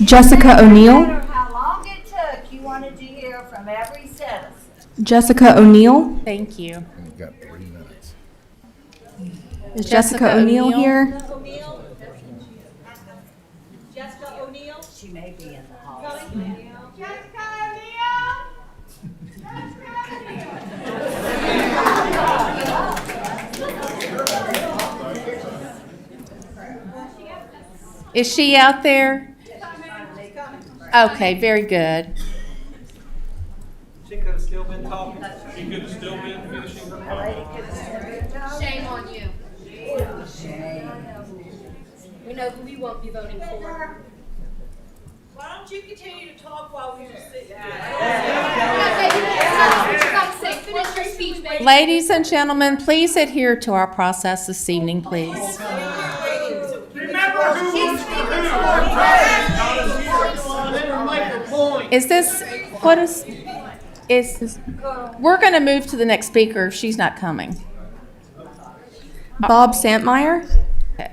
Jessica O'Neill. How long it took, you wanted to hear from every citizen. Jessica O'Neill. Thank you. And you've got 3 minutes. Is Jessica O'Neill here? Jessica O'Neill? She may be in the hall. Jessica Is she out there? Okay, very good. She could have still been talking. She could have still been finishing her comment. Shame on you. We know who we won't be voting for. Why don't you continue to talk while we just sit Finish your speech, baby. Ladies and gentlemen, please adhere to our process this evening, please. Is this, what is this? We're going to move to the next speaker. She's not coming. Bob Santmeyer. Okay.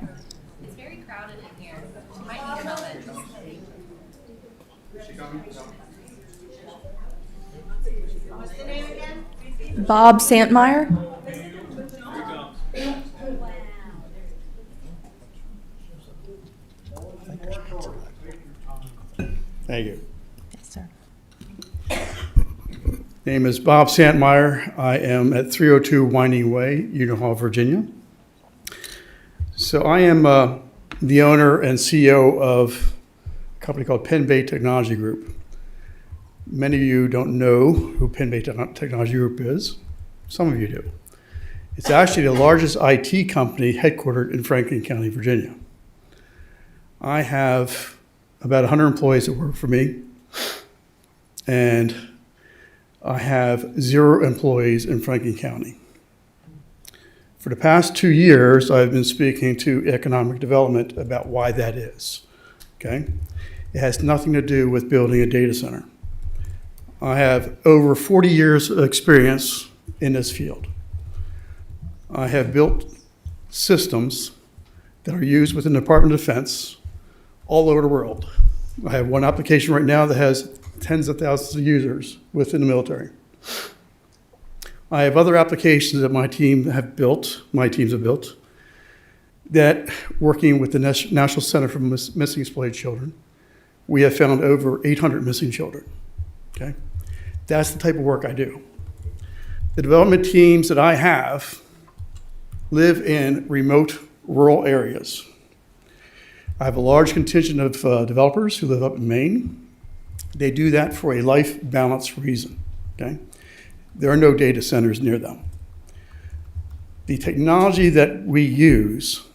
It's very crowded in here. She might need a moment. What's the name again? Bob Santmeyer. Thank you. Yes, sir. Name is Bob Santmeyer. I am at 302 Winding Way, Union Hall, Virginia. So I am the owner and CEO of a company called Penn Bay Technology Group. Many of you don't know who Penn Bay Technology Group is. Some of you do. It's actually the largest IT company headquartered in Franklin County, Virginia. I have about 100 employees that work for me, and I have 0 employees in Franklin County. For the past 2 years, I've been speaking to economic development about why that is, okay? It has nothing to do with building a data center. I have over 40 years of experience in this field. I have built systems that are used within the Department of Defense all over the world. I have one application right now that has tens of thousands of users within the military. I have other applications that my teams have built, that working with the National Center for Missing Exploited Children, we have found over 800 missing children, okay? That's the type of work I do. The development teams that I have live in remote rural areas. I have a large contingent of developers who live up in Maine. They do that for a life balance reason, okay? There are no data centers near them. The technology that we use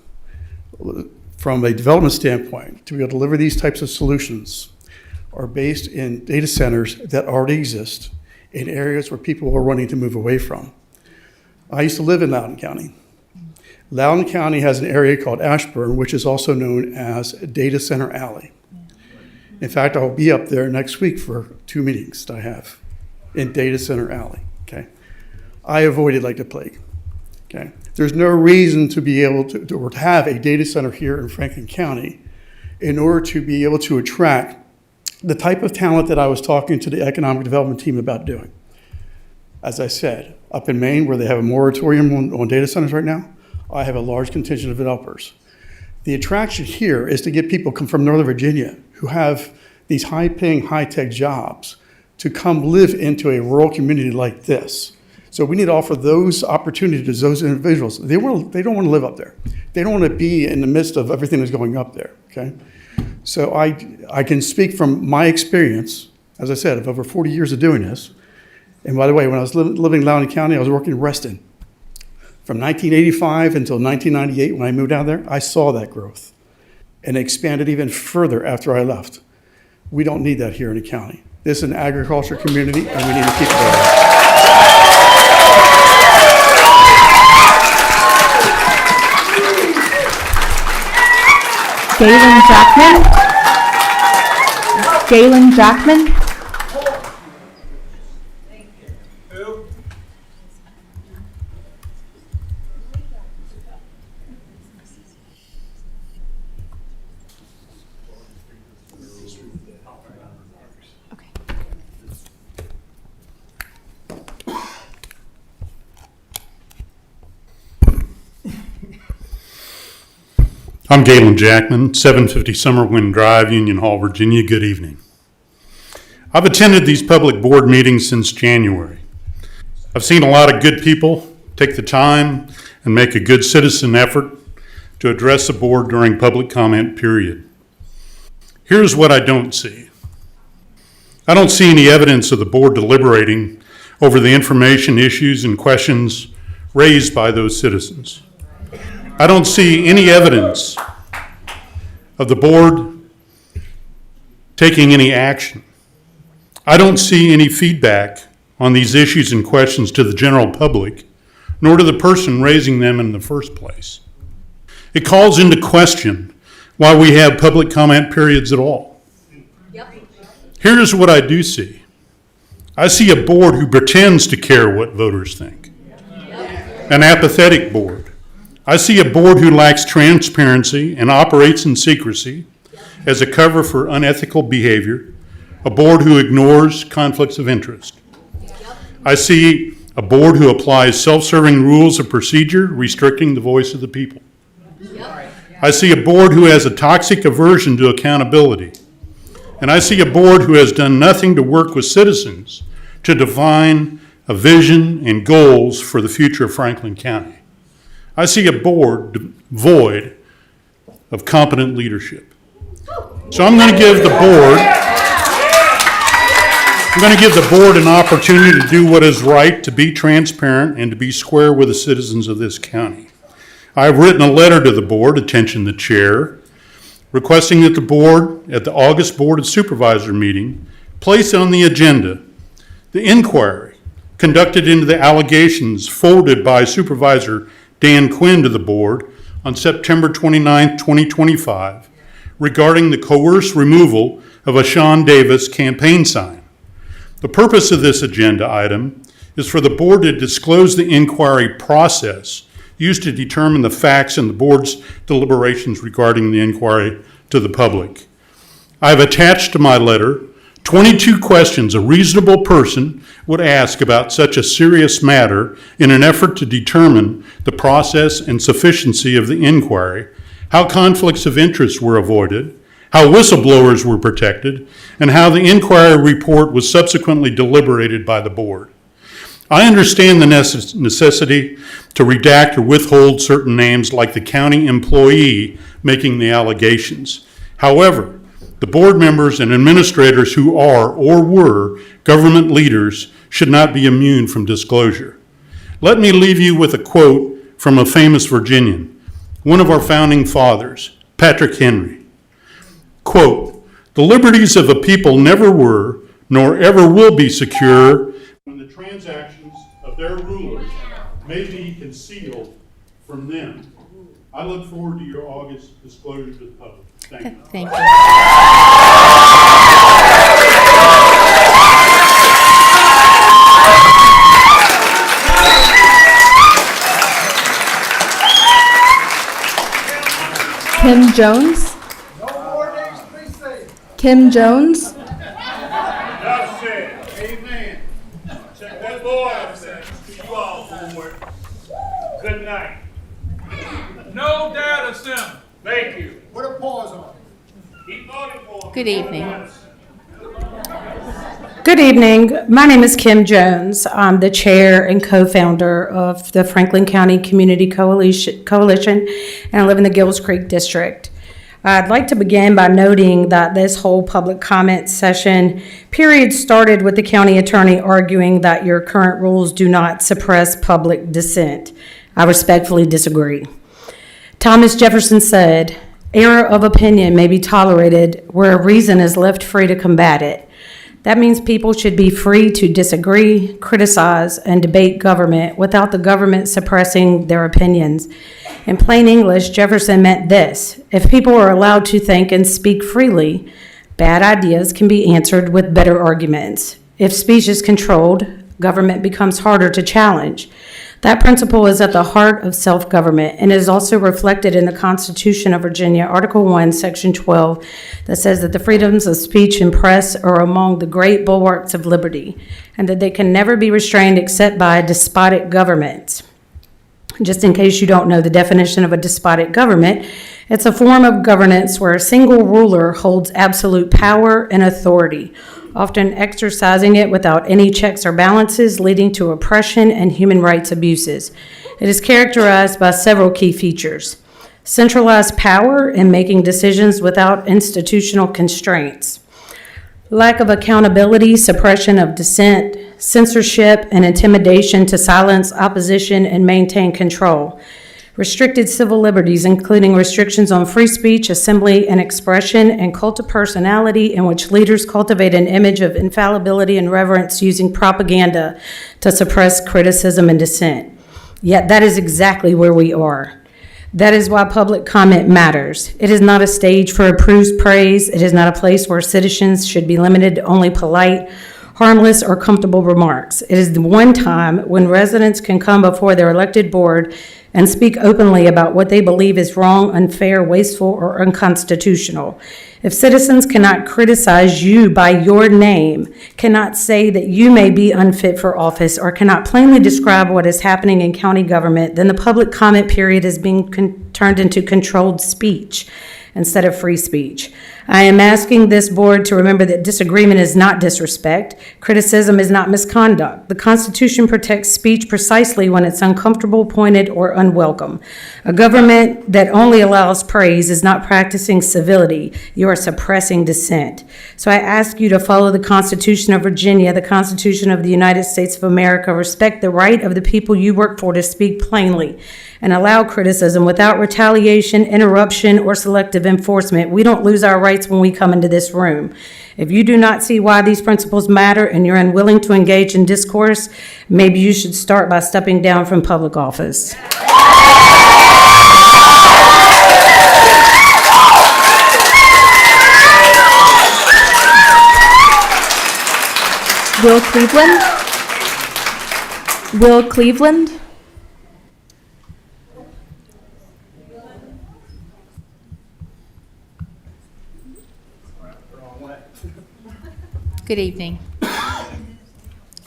from a development standpoint to be able to deliver these types of solutions are based in data centers that already exist in areas where people are wanting to move away from. I used to live in Loudoun County. Loudoun County has an area called Ashburn, which is also known as Data Center Alley. In fact, I'll be up there next week for 2 meetings that I have in Data Center Alley, okay? I avoid it like the plague, okay? There's no reason to be able to or to have a data center here in Franklin County in order to be able to attract the type of talent that I was talking to the economic development team about doing. As I said, up in Maine, where they have a moratorium on data centers right now, I have a large contingent of developers. The attraction here is to get people come from Northern Virginia who have these high-paying, high-tech jobs to come live into a rural community like this. So we need to offer those opportunities to those individuals. They don't want to live up there. They don't want to be in the midst of everything that's going up there, okay? So I can speak from my experience, as I said, of over 40 years of doing this. And by the way, when I was living in Loudoun County, I was working in Reston. From 1985 until 1998, when I moved out there, I saw that growth. And it expanded even further after I left. We don't need that here in the county. This is an agriculture community, and we need to keep it going. Galen Jackman. I'm Galen Jackman, 750 Summerwind Drive, Union Hall, Virginia. Good evening. I've attended these public board meetings since January. I've seen a lot of good people take the time and make a good citizen effort to address the board during public comment period. Here's what I don't see. I don't see any evidence of the board deliberating over the information, issues, and questions raised by those citizens. I don't see any evidence of the board taking any action. I don't see any feedback on these issues and questions to the general public, nor to the person raising them in the first place. It calls into question why we have public comment periods at all. Here's what I do see. I see a board who pretends to care what voters think. An apathetic board. I see a board who lacks transparency and operates in secrecy as a cover for unethical behavior, a board who ignores conflicts of interest. I see a board who applies self-serving rules of procedure, restricting the voice of the people. I see a board who has a toxic aversion to accountability. And I see a board who has done nothing to work with citizens to define a vision and goals for the future of Franklin County. I see a board devoid of competent leadership. So I'm going to give the board an opportunity to do what is right, to be transparent, and to be square with the citizens of this county. I have written a letter to the board, attention the chair, requesting that the board, at the August Board of Supervisors meeting, place on the agenda the inquiry conducted into the allegations forwarded by Supervisor Dan Quinn to the board on September 29, 2025, regarding the coerced removal of a Sean Davis campaign sign. The purpose of this agenda item is for the board to disclose the inquiry process used to determine the facts in the board's deliberations regarding the inquiry to the public. I have attached to my letter 22 questions a reasonable person would ask about such a serious matter in an effort to determine the process and sufficiency of the inquiry, how conflicts of interest were avoided, how whistleblowers were protected, and how the inquiry report was subsequently deliberated by the board. I understand the necessity to redact or withhold certain names like the county employee making the allegations. However, the board members and administrators who are or were government leaders should not be immune from disclosure. Let me leave you with a quote from a famous Virginian, one of our founding fathers, Patrick Henry. Quote, "The liberties of a people never were, nor ever will be secure when the transactions of their rulers may be concealed from them." I look forward to your August disclosure to the public. Thank you. Thank you. Kim Jones? Kim Jones? Enough said. Amen. Check that boy up there. You all forward. Good night. No data center. Thank you. Put a pause on Keep voting for him. Good evening. Good evening. My name is Kim Jones. I'm the chair and co-founder of the Franklin County Community Coalition, and I live in the Gills Creek District. I'd like to begin by noting that this whole public comment session period started with the county attorney arguing that your current rules do not suppress public dissent. I respectfully disagree. Thomas Jefferson said, "Error of opinion may be tolerated where reason is left free to combat it." That means people should be free to disagree, criticize, and debate government without the government suppressing their opinions. In plain English, Jefferson meant this: if people are allowed to think and speak freely, bad ideas can be answered with better arguments. If speech is controlled, government becomes harder to challenge. That principle is at the heart of self-government and is also reflected in the Constitution of Virginia, Article 1, Section 12, that says that the freedoms of speech and press are among the great bulwarks of liberty, and that they can never be restrained except by despotic governments. Just in case you don't know the definition of a despotic government, it's a form of governance where a single ruler holds absolute power and authority, often exercising it without any checks or balances, leading to oppression and human rights abuses. It is characterized by several key features: centralized power in making decisions without institutional constraints, lack of accountability, suppression of dissent, censorship, and intimidation to silence opposition and maintain control, restricted civil liberties, including restrictions on free speech, assembly, and expression, and cult of personality in which leaders cultivate an image of infallibility and reverence using propaganda to suppress criticism and dissent. Yet that is exactly where we are. That is why public comment matters. It is not a stage for approved praise. It is not a place where citizens should be limited to only polite, harmless, or comfortable remarks. It is the one time when residents can come before their elected board and speak openly about what they believe is wrong, unfair, wasteful, or unconstitutional. If citizens cannot criticize you by your name, cannot say that you may be unfit for office, or cannot plainly describe what is happening in county government, then the public comment period is being turned into controlled speech instead of free speech. I am asking this board to remember that disagreement is not disrespect. Criticism is not misconduct. The Constitution protects speech precisely when it's uncomfortable, pointed, or unwelcome. A government that only allows praise is not practicing civility. You are suppressing dissent. So I ask you to follow the Constitution of Virginia, the Constitution of the United States of America, respect the right of the people you work for to speak plainly, and allow criticism without retaliation, interruption, or selective enforcement. We don't lose our rights when we come into this room. If you do not see why these principles matter and you're unwilling to engage in discourse, maybe you should start by stepping down from public office. Will Cleveland. Will Cleveland. Good evening.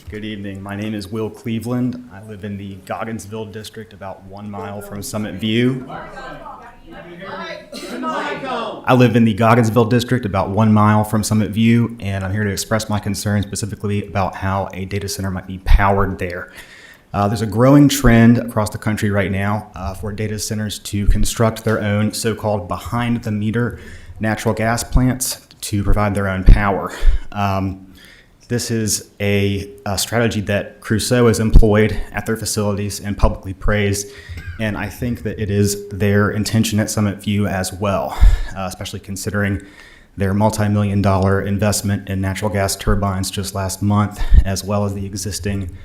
Good evening. My name is Will Cleveland. I live in the Gogginsville district, about 1 mile from Summit View. I live in the Gogginsville district, about 1 mile from Summit View, and I'm here to express my concerns specifically about how a data center might be powered there. There's a growing trend across the country right now for data centers to construct their own so-called behind-the-meter natural gas plants to provide their own power. This is a strategy that Crusoe has employed at their facilities and publicly praised, and I think that it is their intention at Summit View as well, especially considering their multi-million-dollar investment in natural gas turbines just last month, as well as the existing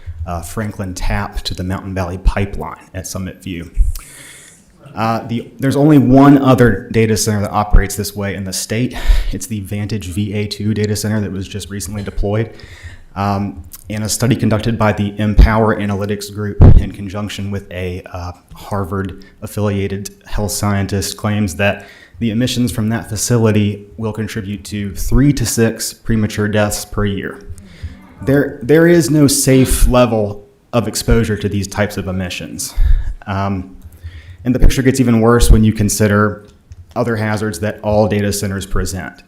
Franklin tap to the Mountain Valley pipeline at Summit View. There's only one other data center that operates this way in the state. It's the Vantage VA2 data center that was just recently deployed. And a study conducted by the Empower Analytics Group in conjunction with a Harvard-affiliated health scientist claims that the emissions from that facility will contribute to 3 to 6 premature deaths per year. There is no safe level of exposure to these types of emissions. And the picture gets even worse when you consider other hazards that all data centers present,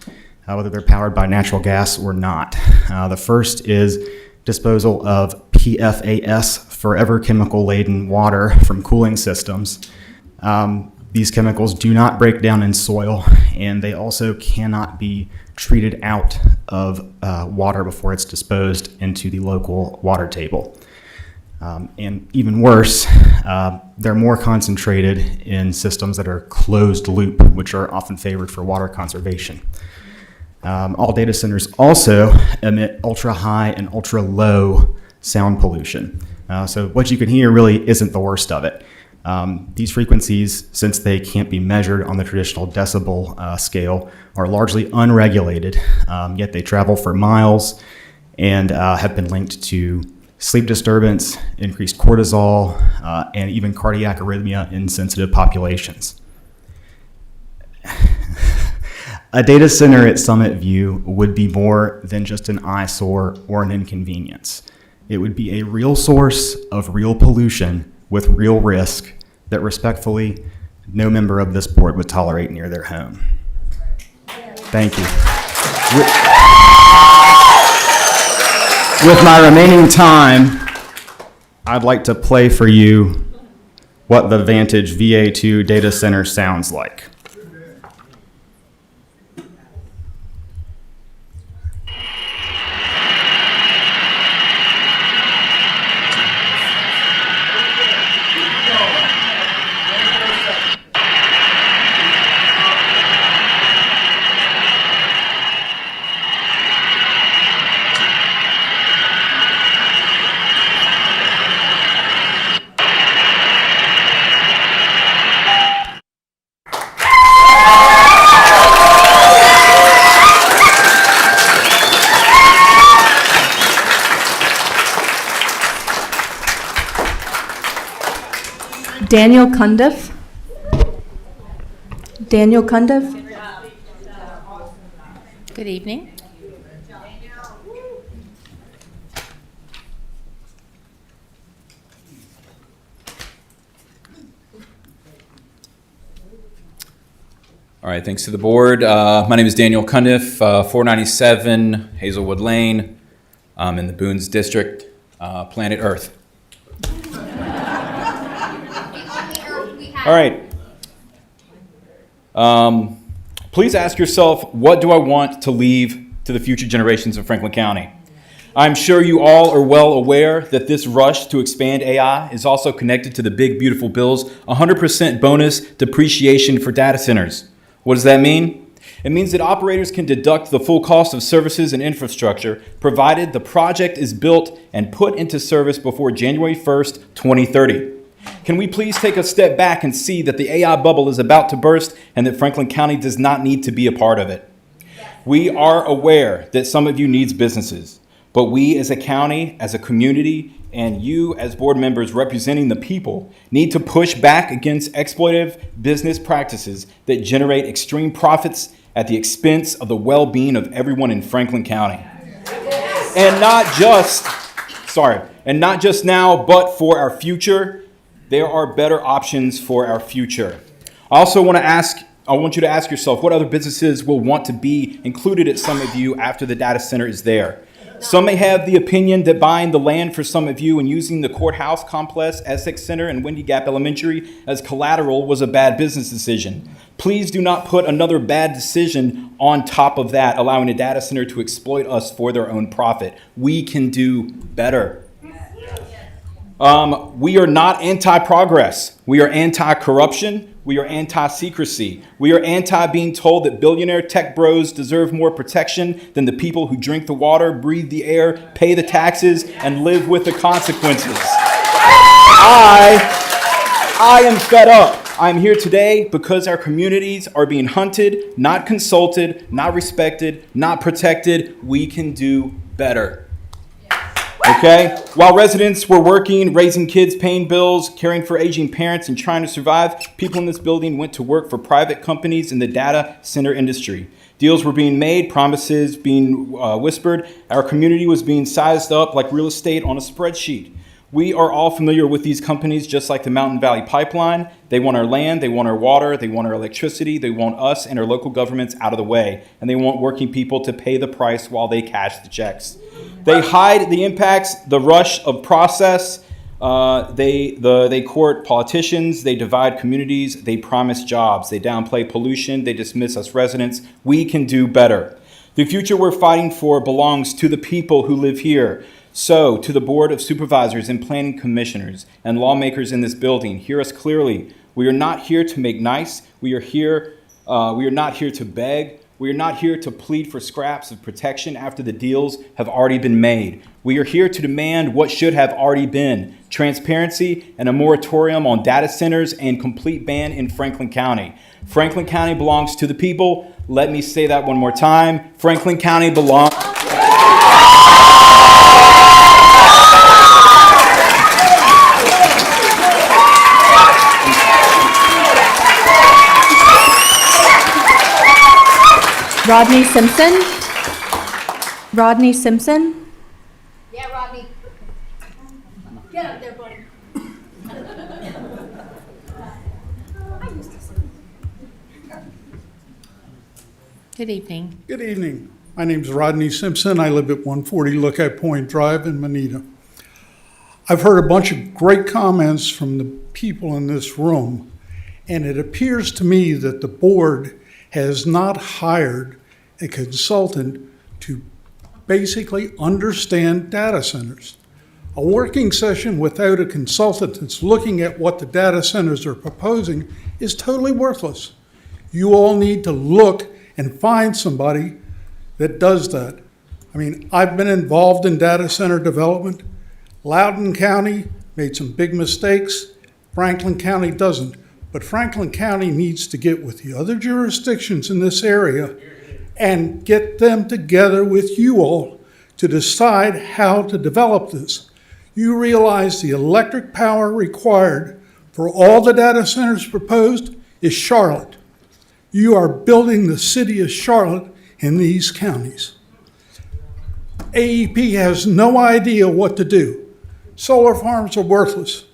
whether they're powered by natural gas or not. The first is disposal of PFAS, forever chemical-laden water from cooling systems. These chemicals do not break down in soil, and they also cannot be treated out of water before it's disposed into the local water table. And even worse, they're more concentrated in systems that are closed loop, which are often favored for water conservation. All data centers also emit ultra high and ultra low sound pollution. So what you can hear really isn't the worst of it. These frequencies, since they can't be measured on the traditional decibel scale, are largely unregulated, yet they travel for miles and have been linked to sleep disturbance, increased cortisol, and even cardiac arrhythmia in sensitive populations. A data center at Summit View would be more than just an eyesore or an inconvenience. It would be a real source of real pollution with real risk that respectfully no member of this board would tolerate near their home. Thank you. With my remaining time, I'd like to play for you what the Vantage VA2 data center sounds like. Daniel Cundiff. Daniel Cundiff. Good evening. All right, thanks to the board. My name is Daniel Cundiff, 497 Hazelwood Lane. I'm in the Boones District, planet Earth. All right. Please ask yourself, what do I want to leave to the future generations of Franklin County? I'm sure you all are well aware that this rush to expand AI is also connected to the big, beautiful bill's 100% bonus depreciation for data centers. What does that mean? It means that operators can deduct the full cost of services and infrastructure, provided the project is built and put into service before January 1st, 2030. Can we please take a step back and see that the AI bubble is about to burst and that Franklin County does not need to be a part of it? We are aware that some of you needs businesses, But we as a county, as a community, and you as board members representing the people need to push back against exploitative business practices that generate extreme profits at the expense of the well-being of everyone in Franklin County. And not just now, but for our future. There are better options for our future. I also want you to ask yourself what other businesses will want to be included at Summit View after the data center is there. Some may have the opinion that buying the land for Summit View and using the courthouse complex, Essex Center, and Windy Gap Elementary as collateral was a bad business decision. Please do not put another bad decision on top of that, allowing a data center to exploit us for their own profit. We can do better. We are not anti-progress. We are anti-corruption. We are anti-secrecy. We are anti-being told that billionaire tech bros deserve more protection than the people who drink the water, breathe the air, pay the taxes, and live with the consequences. I am fed up. I'm here today because our communities are being hunted, not consulted, not respected, not protected. We can do better. Okay? While residents were working, raising kids, paying bills, caring for aging parents, and trying to survive, people in this building went to work for private companies in the data center industry. Deals were being made, promises being whispered. Our community was being sized up like real estate on a spreadsheet. We are all familiar with these companies, just like the Mountain Valley Pipeline. They want our land, they want our water, they want our electricity, they want us and our local governments out of the way, and they want working people to pay the price while they cash the checks. They hide the impacts, the rush of process. They court politicians, they divide communities, they promise jobs, they downplay pollution, they dismiss us residents. We can do better. The future we're fighting for belongs to the people who live here. So, to the Board of Supervisors and Planning Commissioners and lawmakers in this building, hear us clearly. We are not here to make nice. We are not here to beg. We are not here to plead for scraps of protection after the deals have already been made. We are here to demand what should have already been: transparency and a moratorium on data centers and complete ban in Franklin County. Franklin County belongs to the people. Let me say that one more time. Franklin County belongs. Rodney Simpson? Rodney Simpson? Yeah, Rodney. Get up there, buddy. Good evening. Good evening. My name's Rodney Simpson. I live at 140 Lookout Point Drive in Manita. I've heard a bunch of great comments from the people in this room, and it appears to me that the board has not hired a consultant to basically understand data centers. A working session without a consultant that's looking at what the data centers are proposing is totally worthless. You all need to look and find somebody that does that. I mean, I've been involved in data center development. Loudoun County made some big mistakes. Franklin County doesn't. But Franklin County needs to get with the other jurisdictions in this area and get them together with you all to decide how to develop this. You realize the electric power required for all the data centers proposed is Charlotte. You are building the city of Charlotte in these counties. AEP has no idea what to do. Solar farms are worthless.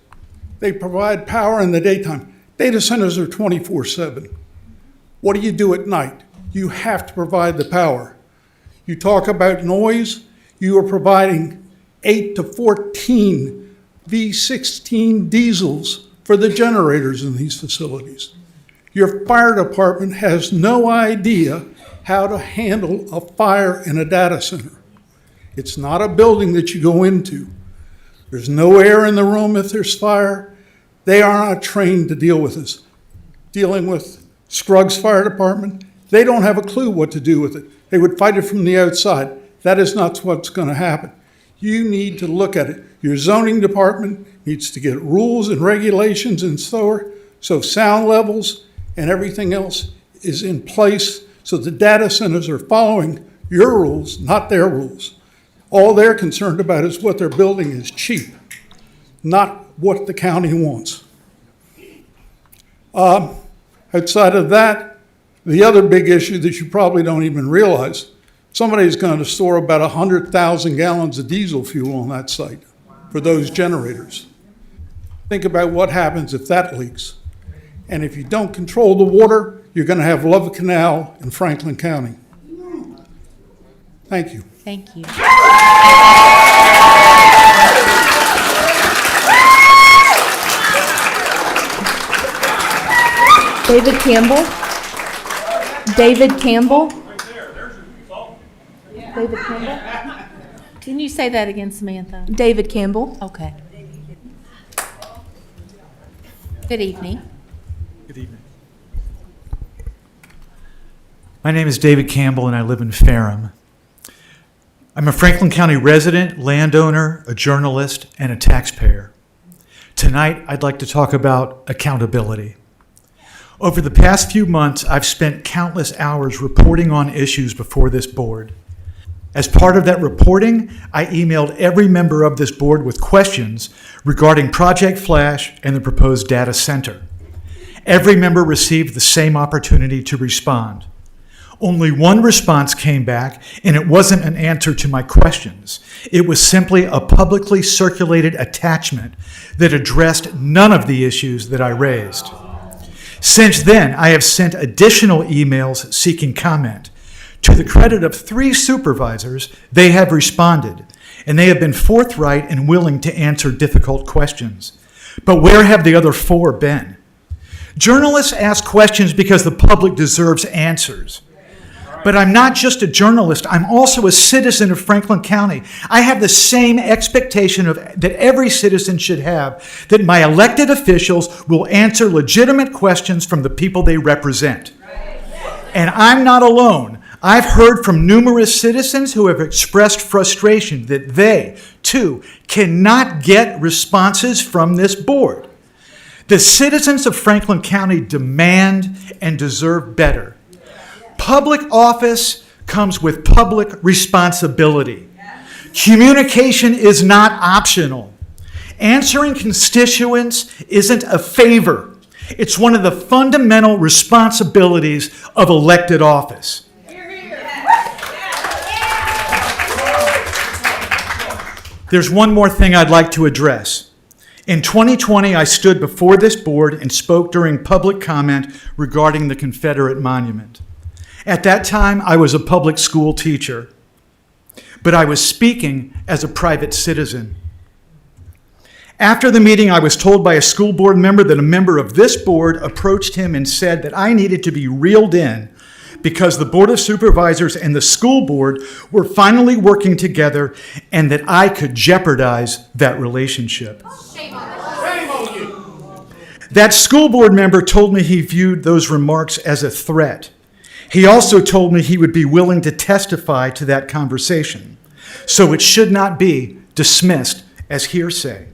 They provide power in the daytime. Data centers are 24/7. What do you do at night? You have to provide the power. You talk about noise, you are providing 8 to 14 V16 diesels for the generators in these facilities. Your fire department has no idea how to handle a fire in a data center. It's not a building that you go into. There's no air in the room if there's fire. They are not trained to deal with this. Dealing with Scruggs Fire Department, they don't have a clue what to do with it. They would fight it from the outside. That is not what's going to happen. You need to look at it. Your zoning department needs to get rules and regulations and so sound levels and everything else is in place so the data centers are following your rules, not their rules. All they're concerned about is what they're building is cheap, not what the county wants. Outside of that, the other big issue that you probably don't even realize, somebody's going to store about 100,000 gallons of diesel fuel on that site for those generators. Think about what happens if that leaks. And if you don't control the water, you're going to have Love Canal in Franklin County. Thank you. Thank you. David Campbell. David Campbell. David Campbell. Can you say that again, Samantha? David Campbell. Okay. Good evening. Good evening. My name is David Campbell and I live in Ferrum. I'm a Franklin County resident, landowner, a journalist, and a taxpayer. Tonight, I'd like to talk about accountability. Over the past few months, I've spent countless hours reporting on issues before this board. As part of that reporting, I emailed every member of this board with questions regarding Project Flash and the proposed data center. Every member received the same opportunity to respond. Only one response came back, and it wasn't an answer to my questions. It was simply a publicly circulated attachment that addressed none of the issues that I raised. Since then, I have sent additional emails seeking comment. To the credit of 3 supervisors, they have responded, and they have been forthright and willing to answer difficult questions. But where have the other 4 been? Journalists ask questions because the public deserves answers. But I'm not just a journalist, I'm also a citizen of Franklin County. I have the same expectation that every citizen should have, that my elected officials will answer legitimate questions from the people they represent. And I'm not alone. I've heard from numerous citizens who have expressed frustration that they, too, cannot get responses from this board. The citizens of Franklin County demand and deserve better. Public office comes with public responsibility. Communication is not optional. Answering constituents isn't a favor. It's one of the fundamental responsibilities of elected office. There's one more thing I'd like to address. In 2020, I stood before this board and spoke during public comment regarding the Confederate monument. At that time, I was a public school teacher, but I was speaking as a private citizen. After the meeting, I was told by a school board member that a member of this board approached him and said that I needed to be reeled in because the Board of Supervisors and the school board were finally working together and that I could jeopardize that relationship. Shame on you. That school board member told me he viewed those remarks as a threat. He also told me he would be willing to testify to that conversation, so it should not be dismissed as hearsay.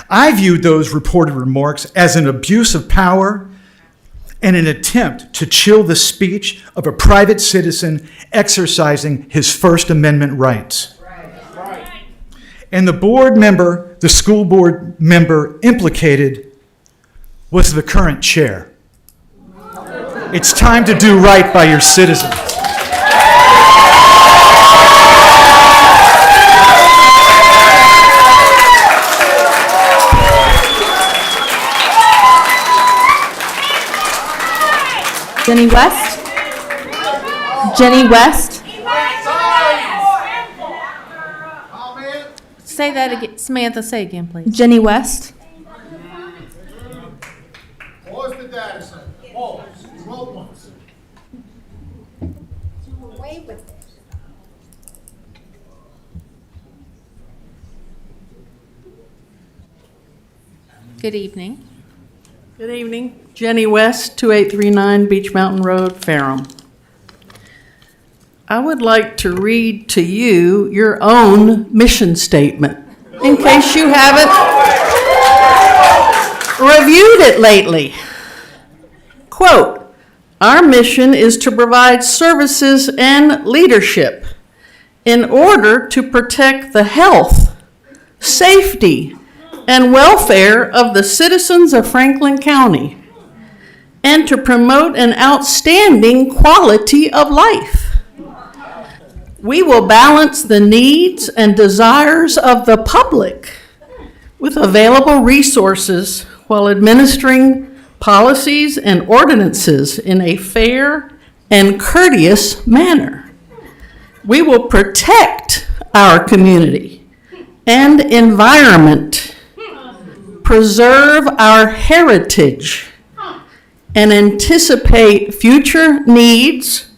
I viewed those reported remarks as an abuse of power and an attempt to chill the speech of a private citizen exercising his First Amendment rights. And the school board member implicated was the current chair. It's time to do right by your citizens. Jenny West. Jenny West. Say that again. Samantha, say again, please. Jenny West. Pause the data center. Pause. Roll once. Away with it. Good evening. Good evening. Jenny West, 2839 Beach Mountain Road, Ferrum. I would like to read to you your own mission statement, in case you haven't reviewed it lately. Quote, "Our mission is to provide services and leadership in order to protect the health, safety, and welfare of the citizens of Franklin County, and to promote an outstanding quality of life. We will balance the needs and desires of the public with available resources while administering policies and ordinances in a fair and courteous manner. We will protect our community and environment, preserve our heritage, and anticipate future needs,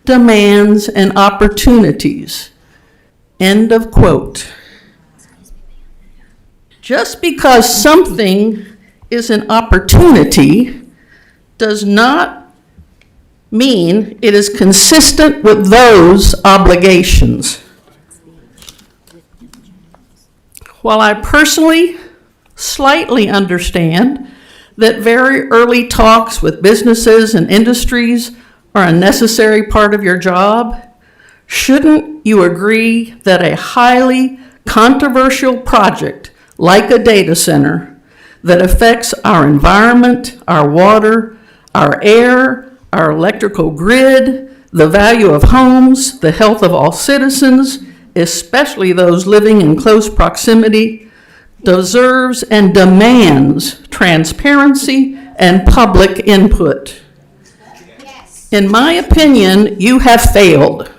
demands, and opportunities. End of quote. Just because something is an opportunity does not mean it is consistent with those obligations. While I personally slightly understand that very early talks with businesses and industries are a necessary part of your job, shouldn't you agree that a highly controversial project like a data center that affects our environment, our water, our air, our electrical grid, the value of homes, the health of all citizens, especially those living in close proximity, deserves and demands transparency and public input? In my opinion, you have failed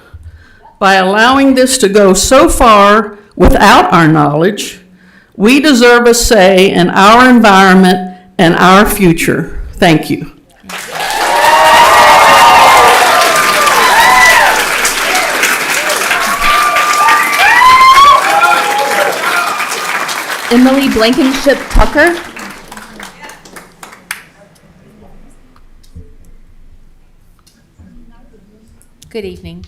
by allowing this to go so far without our knowledge. We deserve a say in our environment and our future. Thank you. Emily Blankenship Tucker. Good evening.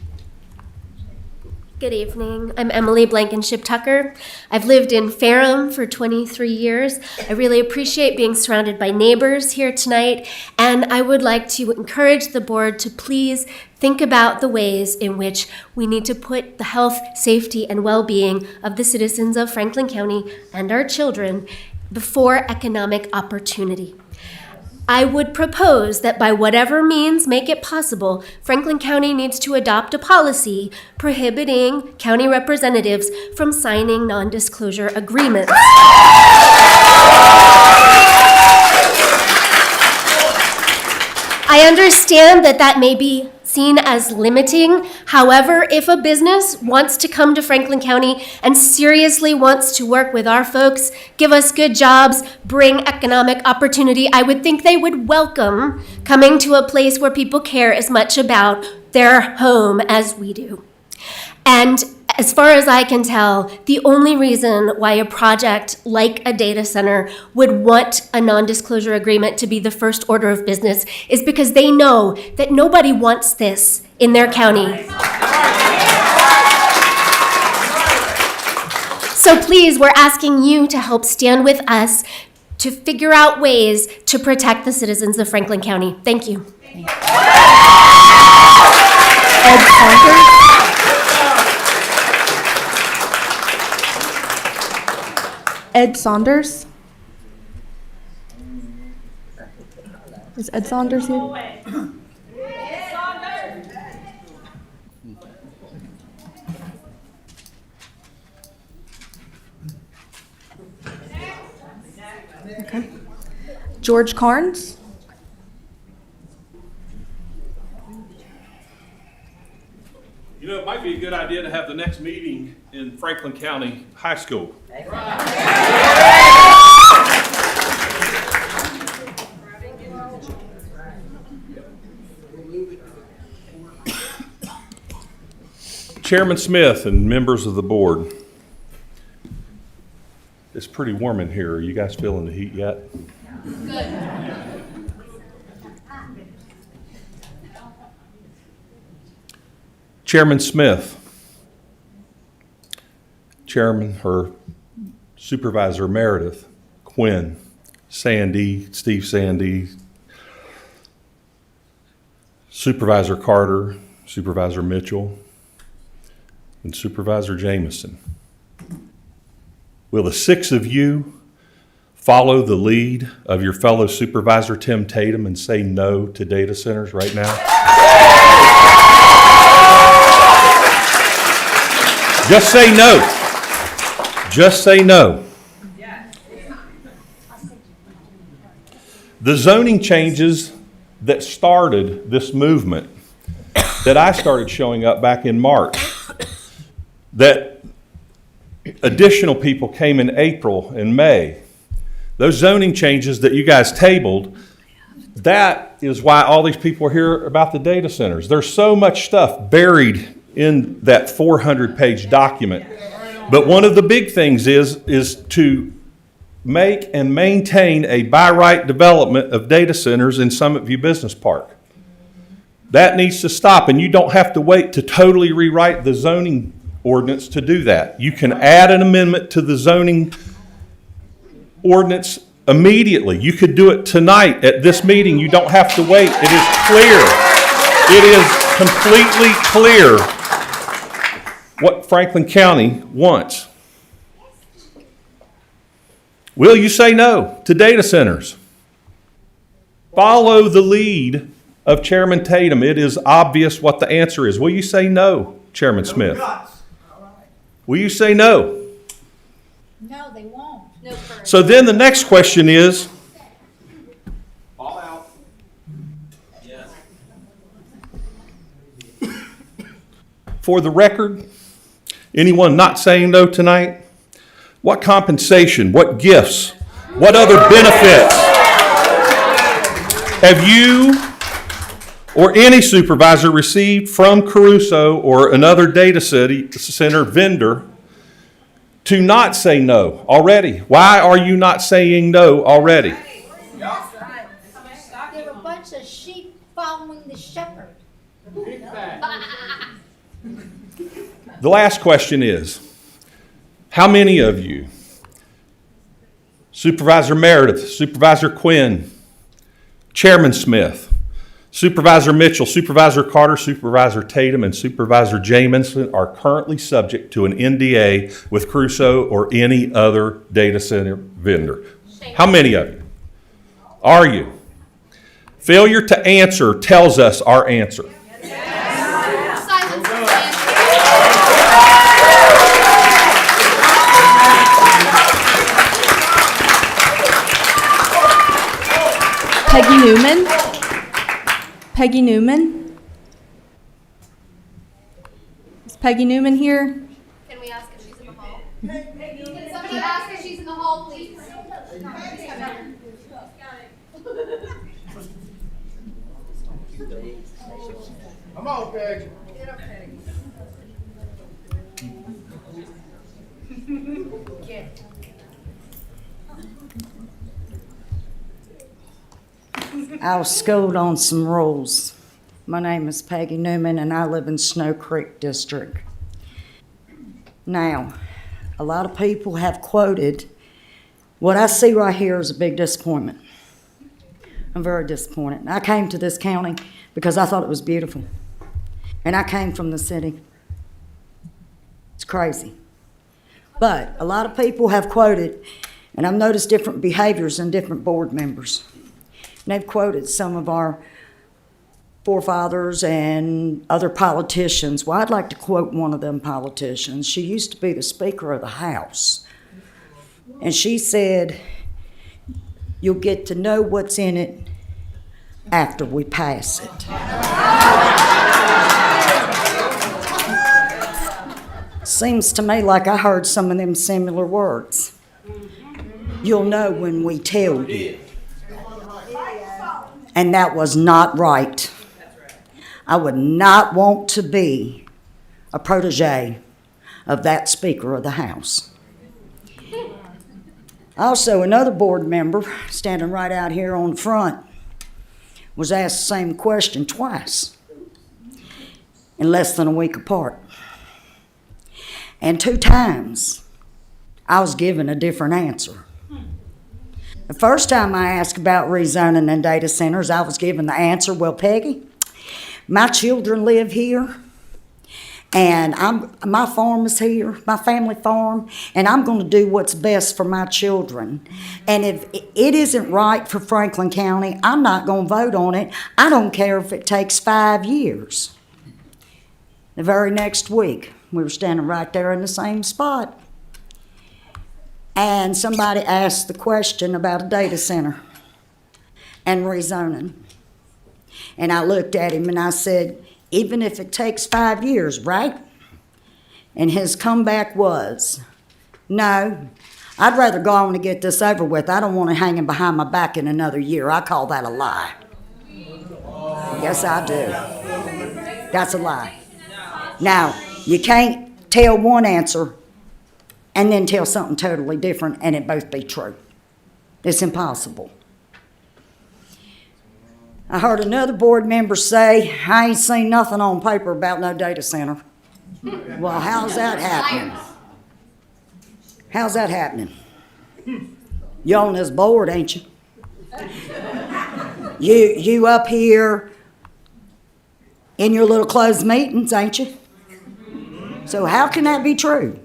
Good evening. I'm Emily Blankenship Tucker. I've lived in Ferrum for 23 years. I really appreciate being surrounded by neighbors here tonight, and I would like to encourage the board to please think about the ways in which we need to put the health, safety, and well-being of the citizens of Franklin County and our children before economic opportunity. I would propose that by whatever means make it possible, Franklin County needs to adopt a policy prohibiting county representatives from signing non-disclosure agreements. I understand that that may be seen as limiting. However, if a business wants to come to Franklin County and seriously wants to work with our folks, give us good jobs, bring economic opportunity, I would think they would welcome coming to a place where people care as much about their home as we do. And as far as I can tell, the only reason why a project like a data center would want a non-disclosure agreement to be the first order of business is because they know that nobody wants this in their county. So please, we're asking you to help stand with us to figure out ways to protect the citizens of Franklin County. Thank you. Ed Saunders. Ed Saunders. Is Ed Saunders here? Okay. George Carnes. You know, it might be a good idea to have the next meeting in Franklin County High School. Chairman Smith and members of the board, it's pretty warm in here. Are you guys feeling the heat yet? Good. Chairman Smith, Chairman or Supervisor Meredith, Quinn, Sandy, Steve Sandy, Supervisor Carter, Supervisor Mitchell, and Supervisor Jamison. Will the 6 of you follow the lead of your fellow Supervisor Tim Tatum and say no to data centers right now? Just say no. Just say no. The zoning changes that started this movement, that I started showing up back in March, that additional people came in April and May, those zoning changes that you guys tabled, that is why all these people are here about the data centers. There's so much stuff buried in that 400-page document. But one of the big things is to make and maintain a by right development of data centers in Summit View Business Park. That needs to stop, and you don't have to wait to totally rewrite the zoning ordinance to do that. You can add an amendment to the zoning ordinance immediately. You could do it tonight at this meeting. You don't have to wait. It is clear. It is completely clear what Franklin County wants. Will you say no to data centers? Follow the lead of Chairman Tatum. It is obvious what the answer is. Will you say no, Chairman Smith? Will you say no? No, they won't. No, So then the next question is, All out. Yes. for the record, anyone not saying no tonight? What compensation, what gifts, what other benefits have you or any supervisor received from Caruso or another data center vendor to not say no already? Why are you not saying no already? There were a bunch of sheep following the shepherd. The last question is, how many of you, Supervisor Meredith, Supervisor Quinn, Chairman Smith, Supervisor Mitchell, Supervisor Carter, Supervisor Tatum, and Supervisor Jamison are currently subject to an NDA with Crusoe or any other data center vendor? How many of you are you? Failure to answer tells us our answer. Peggy Newman. Peggy Newman. Is Peggy Newman here? Can we ask if she's in the hall? Can somebody ask if she's in the hall, please? Come on, Peg. Get up, Peg. I was schooled on some rules. My name is Peggy Newman, and I live in Snow Creek District. Now, a lot of people have quoted, what I see right here is a big disappointment. I'm very disappointed. I came to this county because I thought it was beautiful. And I came from the city. It's crazy. But a lot of people have quoted, and I've noticed different behaviors in different board members. And they've quoted some of our forefathers and other politicians. Well, I'd like to quote one of them politicians. She used to be the Speaker of the House. And she said, "You'll get to know what's in it after we pass it." Seems to me like I heard some of them similar words. You'll know when we tell you. And that was not right. I would not want to be a protege of that Speaker of the House. Also, another board member, standing right out here on the front, was asked the same question twice in less than a week apart. And 2 times, I was given a different answer. The first time I asked about rezoning and data centers, I was given the answer, "Well, Peggy, my children live here, And my farm is here, my family farm, and I'm gonna do what's best for my children. And if it isn't right for Franklin County, I'm not gonna vote on it. I don't care if it takes 5 years. The very next week, we were standing right there in the same spot. And somebody asked the question about a data center and rezoning. And I looked at him and I said, even if it takes 5 years, right? And his comeback was, no, I'd rather go on and get this over with. I don't want it hanging behind my back in another year. I call that a lie. Yes, I do. That's a lie. Now, you can't tell one answer and then tell something totally different and it both be true. It's impossible. I heard another board member say, I ain't seen nothing on paper about no data center. Well, how's that happening? How's that happening? You on this board, ain't you? You up here in your little closed meetings, ain't you? So how can that be true?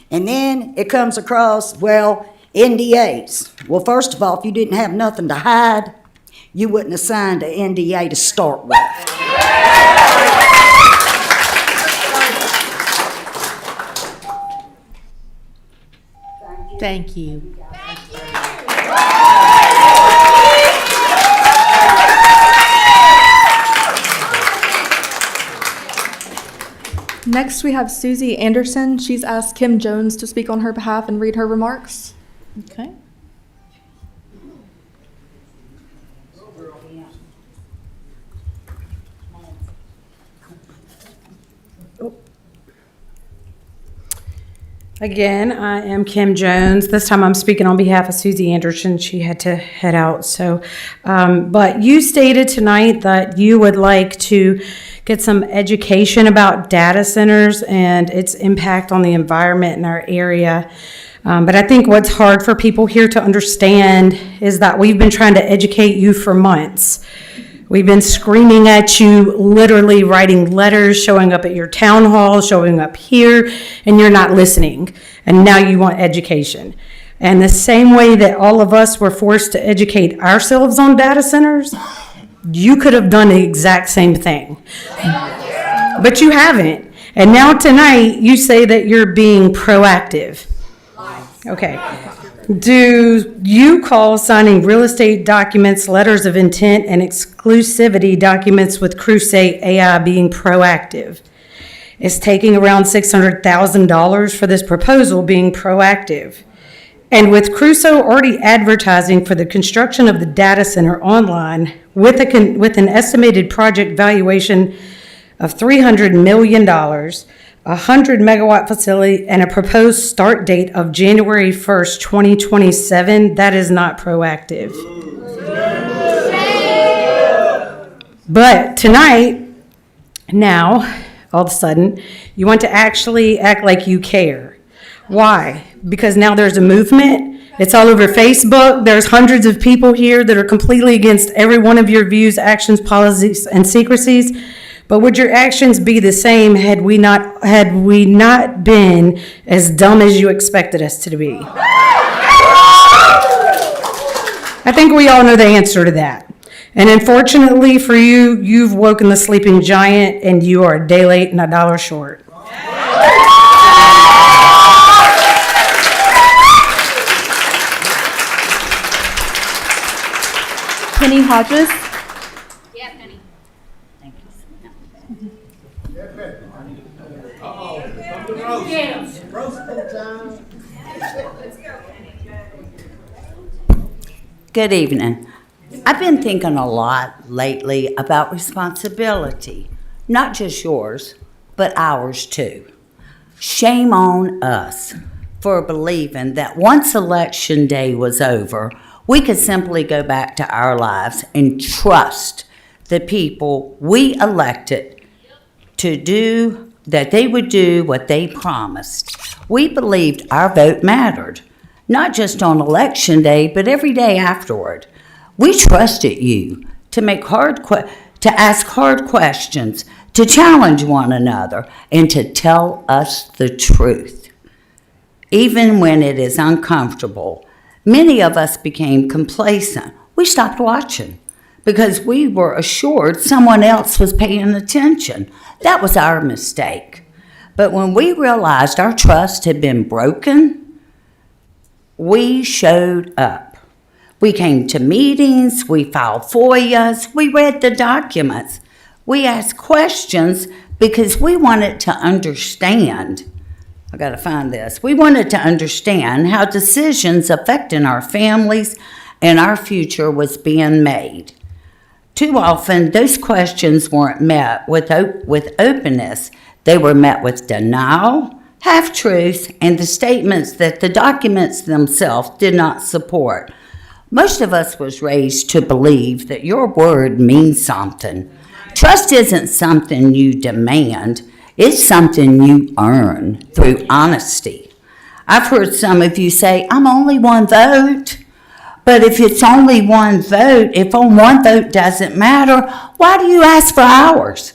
And then it comes across, well, NDAs. Well, first of all, if you didn't have nothing to hide, you wouldn't have signed an NDA to start with. Thank you. Next, we have Susie Anderson. She's asked Kim Jones to speak on her behalf and read her remarks. Okay. Again, I am Kim Jones. This time I'm speaking on behalf of Susie Anderson. She had to head out. But you stated tonight that you would like to get some education about data centers and its impact on the environment in our area. But I think what's hard for people here to understand is that we've been trying to educate you for months. We've been screaming at you, literally writing letters, showing up at your town hall, showing up here, and you're not listening. And now you want education. And the same way that all of us were forced to educate ourselves on data centers, you could have done the exact same thing. But you haven't. And now tonight, you say that you're being proactive. Okay. Do you call signing real estate documents, letters of intent, and exclusivity documents with Crusade AI being proactive? Is taking around $600,000 for this proposal being proactive? And with Crusoe already advertising for the construction of the data center online with an estimated project valuation of $300 million, a 100-megawatt facility, and a proposed start date of January 1st, 2027, that is not proactive. But tonight, now, all of a sudden, you want to actually act like you care. Why? Because now there's a movement. It's all over Facebook. There's hundreds of people here that are completely against every one of your views, actions, policies, and secrecies. But would your actions be the same had we not been as dumb as you expected us to be? I think we all know the answer to that. And unfortunately for you, you've woken the sleeping giant, and you are a day late and a dollar short. Penny Hodges. Good evening. I've been thinking a lot lately about responsibility, not just yours, but ours too. Shame on us for believing that once election day was over, we could simply go back to our lives and trust the people we elected to do, that they would do what they promised. We believed our vote mattered, not just on election day, but every day afterward. We trusted you to make to ask hard questions, to challenge one another, and to tell us the truth. Even when it is uncomfortable, many of us became complacent. We stopped watching because we were assured someone else was paying attention. That was our mistake. But when we realized our trust had been broken, we showed up. We came to meetings, we filed FOIAs, we read the documents. We asked questions because we wanted to understand. I gotta find this. We wanted to understand how decisions affecting our families and our future was being made. Too often, those questions weren't met with openness. They were met with denial, half-truths, and the statements that the documents themselves did not support. Most of us was raised to believe that your word means something. Trust isn't something you demand. It's something you earn through honesty. I've heard some of you say, I'm only one vote. But if it's only one vote, if only one vote doesn't matter, why do you ask for ours?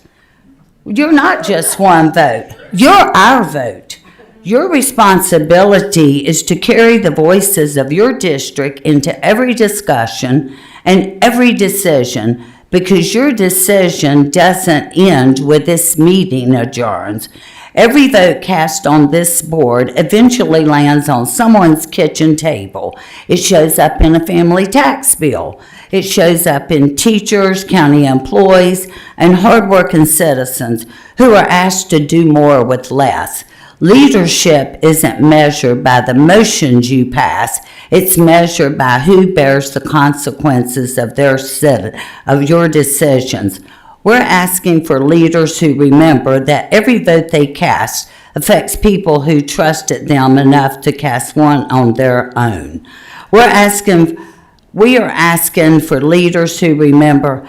You're not just one vote. You're our vote. Your responsibility is to carry the voices of your district into every discussion and every decision, because your decision doesn't end with this meeting adjourns. Every vote cast on this board eventually lands on someone's kitchen table. It shows up in a family tax bill. It shows up in teachers, county employees, and hardworking citizens who are asked to do more with less. Leadership isn't measured by the motions you pass. It's measured by who bears the consequences of your decisions. We're asking for leaders who remember that every vote they cast affects people who trusted them enough to cast one on their own. We are asking for leaders who remember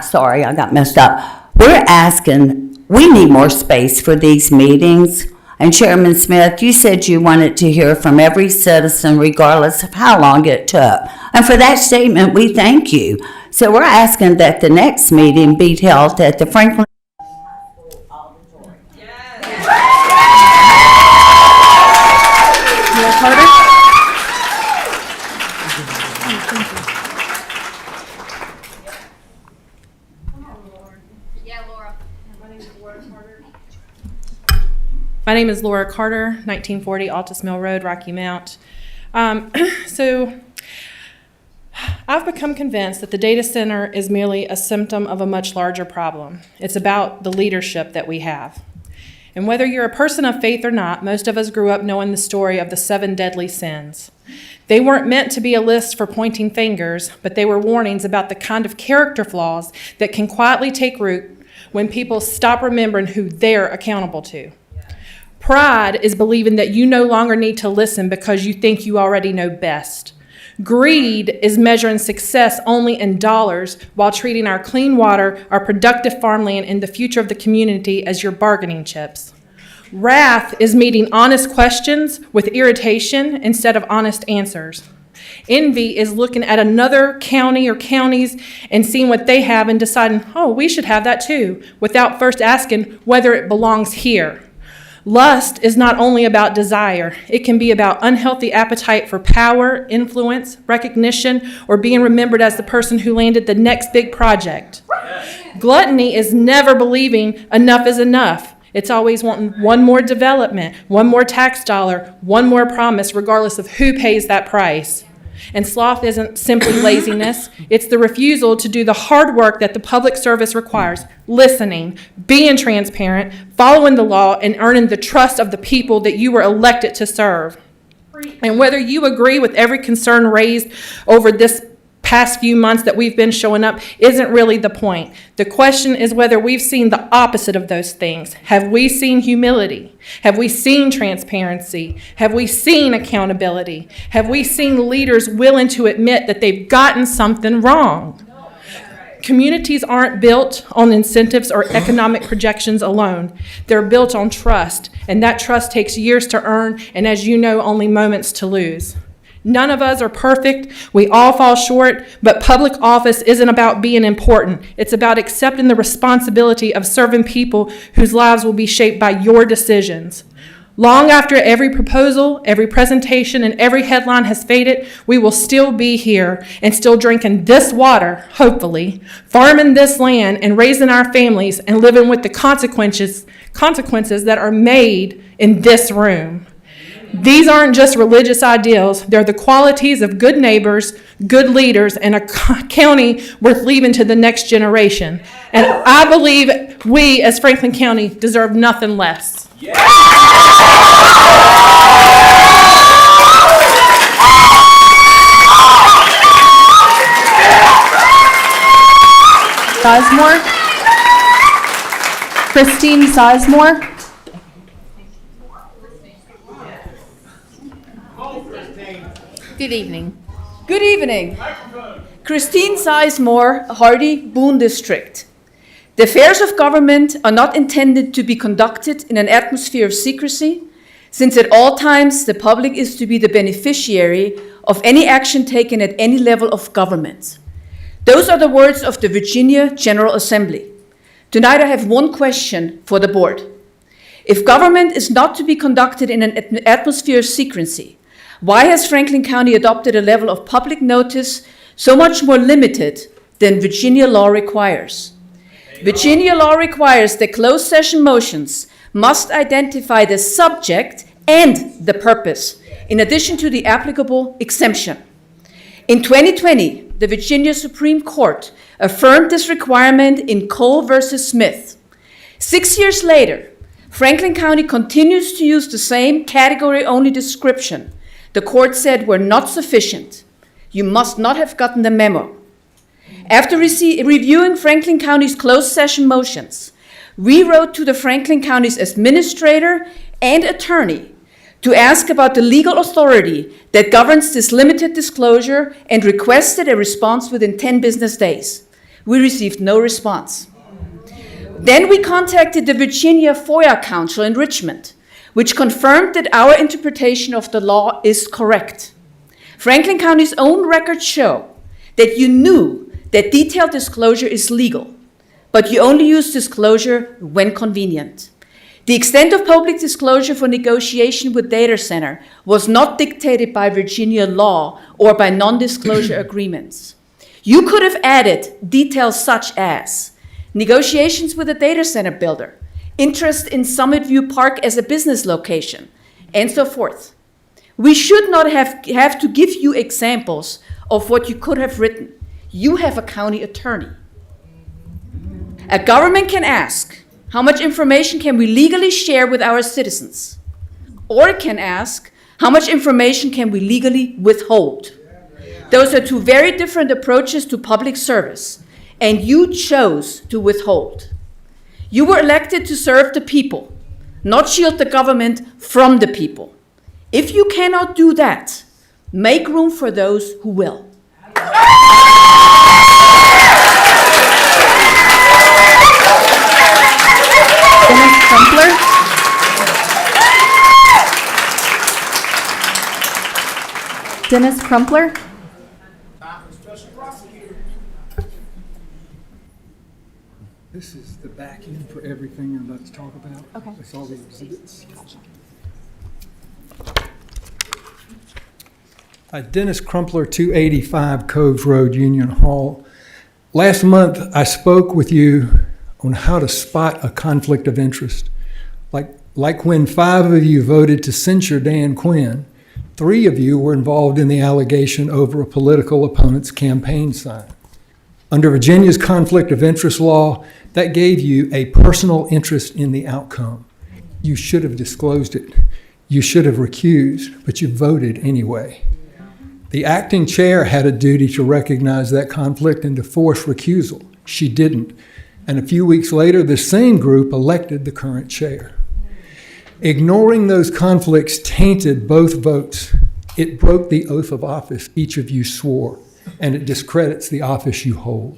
sorry, I got messed up. We're asking, we need more space for these meetings. And Chairman Smith, you said you wanted to hear from every citizen regardless of how long it took. And for that statement, we thank you. So we're asking that the next meeting be held at the Franklin My name is Laura Carter, 1940 Altus Mill Road, Rocky Mount. So I've become convinced that the data center is merely a symptom of a much larger problem. It's about the leadership that we have. And whether you're a person of faith or not, most of us grew up knowing the story of the 7 deadly sins. They weren't meant to be a list for pointing fingers, but they were warnings about the kind of character flaws that can quietly take root when people stop remembering who they're accountable to. Pride is believing that you no longer need to listen because you think you already know best. Greed is measuring success only in dollars while treating our clean water, our productive farmland, and the future of the community as your bargaining chips. Wrath is meeting honest questions with irritation instead of honest answers. Envy is looking at another county or counties and seeing what they have and deciding, oh, we should have that too, without first asking whether it belongs here. Lust is not only about desire. It can be about unhealthy appetite for power, influence, recognition, or being remembered as the person who landed the next big project. Gluttony is never believing enough is enough. It's always wanting one more development, one more tax dollar, one more promise, regardless of who pays that price. And sloth isn't simply laziness. It's the refusal to do the hard work that the public service requires, listening, being transparent, following the law, and earning the trust of the people that you were elected to serve. And whether you agree with every concern raised over this past few months that we've been showing up isn't really the point. The question is whether we've seen the opposite of those things. Have we seen humility? Have we seen transparency? Have we seen accountability? Have we seen leaders willing to admit that they've gotten something wrong? Communities aren't built on incentives or economic projections alone. They're built on trust, and that trust takes years to earn, and as you know, only moments to lose. None of us are perfect. We all fall short, but public office isn't about being important. It's about accepting the responsibility of serving people whose lives will be shaped by your decisions. Long after every proposal, every presentation, and every headline has faded, we will still be here and still drinking this water, hopefully, farming this land and raising our families and living with the consequences that are made in this room. These aren't just religious ideals. They're the qualities of good neighbors, good leaders, and a county worth leaving to the next generation. And I believe we, as Franklin County, deserve nothing less. Sizemore. Christine Sizemore. Good evening. Good evening. Christine Sizemore, Hardy, Boone District. The affairs of government are not intended to be conducted in an atmosphere of secrecy, since at all times the public is to be the beneficiary of any action taken at any level of government. Those are the words of the Virginia General Assembly. Tonight I have one question for the board. If government is not to be conducted in an atmosphere of secrecy, why has Franklin County adopted a level of public notice so much more limited than Virginia law requires? Virginia law requires that closed session motions must identify the subject and the purpose, in addition to the applicable exemption. In 2020, the Virginia Supreme Court affirmed this requirement in Cole versus Smith. 6 years later, Franklin County continues to use the same category-only description the court said were not sufficient. You must not have gotten the memo. After reviewing Franklin County's closed session motions, we wrote to the Franklin County's administrator and attorney to ask about the legal authority that governs this limited disclosure and requested a response within 10 business days. We received no response. Then we contacted the Virginia FOIA Council in Richmond, which confirmed that our interpretation of the law is correct. Franklin County's own records show that you knew that detailed disclosure is legal, but you only use disclosure when convenient. The extent of public disclosure for negotiation with data center was not dictated by Virginia law or by non-disclosure agreements. You could have added details such as negotiations with a data center builder, interest in Summit View Park as a business location, and so forth. We should not have to give you examples of what you could have written. You have a county attorney. A government can ask, how much information can we legally share with our citizens? Or it can ask, how much information can we legally withhold? Those are two very different approaches to public service, and you chose to withhold. You were elected to serve the people, not shield the government from the people. If you cannot do that, make room for those who will. Dennis Crumpler. Dennis Crumpler. This is the back end for everything I'm about to talk about. Okay. That's all the exhibits. Dennis Crumpler, 285 Cove Road, Union Hall. Last month, I spoke with you on how to spot a conflict of interest. Like when 5 of you voted to censure Dan Quinn, 3 of you were involved in the allegation over a political opponent's campaign sign. Under Virginia's conflict of interest law, that gave you a personal interest in the outcome. You should have disclosed it. You should have recused, but you voted anyway. The acting chair had a duty to recognize that conflict and to force recusal. She didn't. And a few weeks later, the same group elected the current chair. Ignoring those conflicts tainted both votes. It broke the oath of office each of you swore, and it discredits the office you hold.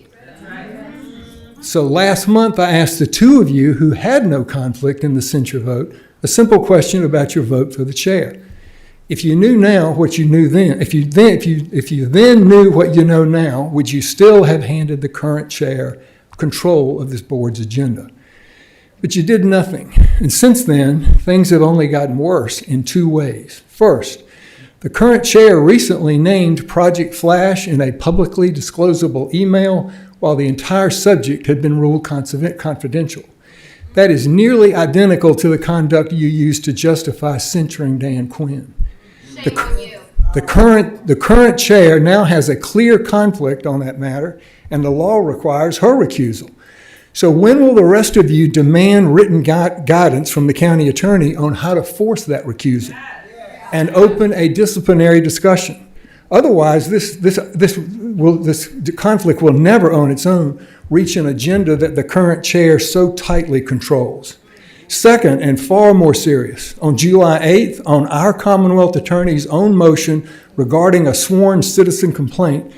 So last month, I asked the 2 of you who had no conflict in the censure vote a simple question about your vote for the chair. If you knew now what you knew then, if you then knew what you know now, would you still have handed the current chair control of this board's agenda? But you did nothing. And since then, things have only gotten worse in two ways. First, the current chair recently named Project Flash in a publicly disclosable email while the entire subject had been ruled confidential. That is nearly identical to the conduct you used to justify censuring Dan Quinn. The current chair now has a clear conflict on that matter, and the law requires her recusal. So when will the rest of you demand written guidance from the county attorney on how to force that recusal and open a disciplinary discussion? Otherwise, this conflict will never on its own reach an agenda that the current chair so tightly controls. Second, and far more serious, on July 8th, on our Commonwealth Attorney's own motion regarding a sworn citizen complaint,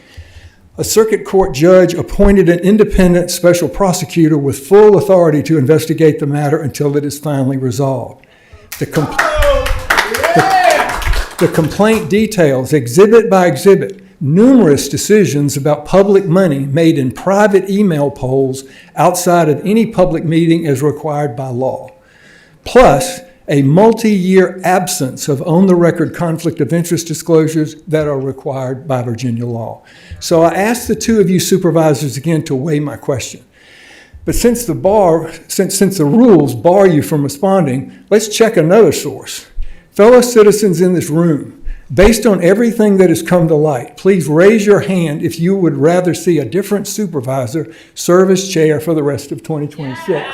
a circuit court judge appointed an independent special prosecutor with full authority to investigate the matter until it is finally resolved. The complaint details, exhibit by exhibit, numerous decisions about public money made in private email polls outside of any public meeting as required by law, plus a multi-year absence of on-the-record conflict of interest disclosures that are required by Virginia law. So I ask the two of you supervisors again to weigh my question. But since the rules bar you from responding, let's check another source. Fellow citizens in this room, based on everything that has come to light, please raise your hand if you would rather see a different supervisor serve as chair for the rest of 2026.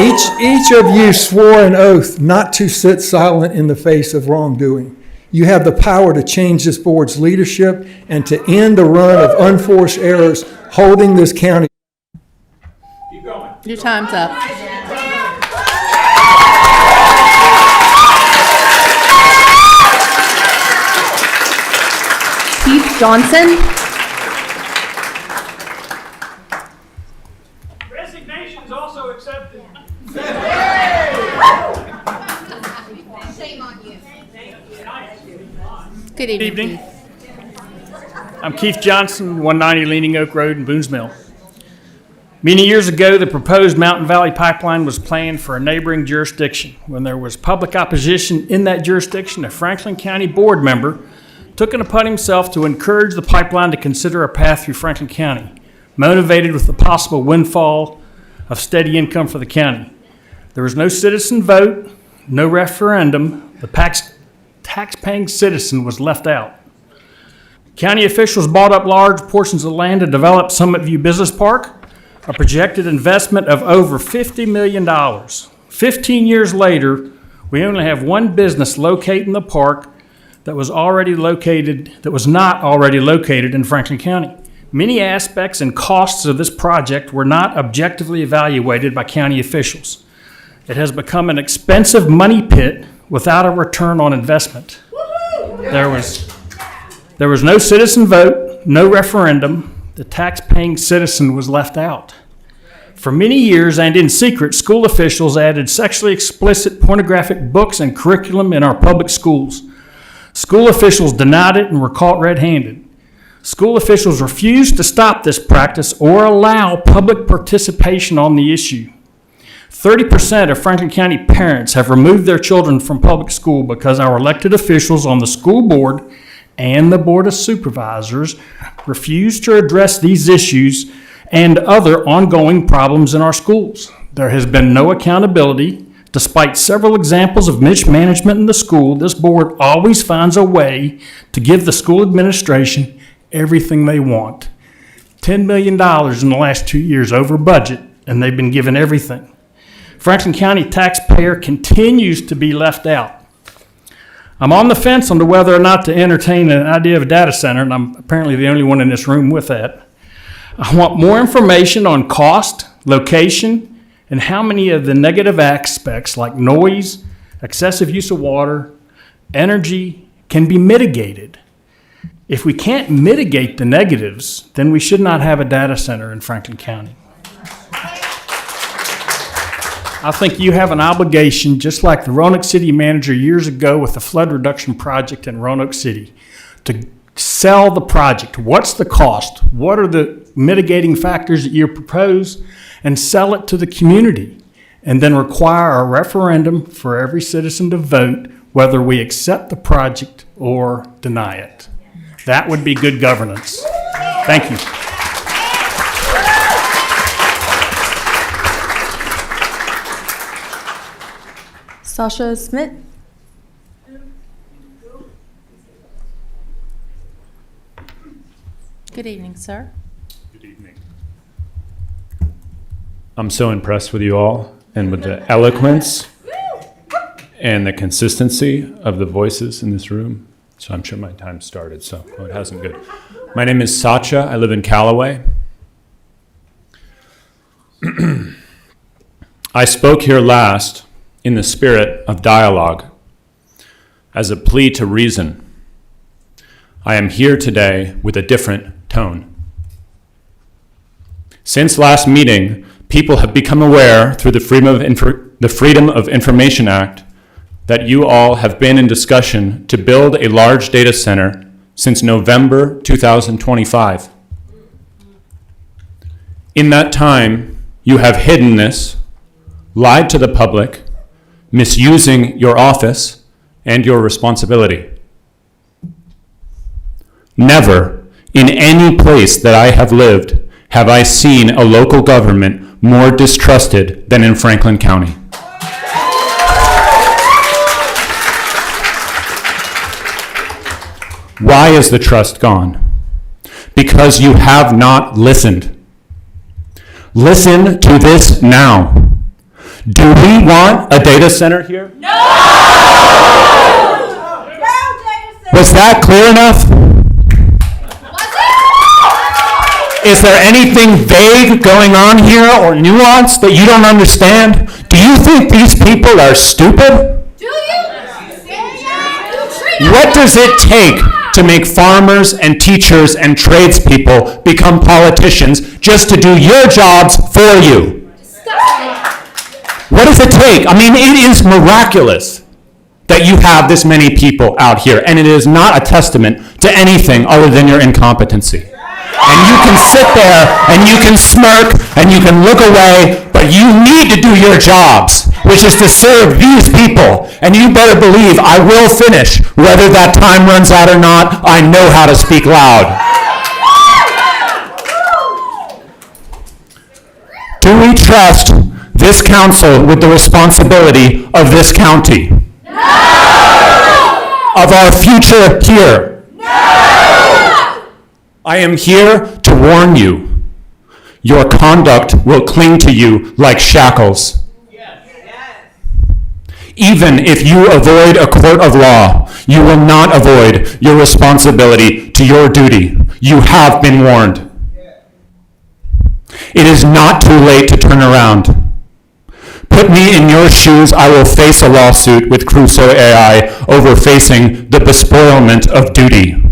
Each of you swore an oath not to sit silent in the face of wrongdoing. You have the power to change this board's leadership and to end the run of unforced errors holding this county. Keep going. Your time's up. Keith Johnson. Resignation's also accepted. Shame on you. Good evening. I'm Keith Johnson, 190 Leaning Oak Road in Boones Mill. Many years ago, the proposed Mountain Valley Pipeline was planned for a neighboring jurisdiction. When there was public opposition in that jurisdiction, a Franklin County board member took it upon himself to encourage the pipeline to consider a path through Franklin County, motivated with the possible windfall of steady income for the county. There was no citizen vote, no referendum. The tax-paying citizen was left out. County officials bought up large portions of land to develop Summit View Business Park, a projected investment of over $50 million. 15 years later, we only have one business located in the park that was not already located in Franklin County. Many aspects and costs of this project were not objectively evaluated by county officials. It has become an expensive money pit without a return on investment. There was no citizen vote, no referendum. The tax-paying citizen was left out. For many years and in secret, school officials added sexually explicit pornographic books and curriculum in our public schools. School officials denied it and were caught red-handed. School officials refused to stop this practice or allow public participation on the issue. 30% of Franklin County parents have removed their children from public school because our elected officials on the school board and the Board of Supervisors refuse to address these issues and other ongoing problems in our schools. There has been no accountability. Despite several examples of mismanagement in the school, this board always finds a way to give the school administration everything they want. $10 million in the last 2 years over budget, and they've been given everything. Franklin County taxpayer continues to be left out. I'm on the fence on whether or not to entertain an idea of a data center, and I'm apparently the only one in this room with that. I want more information on cost, location, and how many of the negative aspects like noise, excessive use of water, energy can be mitigated. If we can't mitigate the negatives, then we should not have a data center in Franklin County. I think you have an obligation, just like the Roanoke City manager years ago with the flood reduction project in Roanoke City, to sell the project. What's the cost? What are the mitigating factors that you propose? And sell it to the community. And then require a referendum for every citizen to vote whether we accept the project or deny it. That would be good governance. Thank you. Sasha Smith. Good evening, sir. Good evening. I'm so impressed with you all and with the eloquence and the consistency of the voices in this room. So I'm sure my time started, so it hasn't good. My name is Sacha. I live in Callaway. I spoke here last in the spirit of dialogue as a plea to reason. I am here today with a different tone. Since last meeting, people have become aware through the Freedom of Information Act that you all have been in discussion to build a large data center since November 2025. In that time, you have hidden this, lied to the public, misusing your office and your responsibility. Never, in any place that I have lived, have I seen a local government more distrusted than in Franklin County. Why is the trust gone? Because you have not listened. Listen to this now. Do we want a data center here? No! Was that clear enough? Is there anything vague going on here or nuance that you don't understand? Do you think these people are stupid? Do you? What does it take to make farmers and teachers and tradespeople become politicians just to do your jobs for you? What does it take? I mean, it is miraculous that you have this many people out here, and it is not a testament to anything other than your incompetency. And you can sit there, and you can smirk, and you can look away, but you need to do your jobs, which is to serve these people. And you better believe I will finish. Whether that time runs out or not, I know how to speak loud. Do we trust this council with the responsibility of this county? No! Of our future here? No! I am here to warn you. Your conduct will cling to you like shackles. Even if you avoid a court of law, you will not avoid your responsibility to your duty. You have been warned. It is not too late to turn around. Put me in your shoes, I will face a lawsuit with Crusoe AI over facing the despoilment of duty.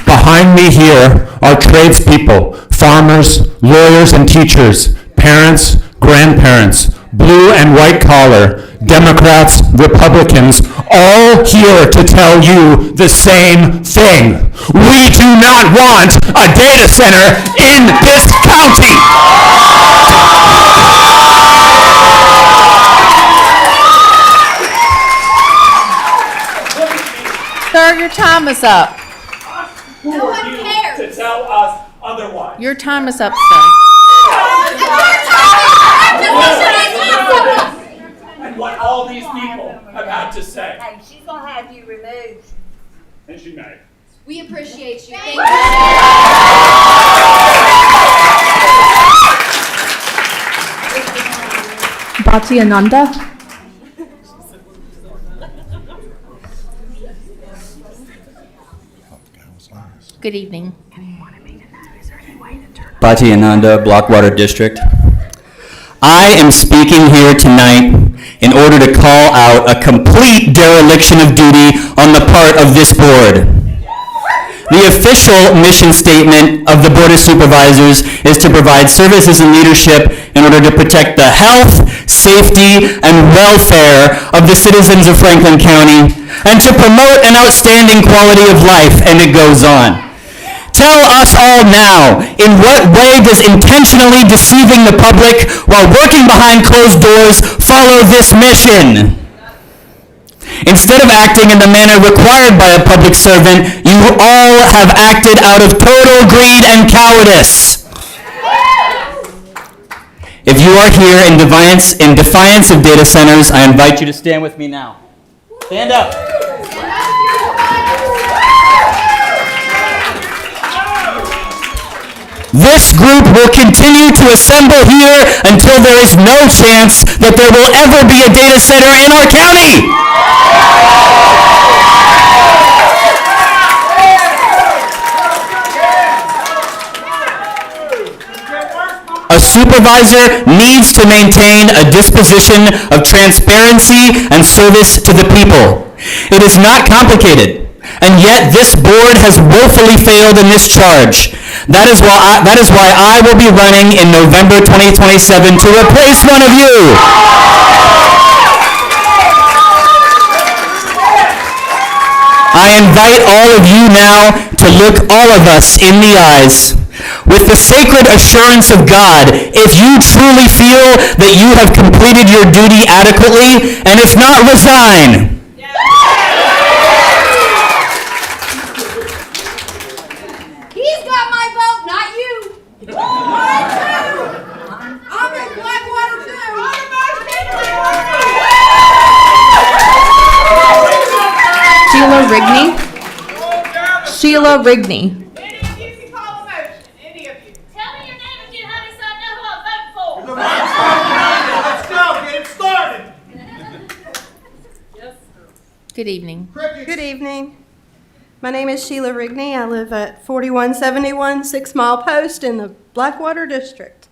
Behind me here are tradespeople, farmers, lawyers and teachers, parents, grandparents, blue and white collar, Democrats, Republicans, all here to tell you the same thing. We do not want a data center in this county. Sir, your time is up. No one cares. To tell us otherwise. Your time is up, sir. And what all these people have had to say. Hey, she's gonna have you removed. And she may. We appreciate you. Thank Bhati Ananda. Good evening. Bhati Ananda, Blackwater District. I am speaking here tonight in order to call out a complete dereliction of duty on the part of this board. The official mission statement of the Board of Supervisors is to provide services and leadership in order to protect the health, safety, and welfare of the citizens of Franklin County, and to promote an outstanding quality of life, and it goes on. Tell us all now, in what way does intentionally deceiving the public while working behind closed doors follow this mission? Instead of acting in the manner required by a public servant, you all have acted out of total greed and cowardice. If you are here in defiance of data centers, I invite you to stand with me now. Stand up. This group will continue to assemble here until there is no chance that there will ever be a data center in our county. A supervisor needs to maintain a disposition of transparency and service to the people. It is not complicated, and yet this board has woefully failed in this charge. That is why I will be running in November 2027 to replace one of you. I invite all of you now to look all of us in the eyes with the sacred assurance of God, if you truly feel that you have completed your duty adequately, and if not, resign. He's got my vote, not you. Mine too. I'm in Blackwater too. Sheila Rigney. Sheila Rigney. Good evening. Good evening. My name is Sheila Rigney. I live at 4171 6 Mile Post in the Blackwater District.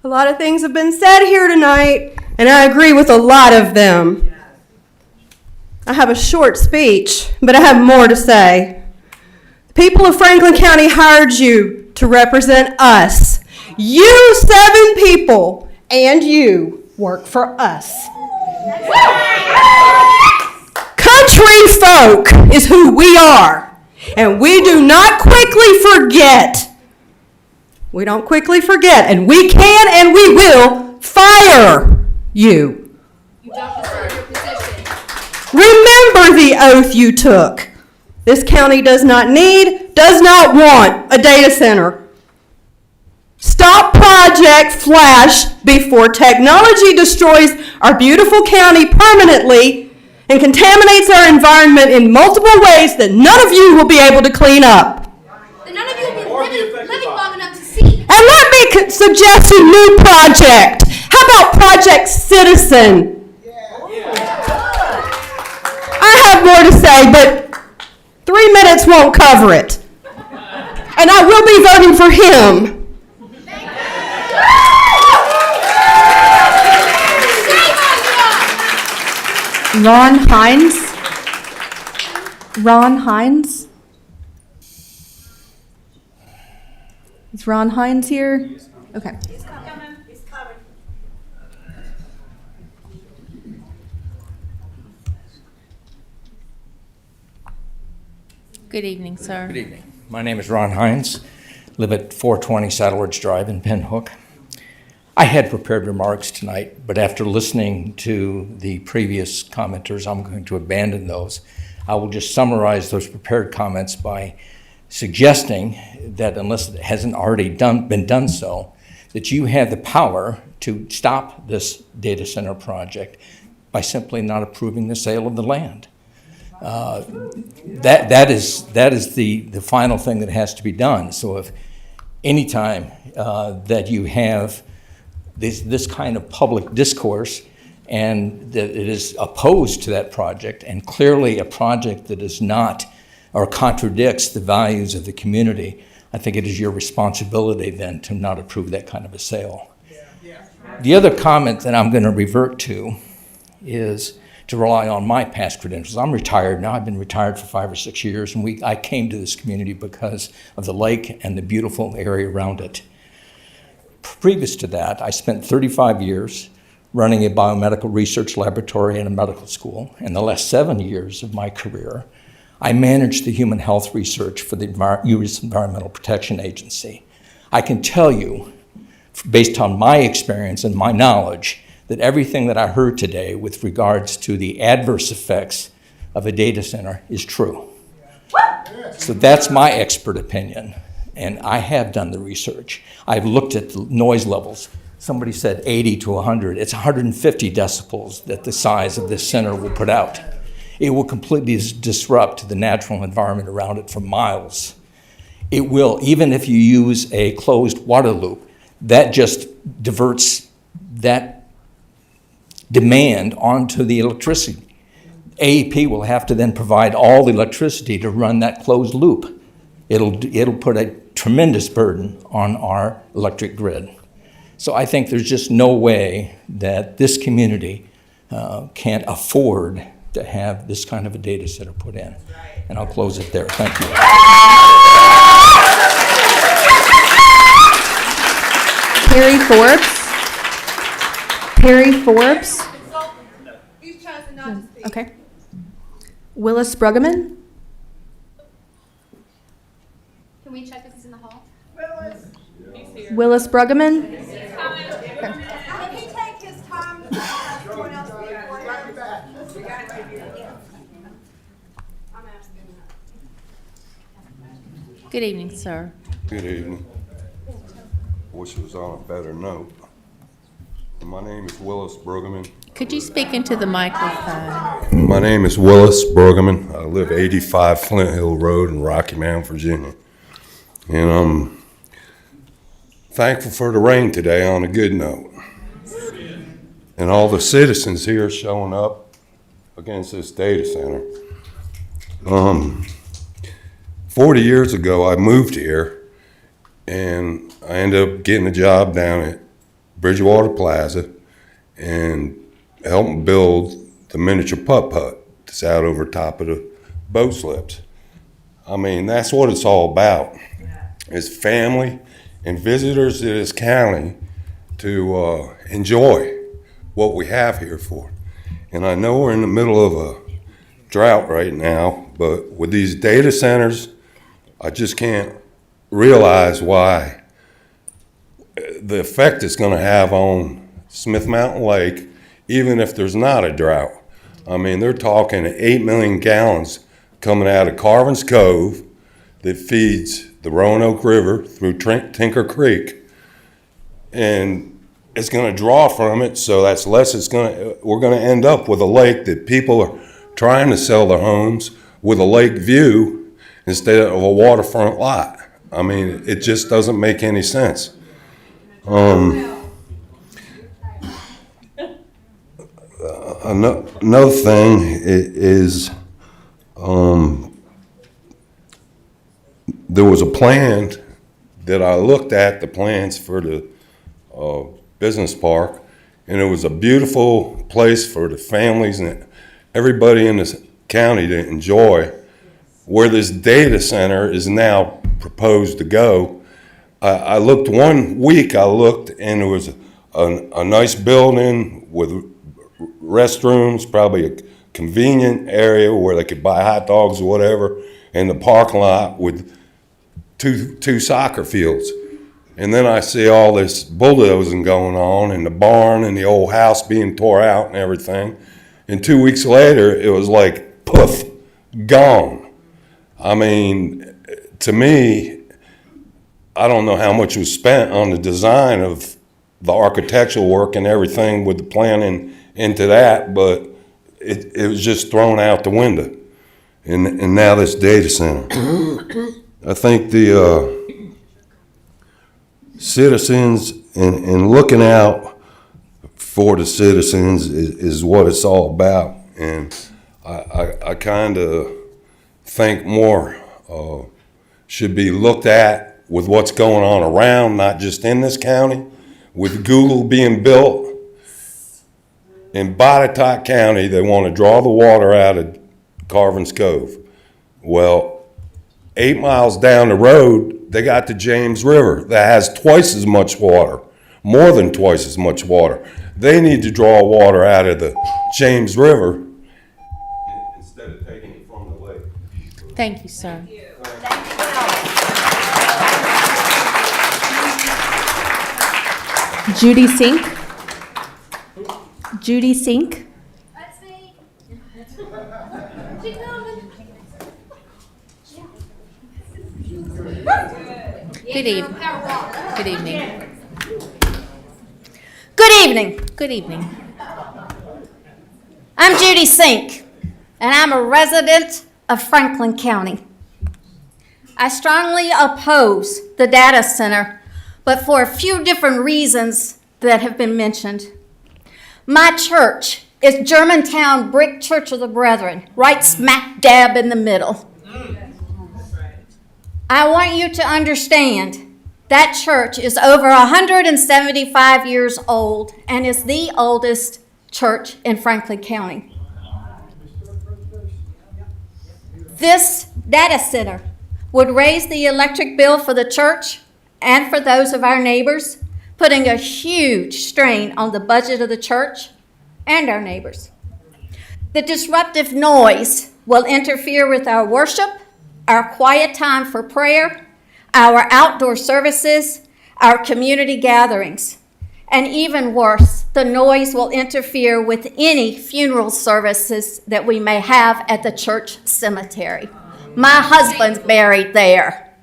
A lot of things have been said here tonight, and I agree with a lot of them. I have a short speech, but I have more to say. The people of Franklin County hired you to represent us. You 7 people and you work for us. Country folk is who we are, and we do not quickly forget. We don't quickly forget, and we can and we will fire you. You don't deserve your position. Remember the oath you took. This county does not need, does not want a data center. Stop Project Flash before technology destroys our beautiful county permanently and contaminates our environment in multiple ways that none of you will be able to clean up. And none of you will be living long enough to see. And let me suggest a new project. How about Project Citizen? I have more to say, but 3 minutes won't cover it. And I will be voting for him. Ron Hines. Ron Hines. Is Ron Hines here? Okay. He's coming. He's coming. Good evening, sir. Good evening. My name is Ron Hines. Live at 420 Saddle Ridge Drive in Pinhook. I had prepared remarks tonight, but after listening to the previous commenters, I'm going to abandon those. I will just summarize those prepared comments by suggesting that unless it hasn't already been done so, that you have the power to stop this data center project by simply not approving the sale of the land. That is the final thing that has to be done. So if any time that you have this kind of public discourse and that it is opposed to that project, and clearly a project that is not or contradicts the values of the community, I think it is your responsibility then to not approve that kind of a sale. The other comment that I'm going to revert to is to rely on my past credentials. I'm retired now. I've been retired for 5 or 6 years, and I came to this community because of the lake and the beautiful area around it. Previous to that, I spent 35 years running a biomedical research laboratory in a medical school. In the last 7 years of my career, I managed the human health research for the U.S. Environmental Protection Agency. I can tell you, based on my experience and my knowledge, that everything that I heard today with regards to the adverse effects of a data center is true. So that's my expert opinion, and I have done the research. I've looked at the noise levels. Somebody said 80 to 100. It's 150 decibels that the size of this center will put out. It will completely disrupt the natural environment around it for miles. It will, even if you use a closed water loop, that just diverts that demand onto the electricity. AEP will have to then provide all the electricity to run that closed loop. It'll put a tremendous burden on our electric grid. So I think there's just no way that this community can't afford to have this kind of a data center put in. And I'll close it there. Thank you. Perry Forbes. Perry Forbes. He's chosen not to speak. Okay. Willis Bruggeman. Can we check if he's in the hall? Willis Bruggeman. Can he take his time to let everyone else speak for him? I'm asking that. Good evening, sir. Good evening. Wish it was on a better note. My name is Willis Bruggeman. Could you speak into the microphone? My name is Willis Bruggeman. I live 85 Flint Hill Road in Rocky Mount, Virginia. And I'm thankful for the rain today on a good note. And all the citizens here showing up against this data center. 40 years ago, I moved here, and I ended up getting a job down at Bridgewater Plaza and helping build the miniature putt-putt that's out over top of the boat slips. I mean, that's what it's all about. It's family and visitors to this county to enjoy what we have here for. And I know we're in the middle of a drought right now, but with these data centers, I just can't realize why the effect it's going to have on Smith Mountain Lake, even if there's not a drought. I mean, they're talking 8 million gallons coming out of Carvin's Cove that feeds the Roanoke River through Tinker Creek, and it's going to draw from it, so that's less. We're going to end up with a lake that people are trying to sell their homes with a lake view instead of a waterfront lot. I mean, it just doesn't make any sense. Another thing is there was a plan that I looked at, the plans for the business park, and it was a beautiful place for the families and everybody in this county to enjoy. Where this data center is now proposed to go, I looked 1 week, and it was a nice building with restrooms, probably a convenient area where they could buy hot dogs or whatever, and the parking lot with two soccer fields. And then I see all this bulldozing going on, and the barn and the old house being tore out and everything. And 2 weeks later, it was like, poof, gone. I mean, to me, I don't know how much was spent on the design of the architectural work and everything with the planning into that, but it was just thrown out the window. And now this data center. I think the citizens and looking out for the citizens is what it's all about. And I kind of think more should be looked at with what's going on around, not just in this county. With Google being built, In Botetourt County, they want to draw the water out of Carvin's Cove. Well, 8 miles down the road, they got the James River that has twice as much water, more than twice as much water. They need to draw water out of the James River instead of taking it from the lake. Thank you, sir. Judy Sink. Judy Sink. That's me. Good evening. Good evening. Good evening. Good evening. I'm Judy Sink, and I'm a resident of Franklin County. I strongly oppose the data center, but for a few different reasons that have been mentioned. My church is Germantown Brick Church of the Brethren, right smack dab in the middle. I want you to understand that church is over 175 years old and is the oldest church in Franklin County. This data center would raise the electric bill for the church and for those of our neighbors, putting a huge strain on the budget of the church and our neighbors. The disruptive noise will interfere with our worship, our quiet time for prayer, our outdoor services, our community gatherings. And even worse, the noise will interfere with any funeral services that we may have at the church cemetery. My husband's buried there.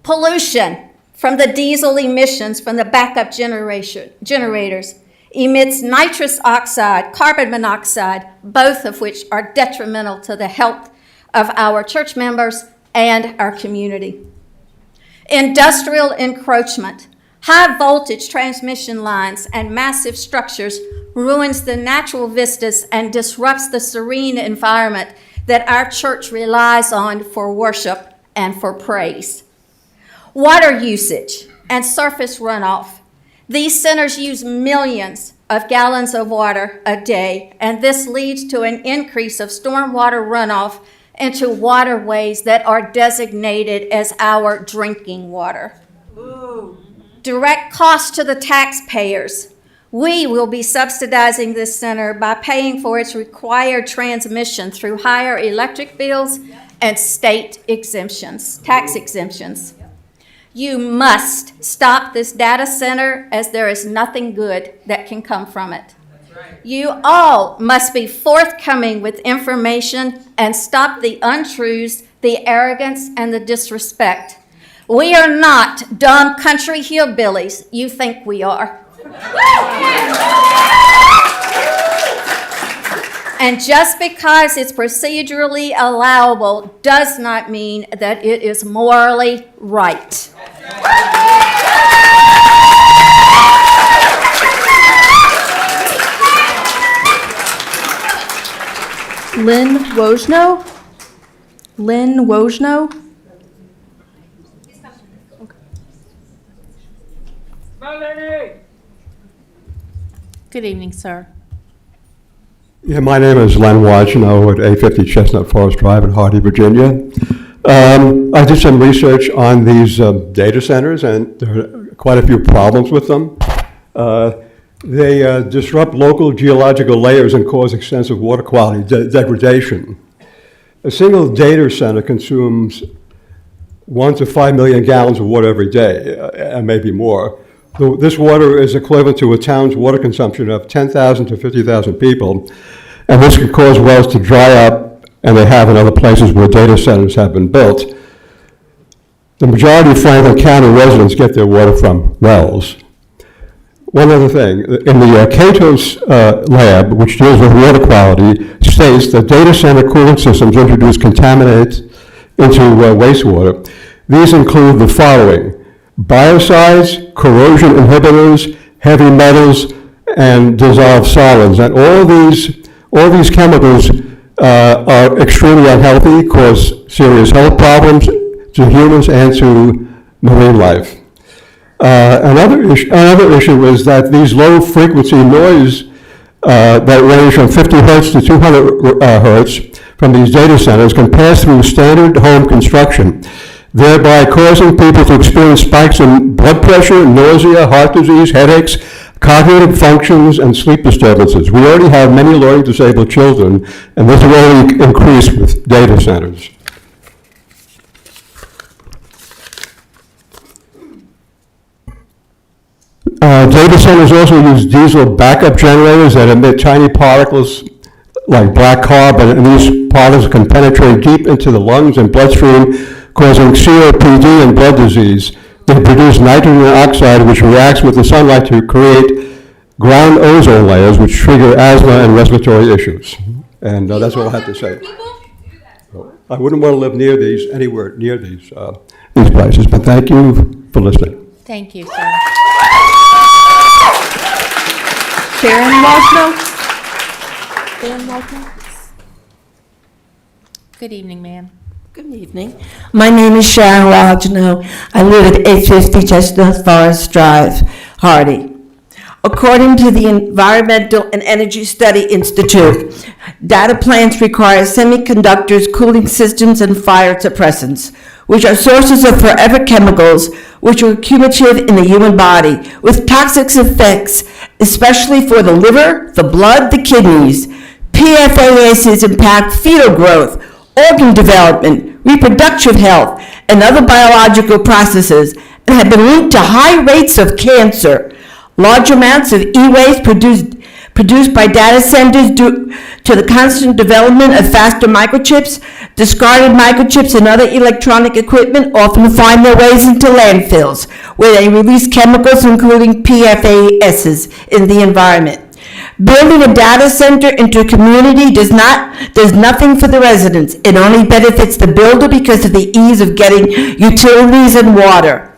Pollution from the diesel emissions from the backup generators emits nitrous oxide, carbon monoxide, both of which are detrimental to the health of our church members and our community. Industrial encroachment, high voltage transmission lines, and massive structures ruins the natural vistas and disrupts the serene environment that our church relies on for worship and for praise. Water usage and surface runoff. These centers use millions of gallons of water a day, and this leads to an increase of stormwater runoff into waterways that are designated as our drinking water. Ooh. Direct cost to the taxpayers. We will be subsidizing this center by paying for its required transmission through higher electric bills and state exemptions, tax exemptions. You must stop this data center, as there is nothing good that can come from it. You all must be forthcoming with information and stop the untruths, the arrogance, and the disrespect. We are not dumb country hillbillies you think we are. And just because it's procedurally allowable does not mean that it is morally right. Lynn Wojno. Lynn Wojno. Good evening, sir. Yeah, my name is Len Wojno at 850 Chestnut Forest Drive in Hardy, Virginia. I did some research on these data centers, and there are quite a few problems with them. They disrupt local geological layers and cause extensive water quality degradation. A single data center consumes 1 to 5 million gallons of water every day, and maybe more. This water is equivalent to a town's water consumption of 10,000 to 50,000 people, and this can cause wells to dry up, and they have in other places where data centers have been built. The majority of Franklin County residents get their water from wells. One other thing, in the Cato's lab, which deals with water quality, states that data center cooling systems introduce contaminants into wastewater. These include the following: biocides, corrosion inhibitors, heavy metals, and dissolved solids. And all these chemicals are extremely unhealthy, cause serious health problems to humans and to marine life. Another issue is that these low-frequency noise that range from 50 hertz to 200 hertz from these data centers can pass through standard home construction, thereby causing people to experience spikes in blood pressure, nausea, heart disease, headaches, cognitive functions, and sleep disturbances. We already have many learning disabled children, and this will only increase with data centers. Data centers also use diesel backup generators that emit tiny particles like black carbon, and these particles can penetrate deep into the lungs and bloodstream, causing COPD and blood disease. They produce nitrogen oxide, which reacts with the sunlight to create ground ozone layers, which trigger asthma and respiratory issues. And that's all I have to say. I wouldn't want to live near these, anywhere near these places, but thank you for listening. Thank you, sir. Sharon Wojno. Dan Wojno. Good evening, ma'am. Good evening. My name is Sharon Wojno. I live at 850 Chestnut Forest Drive, Hardy. According to the Environmental and Energy Study Institute, data plants require semiconductors, cooling systems, and fire suppressants, which are sources of forever chemicals which are cumulative in the human body, with toxic effects, especially for the liver, the blood, the kidneys. PFASs impact fetal growth, organ development, reproductive health, and other biological processes, and have been linked to high rates of cancer. Large amounts of e-waste produced by data centers due to the constant development of faster microchips, discarded microchips and other electronic equipment often find their ways into landfills, where they release chemicals including PFASs in the environment. Building a data center into a community does nothing for the residents. It only benefits the builder because of the ease of getting utilities and water.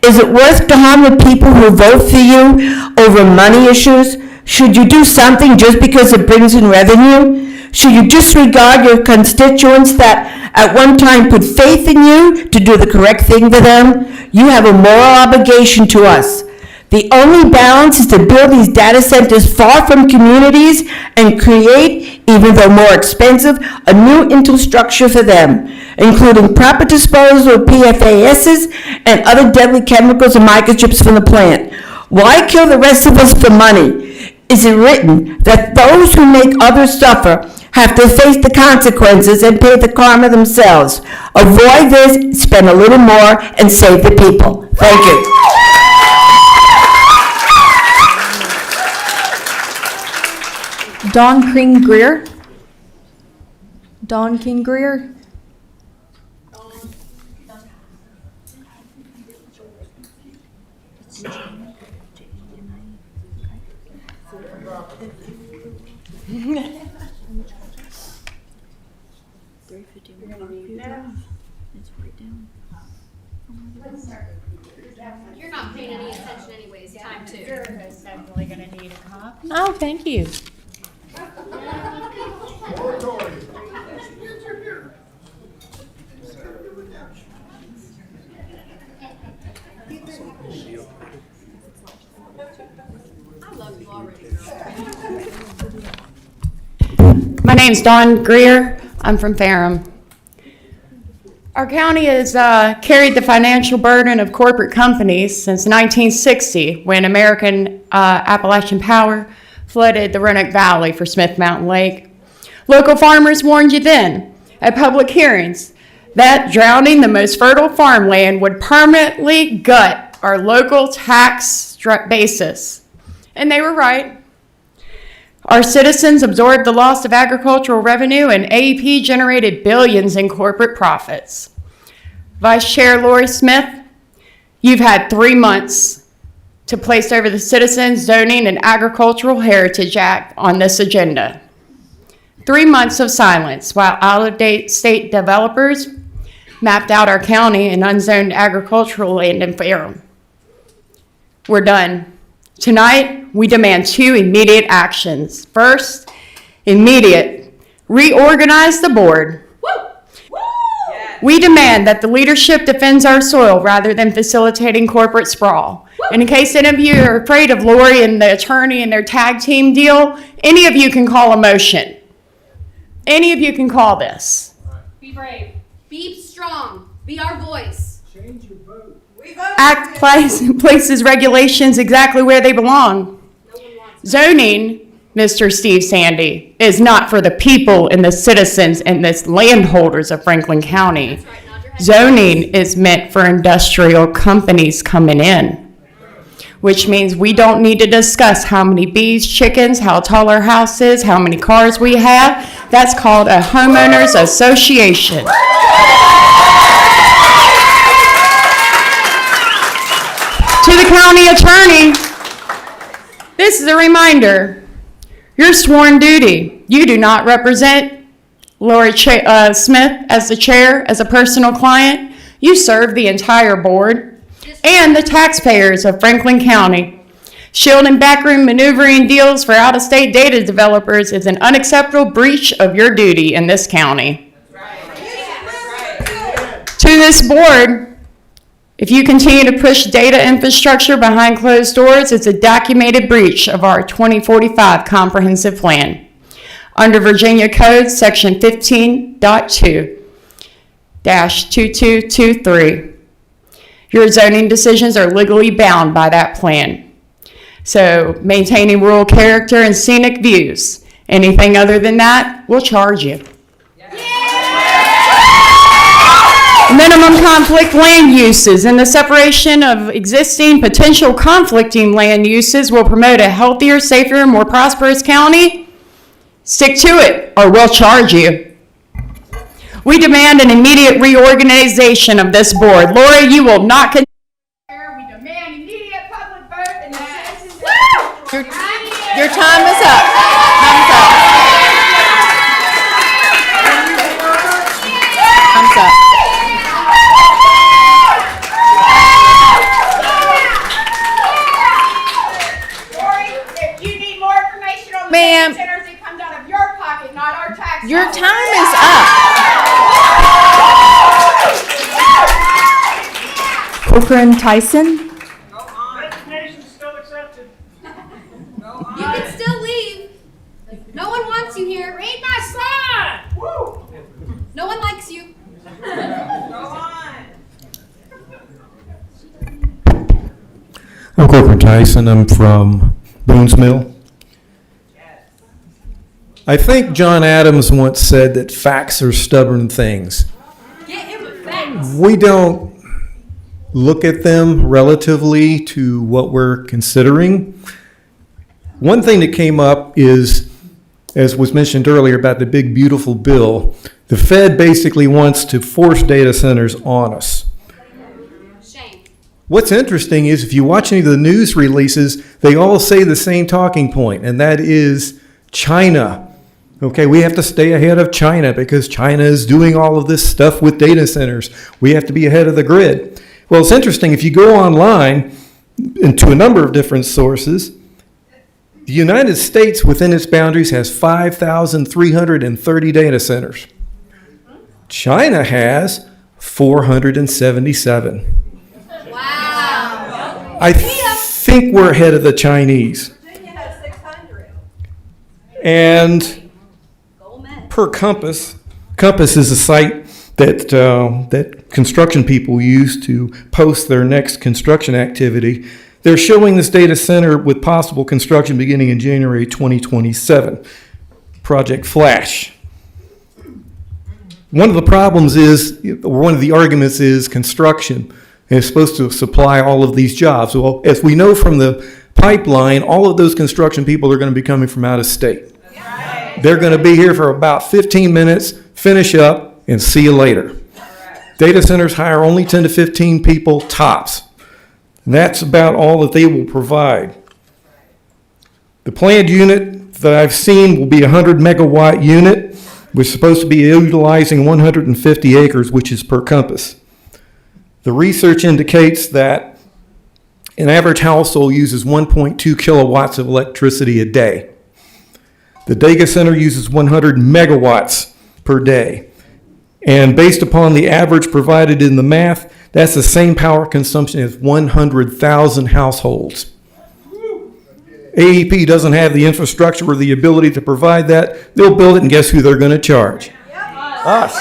Is it worth to harm the people who vote for you over money issues? Should you do something just because it brings in revenue? Should you disregard your constituents that at one time put faith in you to do the correct thing for them? You have a moral obligation to us. The only balance is to build these data centers far from communities and create, even though more expensive, a new infrastructure for them, including proper disposal of PFASs and other deadly chemicals and microchips from the plant. Why kill the rest of us for money? Is it written that those who make others suffer have to face the consequences and pay the karma themselves? Avoid this, spend a little more, and save the people. Thank you. Dawn King Greer. Dawn King Greer. You're not paying any attention anyways, time too. You're definitely gonna need a copy. Oh, thank you. My name's Dawn Greer. I'm from Ferrum. Our county has carried the financial burden of corporate companies since 1960, when American Appalachian Power flooded the Roanoke Valley for Smith Mountain Lake. Local farmers warned you then at public hearings that drowning the most fertile farmland would permanently gut our local tax basis. And they were right. Our citizens absorbed the loss of agricultural revenue, and AEP generated billions in corporate profits. Vice Chair Lori Smith, you've had 3 months to place over the Citizens Zoning and Agricultural Heritage Act on this agenda. 3 months of silence while out-of-state developers mapped out our county and unzoned agricultural land in Ferrum. We're done. Tonight, we demand 2 immediate actions. First, immediate, reorganize the board. We demand that the leadership defends our soil rather than facilitating corporate sprawl. And in case any of you are afraid of Lori and the attorney and their tag team deal, any of you can call a motion. Any of you can call this. Be brave. Be strong. Be our voice. Change your vote. Act places regulations exactly where they belong. Zoning, Mr. Steve Sandy, is not for the people and the citizens and the landholders of Franklin County. Zoning is meant for industrial companies coming in, which means we don't need to discuss how many bees, chickens, how tall our house is, how many cars we have. That's called a homeowners association. To the county attorney, this is a reminder. Your sworn duty. You do not represent Lori Smith as the chair, as a personal client. You serve the entire board and the taxpayers of Franklin County. Shielding backroom maneuvering deals for out-of-state data developers is an unacceptable breach of your duty in this county. To this board, if you continue to push data infrastructure behind closed doors, it's a documented breach of our 2045 comprehensive plan. Under Virginia Code, Section 15.2-2223. Your zoning decisions are legally bound by that plan. So maintaining rural character and scenic views. Anything other than that, we'll charge you. Minimum conflict land uses and the separation of existing potential conflicting land uses will promote a healthier, safer, more prosperous county. Stick to it or we'll charge you. We demand an immediate reorganization of this board. Lori, you will not continue. We demand immediate public vote and the citizens. Your time is up. Time's up. Time's up. Ma'am, It comes out of your pocket, not our tax your dollars. time is up. Corcoran Tyson. Resignation's still accepted. You can still leave. No one wants you here. Read my sign. Woo. No one likes you. I'm Corcoran Tyson. I'm from Boone's Mill. I think John Adams once said that facts are stubborn things. We don't look at them relatively to what we're considering. One thing that came up is, as was mentioned earlier about the big beautiful bill, the Fed basically wants to force data centers on us. What's interesting is if you watch any of the news releases, they all say the same talking point, and that is China. Okay, we have to stay ahead of China because China is doing all of this stuff with data centers. We have to be ahead of the grid. Well, it's interesting. If you go online into a number of different sources, the United States within its boundaries has 5,330 data centers. China has 477. Wow. I think we're ahead of the Chinese. And per Compass is a site that that construction people use to post their next construction activity. They're showing this data center with possible construction beginning in January 2027. Project Flash. One of the problems is, or one of the arguments is construction. And it's supposed to supply all of these jobs. Well, as we know from the pipeline, all of those construction people are going to be coming from out of state. They're going to be here for about 15 minutes, finish up, and see you later. Data centers hire only 10 to 15 people tops. And that's about all that they will provide. The planned unit that I've seen will be a 100 megawatt unit, which is supposed to be utilizing 150 acres, which is per Compass. The research indicates that an average household uses 1.2 kilowatts of electricity a day. The data center uses 100 megawatts per day. And based upon the average provided in the math, that's the same power consumption as 100,000 households. AEP doesn't have the infrastructure or the ability to provide that. They'll build it, and guess who they're going to charge? Us.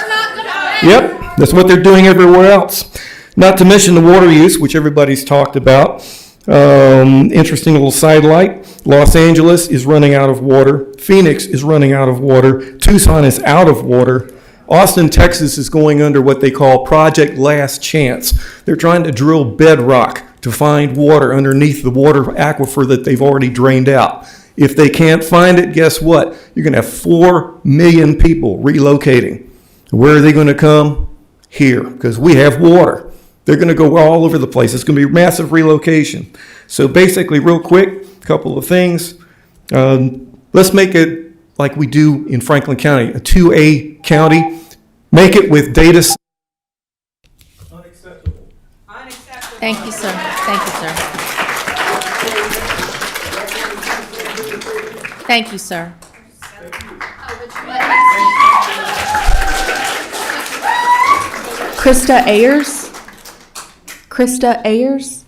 Yep, that's what they're doing everywhere else. Not to mention the water use, which everybody's talked about. Interesting little sidelight. Los Angeles is running out of water. Phoenix is running out of water. Tucson is out of water. Austin, Texas is going under what they call Project Last Chance. They're trying to drill bedrock to find water underneath the water aquifer that they've already drained out. If they can't find it, guess what? You're going to have 4 million people relocating. Where are they going to come? Here, because we have water. They're going to go all over the place. It's going to be massive relocation. So basically, real quick, a couple of things. Let's make it like we do in Franklin County, a 2A county. Make it with data. Unacceptable. Thank you, sir. Thank you, sir. Thank you, sir. Krista Ayers. Krista Ayers.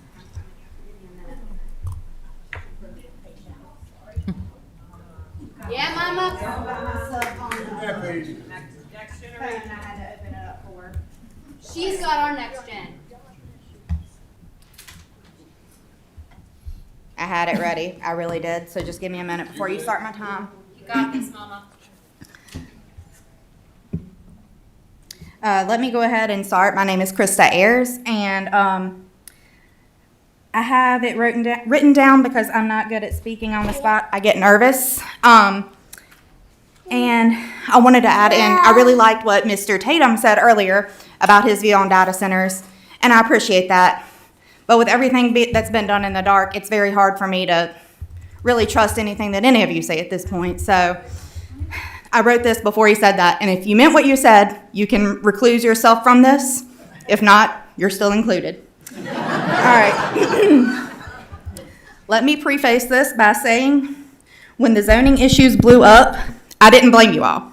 Yeah, Mama? She's got our next gen. I had it ready. I really did. So just give me a minute before you start my time. You got this, Mama. Let me go ahead and start. My name is Krista Ayers, and I have it written down because I'm not good at speaking on the spot. I get nervous. And I wanted to add in, I really liked what Mr. Tatum said earlier about his view on data centers, and I appreciate that. But with everything that's been done in the dark, it's very hard for me to really trust anything that any of you say at this point. So I wrote this before he said that, and if you meant what you said, you can recluse yourself from this. If not, you're still included. All right. Let me preface this by saying, when the zoning issues blew up, I didn't blame you all.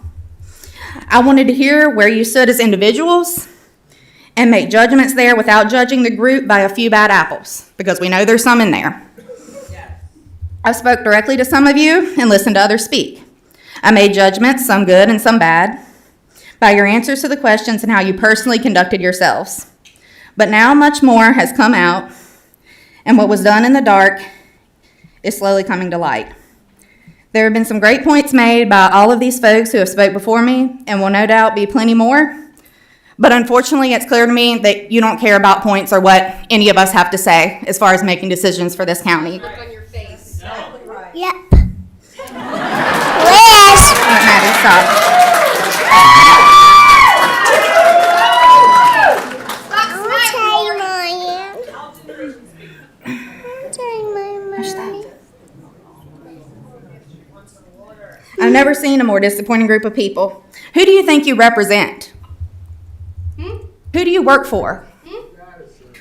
I wanted to hear where you stood as individuals and make judgments there without judging the group by a few bad apples, because we know there's some in there. I spoke directly to some of you and listened to others speak. I made judgments, some good and some bad, by your answers to the questions and how you personally conducted yourselves. But now much more has come out, and what was done in the dark is slowly coming to light. There have been some great points made by all of these folks who have spoke before me, and will no doubt be plenty more. But unfortunately, it's clear to me that you don't care about points or what any of us have to say as far as making decisions for this county. Look on your face. Yep. Liz! Maddie, stop. I've never seen a more disappointing group of people. Who do you think you represent? Who do you work for?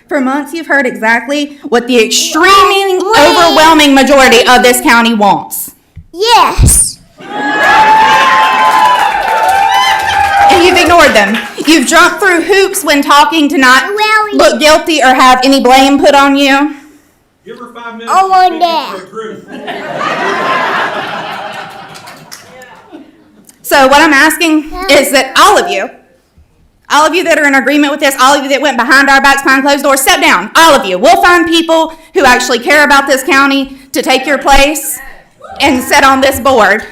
For months, you've heard exactly what the extremely overwhelming majority of this county wants. Yes. And you've ignored them. You've jumped through hoops when talking to not look guilty or have any blame put on you. Give her 5 minutes to speak for a group. So what I'm asking is that all of you that are in agreement with this, all of you that went behind our backs behind closed doors, step down. All of you. We'll find people who actually care about this county to take your place and sit on this board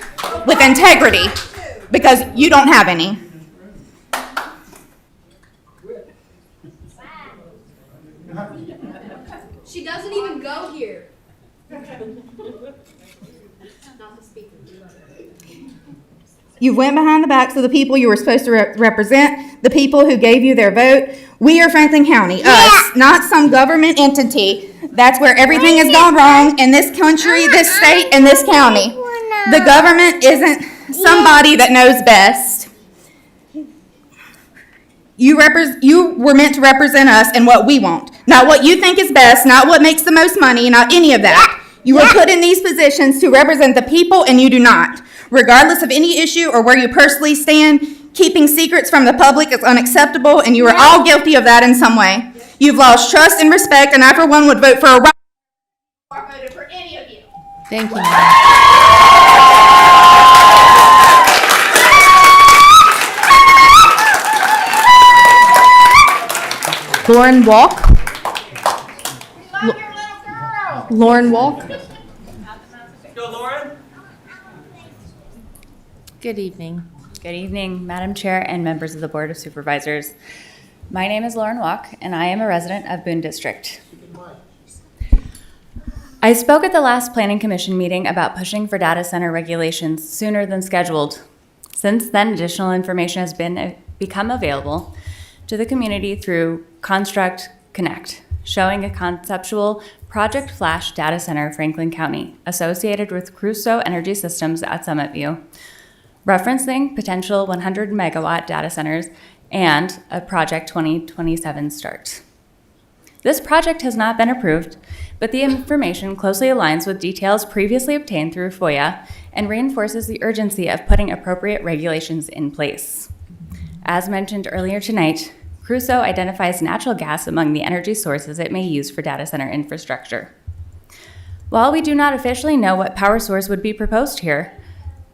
with integrity, because you don't have any. She doesn't even go here. Not the speaker. You went behind the backs of the people you were supposed to represent, the people who gave you their vote. We are Franklin County, us, not some government entity. That's where everything has gone wrong in this country, this state, and this county. The government isn't somebody that knows best. You were meant to represent us and what we want, not what you think is best, not what makes the most money, not any of that. You were put in these positions to represent the people, and you do not. Regardless of any issue or where you personally stand, Keeping secrets from the public is unacceptable, and you are all guilty of that in some way. You've lost trust and respect, and I, for one, would vote for a voted for any of you. Thank you. Lauren Walk. Lauren Walk. Go, Lauren. Good evening. Good evening, Madam Chair and members of the Board of Supervisors. My name is Lauren Walk, and I am a resident of Boone District. I spoke at the last Planning Commission meeting about pushing for data center regulations sooner than scheduled. Since then, additional information has become available to the community through Construct Connect, showing a conceptual Project Flash data center in Franklin County associated with Crusoe Energy Systems at Summit View, referencing potential 100 megawatt data centers and a Project 2027 start. This project has not been approved, but the information closely aligns with details previously obtained through FOIA and reinforces the urgency of putting appropriate regulations in place. As mentioned earlier tonight, Crusoe identifies natural gas among the energy sources it may use for data center infrastructure. While we do not officially know what power source would be proposed here,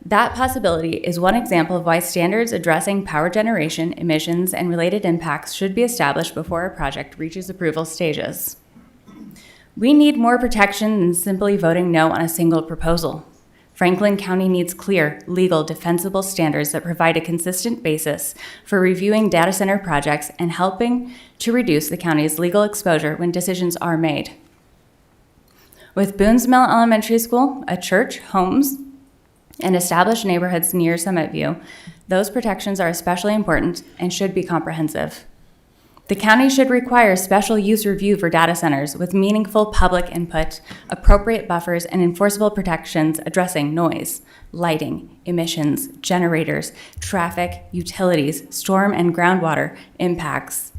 that possibility is one example of why standards addressing power generation, emissions, and related impacts should be established before a project reaches approval stages. We need more protection than simply voting no on a single proposal. Franklin County needs clear, legal, defensible standards that provide a consistent basis for reviewing data center projects and helping to reduce the county's legal exposure when decisions are made. With Boone's Mill Elementary School, a church, homes, and established neighborhoods near Summit View, those protections are especially important and should be comprehensive. The county should require special use review for data centers with meaningful public input, appropriate buffers, and enforceable protections addressing noise, lighting, emissions, generators, traffic, utilities, storm and groundwater impacts,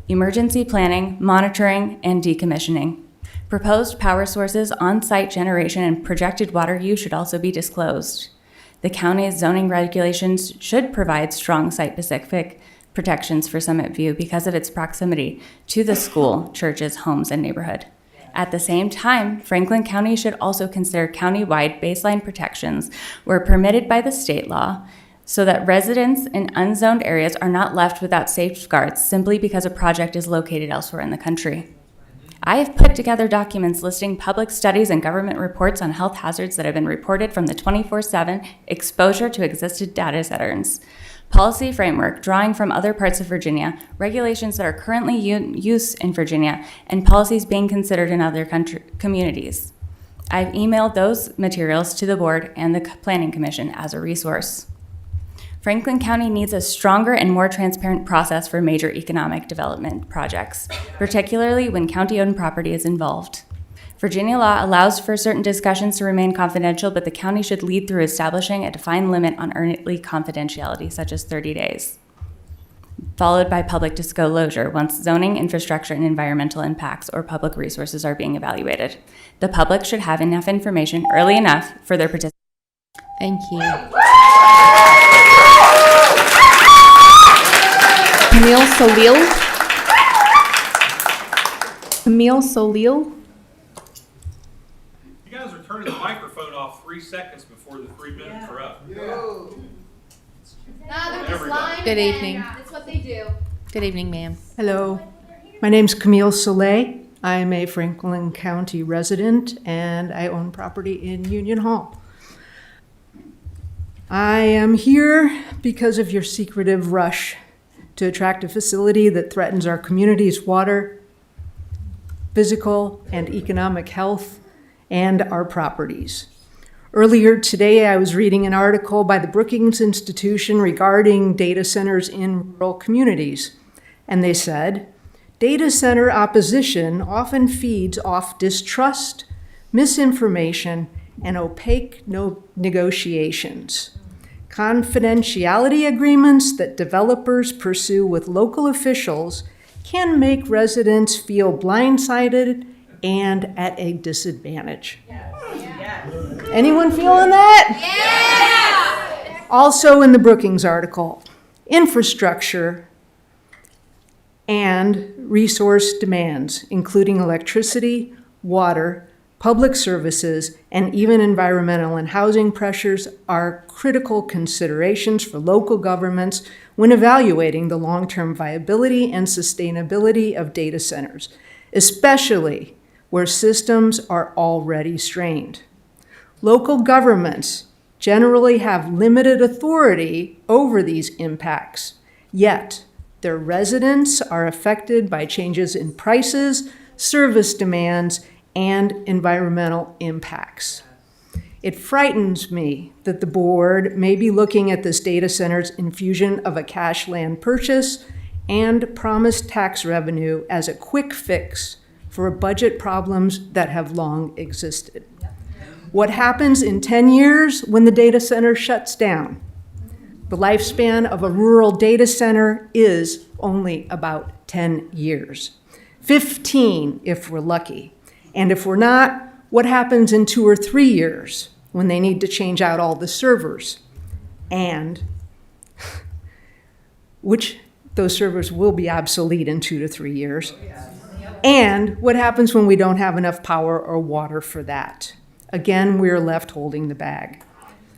emergency planning, monitoring, and decommissioning. Proposed power sources, on-site generation, and projected water use should also be disclosed. The county's zoning regulations should provide strong site-specific protections for Summit View because of its proximity to the school, churches, homes, and neighborhood. At the same time, Franklin County should also consider county-wide baseline protections where permitted by the state law so that residents in unzoned areas are not left without safeguards simply because a project is located elsewhere in the country. I have put together documents listing public studies and government reports on health hazards that have been reported from the 24/7 exposure to existing data centers, policy framework drawing from other parts of Virginia, regulations that are currently in use in Virginia, and policies being considered in other communities. I've emailed those materials to the board and the Planning Commission as a resource. Franklin County needs a stronger and more transparent process for major economic development projects, particularly when county-owned property is involved. Virginia law allows for certain discussions to remain confidential, but the county should lead through establishing a defined limit on early confidentiality, such as 30 days, followed by public disclosure once zoning, infrastructure, and environmental impacts or public resources are being evaluated. The public should have enough information early enough for their participation. Thank you. Camille Solil. Camille Solil. You guys are turning the microphone off 3 seconds before the 3 minutes are up. Nah, they're just lying. Good evening. That's what they do. Good evening, ma'am. Hello, my name's Camille Soleil. I'm a Franklin County resident and I own property in Union Hall. I am here because of your secretive rush to attract a facility that threatens our community's water, physical and economic health, and our properties. Earlier today, I was reading an article by the Brookings Institution regarding data centers in rural communities, and they said, data center opposition often feeds off distrust, misinformation, and opaque negotiations. Confidentiality agreements that developers pursue with local officials can make residents feel blindsided and at a disadvantage. Anyone feeling that? Yeah! Also in the Brookings article, infrastructure, and resource demands, including electricity, water, public services, and even environmental and housing pressures are critical considerations for local governments when evaluating the long-term viability and sustainability of data centers, especially where systems are already strained. Local governments generally have limited authority over these impacts, yet their residents are affected by changes in prices, service demands, and environmental impacts. It frightens me that the board may be looking at this data center's infusion of a cash land purchase and promised tax revenue as a quick fix for budget problems that have long existed. What happens in 10 years when the data center shuts down? The lifespan of a rural data center is only about 10 years. 15 if we're lucky. And if we're not, what happens in 2 or 3 years when they need to change out all the servers? And which those servers will be obsolete in 2 to 3 years. And what happens when we don't have enough power or water for that? Again, we're left holding the bag.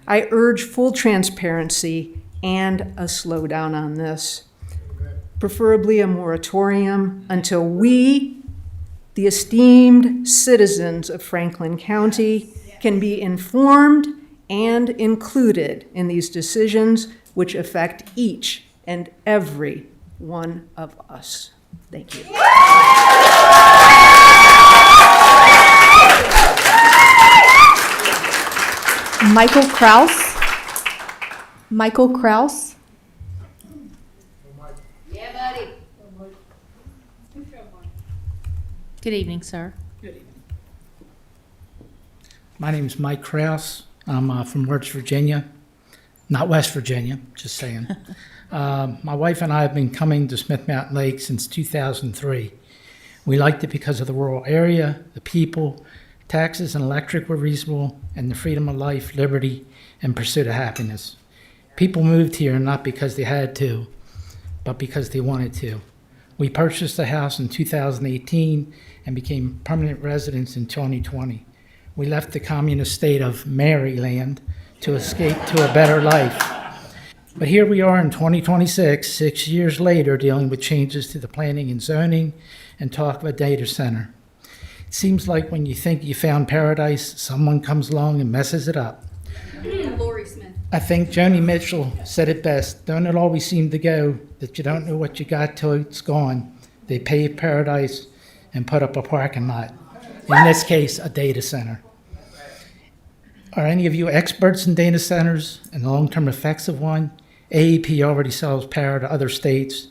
I urge full transparency and a slowdown on this, preferably a moratorium until we, the esteemed citizens of Franklin County, can be informed and included in these decisions which affect each and every one of us. Thank you. Michael Kraus. Michael Kraus. Yeah, buddy. Good evening, sir. My name is Mike Kraus. I'm from West Virginia, not West Virginia, just saying. My wife and I have been coming to Smith Mountain Lake since 2003. We liked it because of the rural area, the people, taxes and electric were reasonable, and the freedom of life, liberty, and pursuit of happiness. People moved here not because they had to, but because they wanted to. We purchased the house in 2018 and became permanent residents in 2020. We left the communist state of Maryland to escape to a better life. But here we are in 2026, 6 years later, dealing with changes to the planning and zoning and talk of a data center. It seems like when you think you found paradise, someone comes along and messes it up. Lori Smith. I think Joni Mitchell said it best. Don't it always seem to go that you don't know what you got till it's gone? They paved paradise and put up a parking lot. In this case, a data center. Are any of you experts in data centers and the long-term effects of one? AEP already sells power to other states.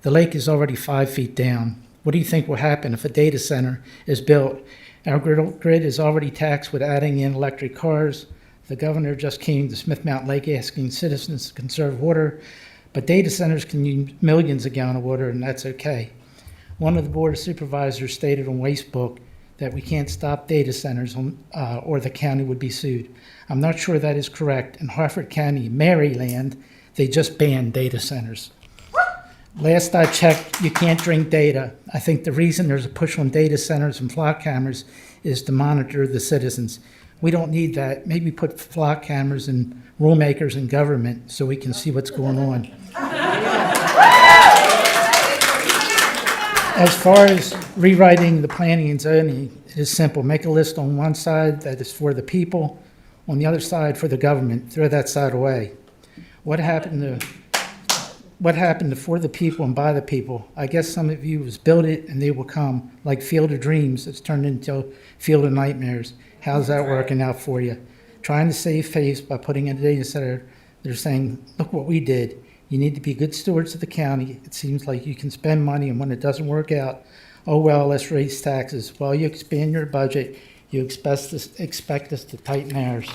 The lake is already 5 feet down. What do you think will happen if a data center is built? Our grid is already taxed with adding in electric cars. The governor just came to Smith Mountain Lake asking citizens to conserve water, but data centers can use millions of gallons of water, and that's okay. One of the Board of Supervisors stated on Wastebook that we can't stop data centers or the county would be sued. I'm not sure that is correct. In Harford County, Maryland, they just banned data centers. Last I checked, you can't drink data. I think the reason there's a push on data centers and flock cameras is to monitor the citizens. We don't need that. Maybe put flock cameras and rulemakers in government so we can see what's going on. As far as rewriting the planning and zoning, it is simple. Make a list on one side that is for the people, on the other side for the government. Throw that side away. What happened to for the people and by the people? I guess some of you has built it and they will come, like Field of Dreams. It's turned into Field of Nightmares. How's that working out for you? Trying to save face by putting in a data center. They're saying, look what we did. You need to be good stewards of the county. It seems like you can spend money, and when it doesn't work out, oh well, let's raise taxes. While you expand your budget, you expect us to tighten ours.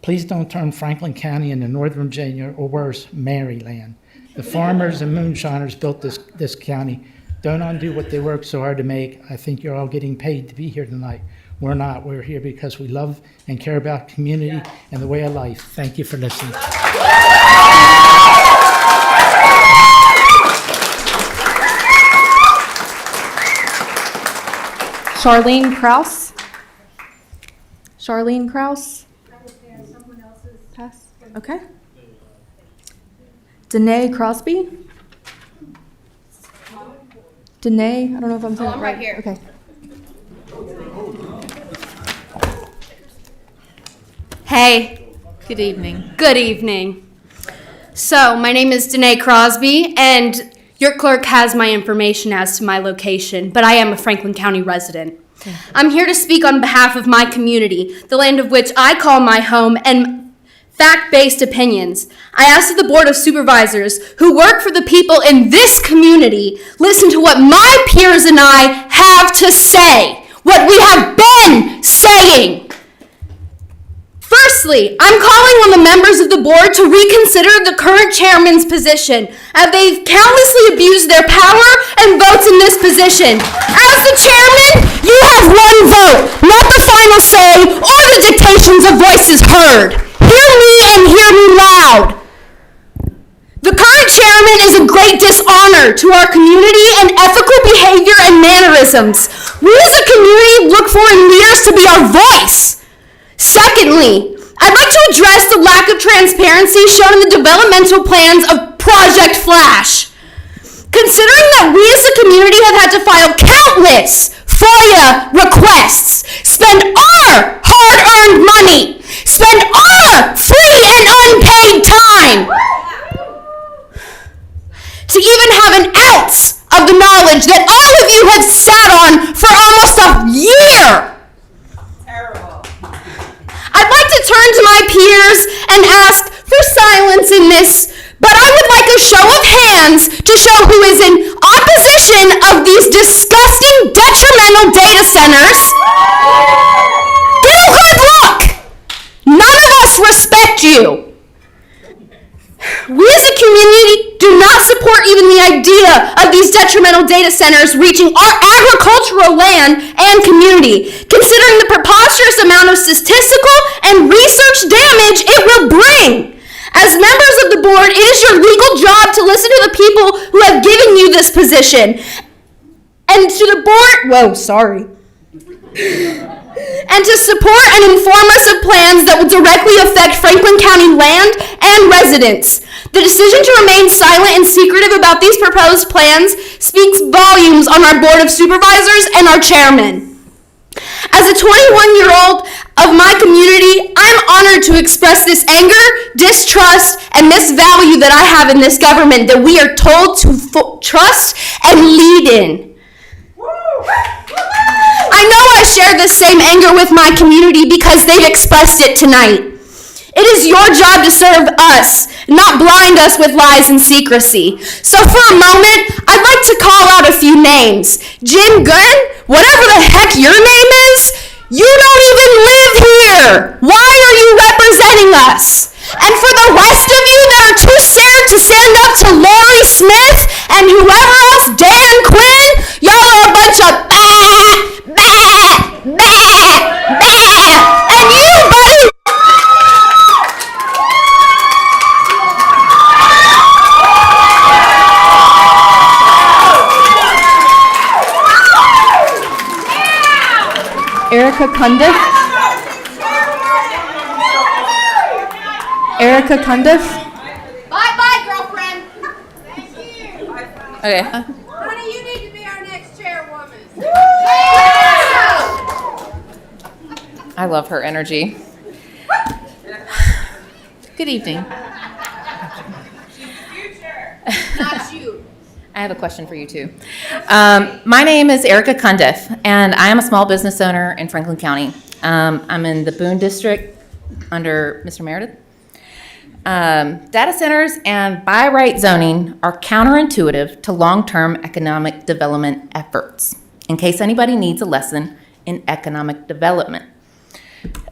Please don't turn Franklin County into Northern Virginia, or worse, Maryland. The farmers and moonshiners built this county. Don't undo what they worked so hard to make. I think you're all getting paid to be here tonight. We're not. We're here because we love and care about community and the way of life. Thank you for listening. Charlene Kraus. Charlene Kraus. Pass. Okay. Danae Crosby. Danae, I don't know if I'm saying it I'm right. right here. Okay. Hey. Good evening. Good evening. So, my name is Danae Crosby, and your clerk has my information as to my location, but I am a Franklin County resident. I'm here to speak on behalf of my community, the land of which I call my home, and fact-based opinions. I ask that the Board of Supervisors, who work for the people in this community, listen to what my peers and I have to say, what we have been saying. Firstly, I'm calling on the members of the board to reconsider the current chairman's position, as they've countlessly abused their power and votes in this position. As the chairman, you have one vote, not the final say or the dictations of voices heard. Hear me and hear me loud. The current chairman is a great dishonor to our community and ethical behavior and mannerisms. We as a community look for in leaders to be our voice. Secondly, I'd like to address the lack of transparency shown in the developmental plans of Project Flash. Considering that we as a community have had to file countless FOIA requests, spend our hard-earned money, spend our free and unpaid time to even have an ounce of the knowledge that all of you have sat on for almost a year. I'd like to turn to my peers and ask for silence in this, but I would like a show of hands to show who is in opposition of these disgusting, detrimental data centers. Get a good look! None of us respect you. We as a community do not support even the idea of these detrimental data centers reaching our agricultural land and community, considering the preposterous amount of statistical and research damage it will bring. As members of the board, it is your legal job to listen to the people who have given you this position. And to the board, and to support and inform us of plans that will directly affect Franklin County land and residents. The decision to remain silent and secretive about these proposed plans speaks volumes on our Board of Supervisors and our chairman. As a 21-year-old of my community, I'm honored to express this anger, distrust, and misvalue that I have in this government that we are told to trust and lead in. I know I share this same anger with my community because they've expressed it tonight. It is your job to serve us, not blind us with lies and secrecy. So for a moment, I'd like to call out a few names. Guynn, whatever the heck your name is, you don't even live here. Why are you representing us? And for the rest of you that are too scared to stand up to Lori Smith and whoever else, Dan Quinn, y'all are a bunch of and you, buddy. Erica Cundiff. Erica Cundiff. Bye-bye, girlfriend. Thank you. Okay. Honey, you need to be our next chairwoman. I love her energy. Good evening. Not you. I have a question for you too. My name is Erica Cundiff, and I am a small business owner in Franklin County. I'm in the Boone District under Mr. Meredith. Data centers and by right zoning are counterintuitive to long-term economic development efforts, in case anybody needs a lesson in economic development,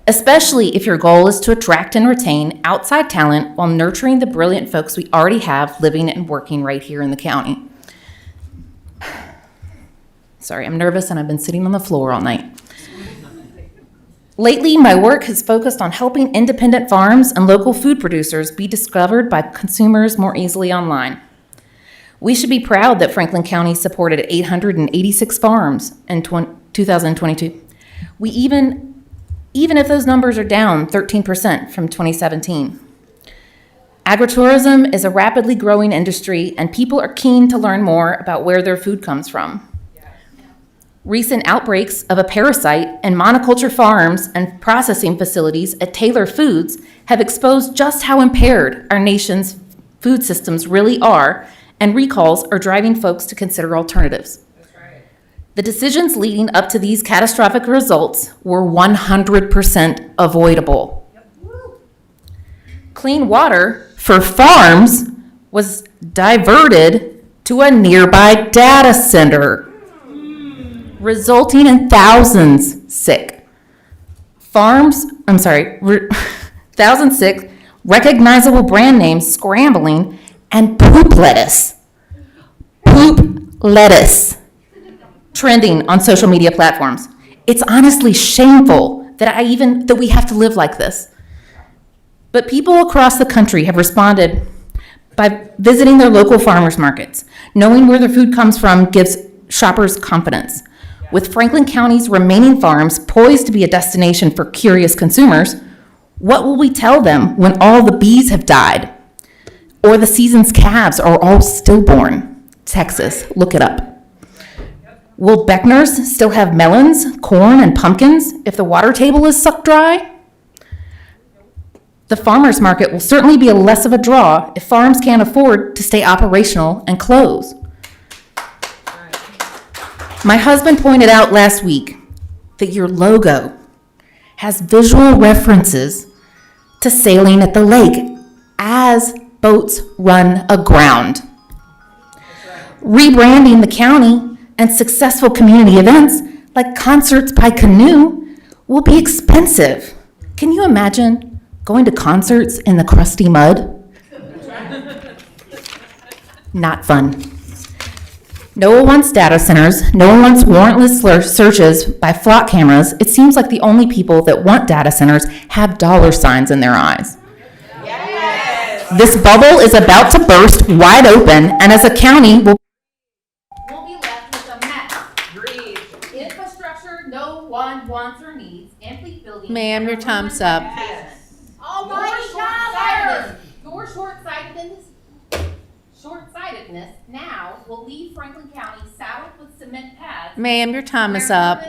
especially if your goal is to attract and retain outside talent while nurturing the brilliant folks we already have living and working right here in the county. Sorry, I'm nervous and I've been sitting on the floor all night. Lately, my work has focused on helping independent farms and local food producers be discovered by consumers more easily online. We should be proud that Franklin County supported 886 farms in 2022. Even if those numbers are down 13% from 2017. Agritourism is a rapidly growing industry, and people are keen to learn more about where their food comes from. Recent outbreaks of a parasite in monoculture farms and processing facilities at Taylor Foods have exposed just how impaired our nation's food systems really are, and recalls are driving folks to consider alternatives. The decisions leading up to these catastrophic results were 100% avoidable. Clean water for farms was diverted to a nearby data center, resulting in thousands sick. Thousands sick, recognizable brand names scrambling, and poop lettuce trending on social media platforms. It's honestly shameful that we have to live like this. But people across the country have responded by visiting their local farmers markets. Knowing where their food comes from gives shoppers confidence. With Franklin County's remaining farms poised to be a destination for curious consumers, what will we tell them when all the bees have died? Or the season's calves are all stillborn? Texas, look it up. Will Beckner's still have melons, corn, and pumpkins if the water table is sucked dry? The farmers market will certainly be less of a draw if farms can't afford to stay operational and close. My husband pointed out last week that your logo has visual references to sailing at the lake as boats run aground. Rebranding the county and successful community events like concerts by canoe will be expensive. Can you imagine going to concerts in the crusty mud? Not fun. No one wants data centers. No one wants warrantless searches by flock cameras. It seems like the only people that want data centers have dollar signs in their eyes. Yes. This bubble is about to burst wide open, and as a county, we'll be left with a mess. Infrastructure no one wants or needs. Empty buildings. Ma'am, your time's up. Your short-sightedness now will leave Franklin County saddled with cement pads. Ma'am, your time is up.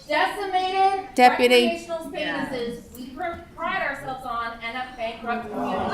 Decimated Deputy. recreational spaces we pride ourselves on, and a bankrupt community.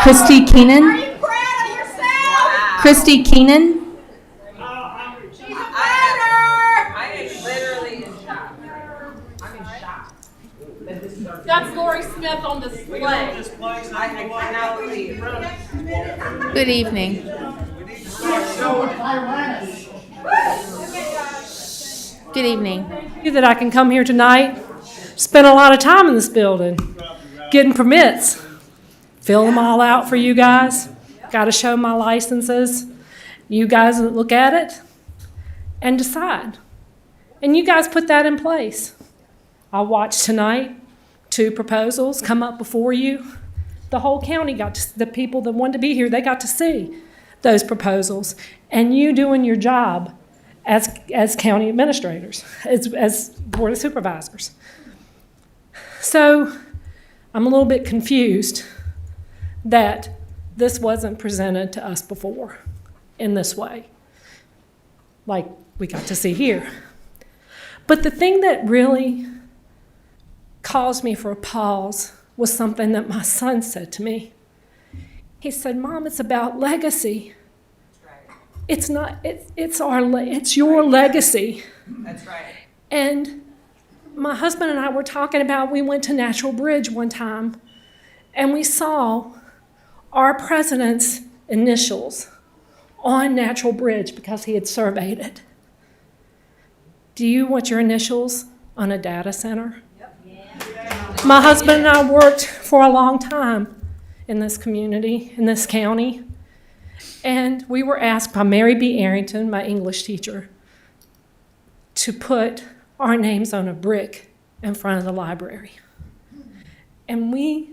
Christy Keenan? Christy Keenan? That's Lori Smith on display. I cannot believe. Good evening. Good evening. That I can come here tonight, spend a lot of time in this building, getting permits, fill them all out for you guys. Got to show my licenses. You guys look at it and decide. And you guys put that in place. I watched tonight 2 proposals come up before you. The whole county got to, the people that wanted to be here, they got to see those proposals. And you doing your job as county administrators, as Board of Supervisors. So I'm a little bit confused that this wasn't presented to us before in this way, like we got to see here. But the thing that really caused me for a pause was something that my son said to me. He said, "Mom, it's about legacy. It's not, it's your legacy." That's right. And my husband and I were talking about, we went to Natural Bridge one time, and we saw our president's initials on Natural Bridge because he had surveyed it. Do you want your initials on a data center? My husband and I worked for a long time in this community, in this county, and we were asked by Mary B. Arrington, my English teacher, to put our names on a brick in front of the library. And we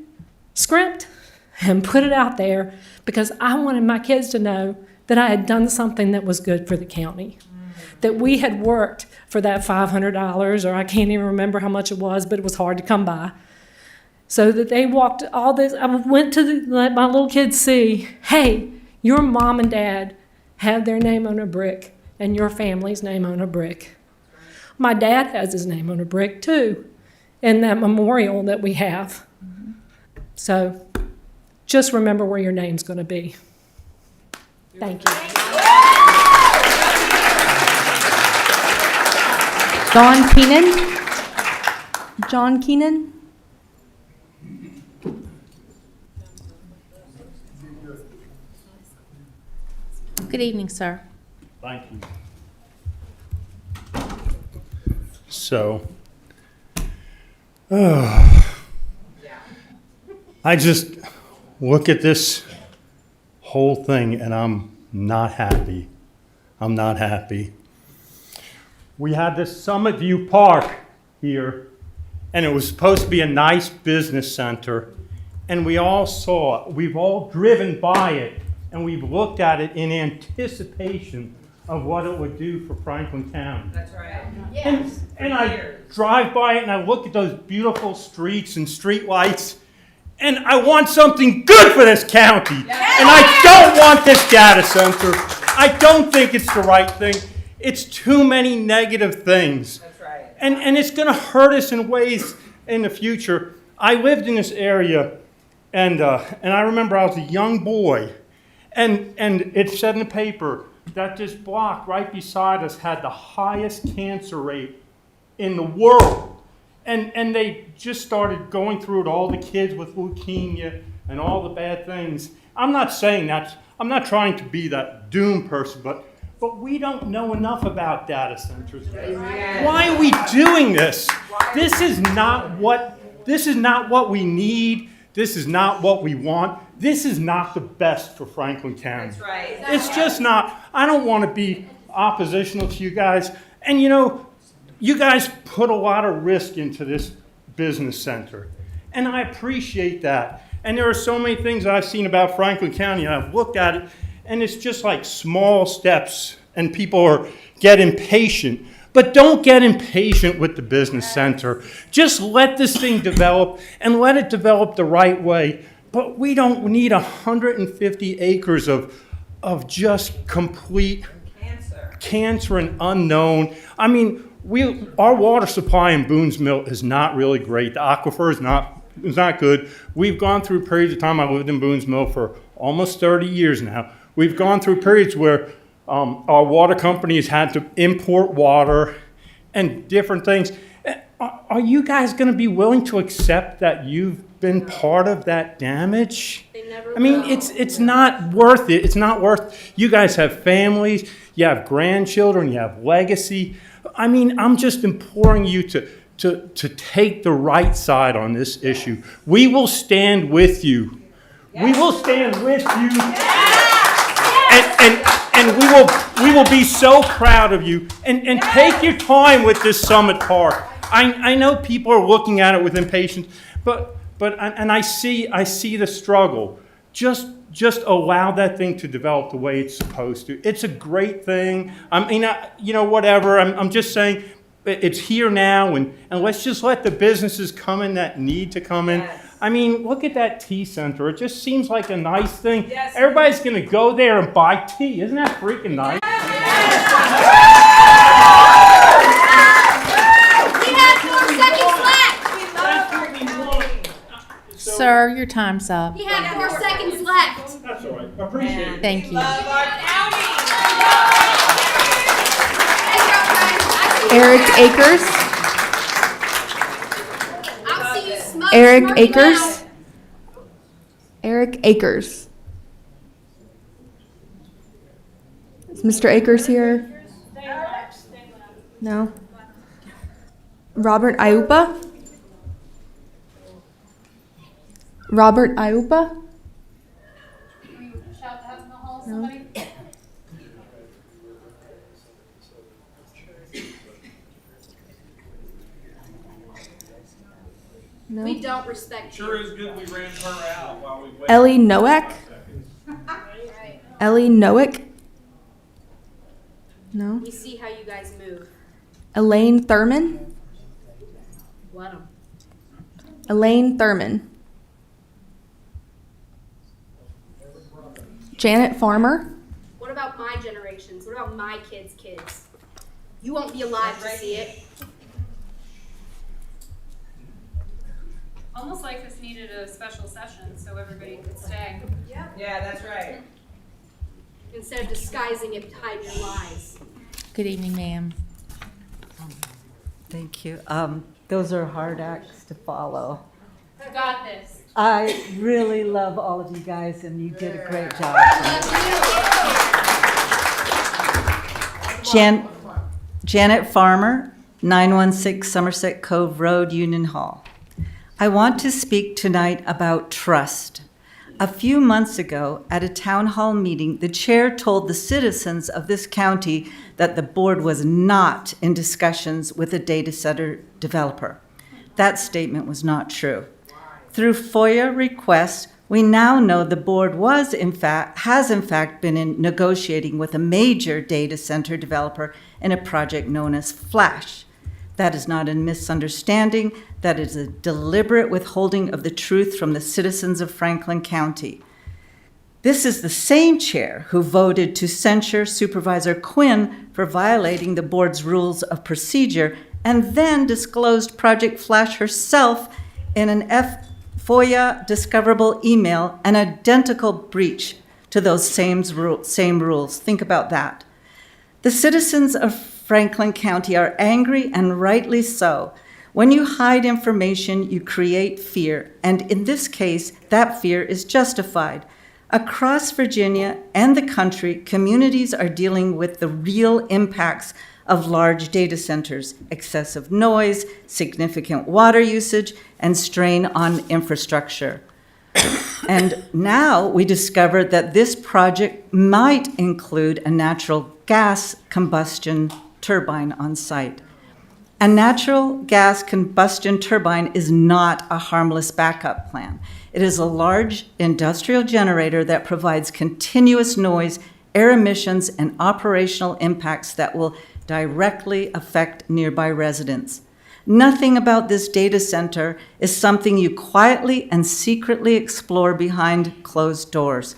scrimped and put it out there because I wanted my kids to know that I had done something that was good for the county, that we had worked for that $500, or I can't even remember how much it was, but it was hard to come by. So that they walked all this, I went to let my little kids see, hey, your mom and dad have their name on a brick and your family's name on a brick. My dad has his name on a brick too, in that memorial that we have. So just remember where your name's going to be. Thank you. John Keenan? John Keenan? Good evening, sir. Thank you. So, I just look at this whole thing and I'm not happy. I'm not happy. We had this Summit View Park here, and it was supposed to be a nice business center, and we all saw it. We've all driven by it, and we've looked at it in anticipation of what it would do for Franklin County. That's right. And I drive by it and I look at those beautiful streets and street lights, and I want something good for this county. And I don't want this data center. I don't think it's the right thing. It's too many negative things. That's right. And it's going to hurt us in ways in the future. I lived in this area, and I remember I was a young boy, and it said in the paper that this block right beside us had the highest cancer rate in the world. And they just started going through it, all the kids with leukemia and all the bad things. I'm not saying that. I'm not trying to be that doom person, but we don't know enough about data centers. Why are we doing this? This is not what we need. This is not what we want. This is not the best for Franklin County. That's right. It's just not. I don't want to be oppositional to you guys. And you know, you guys put a lot of risk into this business center. And I appreciate that. And there are so many things I've seen about Franklin County, and I've looked at it, and it's just like small steps, and people get impatient. But don't get impatient with the business center. Just let this thing develop, and let it develop the right way. But we don't need 150 acres of just complete cancer and unknown. I mean, our water supply in Boone's Mill is not really great. The aquifer is not good. We've gone through periods of time. I lived in Boone's Mill for almost 30 years now. We've gone through periods where our water companies had to import water and different things. Are you guys going to be willing to accept that you've been part of that damage? I mean, it's not worth it. It's not worth. You guys have families. You have grandchildren. You have legacy. I mean, I'm just imploring you to take the right side on this issue. We will stand with you. We will stand with you. And we will be so proud of you. And take your time with this Summit Park. I know people are looking at it with impatience, but I see the struggle. Just allow that thing to develop the way it's supposed to. It's a great thing. I mean, whatever. I'm just saying it's here now, and let's just let the businesses come in that need to come in. Yes. I mean, look at that tea center. It just seems like a nice thing. Yes. Everybody's going to go there and buy tea. Isn't that freaking nice? Sir, your time's up. He had 4 seconds left. That's all right. I appreciate it. Thank you. Love our county. Eric Akers? I'll see you smoke. Eric smirking Akers? out. Eric Akers. Is Mr. Akers here? No. Robert Iupa? Robert Iupa? No. No. We don't respect Sure is good we ran her out while we waited. Ellie Noack? Ellie Noack? No. We see how you guys move. Elaine Thurman? Let 'em. Elaine Thurman. Janet Farmer? What about my generations? What about my kids' kids? You won't be alive to see it. Almost like this needed a special session so everybody could stay. Yeah, that's right. Instead of disguising it behind your lies. Good evening, ma'am. Thank you. Those are hard acts to follow. You got this. I really love all of you guys, and you did a great job. Janet Farmer, 916 Somerset Cove Road, Union Hall. I want to speak tonight about trust. A few months ago, at a town hall meeting, the chair told the citizens of this county that the board was not in discussions with a data center developer. That statement was not true. Through FOIA requests, we now know the board has in fact been in negotiating with a major data center developer in a project known as Flash. That is not a misunderstanding. That is a deliberate withholding of the truth from the citizens of Franklin County. This is the same chair who voted to censure Supervisor Guynn for violating the board's rules of procedure and then disclosed Project Flash herself in an FOIA discoverable email, an identical breach to those same rules. Think about that. The citizens of Franklin County are angry, and rightly so. When you hide information, you create fear, and in this case, that fear is justified. Across Virginia and the country, communities are dealing with the real impacts of large data centers, excessive noise, significant water usage, and strain on infrastructure. And now we discover that this project might include a natural gas combustion turbine on site. A natural gas combustion turbine is not a harmless backup plan. It is a large industrial generator that provides continuous noise, air emissions, and operational impacts that will directly affect nearby residents. Nothing about this data center is something you quietly and secretly explore behind closed doors.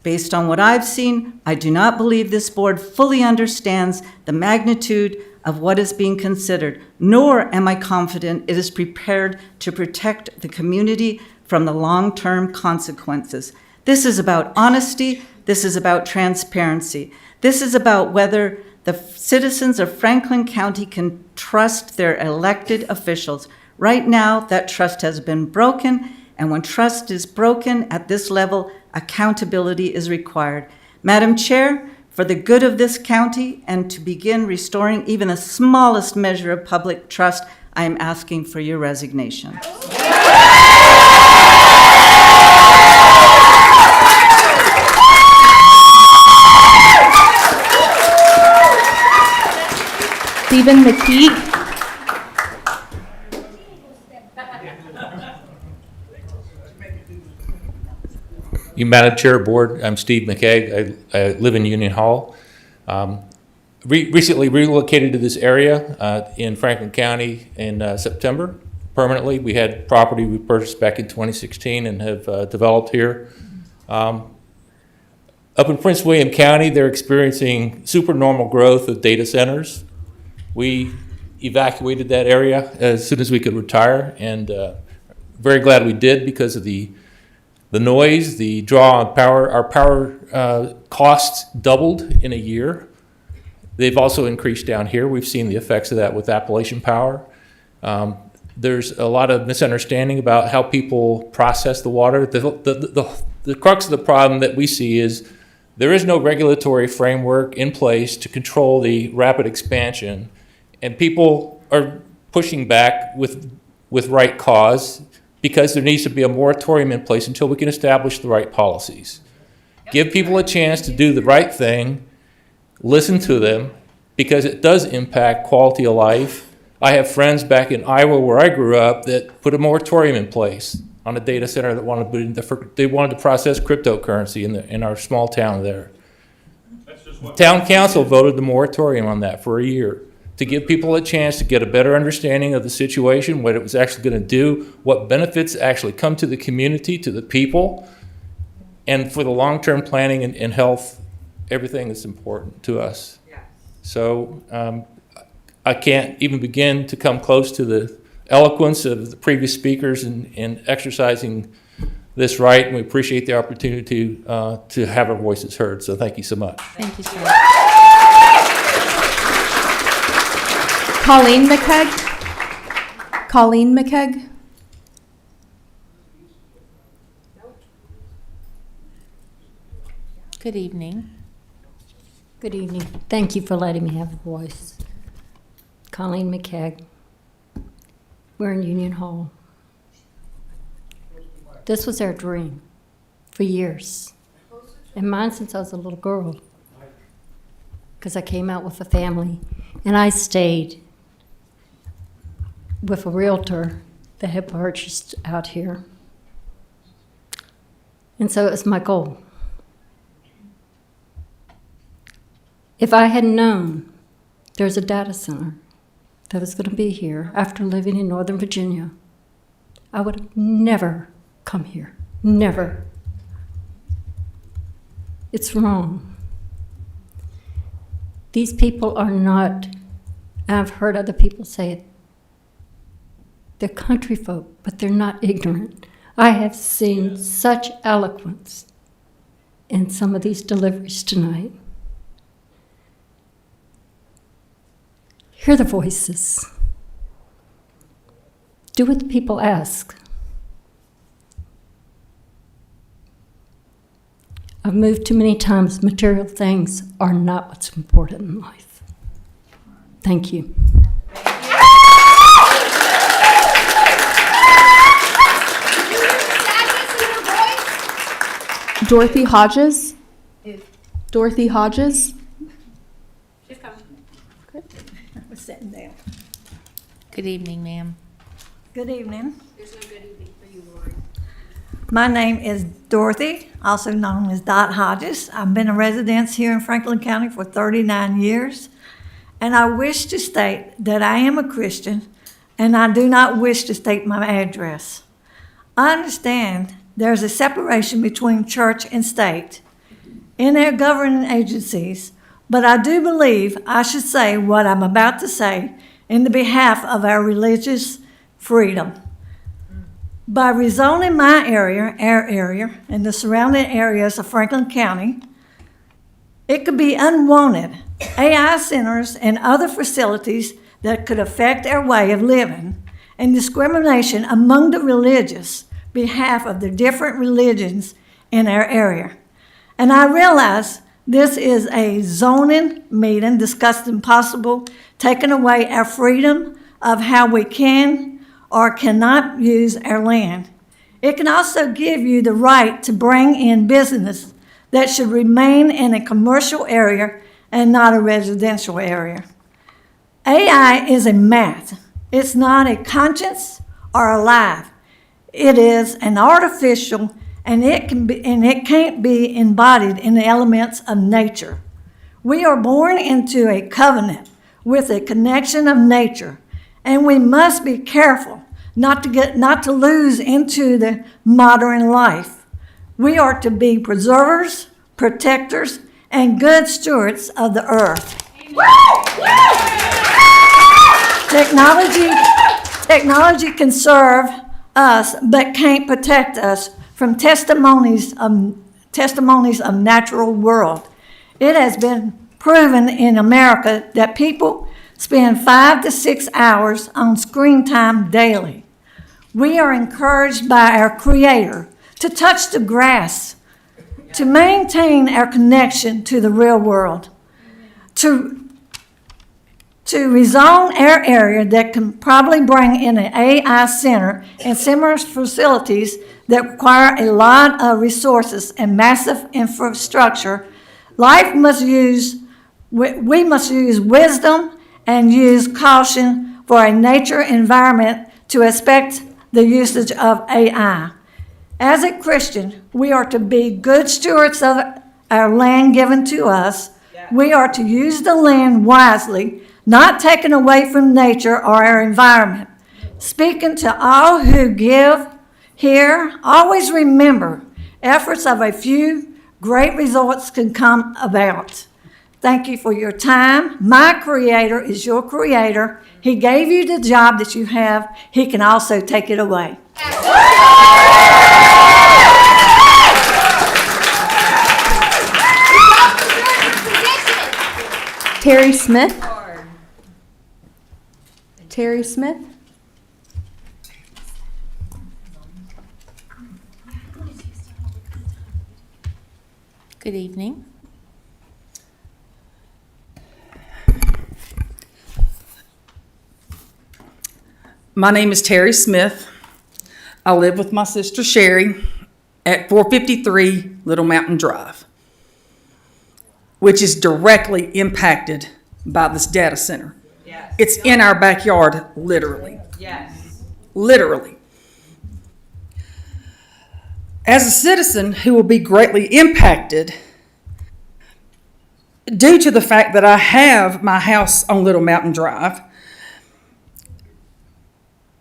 Based on what I've seen, I do not believe this board fully understands the magnitude of what is being considered, nor am I confident it is prepared to protect the community from the long-term consequences. This is about honesty. This is about transparency. This is about whether the citizens of Franklin County can trust their elected officials. Right now, that trust has been broken, and when trust is broken at this level, accountability is required. Madam Chair, for the good of this county and to begin restoring even the smallest measure of public trust, I am asking for your resignation. Stephen McKeague? You Madam Chair, Board, I'm Steve McKeague. I live in Union Hall. Recently relocated to this area in Franklin County in September permanently. We had property we purchased back in 2016 and have developed here. Up in Prince William County, they're experiencing supernormal growth of data centers. We evacuated that area as soon as we could retire, and very glad we did because of the noise, the draw on power. Our power costs doubled in a year. They've also increased down here. We've seen the effects of that with Appalachian Power. There's a lot of misunderstanding about how people process the water. The the crux of the problem that we see is there is no regulatory framework in place to control the rapid expansion, and people are pushing back with right cause because there needs to be a moratorium in place until we can establish the right policies. Give people a chance to do the right thing, listen to them, because it does impact quality of life. I have friends back in Iowa where I grew up that put a moratorium in place on a data center that wanted to process cryptocurrency in our small town there. Town council voted the moratorium on that for a year to give people a chance to get a better understanding of the situation, what it was actually going to do, what benefits actually come to the community, to the people, and for the long-term planning and health, everything that's important to us. So I can't even begin to come close to the eloquence of the previous speakers in exercising this right, and we appreciate the opportunity to have our voices heard. So thank you so much. Thank you, sir. Colleen McKegg. Colleen McKegg. Good evening. Good evening. Thank you for letting me have a voice. Colleen McKegg. We're in Union Hall. This was our dream for years, and mine since I was a little girl, because I came out with a family, and I stayed with a realtor that had purchased out here. And so it was my goal. If I had known there's a data center that was going to be here after living in Northern Virginia, I would have never come here. Never. It's wrong. These people are not, I've heard other people say it, they're country folk, but they're not ignorant. I have seen such eloquence in some of these deliveries tonight. Hear the voices. Do what the people ask. I've moved too many times. Material things are not what's important in life. Thank you. Dorothy Hodges. Dorothy Hodges. She's coming. We're sitting down. Good evening, ma'am. Good evening. There's no good evening for you, Lori. My name is Dorothy, also known as Dot Hodges. I've been a resident here in Franklin County for 39 years, and I wish to state that I am a Christian, and I do not wish to state my address. I understand there's a separation between church and state in their governing agencies, but I do believe I should say what I'm about to say in the behalf of our religious freedom. By rezoning my area, our area, and the surrounding areas of Franklin County, it could be unwanted AI centers and other facilities that could affect our way of living and discrimination among the religious behalf of the different religions in our area. And I realize this is a zoning meeting discussing possible taking away our freedom of how we can or cannot use our land. It can also give you the right to bring in business that should remain in a commercial area and not a residential area. AI is a math. It's not a conscience or alive. It is an artificial, and it can't be embodied in the elements of nature. We are born into a covenant with a connection of nature, and we must be careful not to lose into the modern life. We are to be preservers, protectors, and good stewards of the earth. Technology can serve us, but can't protect us from testimonies of natural world. It has been proven in America that people spend 5 to 6 hours on screen time daily. We are encouraged by our Creator to touch the grass, to maintain our connection to the real world, to rezone our area that can probably bring in an AI center and similar facilities that require a lot of resources and massive infrastructure. We must use wisdom and use caution for a nature environment to expect the usage of AI. As a Christian, we are to be good stewards of our land given to us. We are to use the land wisely, not taken away from nature or our environment. Speaking to all who give here, always remember, efforts of a few, great results can come about. Thank you for your time. My Creator is your Creator. He gave you the job that you have. He can also take it away. Terry Smith. Terry Smith. Good evening. My name is Terry Smith. I live with my sister Sherry at 453 Little Mountain Drive, which is directly impacted by this data center. Yes. It's in our backyard, literally. Yes. Literally. As a citizen who will be greatly impacted due to the fact that I have my house on Little Mountain Drive,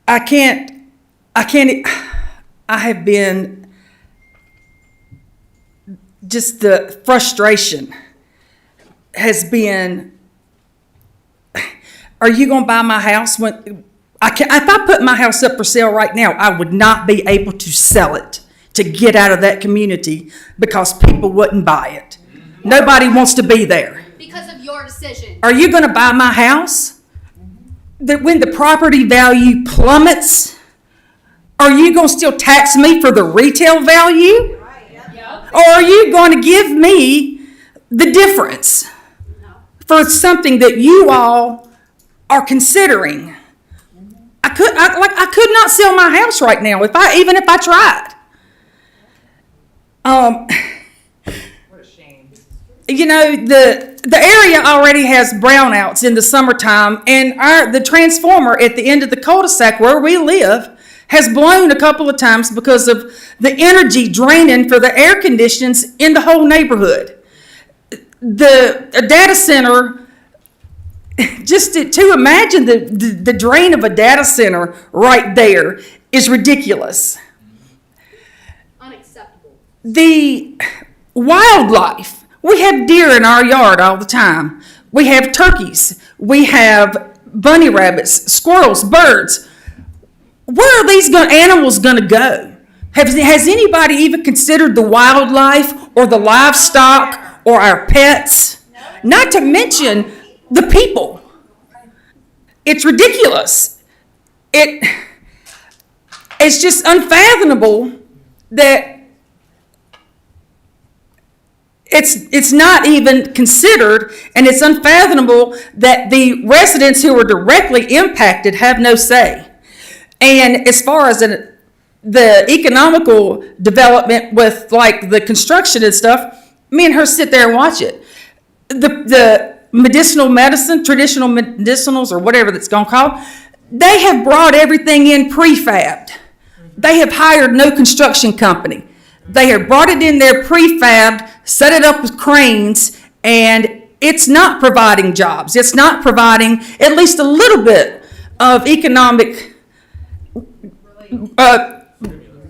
I have been, just the frustration has been, are you going to buy my house? When if I put my house up for sale right now, I would not be able to sell it to get out of that community because people wouldn't buy it. Nobody wants to be there. Because of your decision. Are you going to buy my house? That when the property value plummets, are you going to still tax me for the retail value? Or are you going to give me the difference for something that you all are considering? I could not sell my house right now even if I tried. What a shame. You know, the area already has brownouts in the summertime, and the transformer at the end of the cul-de-sac where we live has blown a couple of times because of the energy draining for the air conditions in the whole neighborhood. The data center, just to imagine the drain of a data center right there is ridiculous. Unacceptable. The wildlife, we have deer in our yard all the time. We have turkeys. We have bunny rabbits, squirrels, birds. Where are these animals going to go? Has anybody even considered the wildlife or the livestock or our pets? Not to mention the people. It's ridiculous. It's just unfathomable that it's not even considered, and it's unfathomable that the residents who are directly impacted have no say. And as far as the economical development with like the construction and stuff, me and her sit there and watch it. The medicinal medicine, traditional medicinals or whatever that's going to call, they have brought everything in prefabbed. They have hired no construction company. They have brought it in there prefabbed, set it up with cranes, and it's not providing jobs. It's not providing at least a little bit of economic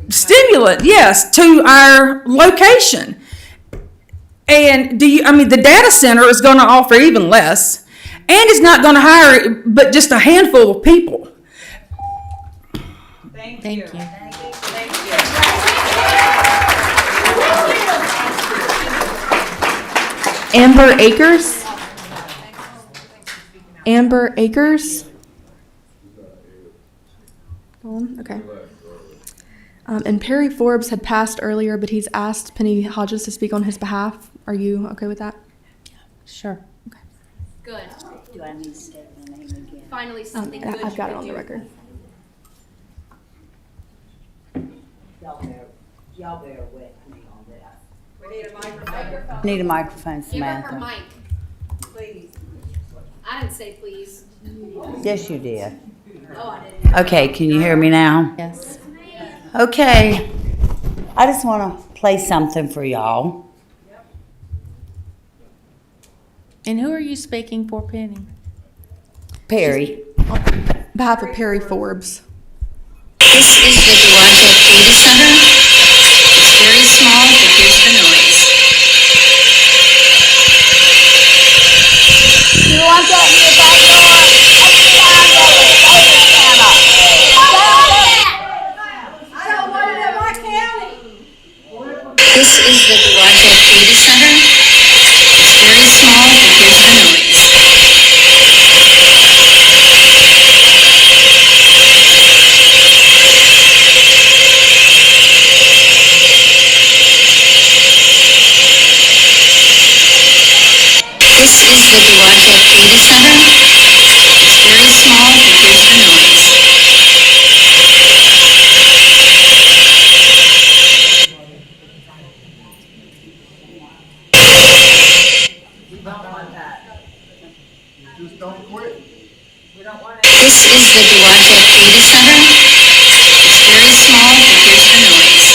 stimulant, yes, to our location. And the data center is going to offer even less, and it's not going to hire but just a handful of people. Thank you. Amber Akers. Amber Akers. Okay. And Perry Forbes had passed earlier, but he's asked Penny Hodges to speak on his behalf. Are you okay with that? Sure. Good. Do I need to state my name again? Finally, something good. I've got it you on the can do. record. Y'all bear with me on that. We need a microphone. Need a microphone, Give her Samantha. her mic. Please. I didn't say please. Yes, you did. Oh, I didn't. Okay, can you hear me now? Yes. Okay. I just want to play something for y'all. And who are you speaking for, Penny? Perry. On behalf of Perry Forbes. This is the Duarte Theater Center. It's very small, but here's the noise. You want that in your backyard? I don't want it in my county. This is the Duarte Theater Center. It's very small, but here's the noise. This is the Duarte Theater Center. It's very small, but here's the noise. This is the Duarte Theater Center. It's very small, but here's the noise.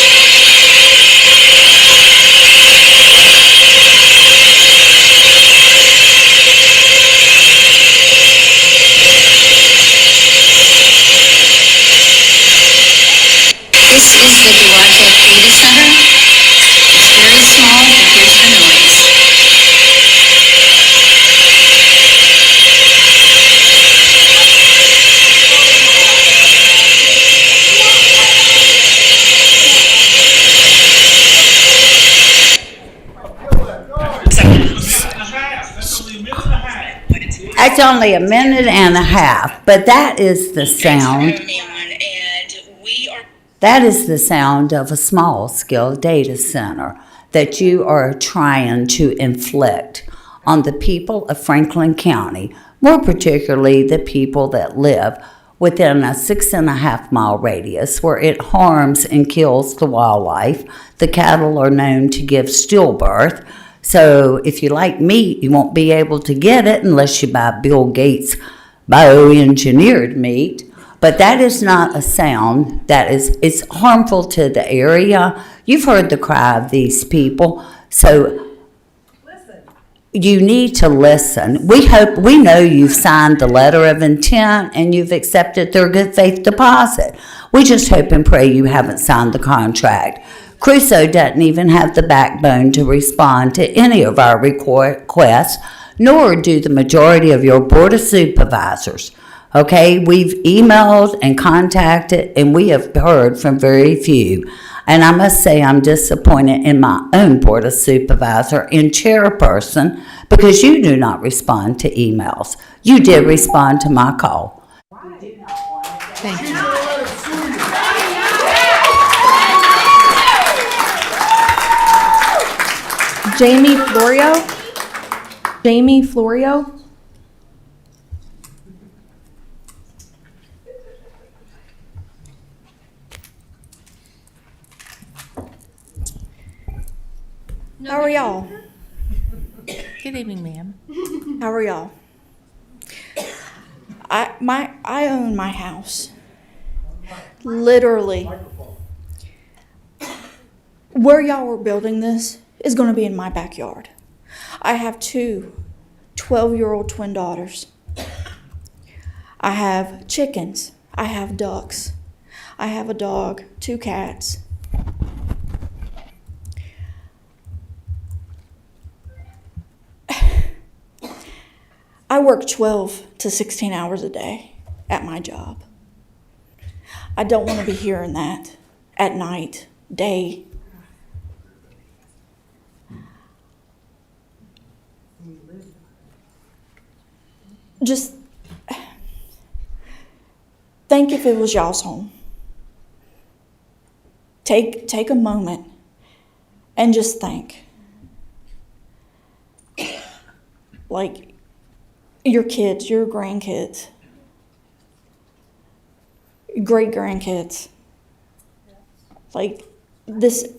This is the Duarte Theater Center. It's very small, but here's the noise. That's only a minute and a half, but that is the sound. That is the sound of a small-scale data center that you are trying to inflict on the people of Franklin County, more particularly the people that live within a 6.5-mile radius where it harms and kills the wildlife. The cattle are known to give stillbirth. So if you like meat, you won't be able to get it unless you buy Bill Gates' bioengineered meat. But that is not a sound that it's harmful to the area. You've heard the cry of these people. So you need to listen. We know you've signed the letter of intent and you've accepted their good faith deposit. We just hope and pray you haven't signed the contract. Crusoe doesn't even have the backbone to respond to any of our requests, nor do the majority of your Board of Supervisors. Okay, we've emailed and contacted, and we have heard from very few. And I must say I'm disappointed in my own Board of Supervisor and chairperson because you do not respond to emails. You did respond to my call. Thank you. Jamie Florio? Jamie Florio? How are y'all? Good evening, ma'am. How are y'all? I own my house. Literally. Where y'all were building this is going to be in my backyard. I have two 12-year-old twin daughters. I have chickens. I have ducks. I have a dog, 2 cats. I work 12 to 16 hours a day at my job. I don't want to be hearing that at night, day. Just think if it was y'all's home. take a moment and just think. Like, your kids, your grandkids, great-grandkids. Like, this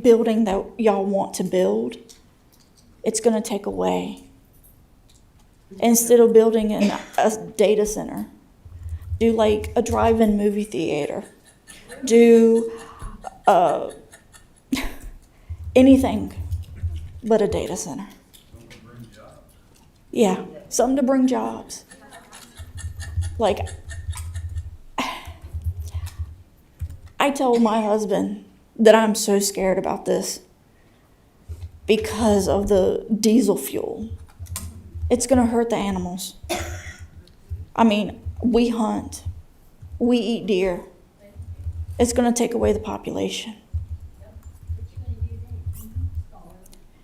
building that y'all want to build, it's going to take away. Instead of building a data center, do like a drive-in movie theater, do anything but a data center. Yeah, something to bring jobs. Like, I told my husband that I'm so scared about this because of the diesel fuel. It's going to hurt the animals. I mean, we hunt. We eat deer. It's going to take away the population.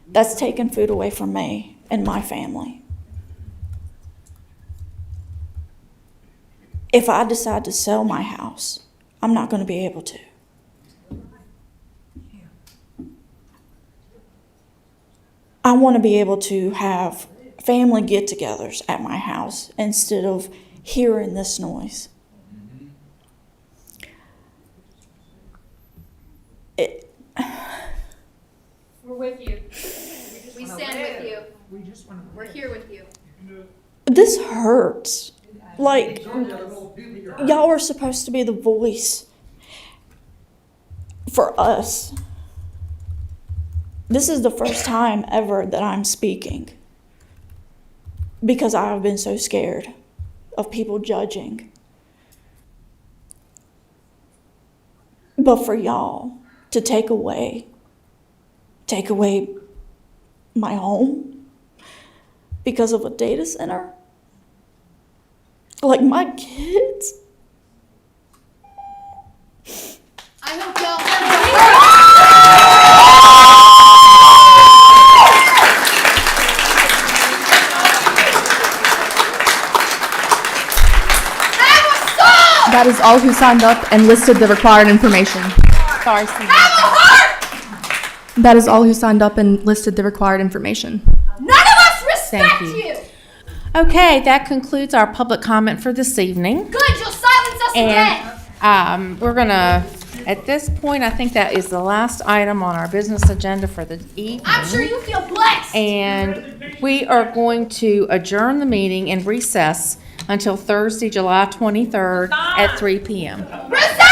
That's taking food away from me and my family. If I decide to sell my house, I'm not going to be able to. I want to be able to have family get-togethers at my house instead of hearing this noise. We're with you. We stand with you. We're here with you. This hurts. Like, y'all are supposed to be the voice for us. This is the first time ever that I'm speaking because I've been so scared of people judging. But for y'all to take away my home because of a data center, like my kids. I hope y'all That is all who signed up and listed the required information. Sorry, That is all who signed up and listed the required information. None of us respect you. Okay, that concludes our public comment for this evening. Good, you'll silence us again. And we're gonna, at this point, I think that is the last item on our business agenda for the evening. I'm sure you feel blessed. And we are going to adjourn the meeting and recess until Thursday, July 23rd at 3 p.m. Recess!